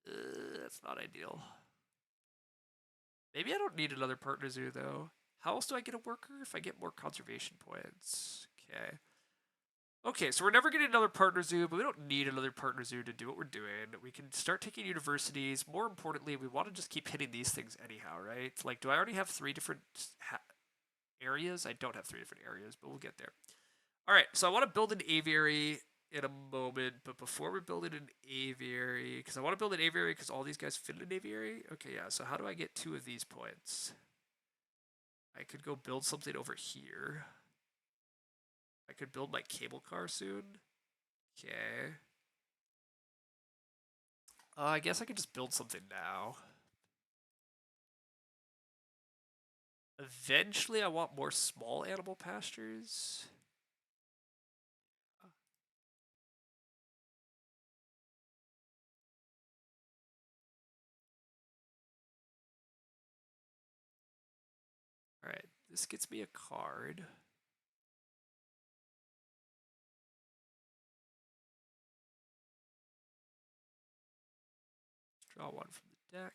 That's not ideal. Maybe I don't need another partner zoo, though. How else do I get a worker? If I get more conservation points. Okay. Okay, so we're never getting another partner zoo, but we don't need another partner zoo to do what we're doing. We can start taking universities. More importantly, we want to just keep hitting these things anyhow, right? Like, do I already have 3 different areas? I don't have 3 different areas, but we'll get there. All right, so I want to build an aviary in a moment, but before we're building an aviary, because I want to build an aviary because all these guys fit in an aviary. Okay, yeah, so how do I get 2 of these points? I could go build something over here. I could build my cable car soon. Okay. I guess I could just build something now. Eventually, I want more small animal pastures. All right, this gets me a card. Draw one from the deck.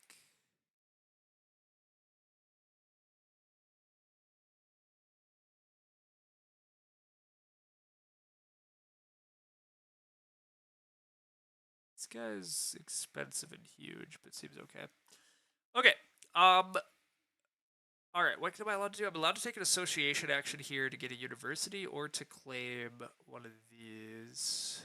This guy's expensive and huge, but seems okay. Okay. All right. What am I allowed to do? I'm allowed to take an association action here to get a university, or to claim one of these.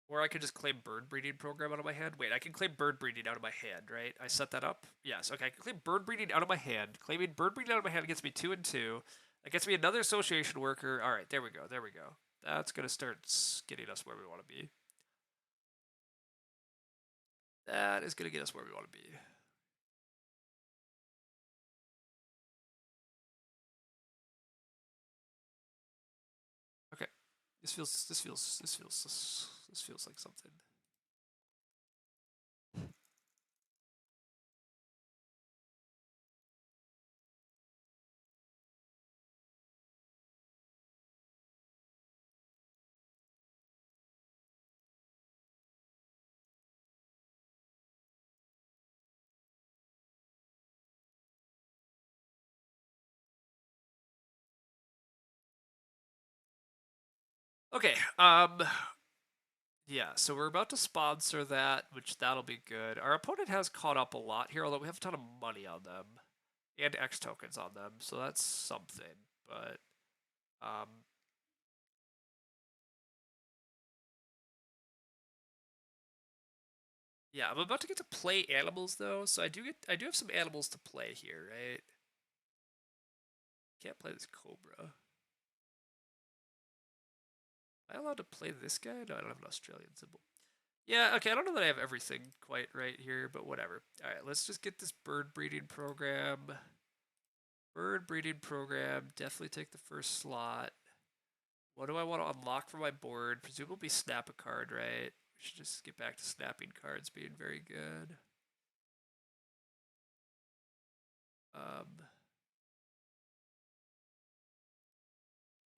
Or I could just claim bird breeding program out of my hand. Wait, I can claim bird breeding out of my hand, right? I set that up? Yes. Okay, I can claim bird breeding out of my hand. Claiming bird breeding out of my hand gets me 2 and 2. That gets me another association worker. All right, there we go. There we go. That's going to start getting us where we want to be. That is going to get us where we want to be. Okay. This feels like something. Okay. Yeah, so we're about to sponsor that, which that'll be good. Our opponent has caught up a lot here, although we have a ton of money on them and X tokens on them, so that's something. But um, yeah, I'm about to get to play animals though, so I do have some animals to play here, right? Can't play this cobra. Am I allowed to play this guy? No, I don't have an Australian symbol. Yeah, okay, I don't know that I have everything quite right here, but whatever. Alright, let's just get this bird breeding program. Bird breeding program, definitely take the first slot. What do I want to unlock for my board? Presumably snap a card, right? We should just get back to snapping cards being very good. Um,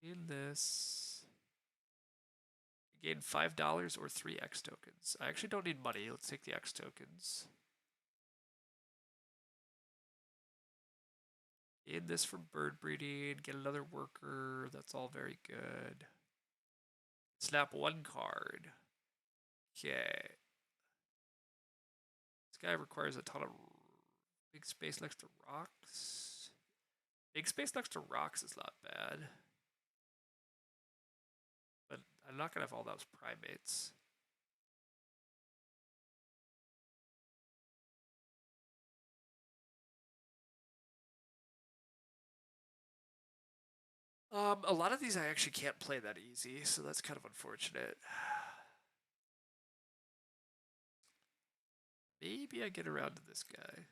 in this, gain $5 or 3 X tokens. I actually don't need money. Let's take the X tokens. Gain this from bird breeding. Get another worker. That's all very good. Snap 1 card. Okay. This guy requires a ton of big space next to rocks. Big space next to rocks is not bad. But I'm not going to have all those primates. A lot of these I actually can't play that easy, so that's kind of unfortunate. Maybe I get around to this guy.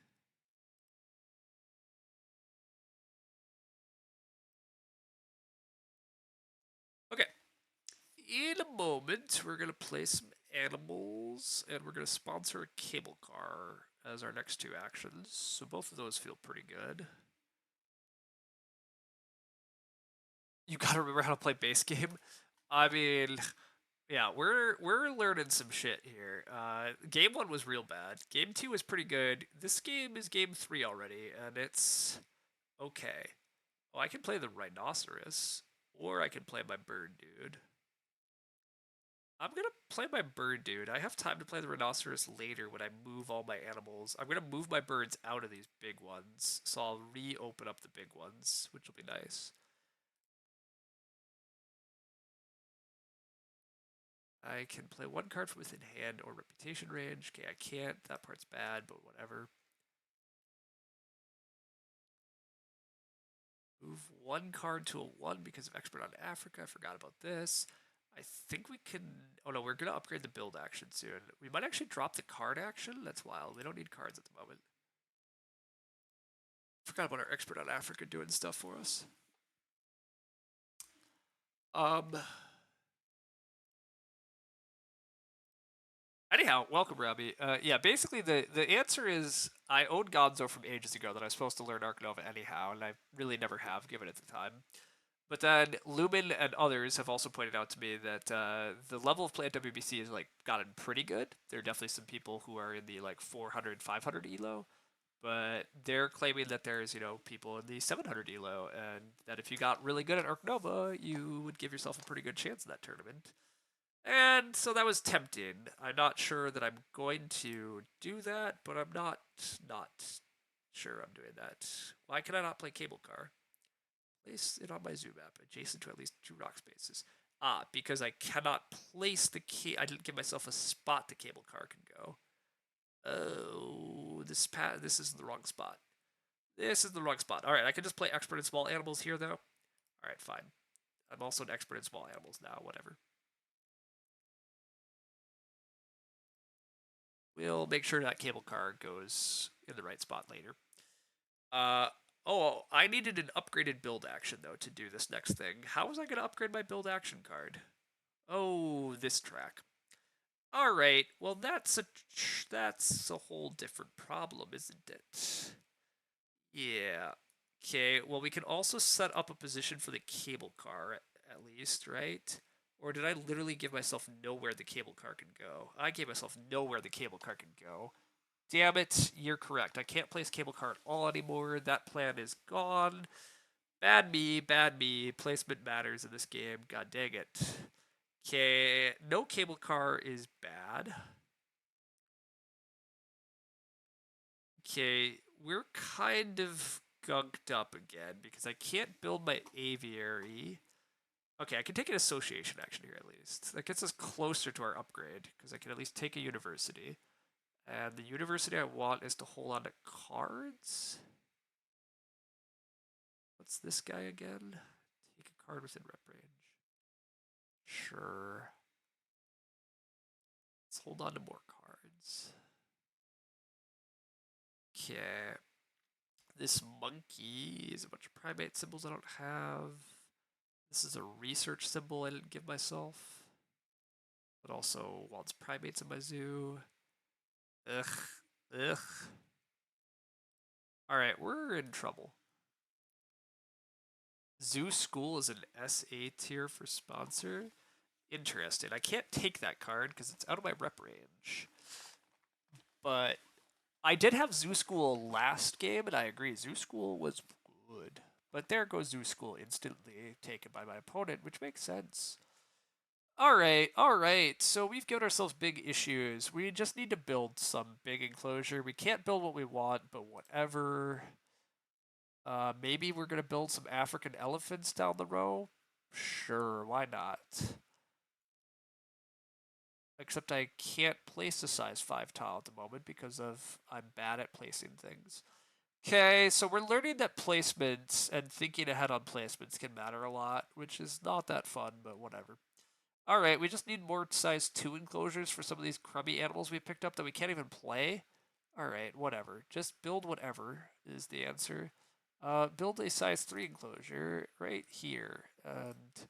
Okay. In a moment, we're going to play some animals, and we're going to sponsor a cable car as our next 2 actions. So both of those feel pretty good. You gotta remember how to play base game. I mean, yeah, we're learning some shit here. Game 1 was real bad. Game 2 is pretty good. This game is game 3 already, and it's okay. Oh, I can play the rhinoceros, or I can play my bird dude. I'm gonna play my bird dude. I have time to play the rhinoceros later when I move all my animals. I'm gonna move my birds out of these big ones, so I'll reopen up the big ones, which will be nice. I can play 1 card from within hand or reputation range. Okay, I can't. That part's bad, but whatever. Move 1 card to a 1 because of Expert on Africa. I forgot about this. I think we can... Oh no, we're going to upgrade the build action soon. We might actually drop the card action. That's wild. We don't need cards at the moment. Forgot about our Expert on Africa doing stuff for us. Um, Anyhow, welcome, Robbie. Yeah, basically the answer is I own Gonzo from ages ago that I was supposed to learn Ark Nova anyhow, and I really never have given it the time. But then Lumen and others have also pointed out to me that the level of play at WBC has like gotten pretty good. There are definitely some people who are in the like 400, 500 elo, but they're claiming that there's people in the 700 elo, and that if you got really good at Ark Nova, you would give yourself a pretty good chance in that tournament. And so that was tempting. I'm not sure that I'm going to do that, but I'm not sure I'm doing that. Why can I not play cable car? Place it on my zoom map, adjacent to at least 2 rock spaces. Ah, because I cannot place the key. I didn't give myself a spot the cable car can go. Oh, this is the wrong spot. This is the wrong spot. All right, I can just play expert in small animals here, though. All right, fine. I'm also an expert in small animals now. Whatever. We'll make sure that cable car goes in the right spot later. Uh, oh, I needed an upgraded build action, though, to do this next thing. How was I going to upgrade my build action card? Oh, this track. All right. Well, that's a whole different problem, isn't it? Yeah. Okay. Well, we can also set up a position for the cable car at least, right? Or did I literally give myself nowhere the cable car can go? I gave myself nowhere the cable car can go. Damn it, you're correct. I can't place cable car at all anymore. That plan is gone. Bad me, bad me. Placement matters in this game. God dang it. Okay, no cable car is bad. Okay, we're kind of gunked up again because I can't build my aviary. Okay, I can take an association action here at least. That gets us closer to our upgrade because I can at least take a university. And the university I want is to hold on to cards. What's this guy again? Take a card within rep range. Sure. Let's hold on to more cards. Okay. This monkey is a bunch of primate symbols I don't have. This is a research symbol I didn't give myself. But also wants primates in my zoo. Ugh. Ugh. Alright, we're in trouble. Zoo School is an SA tier for sponsor. Interesting. I can't take that card because it's out of my rep range. But I did have Zoo School last game, and I agree, Zoo School was good. But there goes Zoo School instantly taken by my opponent, which makes sense. Alright. So we've given ourselves big issues. We just need to build some big enclosure. We can't build what we want, but whatever. Maybe we're going to build some African elephants down the row? Sure, why not? Except I can't place a size 5 tile at the moment because I'm bad at placing things. Okay, so we're learning that placements and thinking ahead on placements can matter a lot, which is not that fun, but whatever. Alright, we just need more size 2 enclosures for some of these crummy animals we picked up that we can't even play. Alright, whatever. Just build whatever is the answer. Build a size 3 enclosure right here, and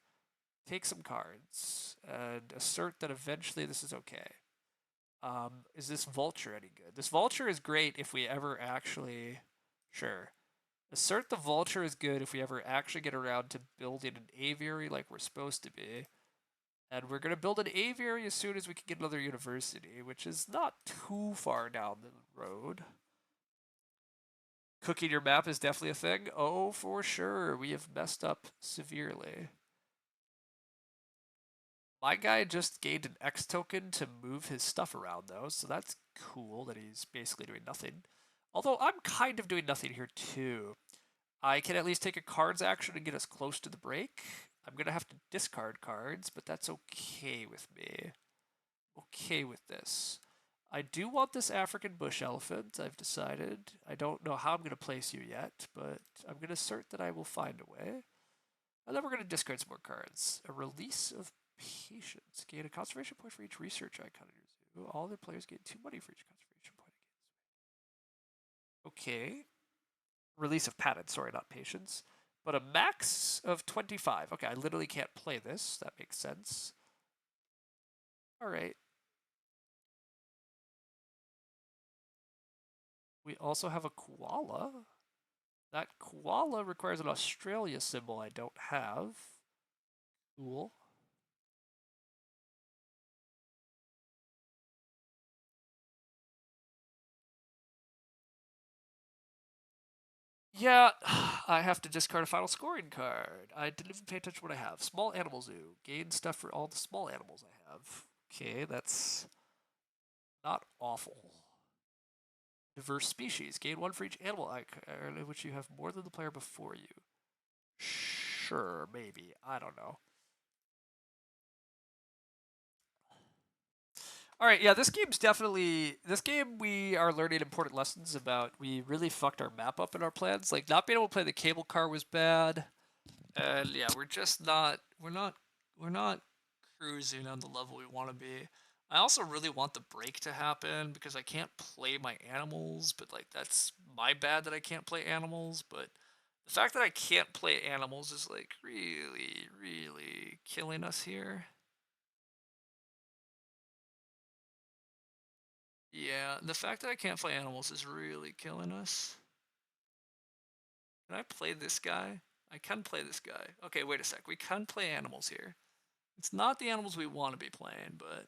take some cards, and assert that eventually this is okay. Is this vulture any good? This vulture is great if we ever actually... Sure. Assert the vulture is good if we ever actually get around to building an aviary like we're supposed to be. And we're going to build an aviary as soon as we can get another university, which is not too far down the road. Cooking your map is definitely a thing. Oh, for sure. We have messed up severely. My guy just gained an X token to move his stuff around, though, so that's cool that he's basically doing nothing. Although I'm kind of doing nothing here, too. I can at least take a cards action and get us close to the break. I'm going to have to discard cards, but that's okay with me. Okay with this. I do want this African bush elephant, I've decided. I don't know how I'm going to place you yet, but I'm going to assert that I will find a way. And then we're going to discard some more cards. A release of patience. Gain a conservation point for each research icon in your zoo. All other players gain 2 money for each conservation point. Okay. Release of patent, sorry, not patience. But a max of 25. Okay, I literally can't play this. That makes sense. Alright. We also have a koala. That koala requires an Australia symbol I don't have. Cool. Yeah, I have to discard a final scoring card. I didn't even pay attention to what I have. Small animal zoo. Gain stuff for all the small animals I have. Okay, that's not awful. Diverse species. Gain 1 for each animal icon, in which you have more than the player before you. Sure, maybe. I don't know. Alright, yeah, this game's definitely... This game, we are learning important lessons about... We really fucked our map up in our plans. Like, not being able to play the cable car was bad. And yeah, we're just not... We're not cruising on the level we want to be. I also really want the break to happen because I can't play my animals, but like that's my bad that I can't play animals, but the fact that I can't play animals is like really killing us here. Yeah, the fact that I can't play animals is really killing us. Can I play this guy? I can play this guy. Okay, wait a sec. We can play animals here. It's not the animals we want to be playing, but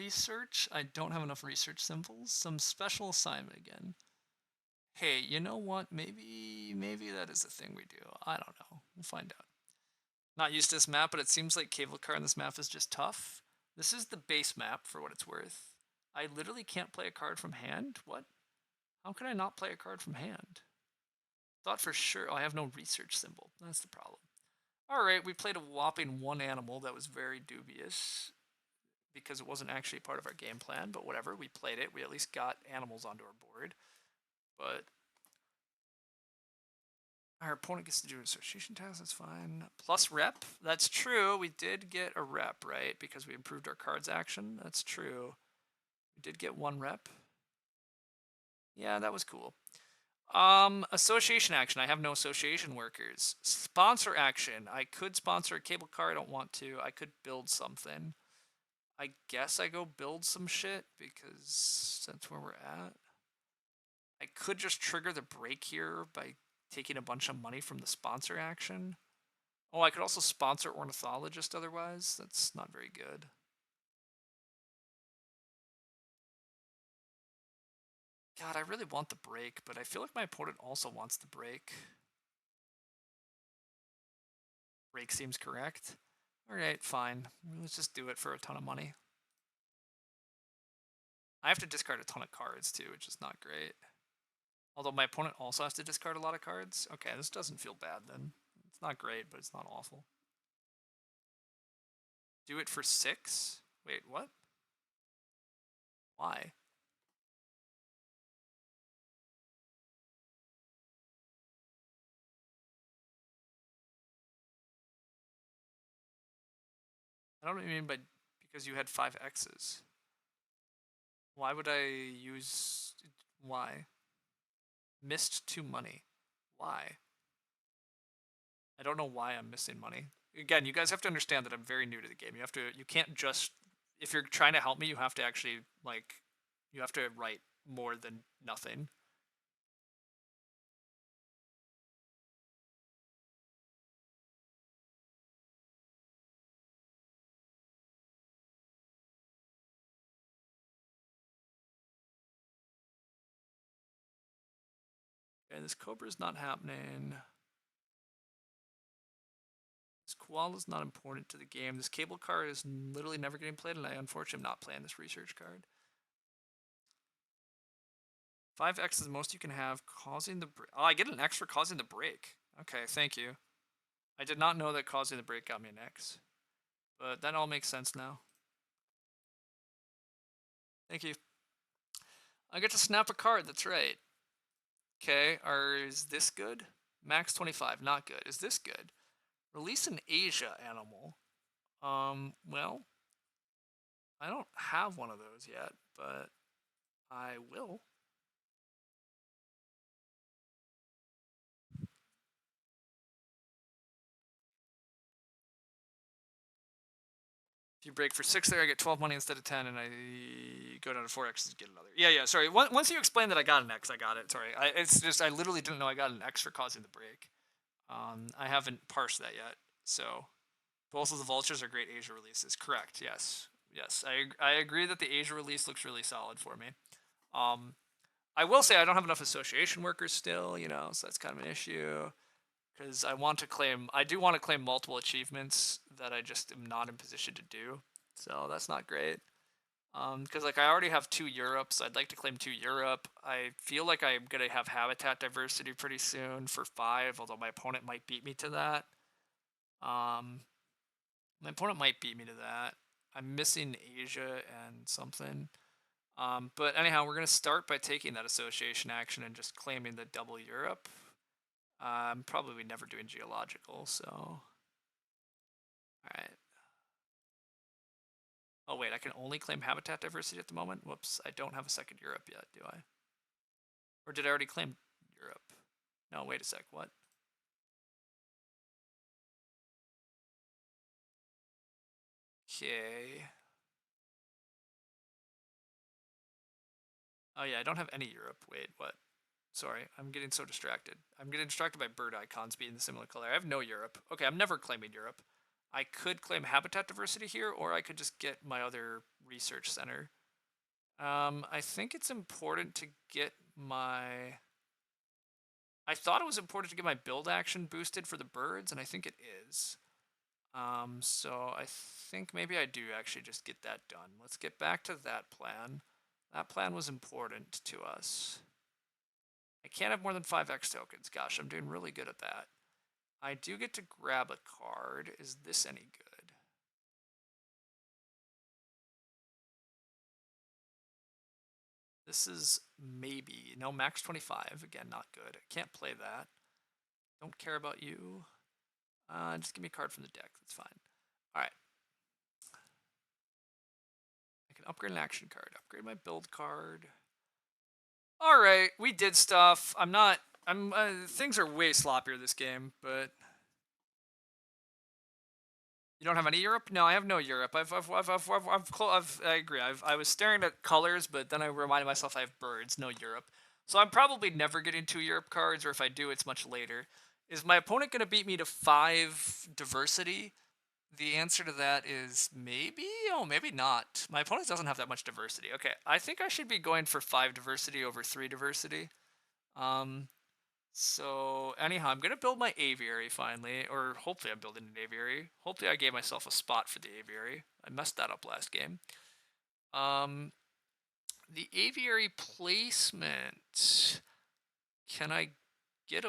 research. I don't have enough research symbols. Some special assignment again. Hey, you know what? Maybe that is a thing we do. I don't know. We'll find out. Not used to this map, but it seems like cable car in this map is just tough. This is the base map for what it's worth. I literally can't play a card from hand? What? How can I not play a card from hand? Thought for sure. Oh, I have no research symbol. That's the problem. Alright, we played a whopping one animal that was very dubious because it wasn't actually part of our game plan, but whatever. We played it. We at least got animals onto our board. But our opponent gets to do an association task, that's fine. Plus rep, that's true. We did get a rep, right? Because we improved our cards action. That's true. We did get one rep. Yeah, that was cool. Association action. I have no association workers. Sponsor action. I could sponsor a cable car. I don't want to. I could build something. I guess I go build some shit because that's where we're at. I could just trigger the break here by taking a bunch of money from the sponsor action. Oh, I could also sponsor ornithologist otherwise. That's not very good. God, I really want the break, but I feel like my opponent also wants the break. Break seems correct. Alright, fine. Let's just do it for a ton of money. I have to discard a ton of cards too, which is not great. Although my opponent also has to discard a lot of cards. Okay, this doesn't feel bad then. It's not great, but it's not awful. Do it for 6? Wait, what? Why? I don't mean by because you had 5 X's. Why would I use... Why? Missed 2 money. Why? I don't know why I'm missing money. Again, you guys have to understand that I'm very new to the game. You can't just, if you're trying to help me, you have to actually, like, you have to write more than nothing. Okay, this Cobra's not happening. This Koala's not important to the game. This cable card is literally never getting played, and I unfortunately am not playing this research card. 5x is the most you can have, causing the break. Oh, I get an X for causing the break. Okay, thank you. I did not know that causing the break got me an X. But that all makes sense now. Thank you. I get to snap a card, that's right. Okay, is this good? Max 25, not good. Is this good? Release an Asia animal. Well, I don't have one of those yet, but I will. If you break for 6 there, I get 12 money instead of 10, and I go down to 4x and get another. Yeah, sorry. Once you explained that I got an X, I got it. Sorry. It's just, I literally didn't know I got an X for causing the break. I haven't parsed that yet, so... Both of the vultures are great Asia releases. Correct, yes. Yes, I agree that the Asia release looks really solid for me. I will say I don't have enough association workers still, so that's kind of an issue. Because I do want to claim multiple achievements that I just am not in position to do. So that's not great. Because I already have 2 Europes. I'd like to claim 2 Europe. I feel like I'm going to have habitat diversity pretty soon for 5, although my opponent might beat me to that. My opponent might beat me to that. I'm missing Asia and something. But anyhow, we're going to start by taking that association action and just claiming the double Europe. I'm probably never doing geological, so... Alright. Oh wait, I can only claim habitat diversity at the moment? Whoops, I don't have a second Europe yet, do I? Or did I already claim Europe? No, wait a sec, what? Okay. Oh yeah, I don't have any Europe. Wait, what? Sorry, I'm getting so distracted. I'm getting distracted by bird icons being the similar color. I have no Europe. Okay, I'm never claiming Europe. I could claim habitat diversity here, or I could just get my other research center. I think it's important to get my. I thought it was important to get my build action boosted for the birds, and I think it is. So I think maybe I do actually just get that done. Let's get back to that plan. That plan was important to us. I can't have more than 5 X tokens. Gosh, I'm doing really good at that. I do get to grab a card. Is this any good? This is maybe. No, max 25. Again, not good. I can't play that. Don't care about you. Just give me a card from the deck. That's fine. All right. I can upgrade an action card. Upgrade my build card. All right, we did stuff. Things are way sloppier this game, but you don't have any Europe? No, I have no Europe. I agree. I was staring at colors, but then I reminded myself I have birds, no Europe. So I'm probably never getting 2 Europe cards, or if I do, it's much later. Is my opponent going to beat me to 5 diversity? The answer to that is maybe. Oh, maybe not. My opponent doesn't have that much diversity. Okay, I think I should be going for 5 diversity over 3 diversity. So anyhow, I'm gonna build my aviary finally, or hopefully I'm building an aviary. Hopefully I gave myself a spot for the aviary. I messed that up last game. The aviary placement. Can I get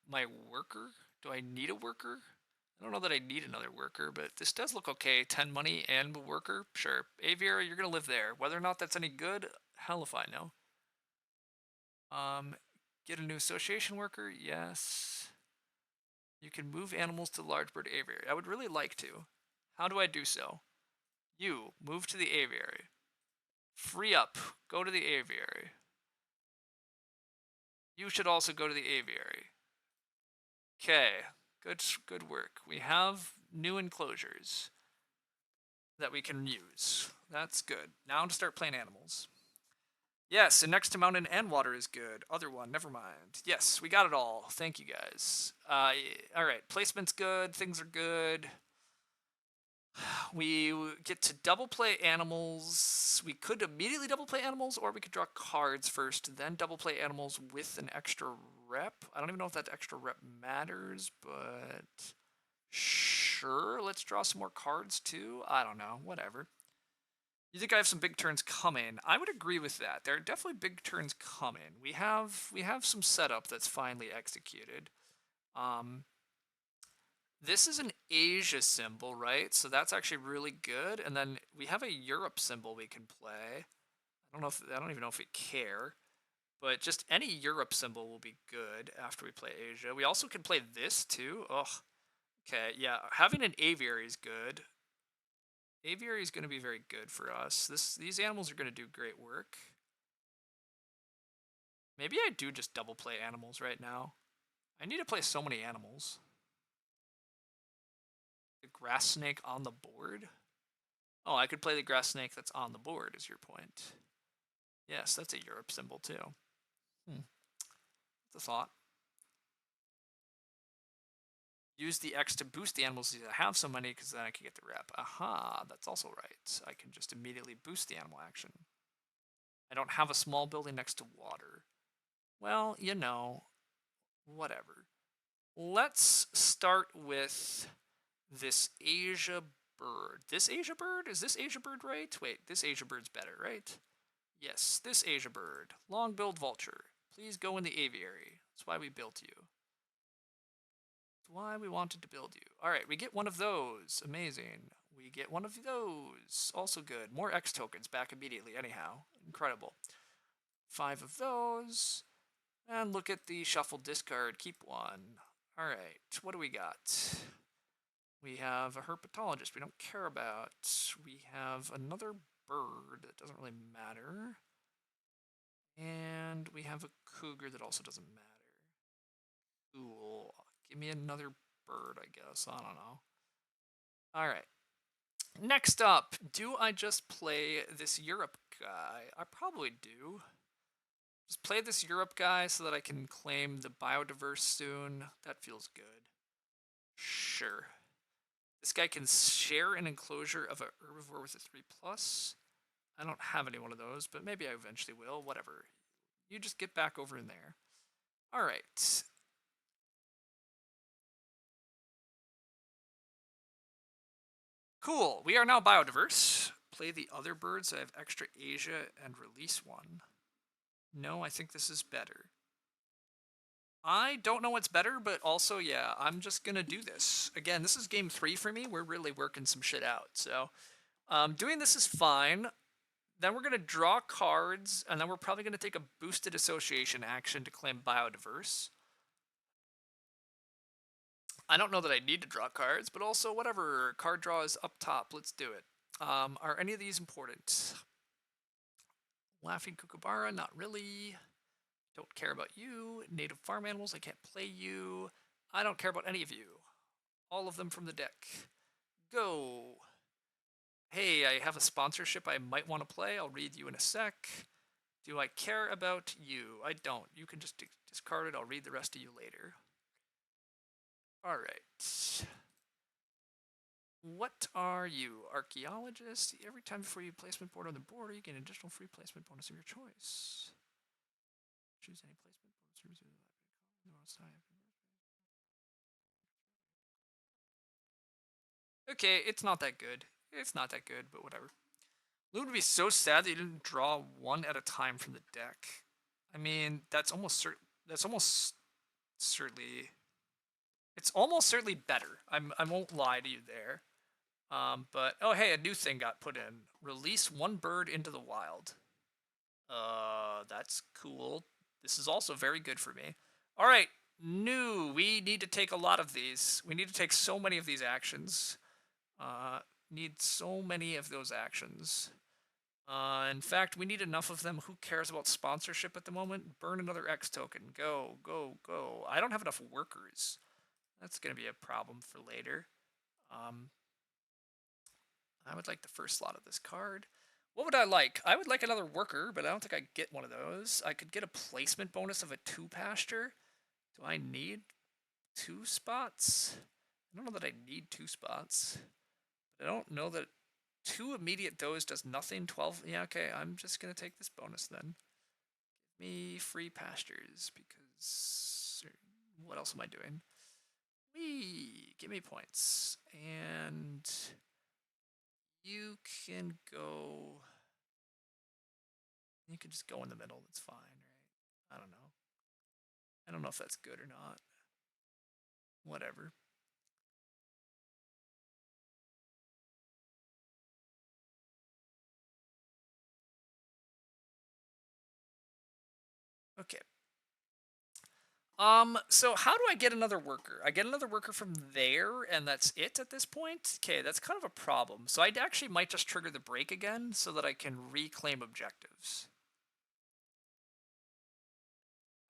my worker? Do I need a worker? I don't know that I need another worker, but this does look okay. 10 money and a worker? Sure. Aviary, you're gonna live there. Whether or not that's any good, hell if I know. Get a new association worker? Yes. You can move animals to the large bird aviary. I would really like to. How do I do so? You, move to the aviary. Free up, go to the aviary. You should also go to the aviary. Okay, good work. We have new enclosures that we can use. That's good. Now to start playing animals. Yes, and next to mountain and water is good. Other one, never mind. Yes, we got it all. Thank you guys. All right, placement's good. Things are good. We get to double play animals. We could immediately double play animals, or we could draw cards first, then double play animals with an extra rep. I don't even know if that extra rep matters, but sure. Let's draw some more cards too. I don't know. Whatever. You think I have some big turns coming? I would agree with that. There are definitely big turns coming. We have some setup that's finally executed. This is an Asia symbol, right? So that's actually really good. And then we have a Europe symbol we can play. I don't even know if we care, but just any Europe symbol will be good after we play Asia. We also can play this too. Ugh. Okay, yeah, having an aviary is good. Aviary is going to be very good for us. These animals are going to do great work. Maybe I do just double play animals right now. I need to play so many animals. The grass snake on the board? Oh, I could play the grass snake that's on the board, is your point. Yes, that's a Europe symbol too. That's a thought. Use the X to boost the animals that have so many, because then I can get the rep. Aha, that's also right. I can just immediately boost the animal action. I don't have a small building next to water. Well, you know, whatever. Let's start with this Asia bird. This Asia bird? Is this Asia bird right? Wait, this Asia bird's better, right? Yes, this Asia bird. Long-billed vulture. Please go in the aviary. That's why we built you. That's why we wanted to build you. All right, we get one of those. Amazing. We get one of those. Also good. More X tokens back immediately anyhow. Incredible. 5 of those. And look at the shuffle discard. Keep one. All right, what do we got? We have a herpetologist we don't care about. We have another bird that doesn't really matter. And we have a cougar that also doesn't matter. Cool. Give me another bird, I guess. I don't know. All right. Next up, do I just play this Europe guy? I probably do. Just play this Europe guy so that I can claim the biodiverse soon. That feels good. Sure. This guy can share an enclosure of a herbivore with a 3+. I don't have any one of those, but maybe I eventually will. Whatever. You just get back over in there. All right. Cool. We are now biodiverse. Play the other birds. I have extra Asia and release one. No, I think this is better. I don't know what's better, but also, yeah, I'm just going to do this. Again, this is game 3 for me. We're really working some shit out. So doing this is fine. Then we're going to draw cards, and then we're probably going to take a boosted association action to claim biodiverse. I don't know that I need to draw cards, but also whatever. Card draw is up top. Let's do it. Are any of these important? Laughing Kookaburra, not really. Don't care about you. Native farm animals, I can't play you. I don't care about any of you. All of them from the deck. Go. Hey, I have a sponsorship I might want to play. I'll read you in a sec. Do I care about you? I don't. You can just discard it. I'll read the rest of you later. All right. What are you? Archaeologist. Every time before you placement board on the border, you get an additional free placement bonus of your choice. Choose any placement bonus. Okay, it's not that good. It's not that good, but whatever. It would be so sad that you didn't draw one at a time from the deck. I mean, that's almost certainly. It's almost certainly better. I won't lie to you there. But oh hey, a new thing got put in. Release one bird into the wild. That's cool. This is also very good for me. All right, new. We need to take a lot of these. We need to take so many of these actions. Need so many of those actions. In fact, we need enough of them. Who cares about sponsorship at the moment? Burn another X token. Go, go, go. I don't have enough workers. That's going to be a problem for later. I would like the first slot of this card. What would I like? I would like another worker, but I don't think I get one of those. I could get a placement bonus of a 2 pasture. Do I need 2 spots? I don't know that I need 2 spots. But I don't know that 2 immediate does nothing. 12. Yeah, okay. I'm just going to take this bonus then. Give me free pastures because what else am I doing? Give me points. And you can go. You can just go in the middle. That's fine, right? I don't know. I don't know if that's good or not. Whatever. Okay. So how do I get another worker? I get another worker from there, and that's it at this point? Okay, that's kind of a problem. So I actually might just trigger the break again so that I can reclaim objectives.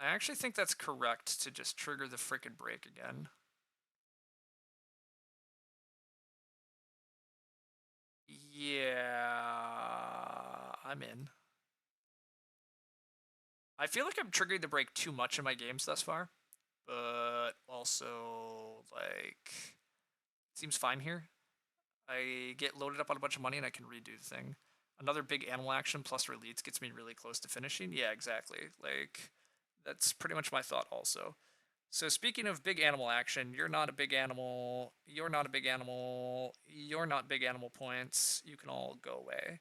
I actually think that's correct to just trigger the frickin' break again. Yeah, I'm in. I feel like I'm triggering the break too much in my games thus far, but also, like, seems fine here. I get loaded up on a bunch of money and I can redo the thing. Another big animal action plus release gets me really close to finishing. Yeah, exactly. Like, that's pretty much my thought also. So speaking of big animal action, you're not a big animal, you're not a big animal, you're not big animal points. You can all go away.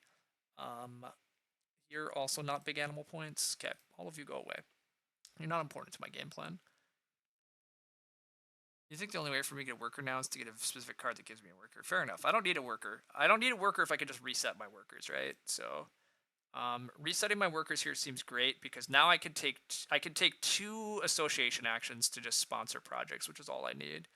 You're also not big animal points. Okay, all of you go away. You're not important to my game plan. You think the only way for me to get a worker now is to get a specific card that gives me a worker? Fair enough. I don't need a worker. I don't need a worker if I can just reset my workers, right? So, resetting my workers here seems great because now I can take 2 association actions to just sponsor projects, which is all I need.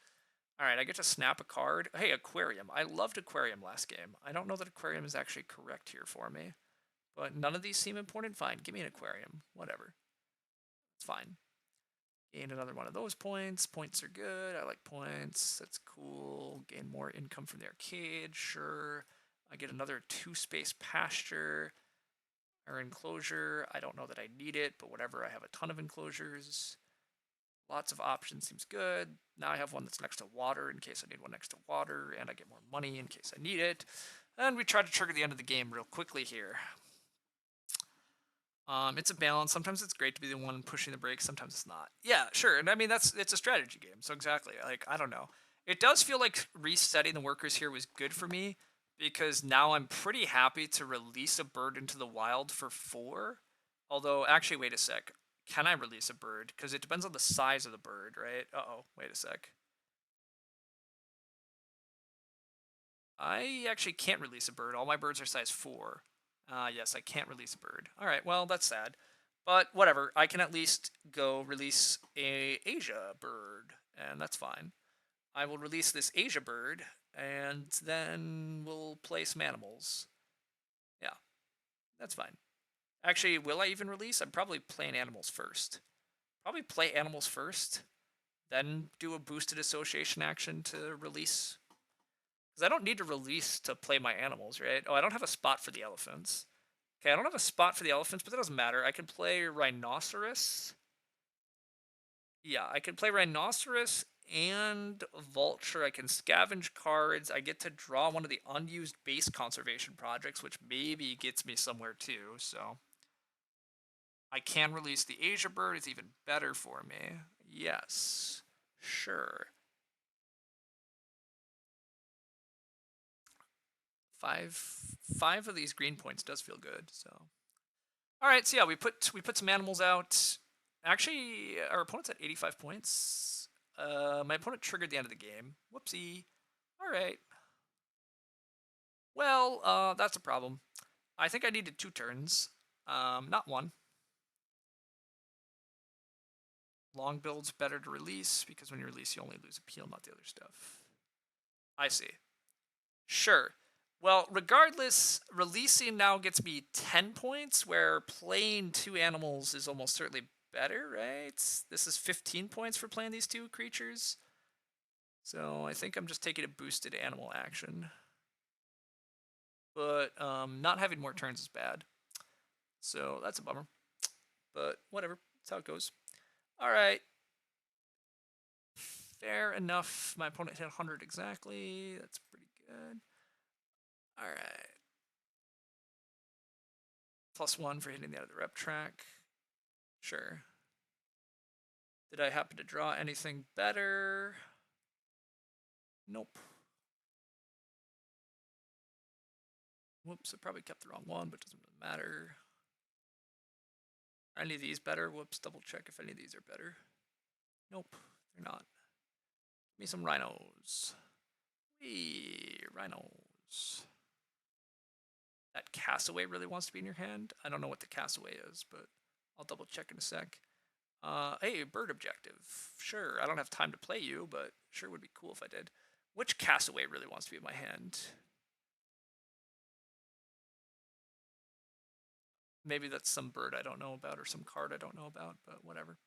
All right, I get to snap a card. Hey, aquarium. I loved aquarium last game. I don't know that aquarium is actually correct here for me, but none of these seem important. Fine, give me an aquarium. Whatever. It's fine. Gain another one of those points. Points are good. I like points. That's cool. Gain more income from the arcade. Sure. I get another 2-space pasture or enclosure. I don't know that I need it, but whatever. I have a ton of enclosures. Lots of options seems good. Now I have one that's next to water in case I need one next to water, and I get more money in case I need it. And we try to trigger the end of the game real quickly here. It's a balance. Sometimes it's great to be the one pushing the brakes. Sometimes it's not. Yeah, sure. And I mean, it's a strategy game. So exactly. Like, I don't know. It does feel like resetting the workers here was good for me because now I'm pretty happy to release a bird into the wild for 4. Although, actually, wait a sec. Can I release a bird? Because it depends on the size of the bird, right? Uh-oh, wait a sec. I actually can't release a bird. All my birds are size 4. Yes, I can't release a bird. All right, well, that's sad. But whatever, I can at least go release a Asia bird, and that's fine. I will release this Asia bird, and then we'll play some animals. Yeah, that's fine. Actually, will I even release? I'm probably playing animals first. Probably play animals first, then do a boosted association action to release. Because I don't need to release to play my animals, right? Oh, I don't have a spot for the elephants. Okay, I don't have a spot for the elephants, but that doesn't matter. I can play rhinoceros. Yeah, I can play rhinoceros and vulture. I can scavenge cards. I get to draw one of the unused base conservation projects, which maybe gets me somewhere too. So I can release the Asia bird. It's even better for me. Yes, sure. Five of these green points does feel good. So all right, so yeah, we put some animals out. Actually, our opponent's at 85 points. My opponent triggered the end of the game. Whoopsie. All right. Well, that's a problem. I think I needed 2 turns, not 1. Long build's better to release because when you release, you only lose appeal, not the other stuff. I see. Sure. Well, regardless, releasing now gets me 10 points, where playing 2 animals is almost certainly better, right? This is 15 points for playing these 2 creatures. So I think I'm just taking a boosted animal action. But not having more turns is bad. So that's a bummer. But whatever. That's how it goes. All right. Fair enough. My opponent hit 100 exactly. That's pretty good. All right. +1 for hitting the out of the rep track. Sure. Did I happen to draw anything better? Nope. Whoops, I probably kept the wrong one, but doesn't really matter. Are any of these better? Whoops, double check if any of these are better. Nope, they're not. Give me some rhinos. Wee, rhinos. That Castaway really wants to be in your hand. I don't know what the Castaway is, but I'll double check in a sec. Hey, bird objective. Sure, I don't have time to play you, but sure would be cool if I did. Which Castaway really wants to be in my hand? Maybe that's some bird I don't know about or some card I don't know about, but whatever.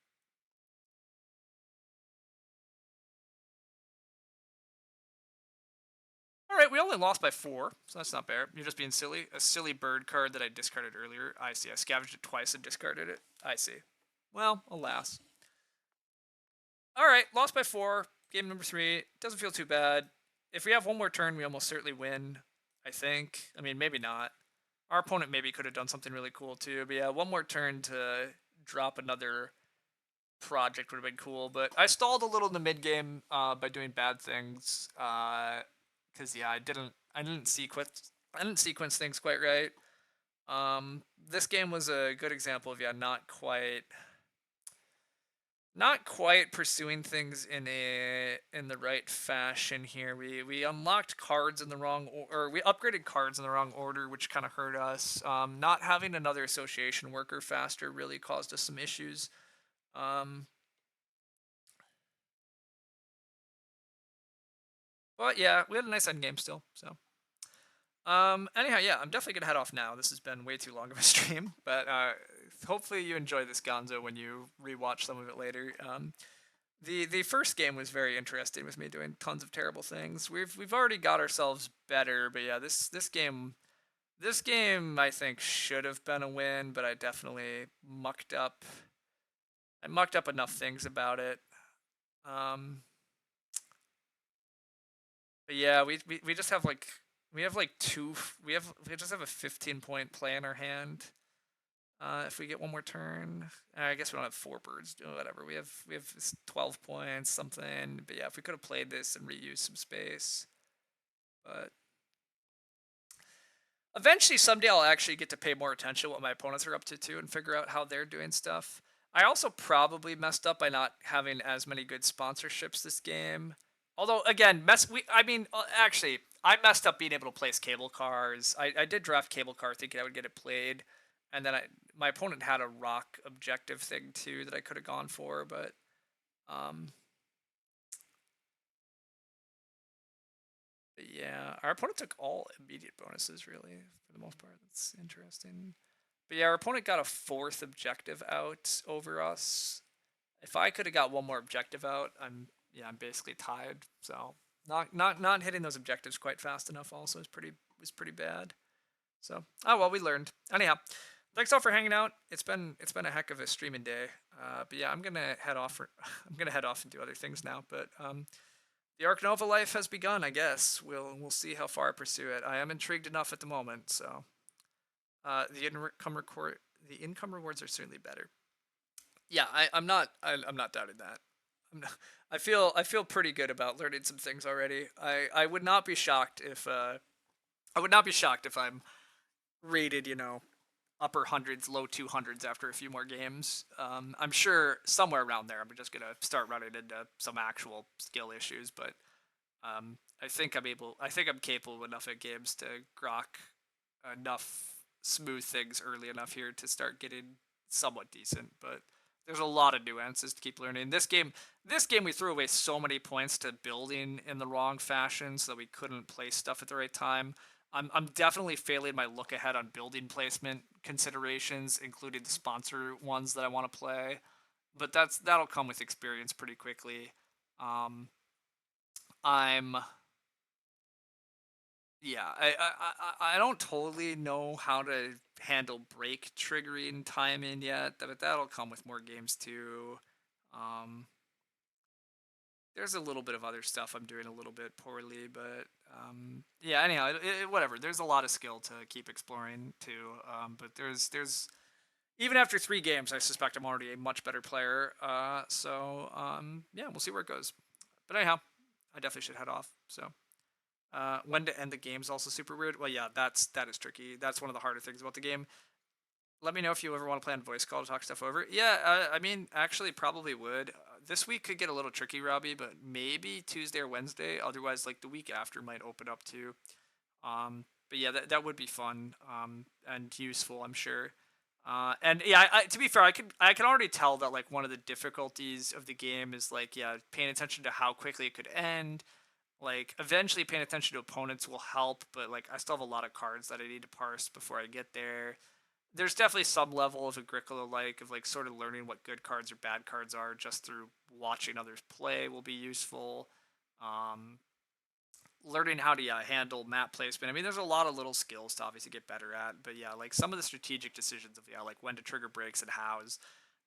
All right, we only lost by 4, so that's not bad. You're just being silly. A silly bird card that I discarded earlier. I see. I scavenged it twice and discarded it. I see. Well, alas. All right, lost by 4. Game number 3. Doesn't feel too bad. If we have one more turn, we almost certainly win. I think. I mean, maybe not. Our opponent maybe could have done something really cool too. But yeah, one more turn to drop another project would have been cool. But I stalled a little in the mid game by doing bad things. Because yeah, I didn't sequence things quite right. This game was a good example of yeah, not quite pursuing things in the right fashion here. We unlocked cards in the wrong or we upgraded cards in the wrong order, which kind of hurt us. Not having another association worker faster really caused us some issues. But yeah, we had a nice end game still. So anyhow, yeah, I'm definitely gonna head off now. This has been way too long of a stream, but hopefully you enjoy this Gonzo when you rewatch some of it later. The first game was very interesting with me doing tons of terrible things. We've already got ourselves better, but yeah, this game I think should have been a win, but I definitely mucked up. I mucked up enough things about it. Um, but yeah, we just have like we have like two we just have a 15 point play in our hand. If we get one more turn, I guess we don't have 4 birds. Whatever. We have 12 points, something. But yeah, if we could have played this and reused some space, but eventually someday I'll actually get to pay more attention to what my opponents are up to too, and figure out how they're doing stuff. I also probably messed up by not having as many good sponsorships this game. Although again, actually, I messed up being able to place cable cars. I did draft cable car thinking I would get it played, and then my opponent had a rock objective thing too that I could have gone for, but um, yeah, our opponent took all immediate bonuses really for the most part. That's interesting. But yeah, our opponent got a 4th objective out over us. If I could have got one more objective out, I'm basically tied. So not hitting those objectives quite fast enough also is pretty bad. So well, we learned. Anyhow, thanks all for hanging out. It's been a heck of a streaming day. But yeah, I'm gonna head off. I'm gonna head off and do other things now. But the Ark Nova life has begun. I guess we'll see how far I pursue it. I am intrigued enough at the moment. So the income rewards are certainly better. Yeah, I'm not doubting that. Not, I feel pretty good about learning some things already. I would not be shocked if I'm rated, upper hundreds, low 200s after a few more games. I'm sure somewhere around there. I'm just gonna start running into some actual skill issues, but I think I'm capable enough at games to grok enough smooth things early enough here to start getting somewhat decent. But there's a lot of nuances to keep learning. This game we threw away so many points to building in the wrong fashion, so that we couldn't place stuff at the right time. I'm definitely failing my look ahead on building placement considerations, including the sponsor ones that I want to play. But that'll come with experience pretty quickly. Um, I'm Yeah, I don't totally know how to handle break triggering timing yet, but that'll come with more games too. Um, there's a little bit of other stuff I'm doing a little bit poorly, but yeah. Anyhow, whatever. There's a lot of skill to keep exploring too. But there's even after 3 games, I suspect I'm already a much better player. Yeah, we'll see where it goes. But anyhow, I definitely should head off. So. When to end the game is also super weird. Well, yeah, that is tricky. That's one of the harder things about the game. Let me know if you ever want to play on voice call to talk stuff over. Yeah, actually, probably would. This week could get a little tricky, Robbie, but maybe Tuesday or Wednesday. Otherwise, like the week after might open up too. But yeah, that would be fun and useful, I'm sure. And yeah, to be fair, I can already tell that like one of the difficulties of the game is like yeah, paying attention to how quickly it could end. Like eventually paying attention to opponents will help, but like I still have a lot of cards that I need to parse before I get there. There's definitely some level of Agricola like of like sort of learning what good cards or bad cards are just through watching others play will be useful. Um, Learning how to handle map placement. I mean, there's a lot of little skills to obviously get better at, but yeah, like some of the strategic decisions of like when to trigger breaks and hows,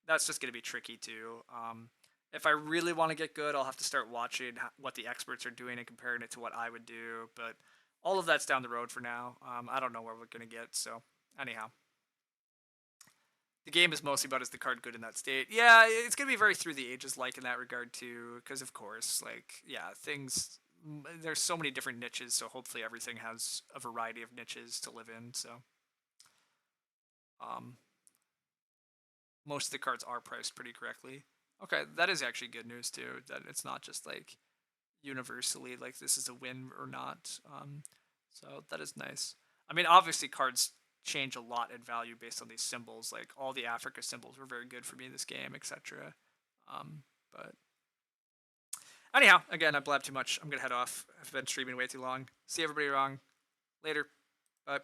that's just going to be tricky too. If I really want to get good, I'll have to start watching what the experts are doing and comparing it to what I would do. But all of that's down the road for now. I don't know where we're going to get. So anyhow, the game is mostly about is the card good in that state. Yeah, it's going to be very through the ages like in that regard too, because of course, like yeah, things there's so many different niches. So hopefully everything has a variety of niches to live in. So um, most of the cards are priced pretty correctly. Okay, that is actually good news too. That it's not just like universally like this is a win or not. So that is nice. I mean, obviously cards change a lot in value based on these symbols. Like all the Africa symbols were very good for me in this game, etc. But anyhow, again, I blabbed too much. I'm gonna head off. I've been streaming way too long. See everybody wrong later. Bye.